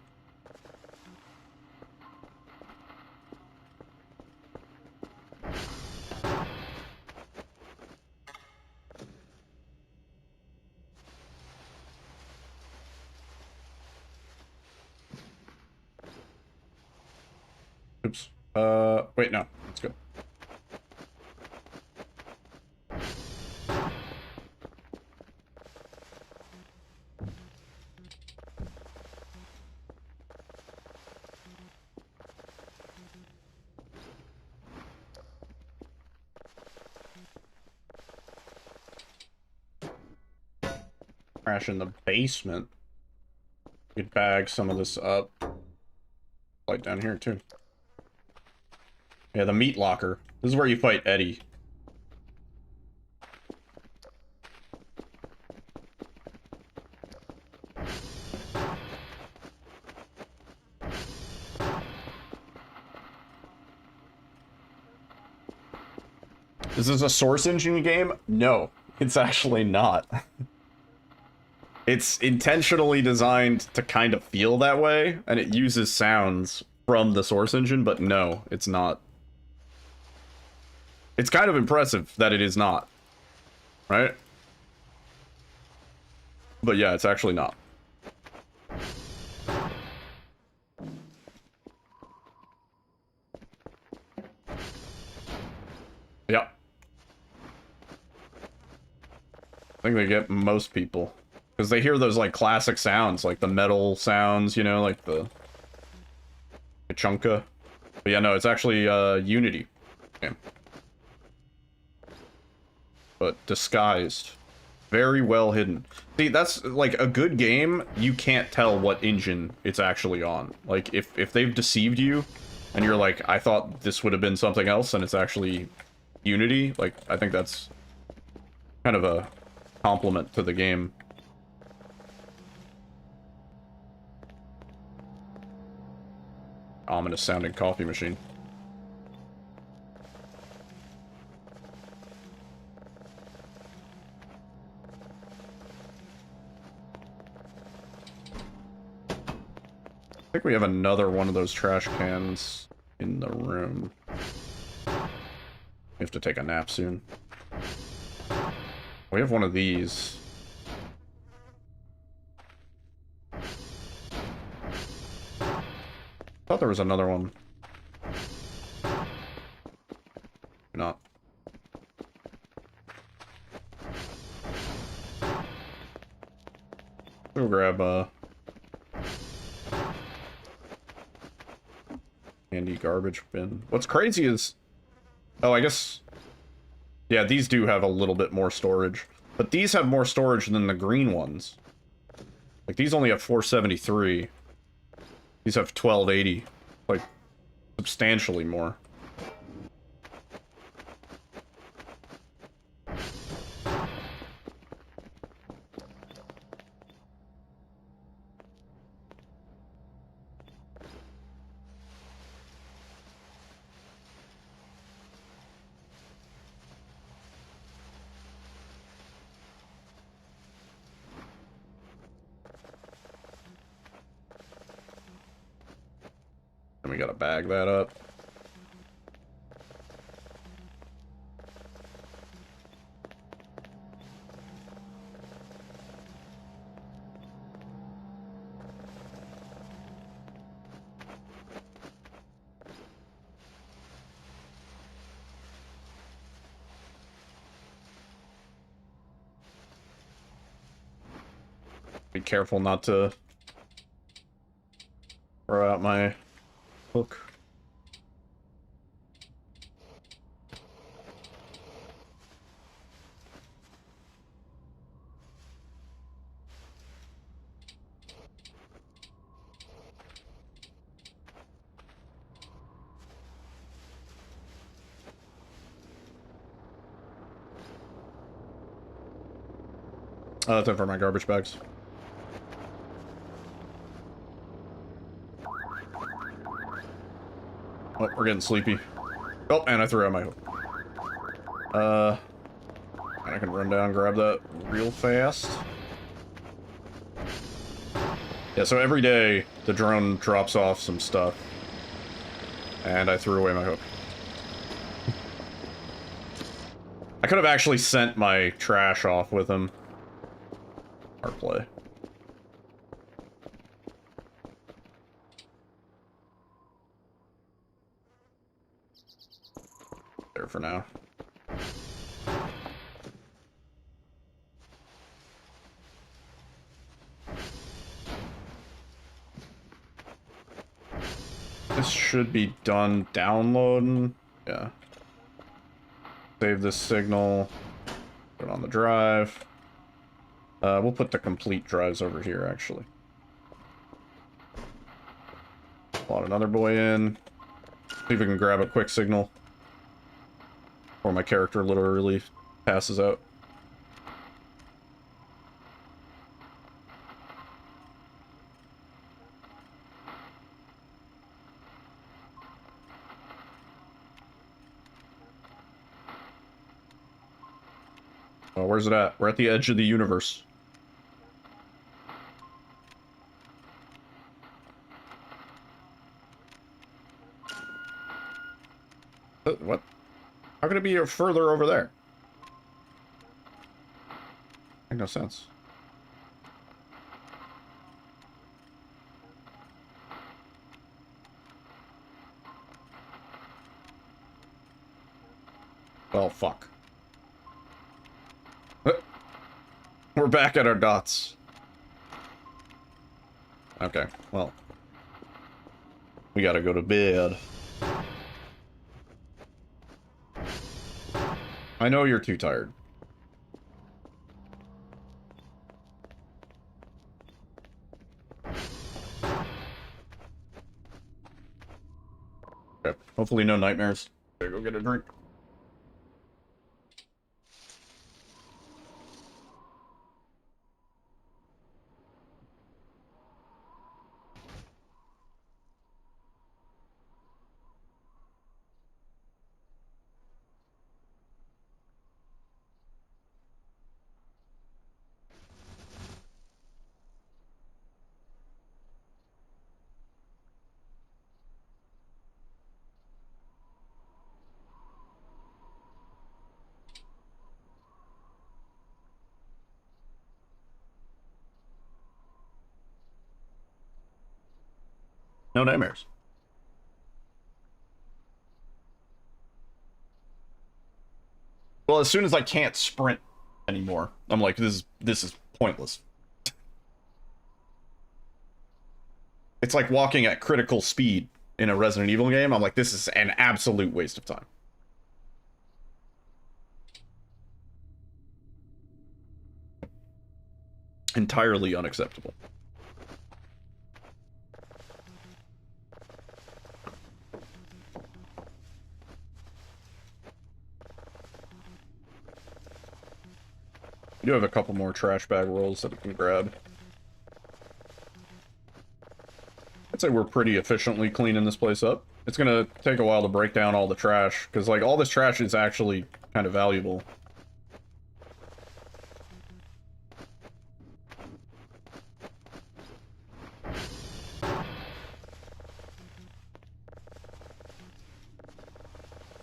Oops. Wait, no. Let's go. Crash in the basement. We could bag some of this up. Light down here, too. Yeah, the meat locker. This is where you fight Eddie. Is this a Source Engine game? No, it's actually not. It's intentionally designed to kind of feel that way, and it uses sounds from the Source Engine, but no, it's not. It's kind of impressive that it is not. Right? But yeah, it's actually not. Yeah. I think they get most people. Because they hear those, like, classic sounds, like the metal sounds, you know, like the chunka. But yeah, no, it's actually, Unity. Yeah. But disguised. Very well hidden. See, that's, like, a good game, you can't tell what engine it's actually on. Like, if they've deceived you, and you're like, I thought this would have been something else, and it's actually Unity, like, I think that's kind of a compliment to the game. Ominous sounding coffee machine. think we have another one of those trash cans in the room. We have to take a nap soon. We have one of these. Thought there was another one. Not. We'll grab handy garbage bin. What's crazy is, oh, I guess, yeah, these do have a little bit more storage, but these have more storage than the green ones. Like, these only have 473. These have 1280, like, substantially more. And we gotta bag that up. Be careful not to throw out my hook. Oh, that's it for my garbage bags. Oh, we're getting sleepy. Oh, and I threw out my hook. And I can run down and grab that real fast. Yeah, so every day, the drone drops off some stuff. And I threw away my hook. I could have actually sent my trash off with him. Hard play. There for now. This should be done downloading. Yeah. Save this signal. Put it on the drive. We'll put the complete drives over here, actually. Plot another boy in. See if we can grab a quick signal. Or my character literally passes out. Oh, where's it at? We're at the edge of the universe. What? How could it be further over there? Makes no sense. Well, fuck. We're back at our dots. Okay, well. We gotta go to bed. I know you're too tired. Okay, hopefully no nightmares. Gotta go get a drink. No nightmares. Well, as soon as I can't sprint anymore, I'm like, this is pointless. It's like walking at critical speed in a Resident Evil game. I'm like, this is an absolute waste of time. Entirely unacceptable. We do have a couple more trash bag rolls that we can grab. I'd say we're pretty efficiently cleaning this place up. It's gonna take a while to break down all the trash, because like all this trash is actually kind of valuable.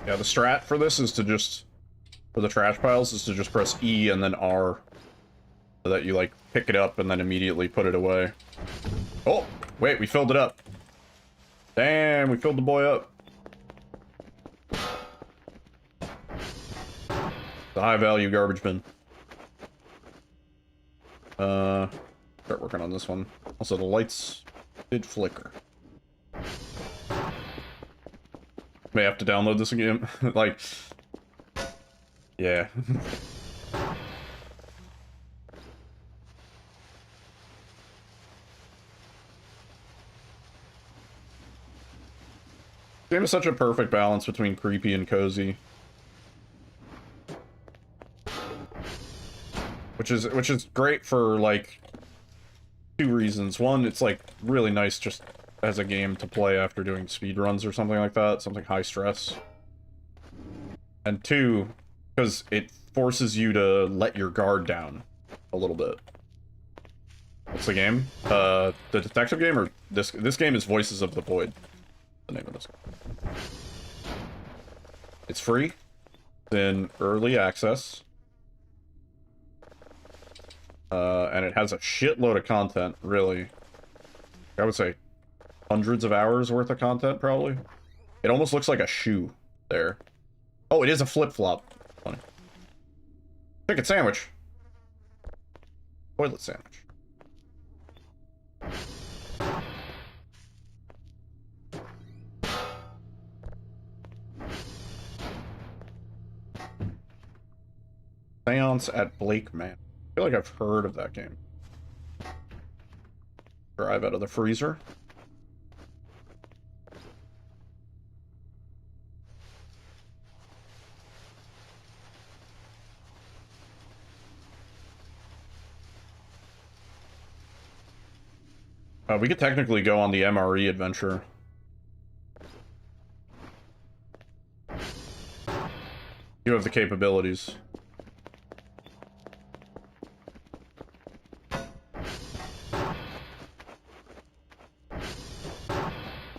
Yeah, the strat for this is to just, for the trash piles, is to just press E and then R, so that you like pick it up and then immediately put it away. Oh, wait, we filled it up. Damn, we filled the boy up. The high value garbage bin. Start working on this one. Also, the lights did flicker. May have to download this again. Like, yeah. Game is such a perfect balance between creepy and cozy. Which is great for like 2 reasons. One, it's like really nice just as a game to play after doing speedruns or something like that, something high stress. And 2, because it forces you to let your guard down a little bit. What's the game? The detective game, or this game is Voices of the Void. The name of this. It's free. It's in early access. And it has a shitload of content, really. I would say hundreds of hours worth of content, probably. It almost looks like a shoe there. Oh, it is a flip-flop. Funny. Chicken sandwich. Toilet sandwich. Seance at Blake Man. I feel like I've heard of that game. Drive out of the freezer. We could technically go on the MRE adventure. You have the capabilities.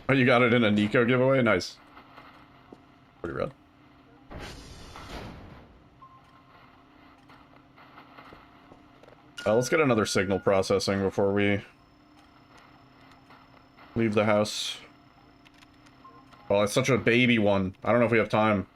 Oh, you got it in a Nico giveaway? Nice. Pretty rad. Let's get another signal processing before we leave the house. Oh, it's such a baby one. I don't know if we have time.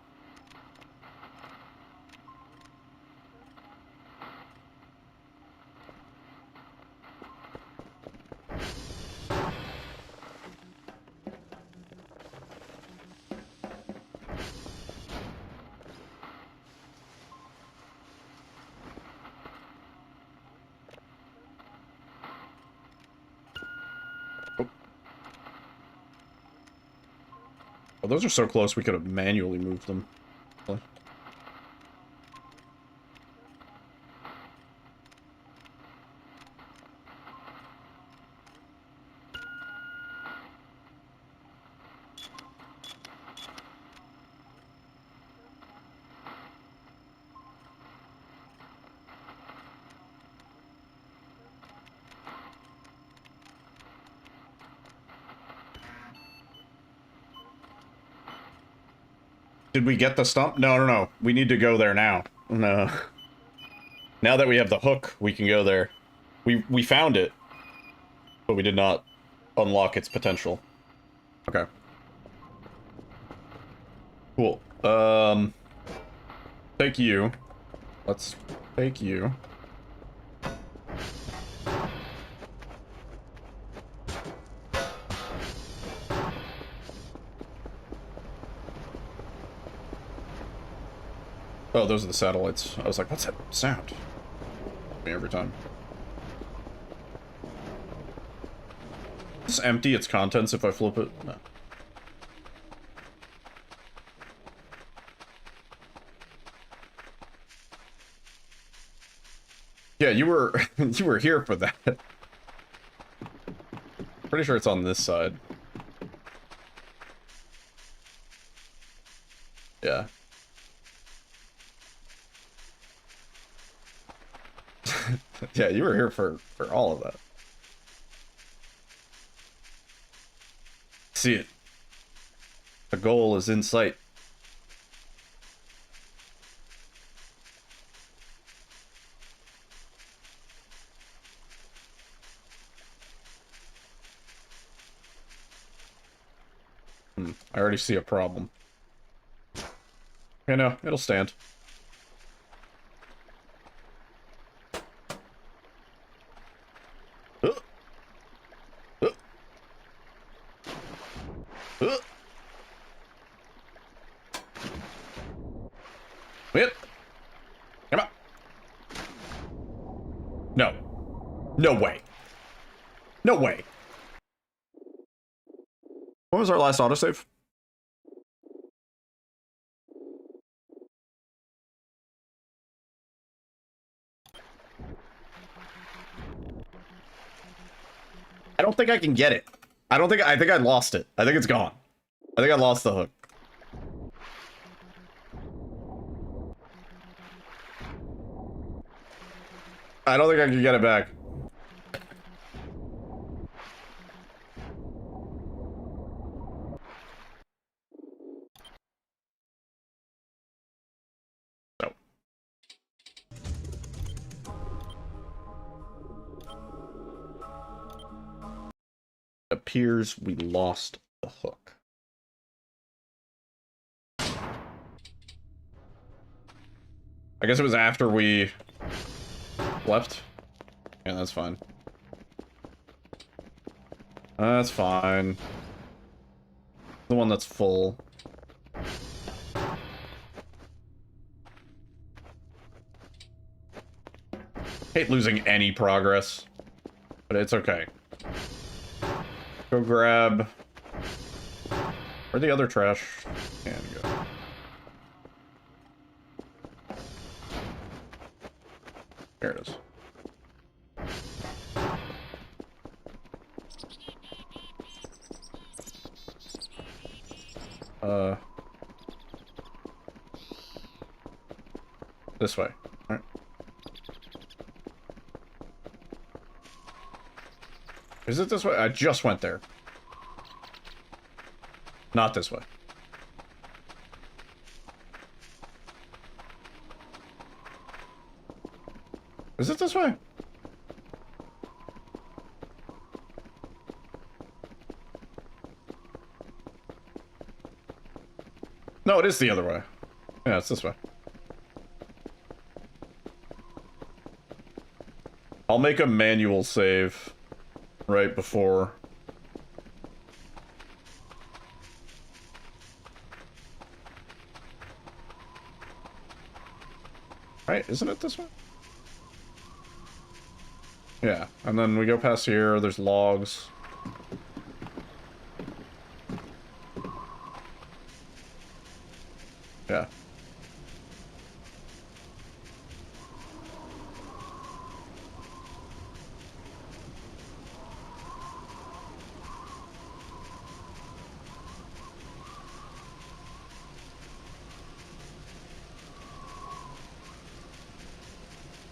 Oh, those are so close we could have manually moved them. Did we get the stump? No. We need to go there now. No. Now that we have the hook, we can go there. We found it, but we did not unlock its potential. Okay. Cool. Take you. Let's take you. Oh, those are the satellites. I was like, what's that sound? Me every time. Does this empty its contents if I flip it? No. Yeah, you were you were here for that. Pretty sure it's on this side. Yeah. Yeah, you were here for all of that. See it. The goal is in sight. I already see a problem. Okay, no, it'll stand. Wait. Come on. No. No way. No way. What was our last autosave? I don't think I can get it. I think I lost it. I think it's gone. I think I lost the hook. I don't think I can get it back. No. It appears we lost the hook. I guess it was after we left. Yeah, that's fine. That's fine. The one that's full. Hate losing any progress, but it's okay. Go grab... Where'd the other trash can go? There it is. This way. All right. Is it this way? I just went there. Not this way. Is it this way? No, it is the other way. Yeah, it's this way. I'll make a manual save right before. Right, isn't it this way? Yeah, and then we go past here, there's logs. Yeah.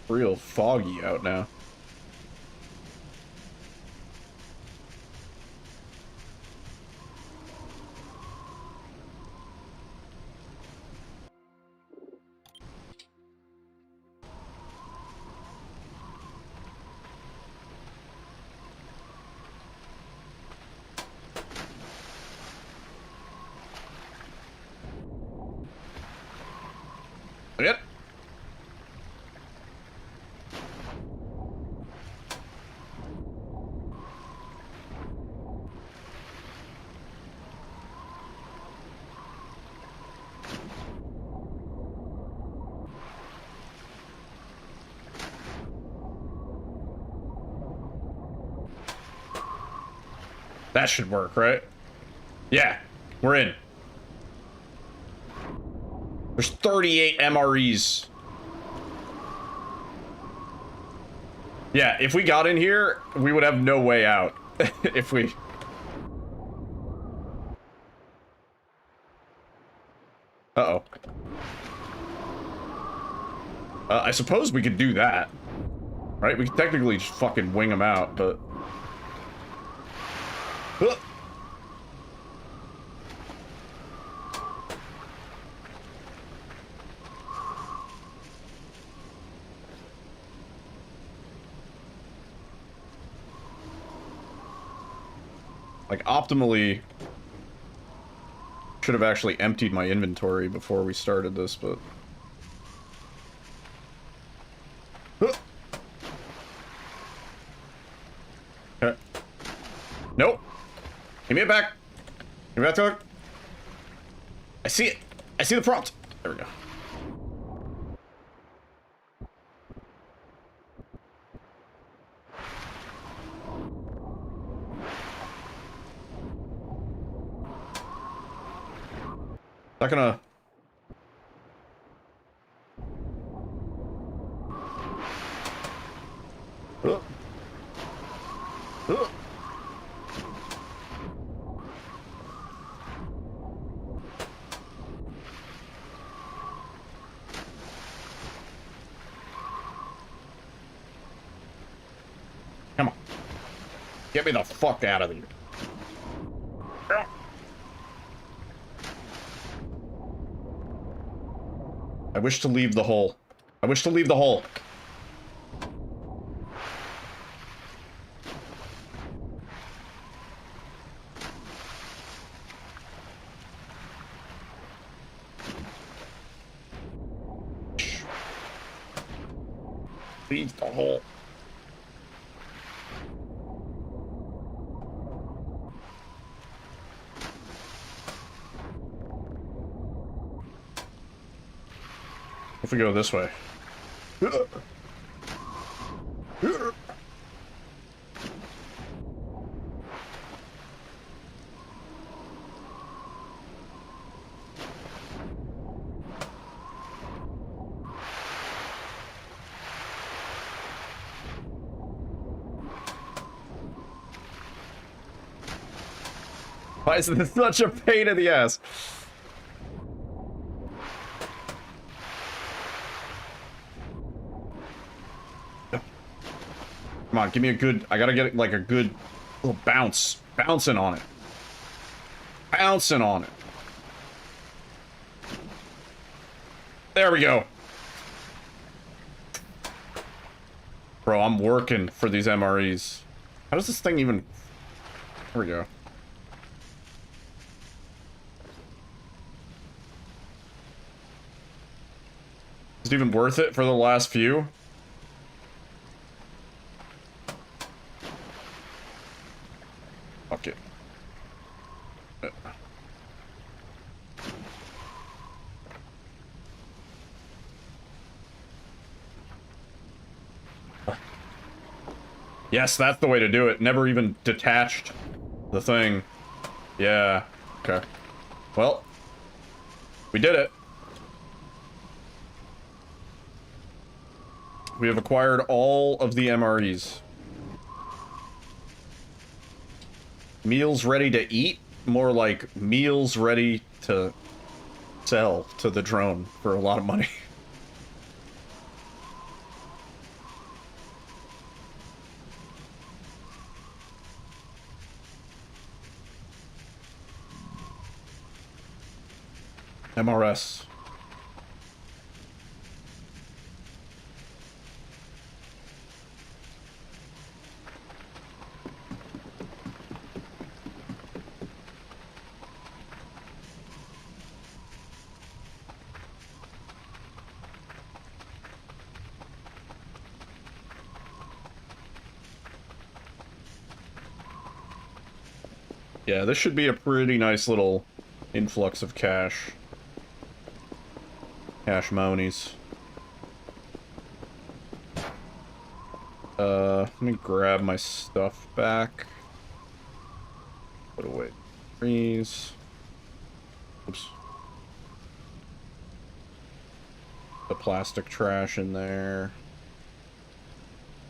Real foggy out now. Yep. That should work, right? Yeah, we're in. There's 38 MREs. Yeah, if we got in here, we would have no way out. If we... Uh-oh. I suppose we could do that. Right? We could technically just fucking wing them out, but... Like, optimally... Should have actually emptied my inventory before we started this, but... Okay. Nope. Give me it back. Give me that to it. I see it. I see the prompt. There we go. Not gonna... Come on. Get me the fuck out of here. I wish to leave the hole. I wish to leave the hole. Leave the hole. If we go this way. Why is this such a pain in the ass? Come on, give me a good... I gotta get, like, a good little bounce. Bouncing on it. Bouncing on it. There we go. Bro, I'm working for these MREs. How does this thing even... There we go. Is it even worth it for the last few? Fuck it. Yes, that's the way to do it. Never even detached the thing. Yeah. Okay. Well, we did it. We have acquired all of the MREs. Meals ready to eat? More like meals ready to sell to the drone for a lot of money. MRS. Yeah, this should be a pretty nice little influx of cash. Cash monies. Let me grab my stuff back. Put away trees. Oops. The plastic trash in there.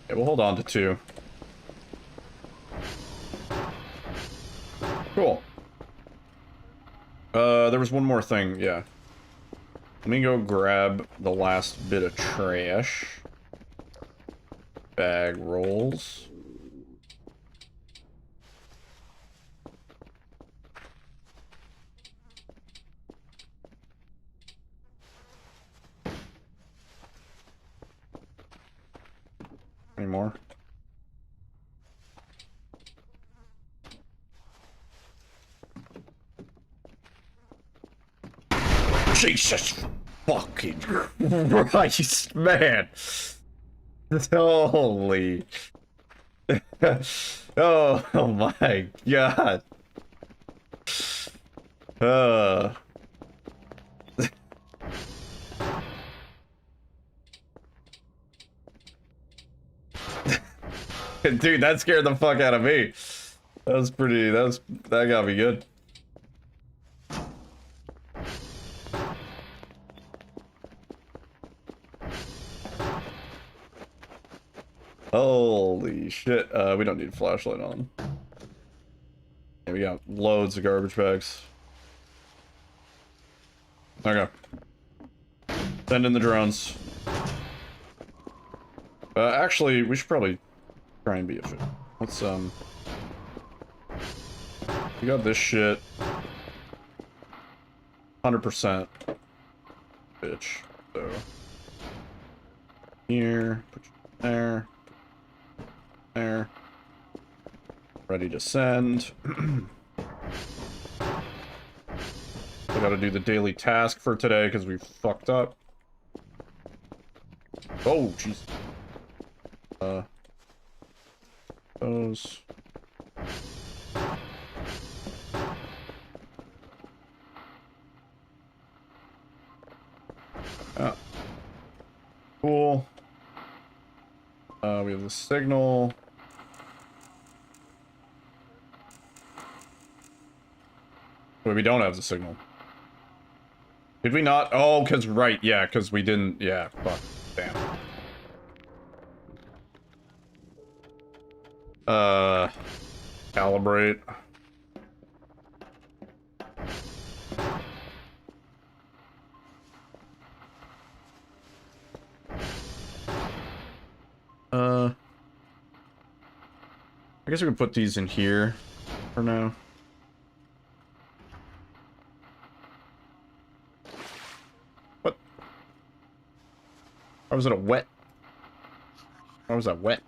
Yeah, we'll hold on to 2. Cool. There was one more thing, yeah. Let me go grab the last bit of trash. Bag rolls. Any more? Jesus fucking Christ, man. Holy. Oh my god. Dude, that scared the fuck out of me. That got me good. Holy shit. We don't need a flashlight on. Yeah, we got loads of garbage bags. Okay. Send in the drones. Actually, we should probably try and be efficient. Let's, we got this shit. 100%. Bitch. So. Here. Put you there. There. Ready to send. We gotta do the daily task for today because we fucked up. Oh, jeez. Those. Ah. Cool. We have the signal. Wait, we don't have the signal. Did we not? Oh, because, right, yeah, because we didn't, yeah, fuck, damn. Calibrate. I guess we can put these in here for now. What? How was it a wet? How was that wet?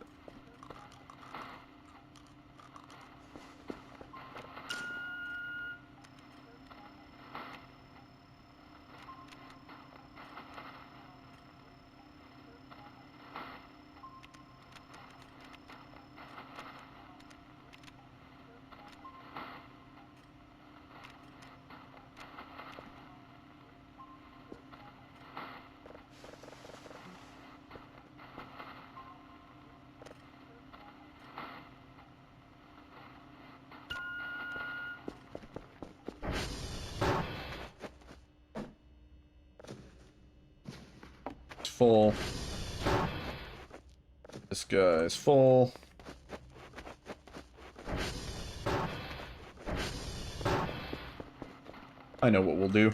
Full. This guy's full. I know what we'll do.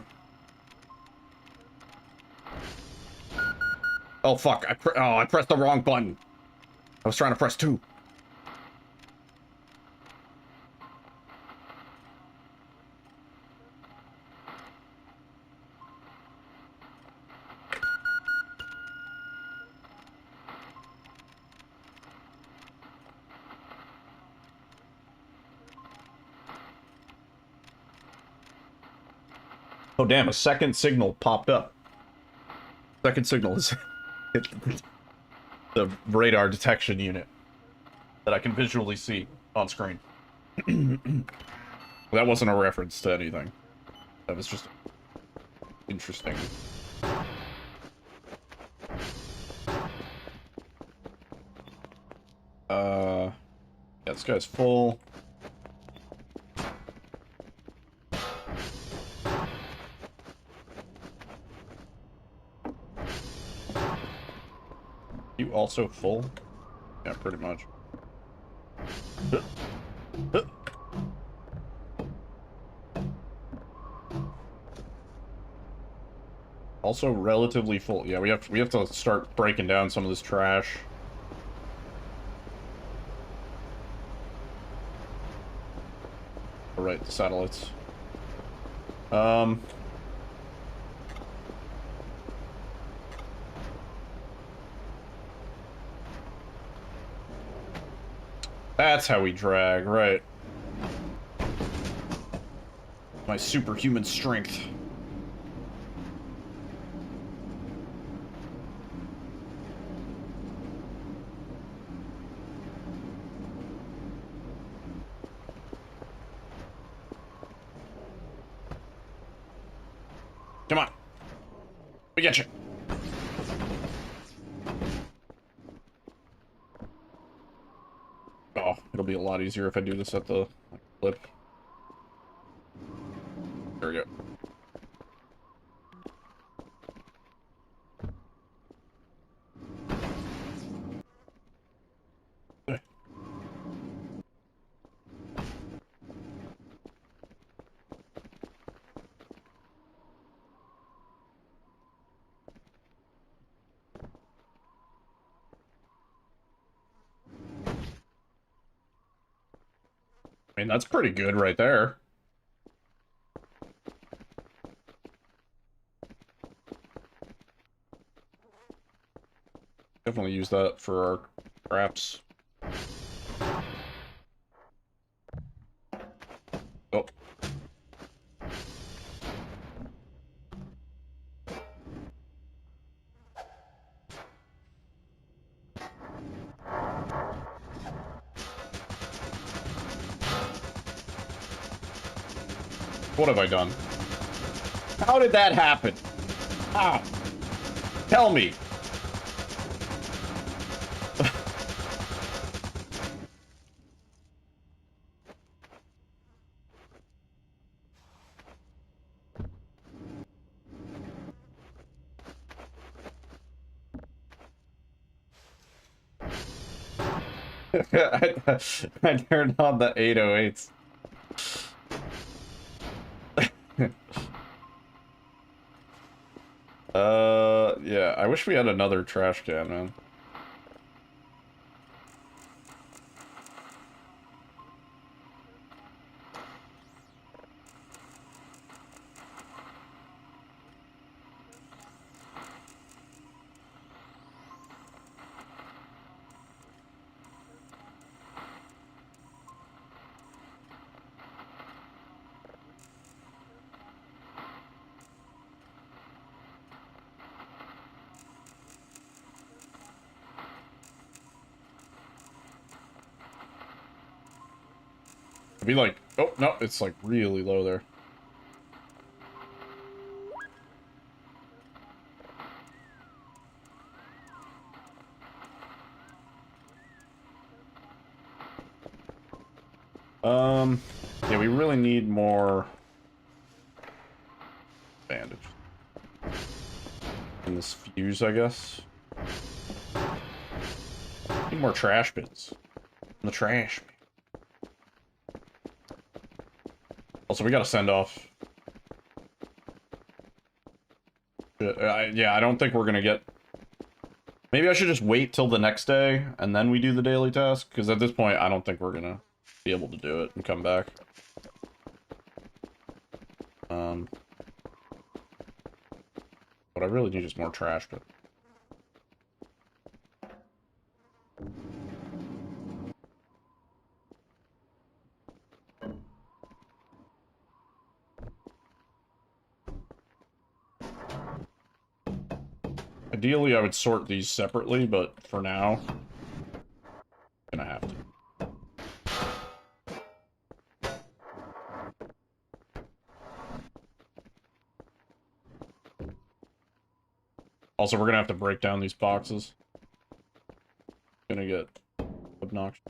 Oh fuck! I pressed the wrong button. I was trying to press 2. Oh damn, a second signal popped up. Second signal is the radar detection unit that I can visually see on screen. That wasn't a reference to anything. That was just interesting. Yeah, this guy's full. You also full? Yeah, pretty much. Also relatively full. Yeah, we have to start breaking down some of this trash. All right, the satellites. That's how we drag, right. My superhuman strength. Come on. We get you. Oh, it'll be a lot easier if I do this at the flip. There we go. I mean, that's pretty good right there. Definitely use that for our traps. Oh. What have I done? How did that happen? How? Tell me. I turned on the 808s. Yeah, I wish we had another trash can, man. It'd be like, oh, no, it's like really low there. Yeah, we really need more bandage. And this fuse, I guess. Need more trash bins. The trash bin. Also, we gotta send off. Yeah, I don't think we're gonna get... Maybe I should just wait till the next day, and then we do the daily task, because at this point, I don't think we're gonna be able to do it and come back. What I really need is more trash bin. Ideally, I would sort these separately, but for now, I'm gonna have to. Also, we're gonna have to break down these boxes. Gonna get obnoxious.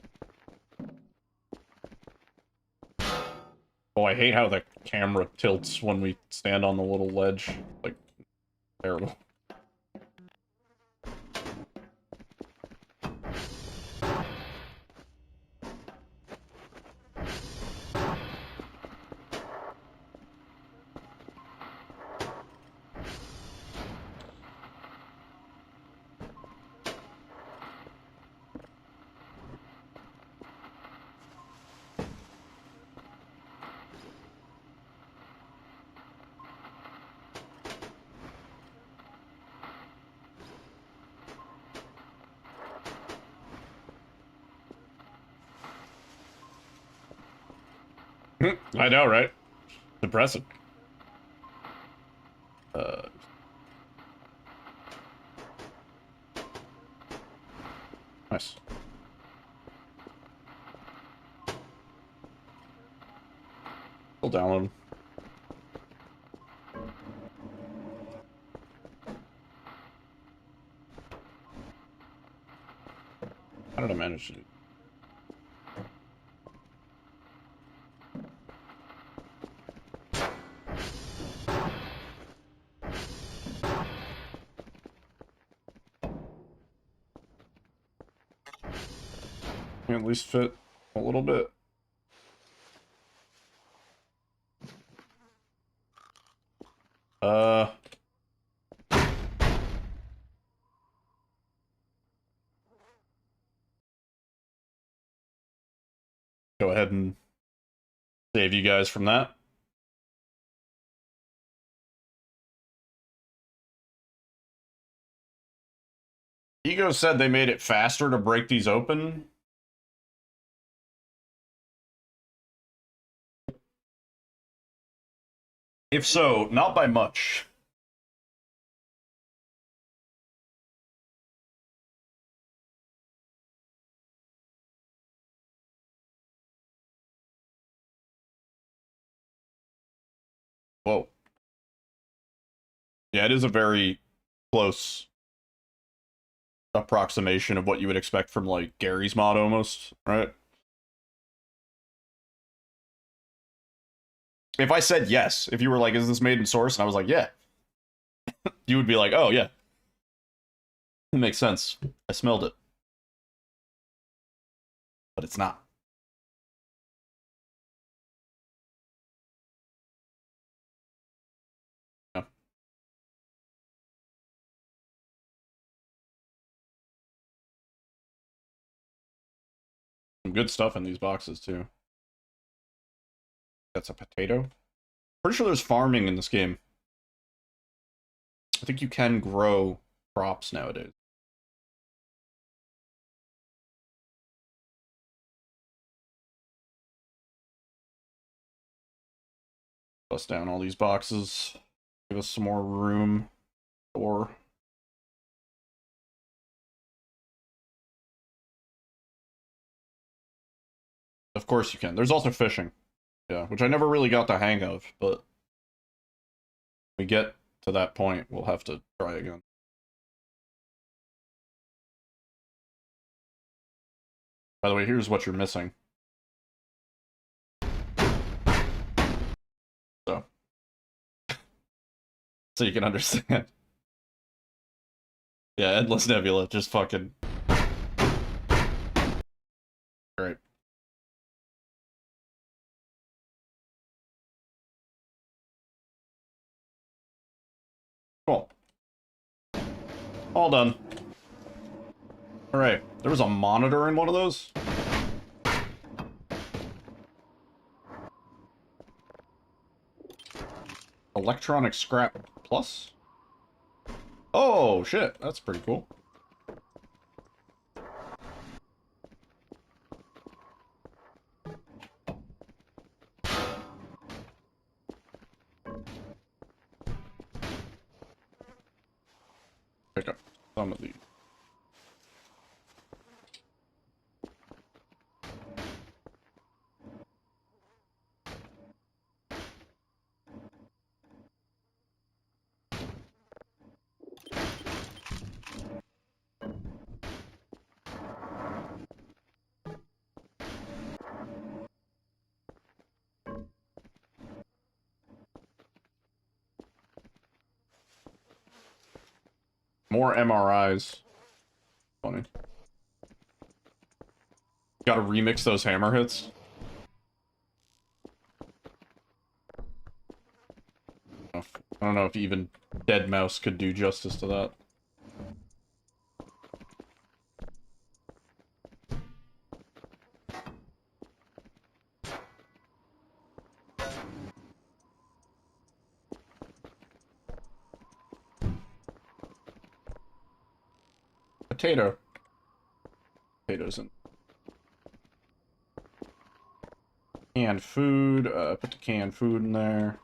Oh, I hate how the camera tilts when we stand on the little ledge. Like, terrible. I know, right? Depressing. Nice. Still download. How did I manage to do? At least fit a little bit. Go ahead and save you guys from that. Ego said they made it faster to break these open. If so, not by much. Whoa. Yeah, it is a very close approximation of what you would expect from, like, Gary's mod almost, right? If I said yes, if you were like, is this made in source? And I was like, yeah. You would be like, oh, yeah. It makes sense. I smelled it. But it's not. Yeah. Some good stuff in these boxes, too. That's a potato. Pretty sure there's farming in this game. I think you can grow crops nowadays. Bust down all these boxes. Give us some more room. Or of course you can. There's also fishing. Yeah, which I never really got the hang of, but we get to that point, we'll have to try again. By the way, here's what you're missing. So you can understand. Yeah, Endless Nebula, just fucking... Great. Cool. All done. Alright, there was a monitor in one of those? Electronic scrap plus? Oh, shit, that's pretty cool. Pick up some of these. More MRIs. Funny. Gotta remix those hammer hits. I don't know if even Dead Mouse could do justice to that. Potato. Potatoes in. Canned food. Put the canned food in there.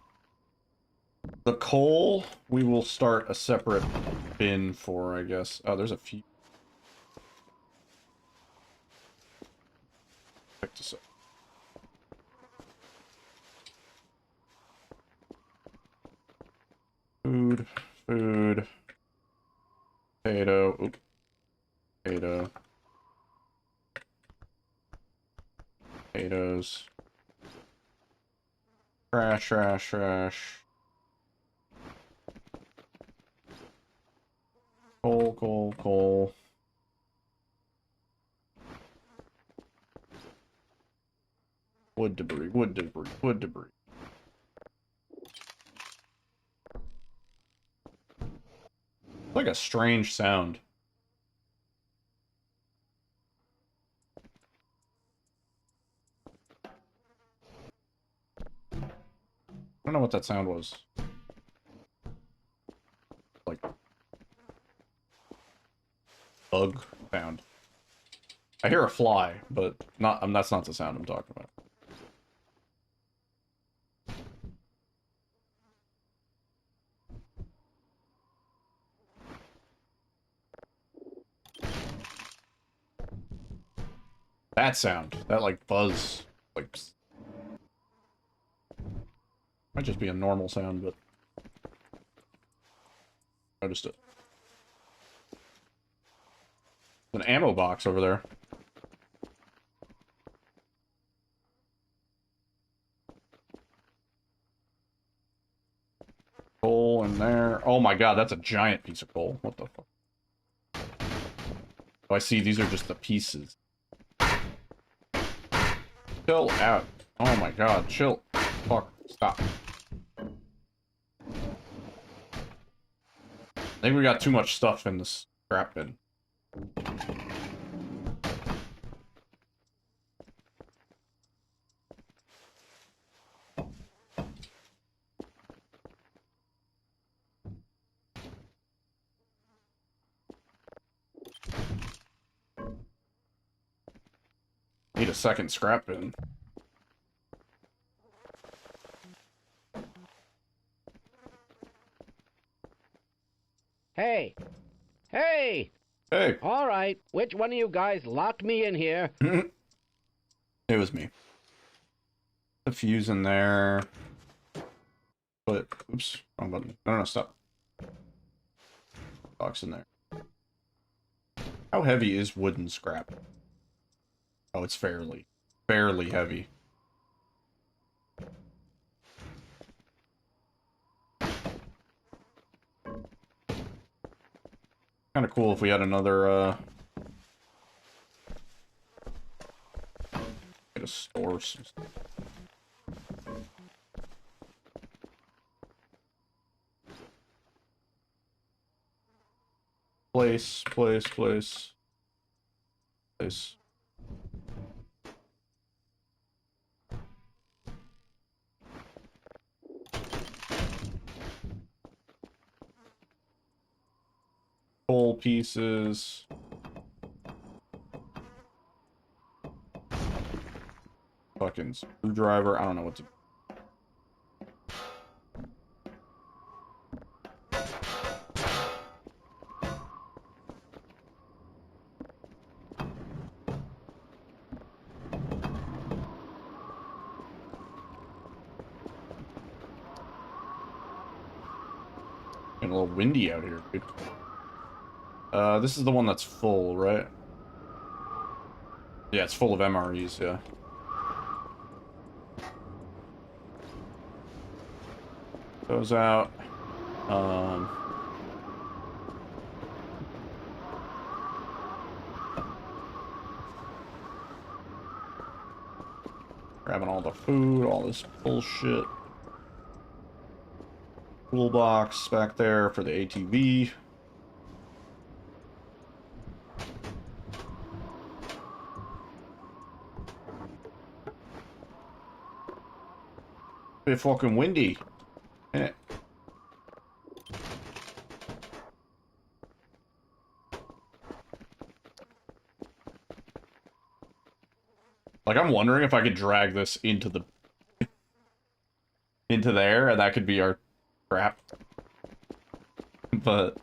The coal, we will start a separate bin for, I guess. Oh, there's a few. Pick this up. Food. Food. Potato. Oop. Potato. Potatoes. Trash, trash, trash. Coal, coal, coal. Wood debris, wood debris, wood debris. Like a strange sound. I don't know what that sound was. Like bug sound. I hear a fly, but not. That's not the sound I'm talking about. That sound, that like buzz, like psst. Might just be a normal sound, but noticed it. An ammo box over there. Coal in there. Oh my god, that's a giant piece of coal. What the fuck? Oh, I see. These are just the pieces. Chill out. Oh my god, chill. Fuck, stop. I think we got too much stuff in this scrap bin. Need a second scrap bin. Hey! Hey! Hey! All right, which one of you guys locked me in here? It was me. The fuse in there. But, oops, wrong button. No, stop. Box in there. How heavy is wooden scrap? Oh, it's fairly heavy. Kind of cool if we had another, get a store. Place. Coal pieces. Fucking screwdriver. I don't know what to. Getting a little windy out here, dude. This is the one that's full, right? Yeah, it's full of MREs, yeah. Goes out. Grabbing all the food, all this bullshit. Toolbox back there for the ATV. It's fucking windy. Eh. Like, I'm wondering if I could drag this into the... into there, and that could be our trap. But...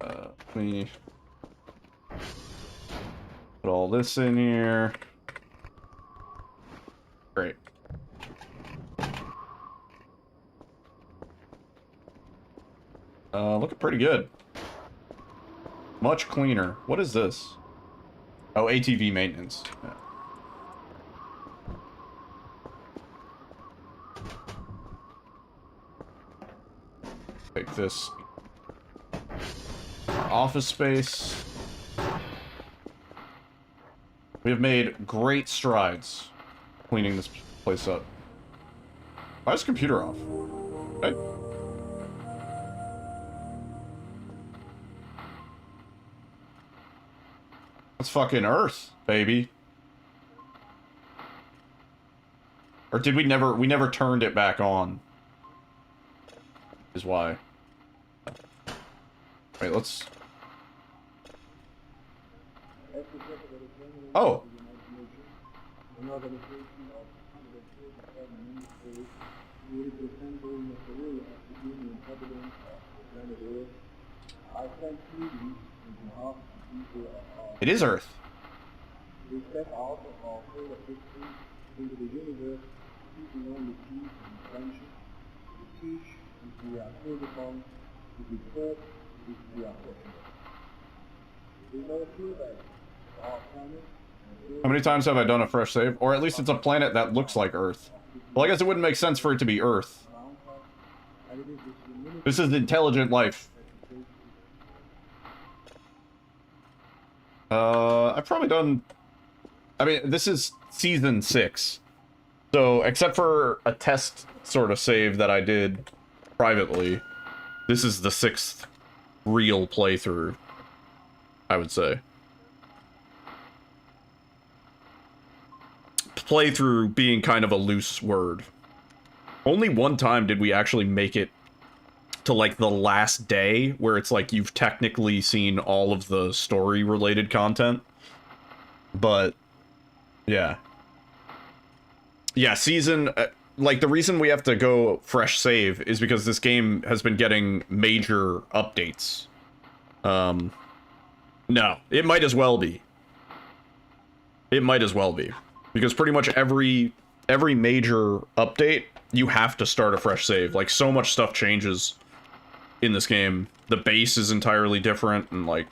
let me... put all this in here. Great. Looking pretty good. Much cleaner. What is this? Oh, ATV maintenance. Yeah. Take this. Office space. We have made great strides cleaning this place up. Why is the computer off? Okay. It's fucking Earth, baby. Or did we never turned it back on? Is why. Wait, let's... Oh! It is Earth. We step out of our field of history into the universe, seeking only peace and friendship. We teach if we are called upon, to be taught if we are fortunate. We know too that our planet... How many times have I done a fresh save? Or at least it's a planet that looks like Earth. Well, I guess it wouldn't make sense for it to be Earth. This is intelligent life. I've probably done... I mean, this is season 6. So, except for a test sort of save that I did privately, this is the 6th real playthrough, I would say. Playthrough being kind of a loose word. Only one time did we actually make it to, like, the last day, where it's like you've technically seen all of the story-related content. But, yeah. Yeah, season... like, the reason we have to go fresh save is because this game has been getting major updates. No, it might as well be. It might as well be. Because pretty much every major update, you have to start a fresh save. Like, so much stuff changes in this game. The base is entirely different, and, like,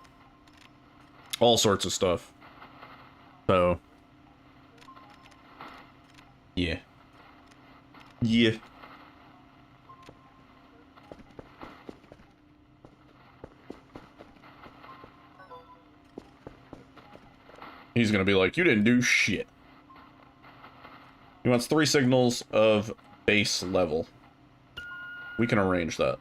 all sorts of stuff. So... yeah. Yeah. He's gonna be like, you didn't do shit. He wants 3 signals of base level. We can arrange that.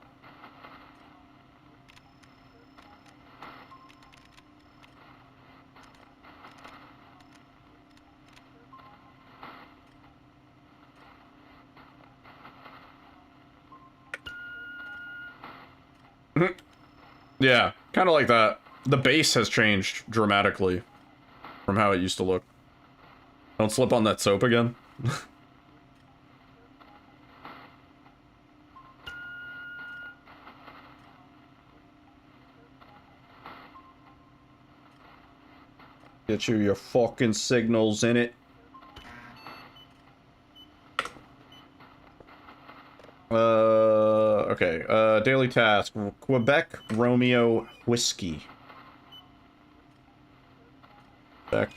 Yeah, kind of like that. The base has changed dramatically from how it used to look. Don't slip on that soap again. Get you your fucking signals in it. Okay, daily task. Quebec Romeo Whiskey. Quebec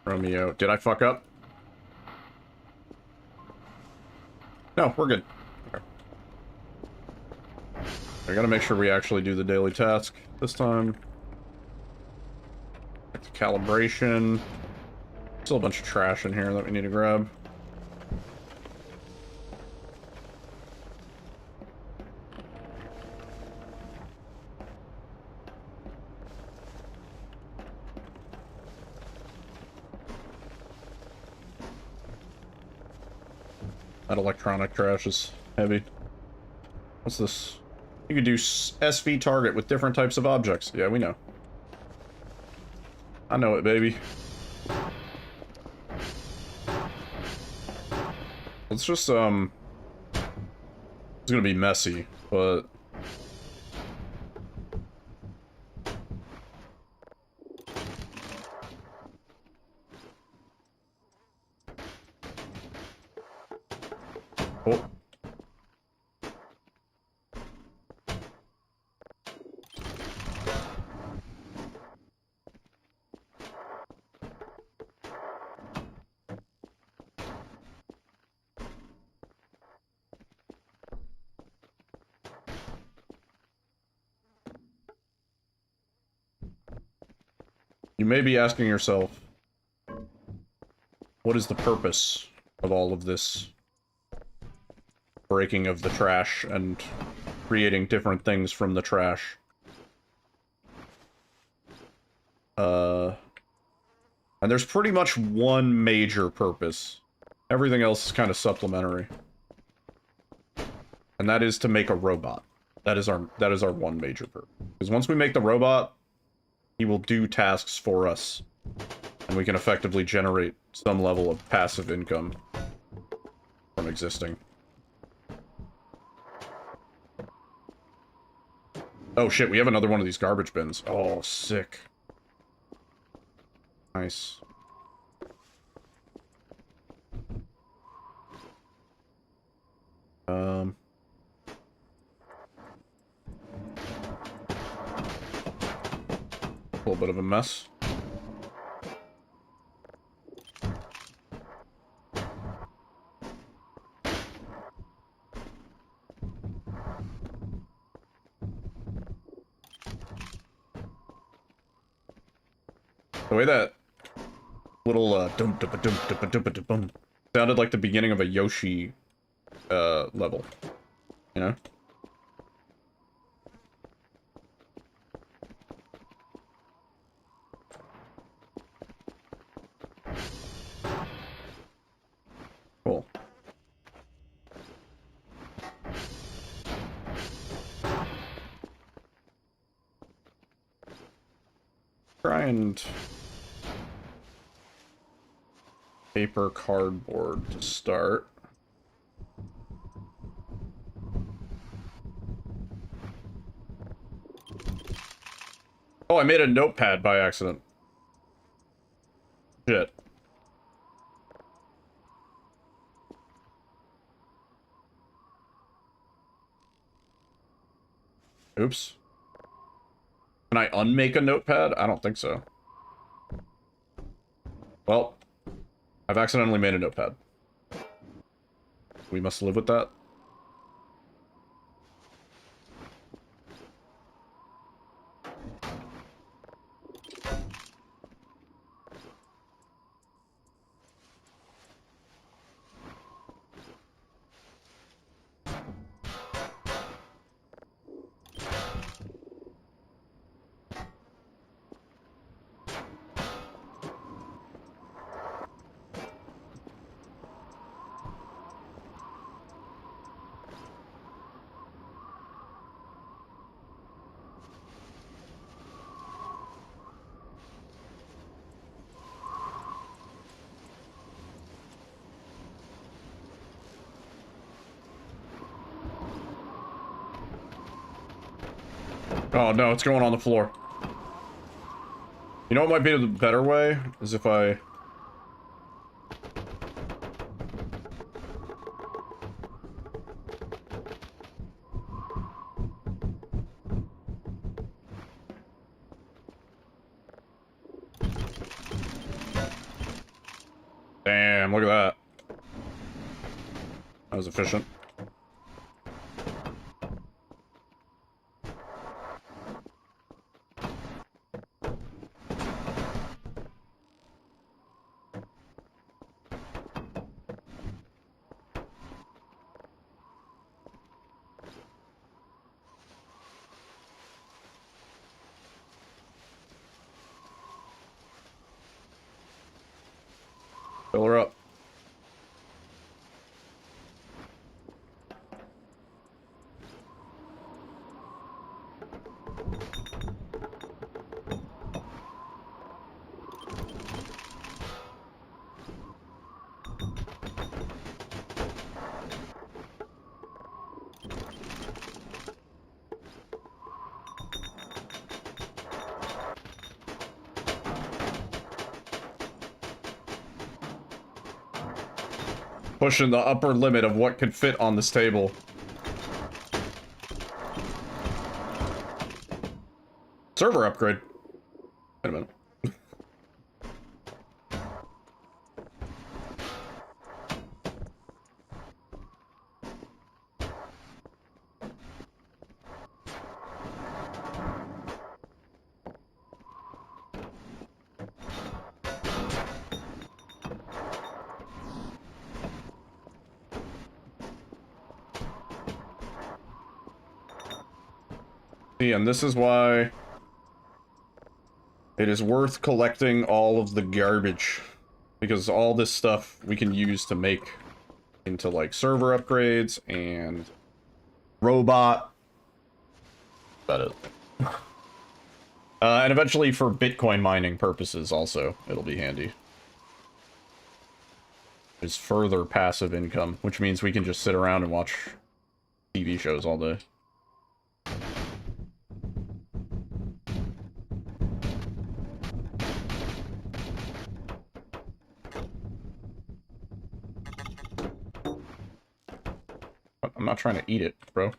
Romeo. Did I fuck up? No, we're good. Okay. I gotta make sure we actually do the daily task this time. calibration. Still a bunch of trash in here that we need to grab. That electronic trash is heavy. What's this? You can do SV target with different types of objects. Yeah, we know. I know it, baby. It's just, it's gonna be messy, but... Oh. You may be asking yourself, what is the purpose of all of this breaking of the trash and creating different things from the trash? And there's pretty much one major purpose. Everything else is kind of supplementary. And that is to make a robot. That is our one major purpose. Because once we make the robot, he will do tasks for us. And we can effectively generate some level of passive income from existing. Oh shit, we have another one of these garbage bins. Oh, sick. Nice. A little bit of a mess. The way that little dum dum dum dum dum dum dum sounded like the beginning of a Yoshi level, you know? Cool. Try and paper cardboard to start. Oh, I made a notepad by accident. Shit. Oops. Can I unmake a notepad? I don't think so. Well, I've accidentally made a notepad. We must live with that. Oh no, it's going on the floor. You know what might be the better way? Is if I... Damn, look at that. That was efficient. Pushing the upper limit of what could fit on this table. Server upgrade. Wait a minute. See, and this is why it is worth collecting all of the garbage. Because all this stuff we can use to make into, like, server upgrades and robot. About it. And eventually for Bitcoin mining purposes also, it'll be handy. There's further passive income, which means we can just sit around and watch TV shows all day. I'm not trying to eat it, bro.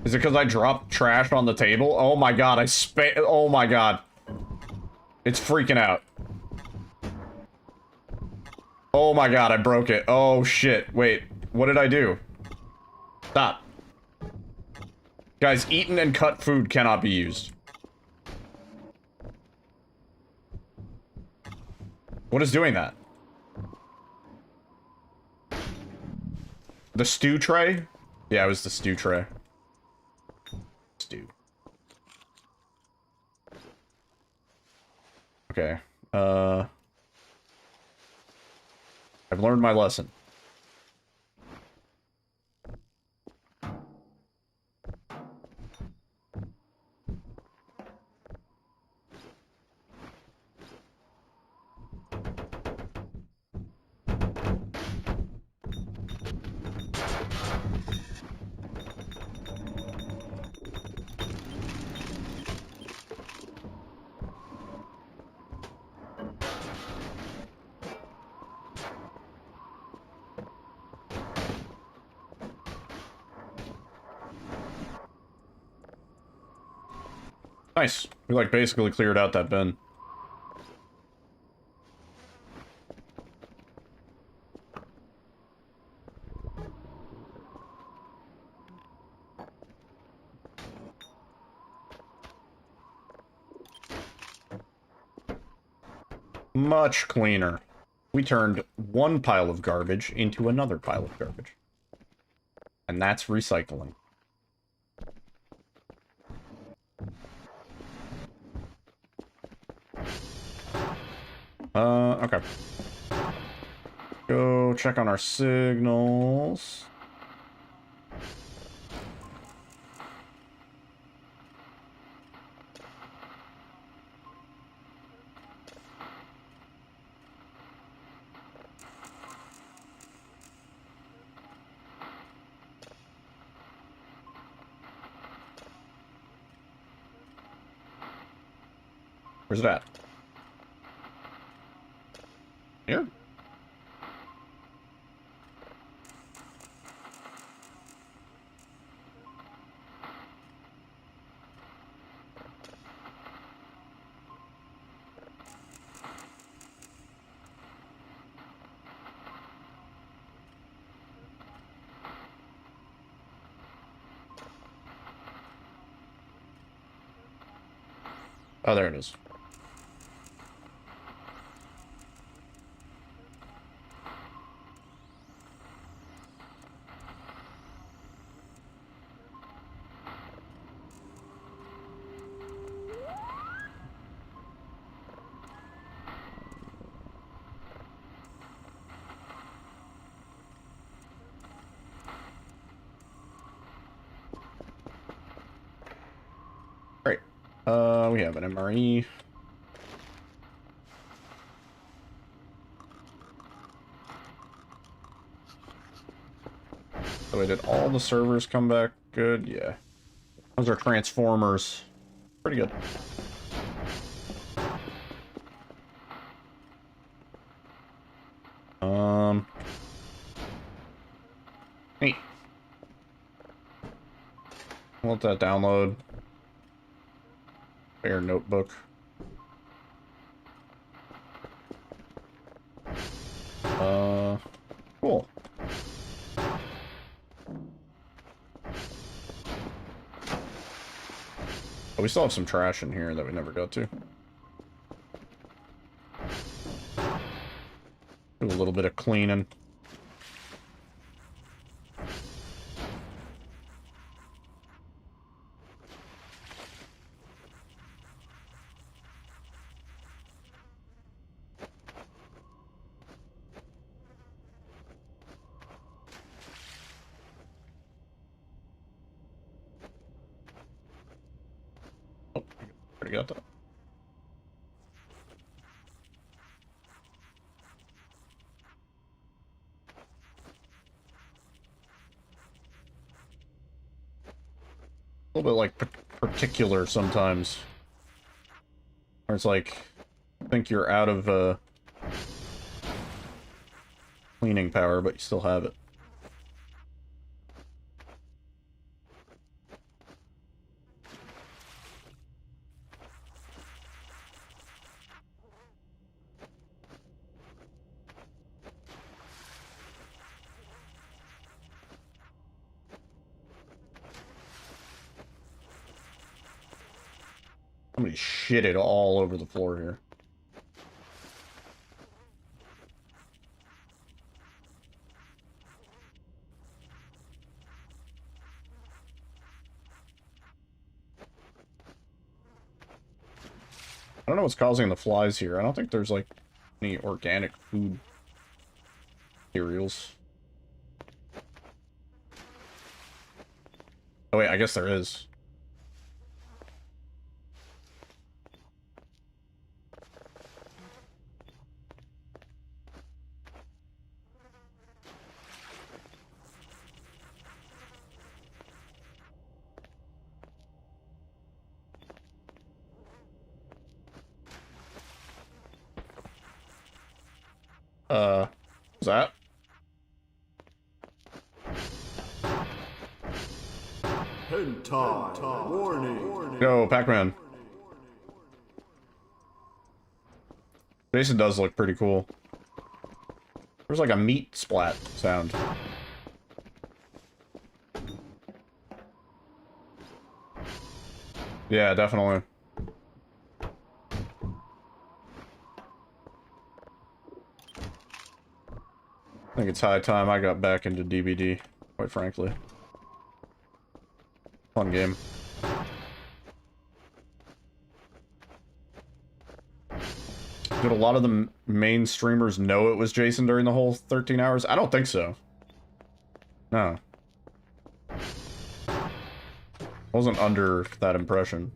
Is it because I dropped trash on the table? Oh my god, oh my god. It's freaking out. Oh my god, I broke it. Oh shit. Wait, what did I do? Stop. Guys, eaten and cut food cannot be used. What is doing that? The stew tray? Yeah, it was the stew tray. Stew. Okay. I've learned my lesson. Nice. We, like, basically cleared out that bin. Much cleaner. We turned one pile of garbage into another pile of garbage. And that's recycling. Okay. Go check on our signals. Where's it at? Here? Oh, there it is. Great. We have an MRE. So did all the servers come back good? Yeah. Those are transformers Pretty good. Neat. I'll let that download. Fair notebook. Cool. Oh, we still have some trash in here that we never got to. Do a little bit of cleaning. Oh, already got that. A little bit like particular sometimes. Where it's like, I think you're out of cleaning power, but you still have it. Somebody shit it all over the floor here. I don't know what's causing the flies here. I don't think there's, like, any organic food materials. Oh wait, I guess there is. What's that? Hentai warning. Go, Pac-Man. Jason does look pretty cool. There's like a meat splat sound. Yeah, definitely. I think it's high time I got back into DBD, quite frankly. Fun game. Did a lot of the main streamers know it was Jason during the whole 13 hours? I don't think so. No. Wasn't under that impression.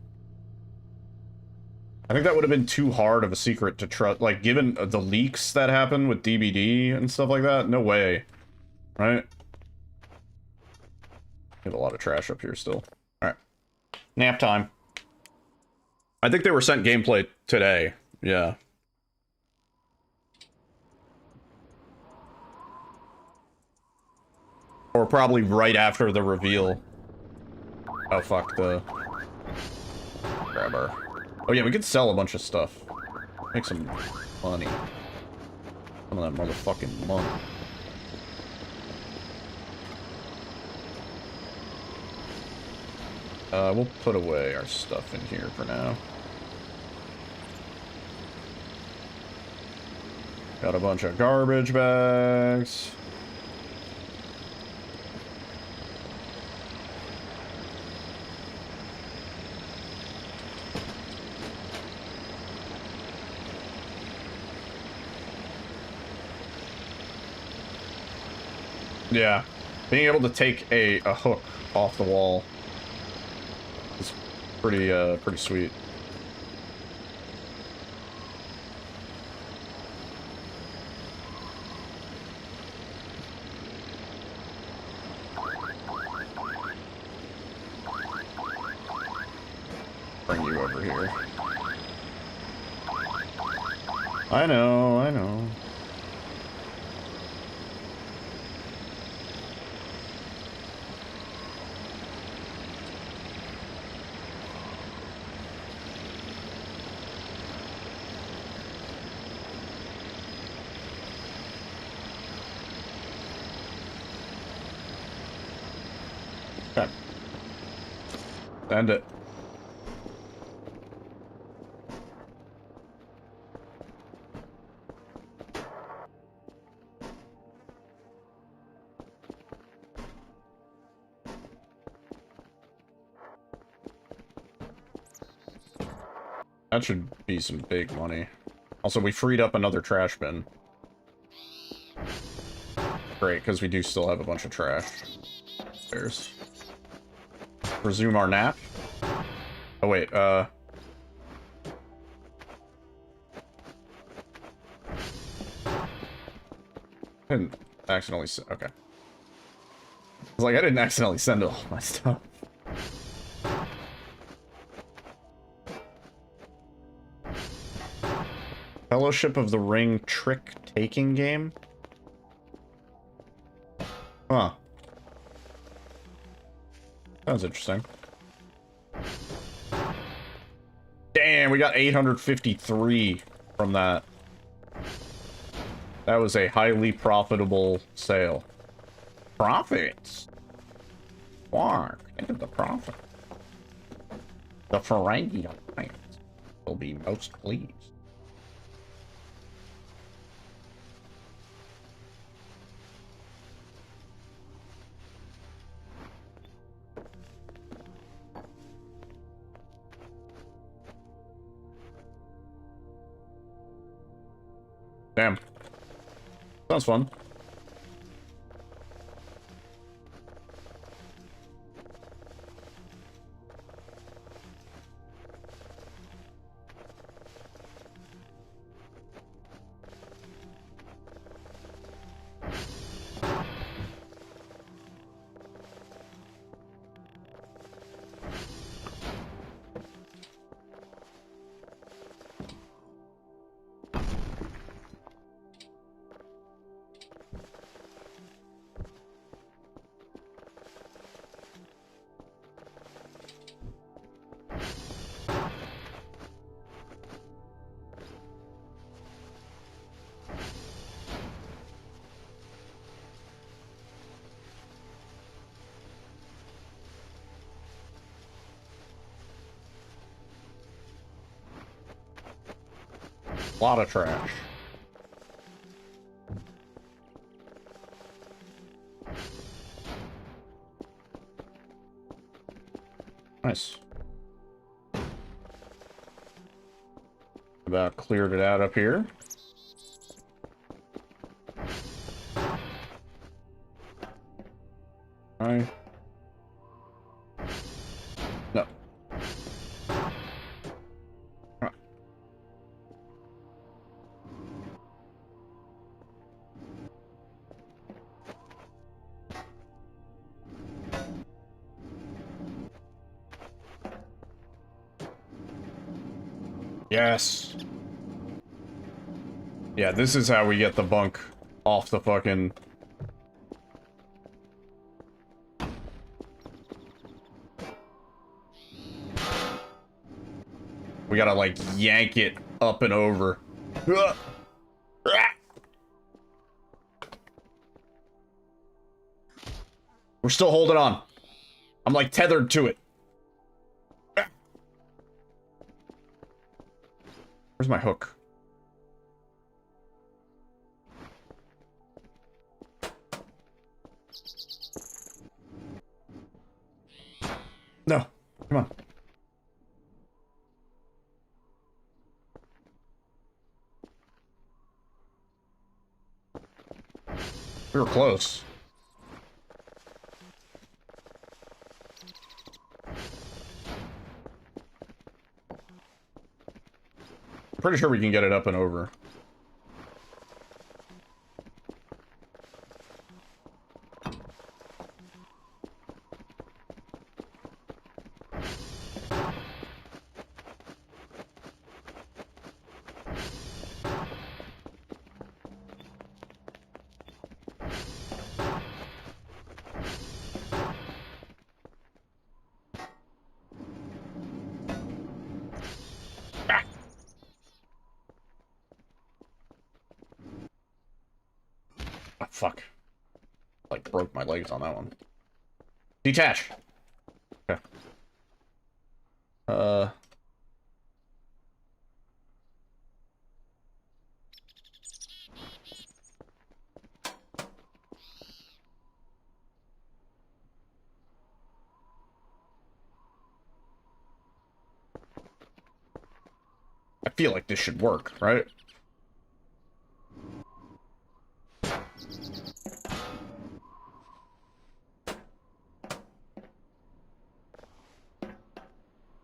I think that would have been too hard of a secret to trust. Like, given the leaks that happened with DBD and stuff like that, no way. Right? Have a lot of trash up here still. Alright. Nap time. I think they were sent gameplay today. Yeah. Or probably right after the reveal. Oh, fuck, the grabber. Oh yeah, we could sell a bunch of stuff. Make some money. Some of that motherfucking money. We'll put away our stuff in here for now. Got a bunch of garbage bags. Yeah, being able to take a hook off the wall is pretty pretty sweet. bring you over here. I know, I know. Okay. Send it. That should be some big money. Also, we freed up another trash bin. Great, because we do still have a bunch of trash. There's. Resume our nap. Oh, wait, didn't accidentally okay. I was like, I didn't accidentally send all my stuff. Fellowship of the Ring trick-taking game? Huh. Sounds interesting. Damn, we got 853 from that. That was a highly profitable sale. Profits? Mark, think of the profit. The Ferengi Alliance will be most pleased. Damn. Sounds fun. A lot of trash. Nice. About cleared it out up here. Alright. No. Yes. Yeah, this is how we get the bunk off the fucking... We gotta, like, yank it up and over. We're still holding on. I'm, like, tethered to it. Where's my hook? No. Come on. We were close. Pretty sure we can get it up and over. Oh, fuck. Like, broke my legs on that one. Detach! Okay. I feel like this should work, right?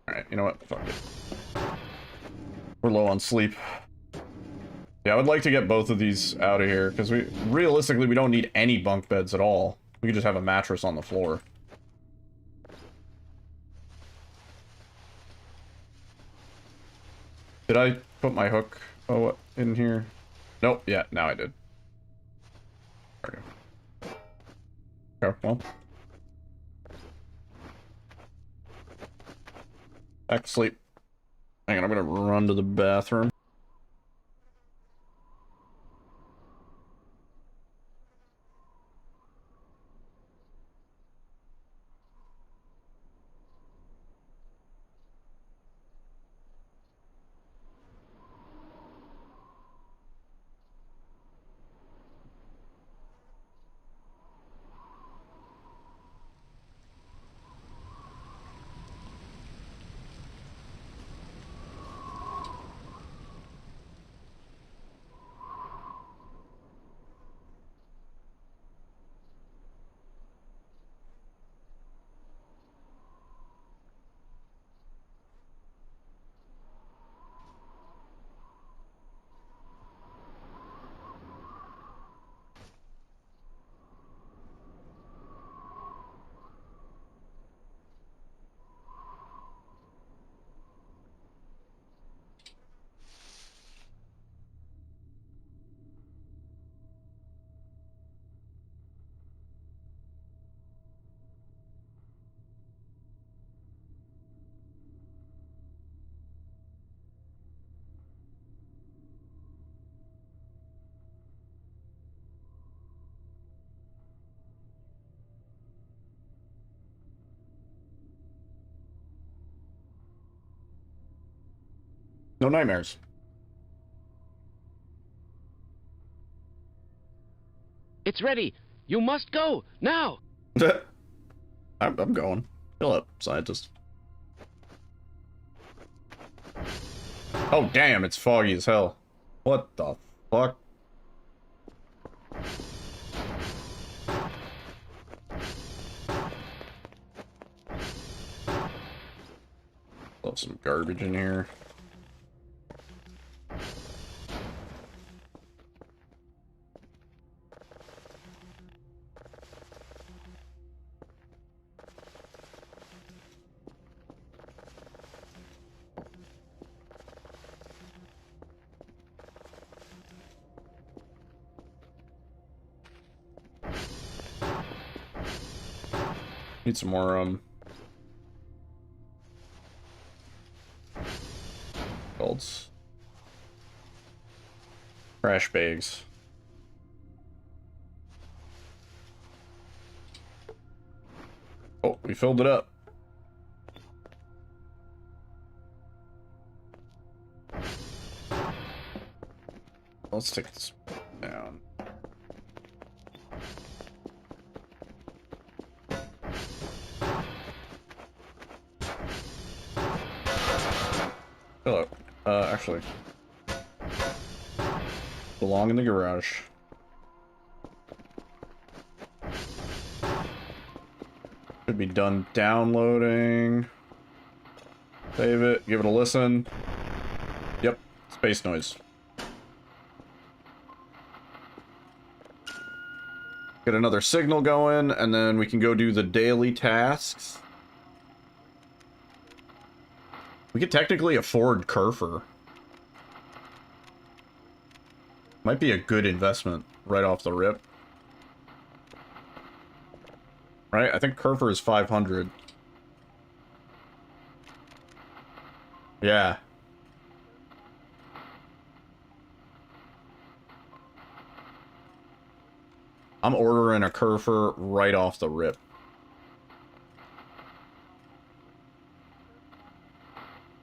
Alright, you know what? Fuck it. We're low on sleep. Yeah, I would like to get both of these out of here, because realistically, we don't need any bunk beds at all. We could just have a mattress on the floor. Did I put my hook in here? Nope, yeah, now I did. Okay. Okay, well. Back to sleep. Hang on, I'm gonna run to the bathroom. No nightmares. It's ready. You must go now. I'm going. Chill up, scientist. Oh, damn, it's foggy as hell. What the fuck? Love some garbage in here. Need some more, golds. Trash bags. Oh, we filled it up. Let's take this down. Hello. Actually. Belong in the garage. Should be done downloading. Save it, give it a listen. Yep, space noise. Get another signal going, and then we can go do the daily tasks. We could technically afford Kerfer. Might be a good investment right off the rip. Right? I think Kerfer is 500. Yeah. I'm ordering a Kerfer right off the rip.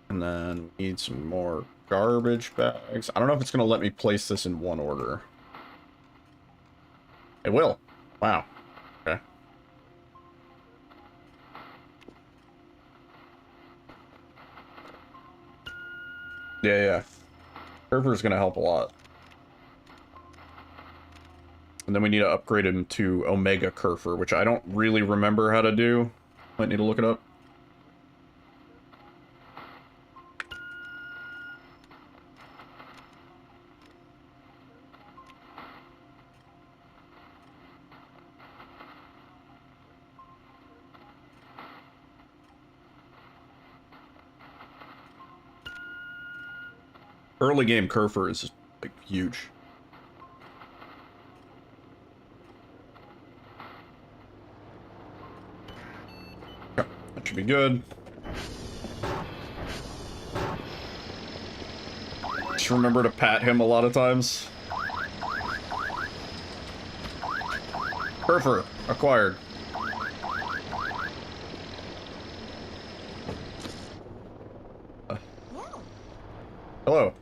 And then we need some more garbage bags. I don't know if it's going to let me place this in one order. It will. Wow. Okay. Yeah. Kerfer is going to help a lot. And then we need to upgrade him to Omega Kerfer, which I don't really remember how to do. Might need to look it up. Early game Kerfer is like huge. Okay, that should be good. Just remember to pat him a lot of times. Kerfer acquired. Hello.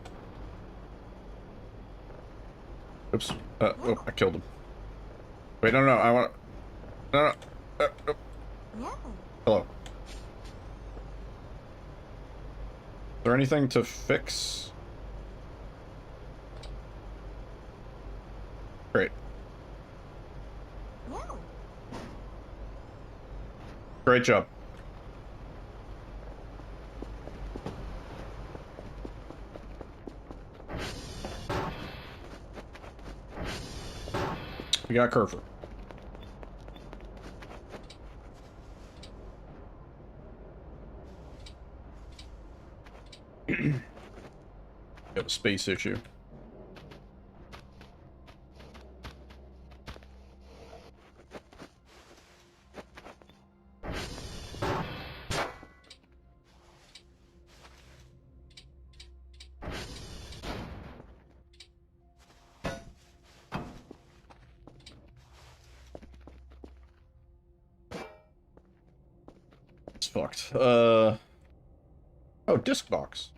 Oops. Oh, I killed him. Wait, no, I want... No. Hello. Is there anything to fix? Great. Great job. We got Kerfer. We have a space issue. It's fucked. Oh, disc box.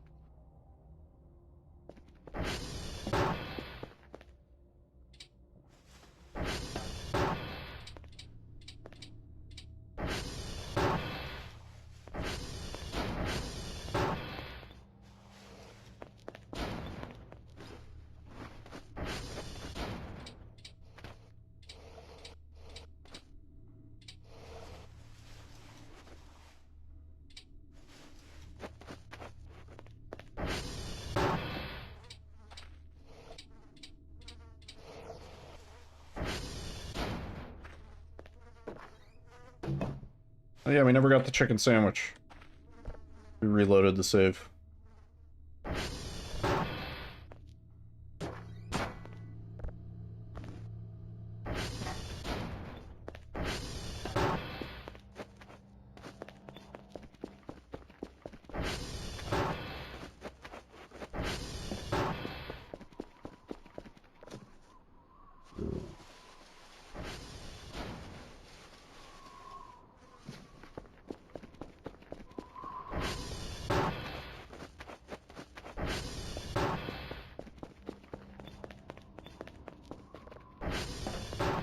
Oh yeah, we never got the chicken sandwich. We reloaded the save.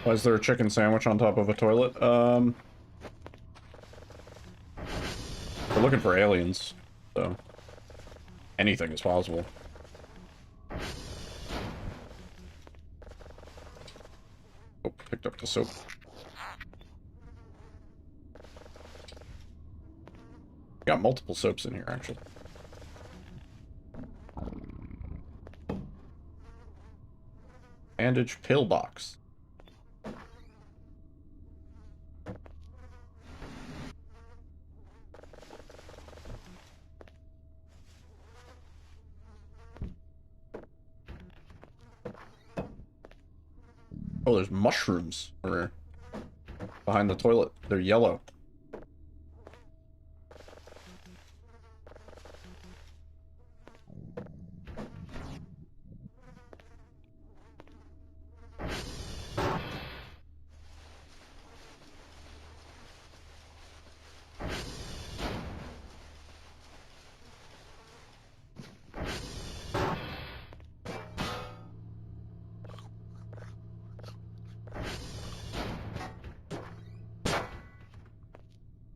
Why is there a chicken sandwich on top of a toilet? We're looking for aliens, so anything is possible. Oh, picked up the soap. Got multiple soaps in here, actually. Bandage pillbox. Oh, there's mushrooms behind the toilet. They're yellow.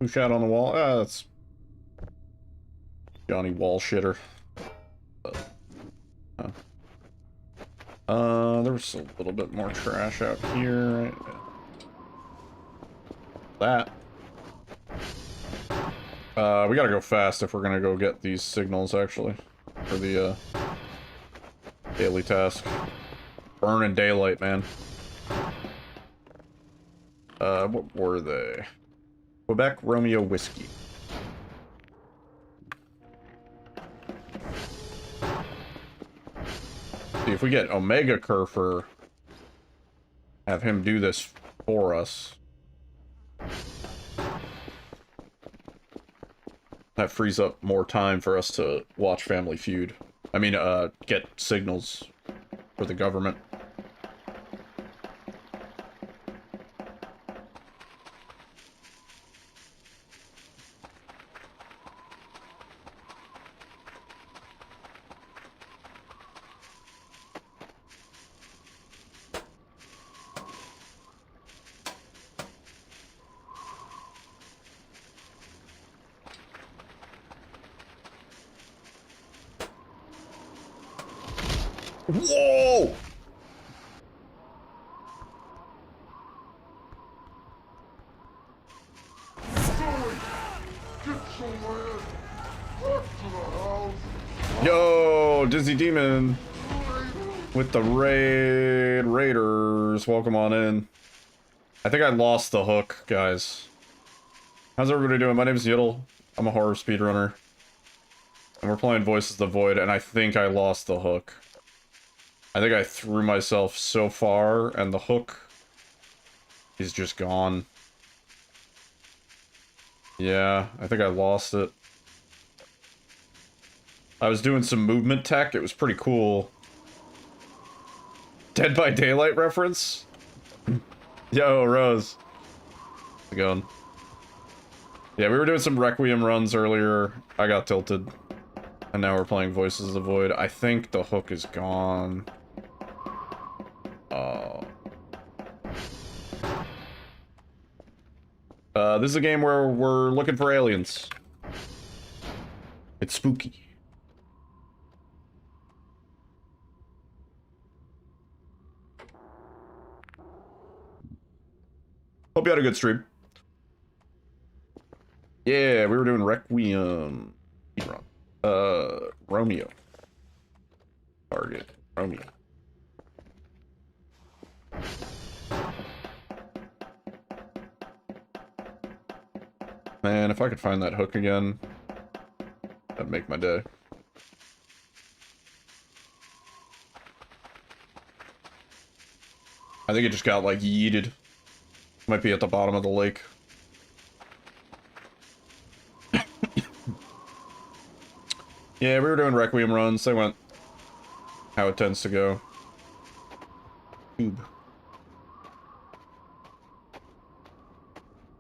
Who shot on the wall? Ah, that's Johnny Wall Shitter. There was a little bit more trash out here. Right? That. We gotta go fast if we're gonna go get these signals, actually. For the, daily task. Burning daylight, man. What were they? Quebec Romeo Whiskey. See, if we get Omega Kerfer, have him do this for us. That frees up more time for us to watch Family Feud. I mean, get signals for the government. Whoa! Yo, Dizzy Demon with the Raiders. Welcome on in. I think I lost the hook, guys. How's everybody doing? My name is Yiddle. I'm a horror speedrunner. And we're playing Voices of the Void, and I think I lost the hook. I think I threw myself so far, and the hook is just gone. Yeah, I think I lost it. I was doing some movement tech, it was pretty cool. Dead by Daylight reference? Yo, Rose. How's it going? Yeah, we were doing some Requiem runs earlier. I got tilted. And now we're playing Voices of the Void. I think the hook is gone. This is a game where we're looking for aliens. It's spooky. Hope you had a good stream. Yeah, we were doing Requiem. Romeo. Target. Romeo. Man, if I could find that hook again, that'd make my day. I think it just got, like, yeeted. Might be at the bottom of the lake. Yeah, we were doing Requiem runs. They went how it tends to go. Tube.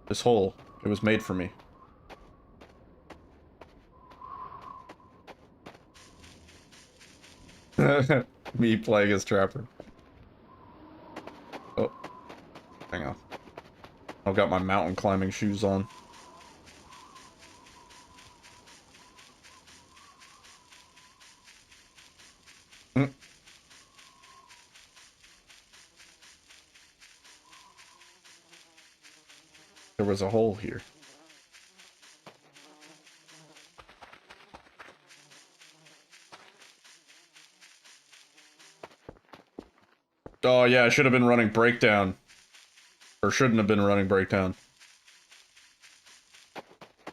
This hole, it was made for me. Me playing as Trapper. Oh. Hang on. I've got my mountain climbing shoes on. There was a hole here. Oh yeah, I should have been running Breakdown. Or shouldn't have been running Breakdown.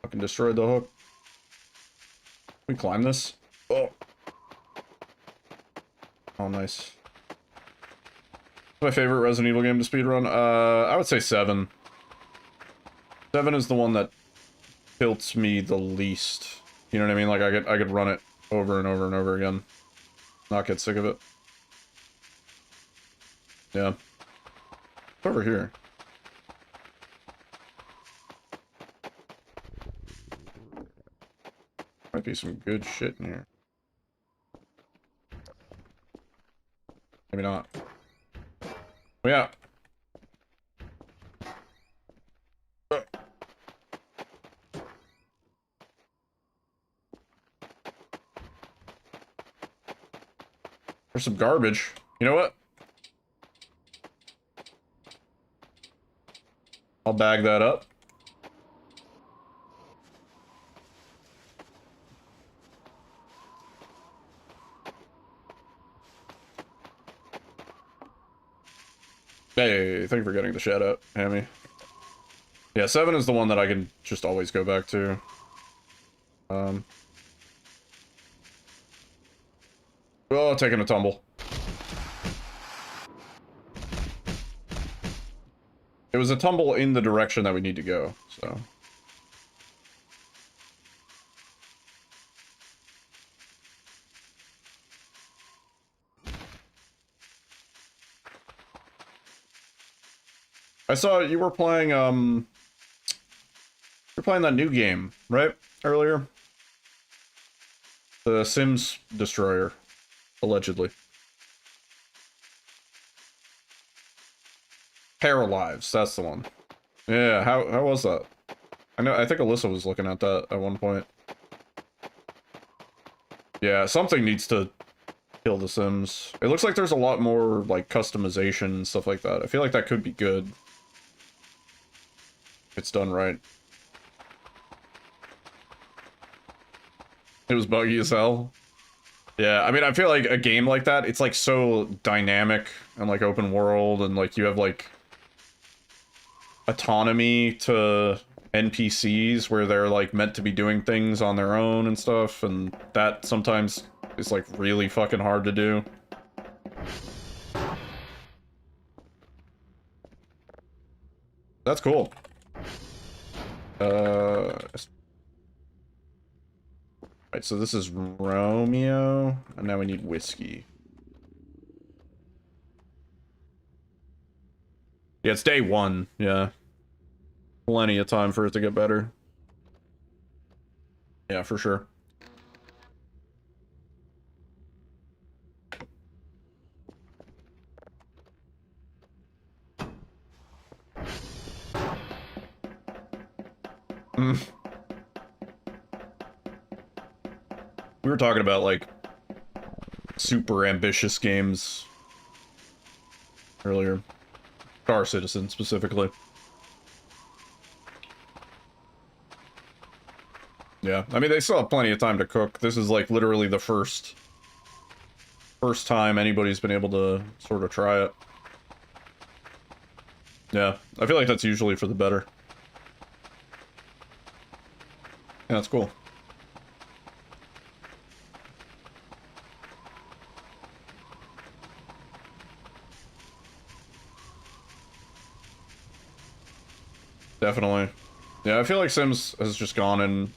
Fucking destroyed the hook. Can we climb this? Oh. Oh, nice. My favorite Resident Evil game to speedrun? I would say 7. 7 is the one that tilts me the least. You know what I mean? Like, I could run it over and over and over again. Not get sick of it. Yeah. It's over here. Might be some good shit in here. Maybe not. Oh, yeah. some garbage. You know what? I'll bag that up. Hey, thank you for getting the shout out, Hammy. Yeah, 7 is the one that I can just always go back to. Oh, taking a tumble. It was a tumble in the direction that we need to go, so. I saw you were playing, you're playing that new game, right? Earlier? The Sims Destroyer, allegedly. Paralives, that's the one. Yeah, how was that? I think Alyssa was looking at that at one point. Yeah, something needs to kill the Sims. It looks like there's a lot more, like, customization and stuff like that. I feel like that could be good. If it's done right. It was buggy as hell. Yeah, I mean, I feel like a game like that, it's, like, so dynamic and, like, open world, and, like, you have, like, autonomy to NPCs where they're, like, meant to be doing things on their own and stuff, and that sometimes is, like, really fucking hard to do. That's cool. Right, so this is Romeo, and now we need whiskey. Yeah, it's day 1, yeah. Plenty of time for it to get better. Yeah, for sure. We were talking about, like, super ambitious games earlier. Star Citizen, specifically. Yeah, I mean, they still have plenty of time to cook. This is, like, literally the first time anybody's been able to sort of try it. Yeah, I feel like that's usually for the better. Yeah, that's cool. Definitely. Yeah, I feel like Sims has just gone in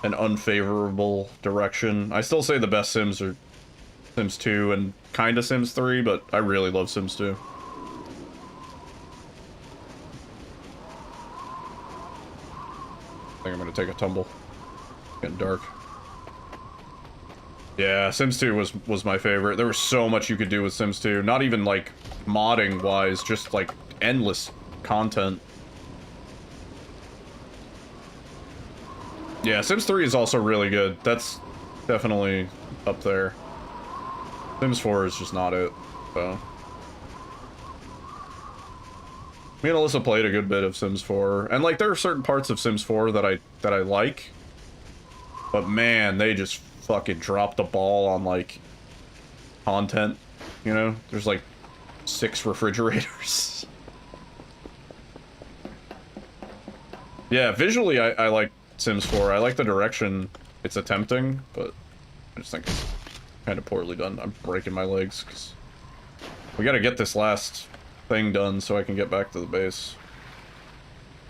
an unfavorable direction. I still say the best Sims are Sims 2 and kinda Sims 3, but I really love Sims 2. I think I'm gonna take a tumble. It's getting dark. Yeah, Sims 2 was my favorite. There was so much you could do with Sims 2. Not even, like, modding-wise, just, like, endless content. Yeah, Sims 3 is also really good. That's definitely up there. Sims 4 is just not it, so. Me and Alyssa played a good bit of Sims 4, and, like, there are certain parts of Sims 4 that I like, but man, they just fucking dropped the ball on, like, content, you know? There's, like, 6 refrigerators. Yeah, visually, I like Sims 4. I like the direction it's attempting, but I just think it's kind of poorly done. I'm breaking my legs, because we gotta get this last thing done so I can get back to the base.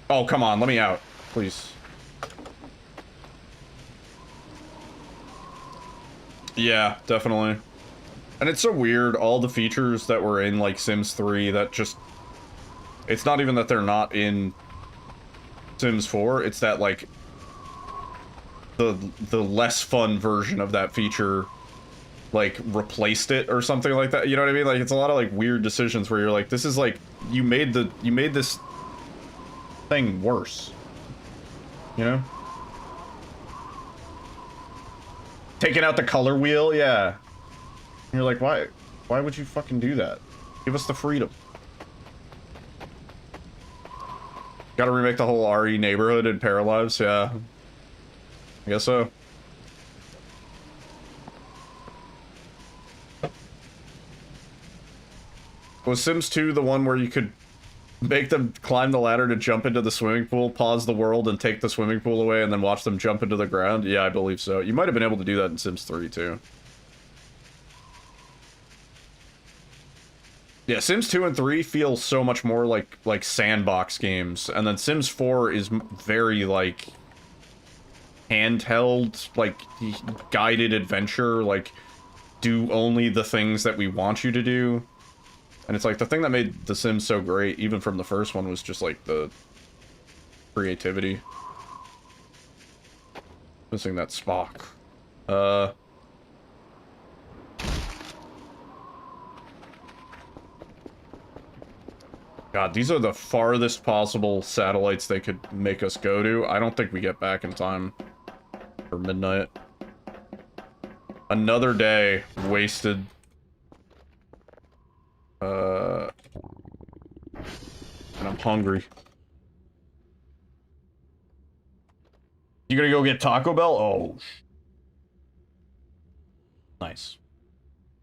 Oh, come on, let me out, please. Yeah, definitely. And it's so weird, all the features that were in, like, Sims 3 that just... It's not even that they're not in Sims 4, it's that, like, the less fun version of that feature, like, replaced it or something like that. You know what I mean? Like, it's a lot of, like, weird decisions where you're like, this is, like, you made this thing worse. You know? Taking out the color wheel, yeah. you're like, why? Why would you fucking do that? Give us the freedom. Gotta remake the whole RE neighborhood in Paralives, yeah. I guess so. Was Sims 2 the one where you could make them climb the ladder to jump into the swimming pool, pause the world, and take the swimming pool away, and then watch them jump into the ground? Yeah, I believe so. You might have been able to do that in Sims 3, too. Yeah, Sims 2 and 3 feel so much more like sandbox games, and then Sims 4 is very, like, handheld, like, guided adventure, like, do only the things that we want you to do. And it's like, the thing that made The Sims so great, even from the first one, was just, like, the creativity. Missing that Spock. God, these are the farthest possible satellites they could make us go to. I don't think we get back in time for midnight. Another day wasted. And I'm hungry. You gonna go get Taco Bell? Oh. Nice.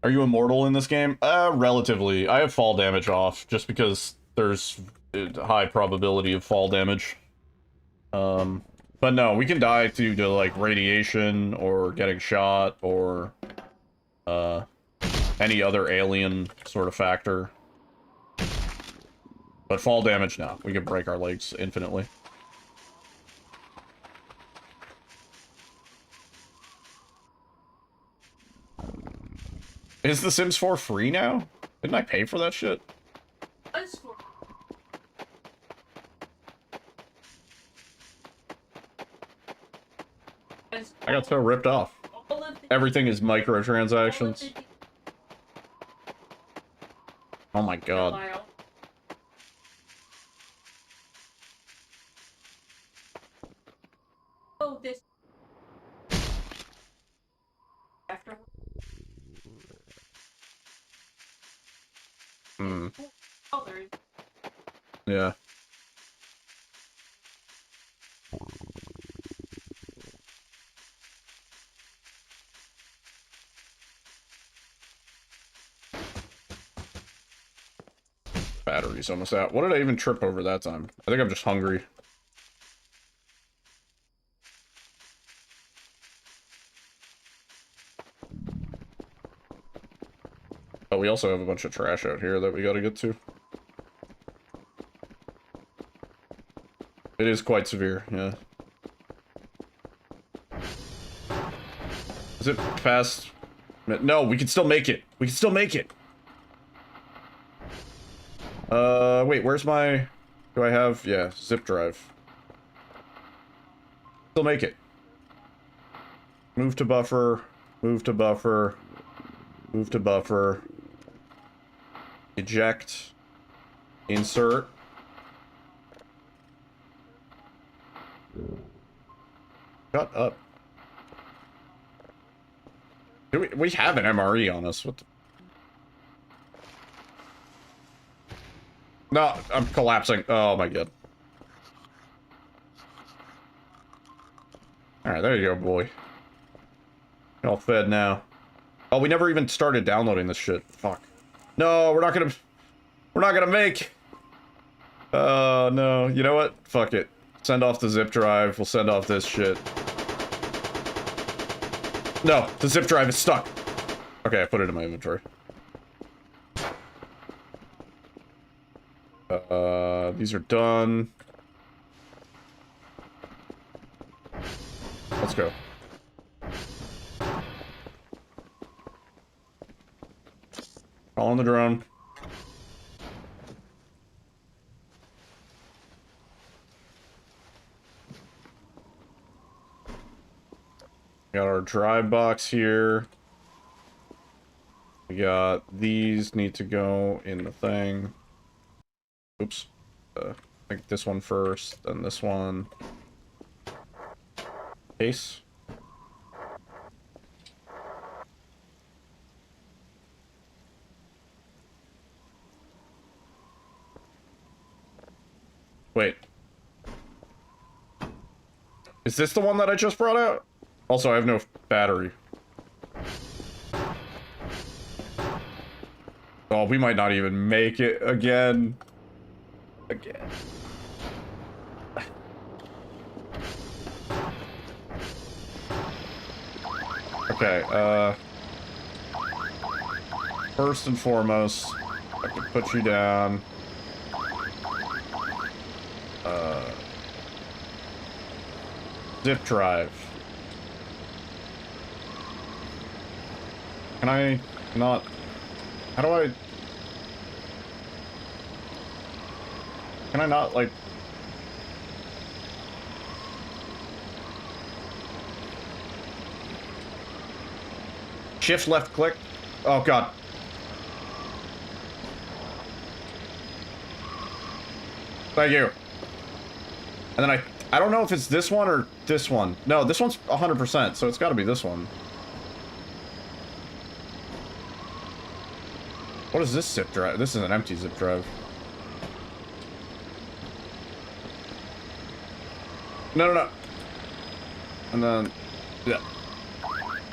Are you immortal in this game? Relatively. I have fall damage off, just because there's a high probability of fall damage. But no, we can die due to, like, radiation, or getting shot, or, any other alien sort of factor. But fall damage, no. We can break our legs infinitely. Is The Sims 4 free now? Didn't I pay for that shit? I got so ripped off. Everything is microtransactions. Oh my god. Oh, this. After. Hmm. Colors. Yeah. Battery's almost out. What did I even trip over that time? I think I'm just hungry. Oh, we also have a bunch of trash out here that we gotta get to. It is quite severe, yeah. Is it past? No, we can still make it. We can still make it. Wait, where's my... Do I have... Yeah, zip drive. Still make it. Move to buffer. Move to buffer. Move to buffer. Eject. Insert. Shut up. We have an MRE on us. What the... No, I'm collapsing. Oh my god. Alright, there you go, boy. You're all fed now. Oh, we never even started downloading this shit. Fuck. No, we're not gonna make... Oh, no. You know what? Fuck it. Send off the zip drive. We'll send off this shit. No, the zip drive is stuck. Okay, I put it in my inventory. These are done. Let's go. Call on the drone. Got our drive box here. We got these need to go in the thing. Oops. I think this one first, then this one. Case. Wait. Is this the one that I just brought out? Also, I have no battery. Oh, we might not even make it again. Again. Okay, first and foremost, I can put you down. Zip drive. Can I not... How do I... Can I not, like... Shift left click? Oh god. Thank you. And then I don't know if it's this one or this one. No, this one's 100%, so it's gotta be this one. What is this zip drive? This is an empty zip drive. No, no, no. And then, yeah.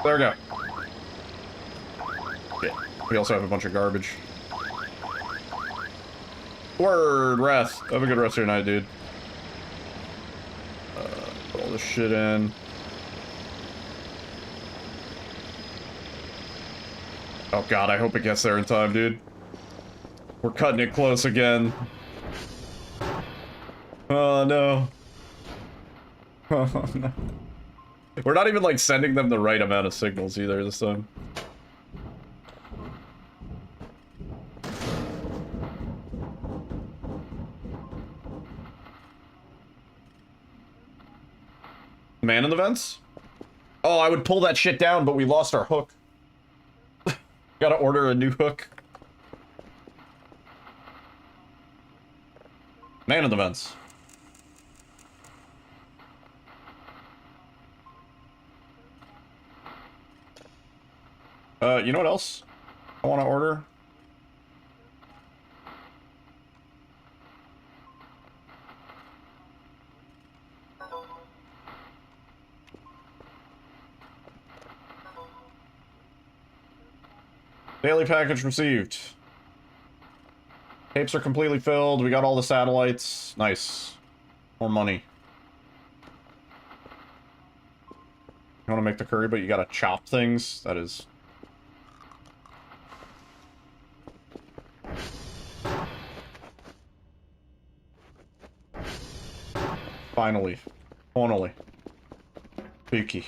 There we go. Yeah. We also have a bunch of garbage. Word, rest. Have a good rest of your night, dude. Put all this shit in. Oh god, I hope it gets there in time, dude. We're cutting it close again. Oh no. Oh no. We're not even like sending them the right amount of signals either this time. Man in the vents? Oh, I would pull that shit down, but we lost our hook. Gotta order a new hook. Man in the vents. You know what else I want to order? Daily package received. Tapes are completely filled. We got all the satellites. Nice. More money. You want to make the curry, but you gotta chop things? That is... Finally. Finally. Spooky.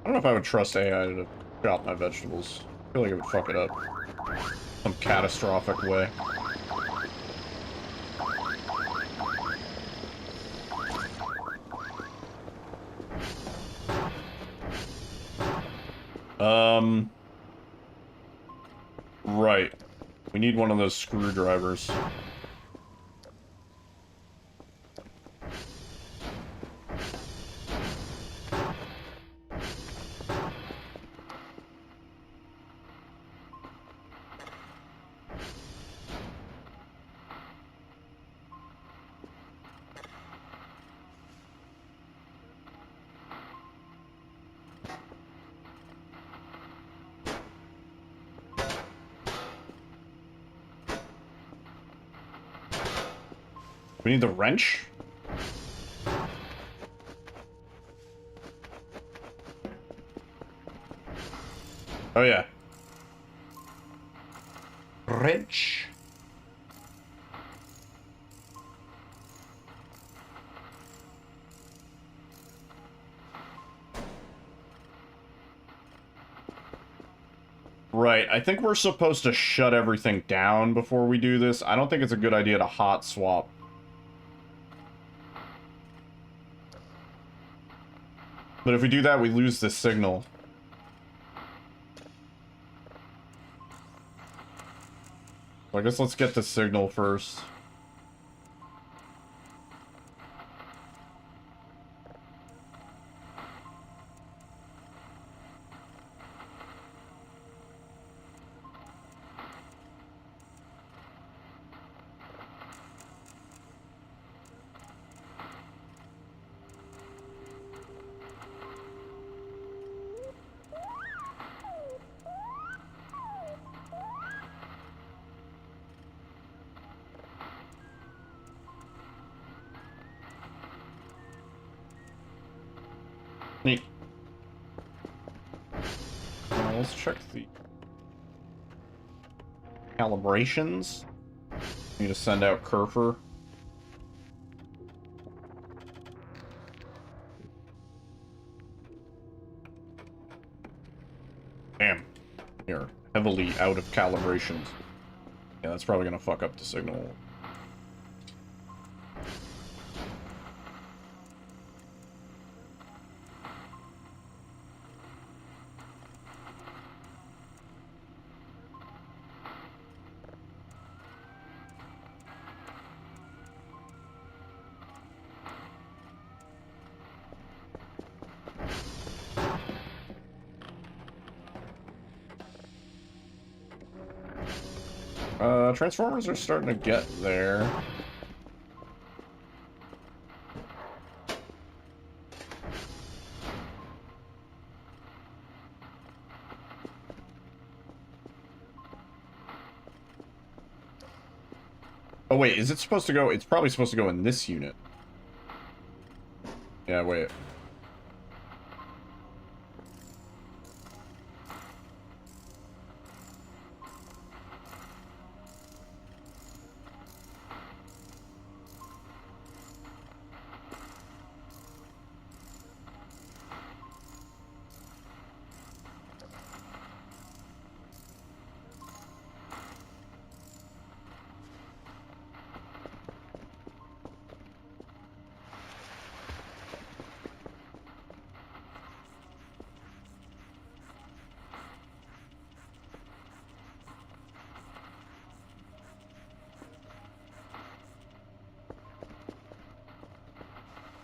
I don't know if I would trust AI to chop my vegetables. I feel like it would fuck it up. Some catastrophic way. Right. We need one of those screwdrivers. We need the wrench? Oh yeah. Wrench. Right, I think we're supposed to shut everything down before we do this. I don't think it's a good idea to hot swap. But if we do that, we lose this signal. I guess let's get the signal first. Neat. Let's check the calibrations. Need to send out Kerfer. Damn. You're heavily out of calibrations. Yeah, that's probably gonna fuck up the signal. Transformers are starting to get there. Oh wait, is it supposed to go? It's probably supposed to go in this unit. Yeah, wait.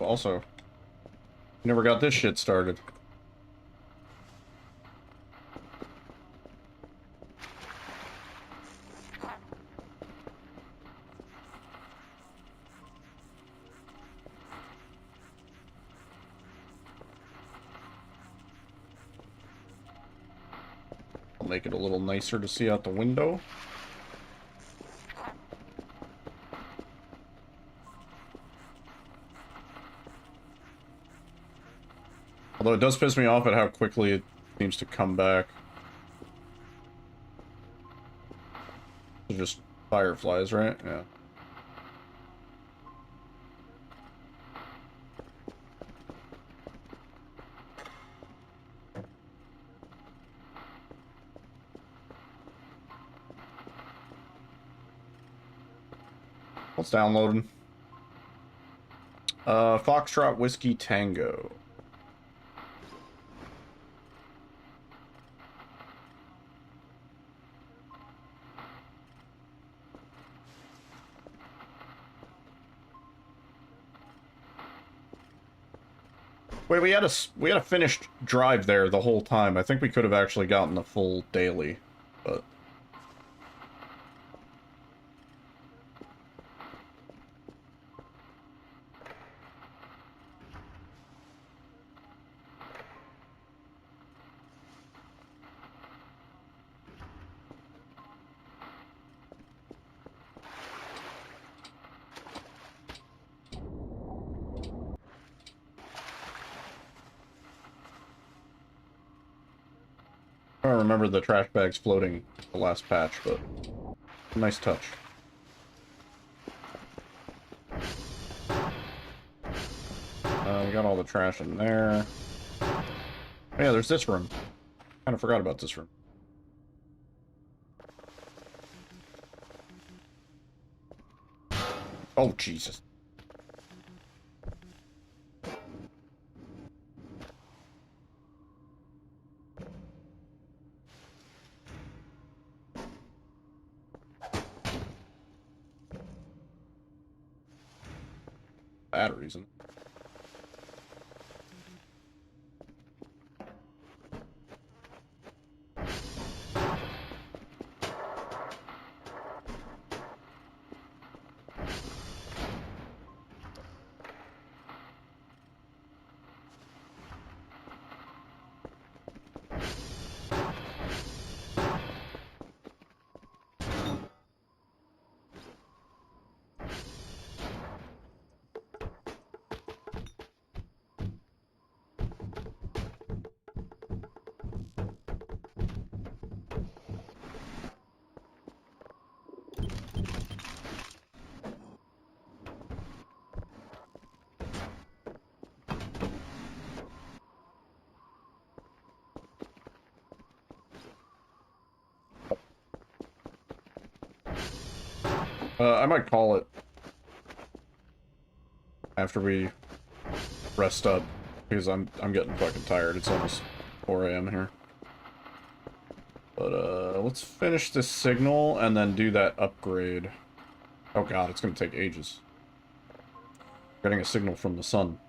Also, never got this shit started. I'll make it a little nicer to see out the window. Although it does piss me off at how quickly it seems to come back. They're just fireflies, right? Yeah. What's downloading? Foxtrot Whiskey Tango. Wait, we had a finished drive there the whole time. I think we could have actually gotten the full daily, but I don't remember the trash bags floating the last patch, but nice touch. We got all the trash in there. Oh, yeah, there's this room. Kind of forgot about this room. Oh, Jesus. batteries in. I might call it after we rest up, because I'm getting fucking tired. It's almost 4 a.m. here. But let's finish this signal and then do that upgrade. Oh god, it's gonna take ages. Getting a signal from the sun.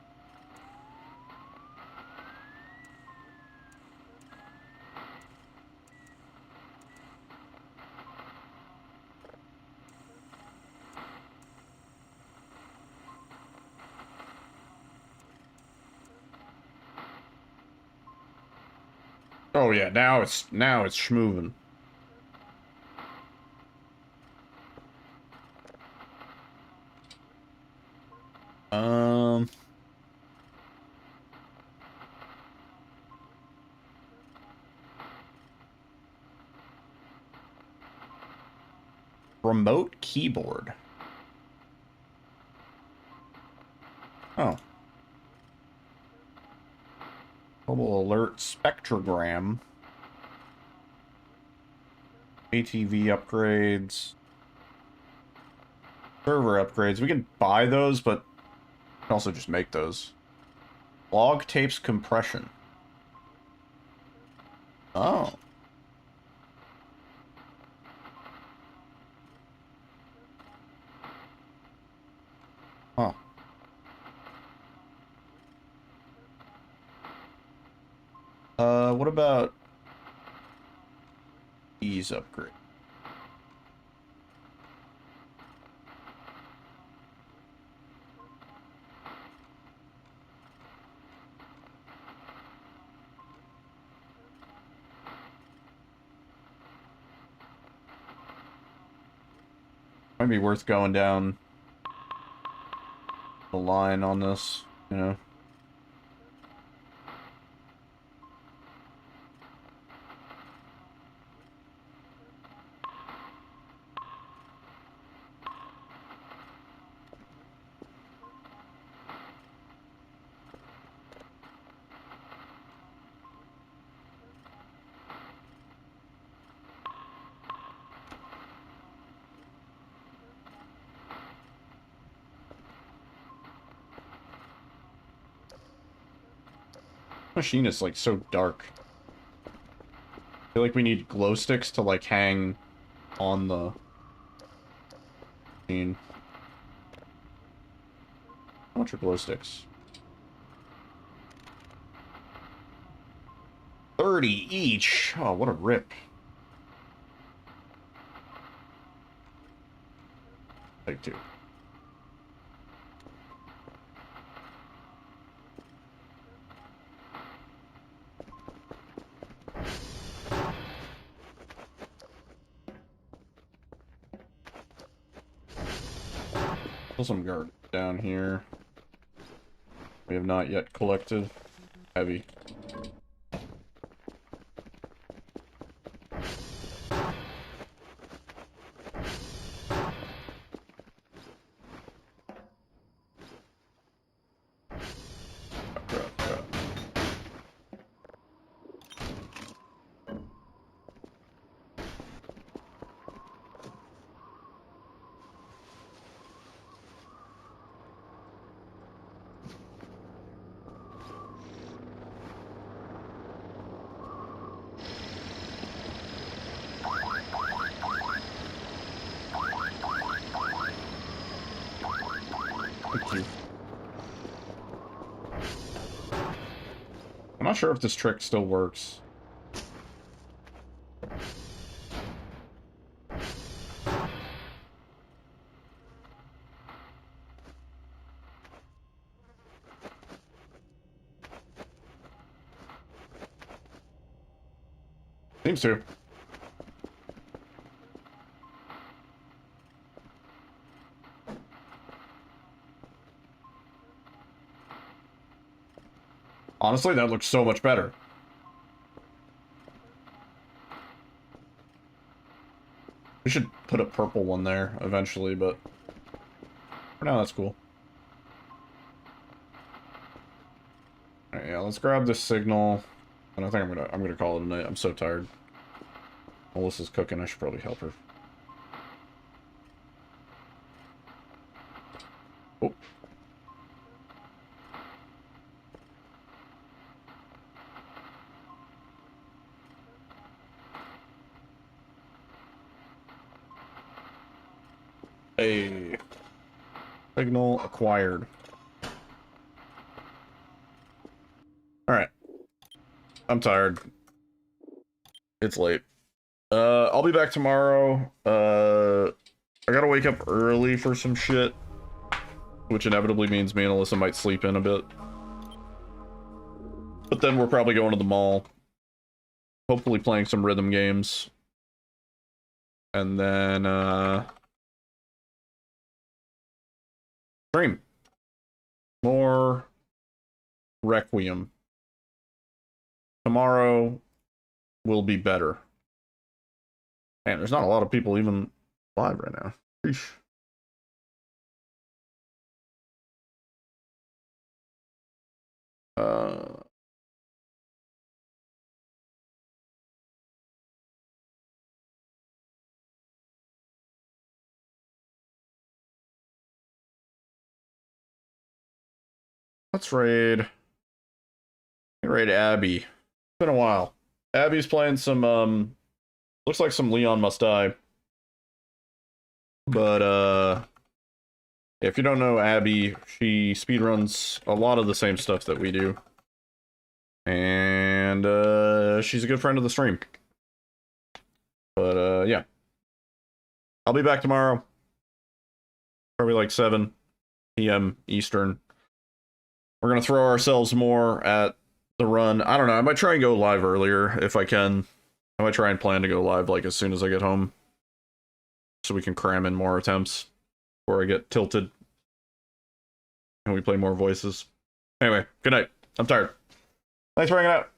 Oh yeah, now it's schmovin'. Remote keyboard. Oh. Mobile alert spectrogram. ATV upgrades. Server upgrades. We can buy those, but we can also just make those. Log tapes compression. Oh. Huh. What about these upgrades? Might be worth going down the line on this, you know. Machine is like so dark. I feel like we need glow sticks to like hang on the machine. How much are glow sticks? 30 each. Oh, what a rip. Take 2. Still some guard down here. We have not yet collected. Heavy. not sure if this trick still works. Seems to. Honestly, that looks so much better. We should put a purple one there eventually, but for now that's cool. Alright, yeah, let's grab this signal. And I think I'm gonna call it a night. I'm so tired. Melissa's cooking, I should probably help her. Oh. Hey. Signal acquired. Alright. I'm tired. It's late. I'll be back tomorrow. I gotta wake up early for some shit, which inevitably means me and Alyssa might sleep in a bit. But then we're probably going to the mall. Hopefully playing some rhythm games. And then, stream. More Requiem. Tomorrow will be better. Man, there's not a lot of people even live right now. Sheesh. Let's raid. Raid Abby. It's been a while. Abby's playing some, looks like some Leon Must Die. But, if you don't know Abby, she speedruns a lot of the same stuff that we do. And, she's a good friend of the stream. But, yeah. I'll be back tomorrow. Probably like 7 p.m. Eastern. We're gonna throw ourselves more at the run. I don't know, I might try and go live earlier if I can. I might try and plan to go live like as soon as I get home. So we can cram in more attempts before I get tilted. And we play more voices. Anyway, good night. I'm tired. Thanks for hanging out.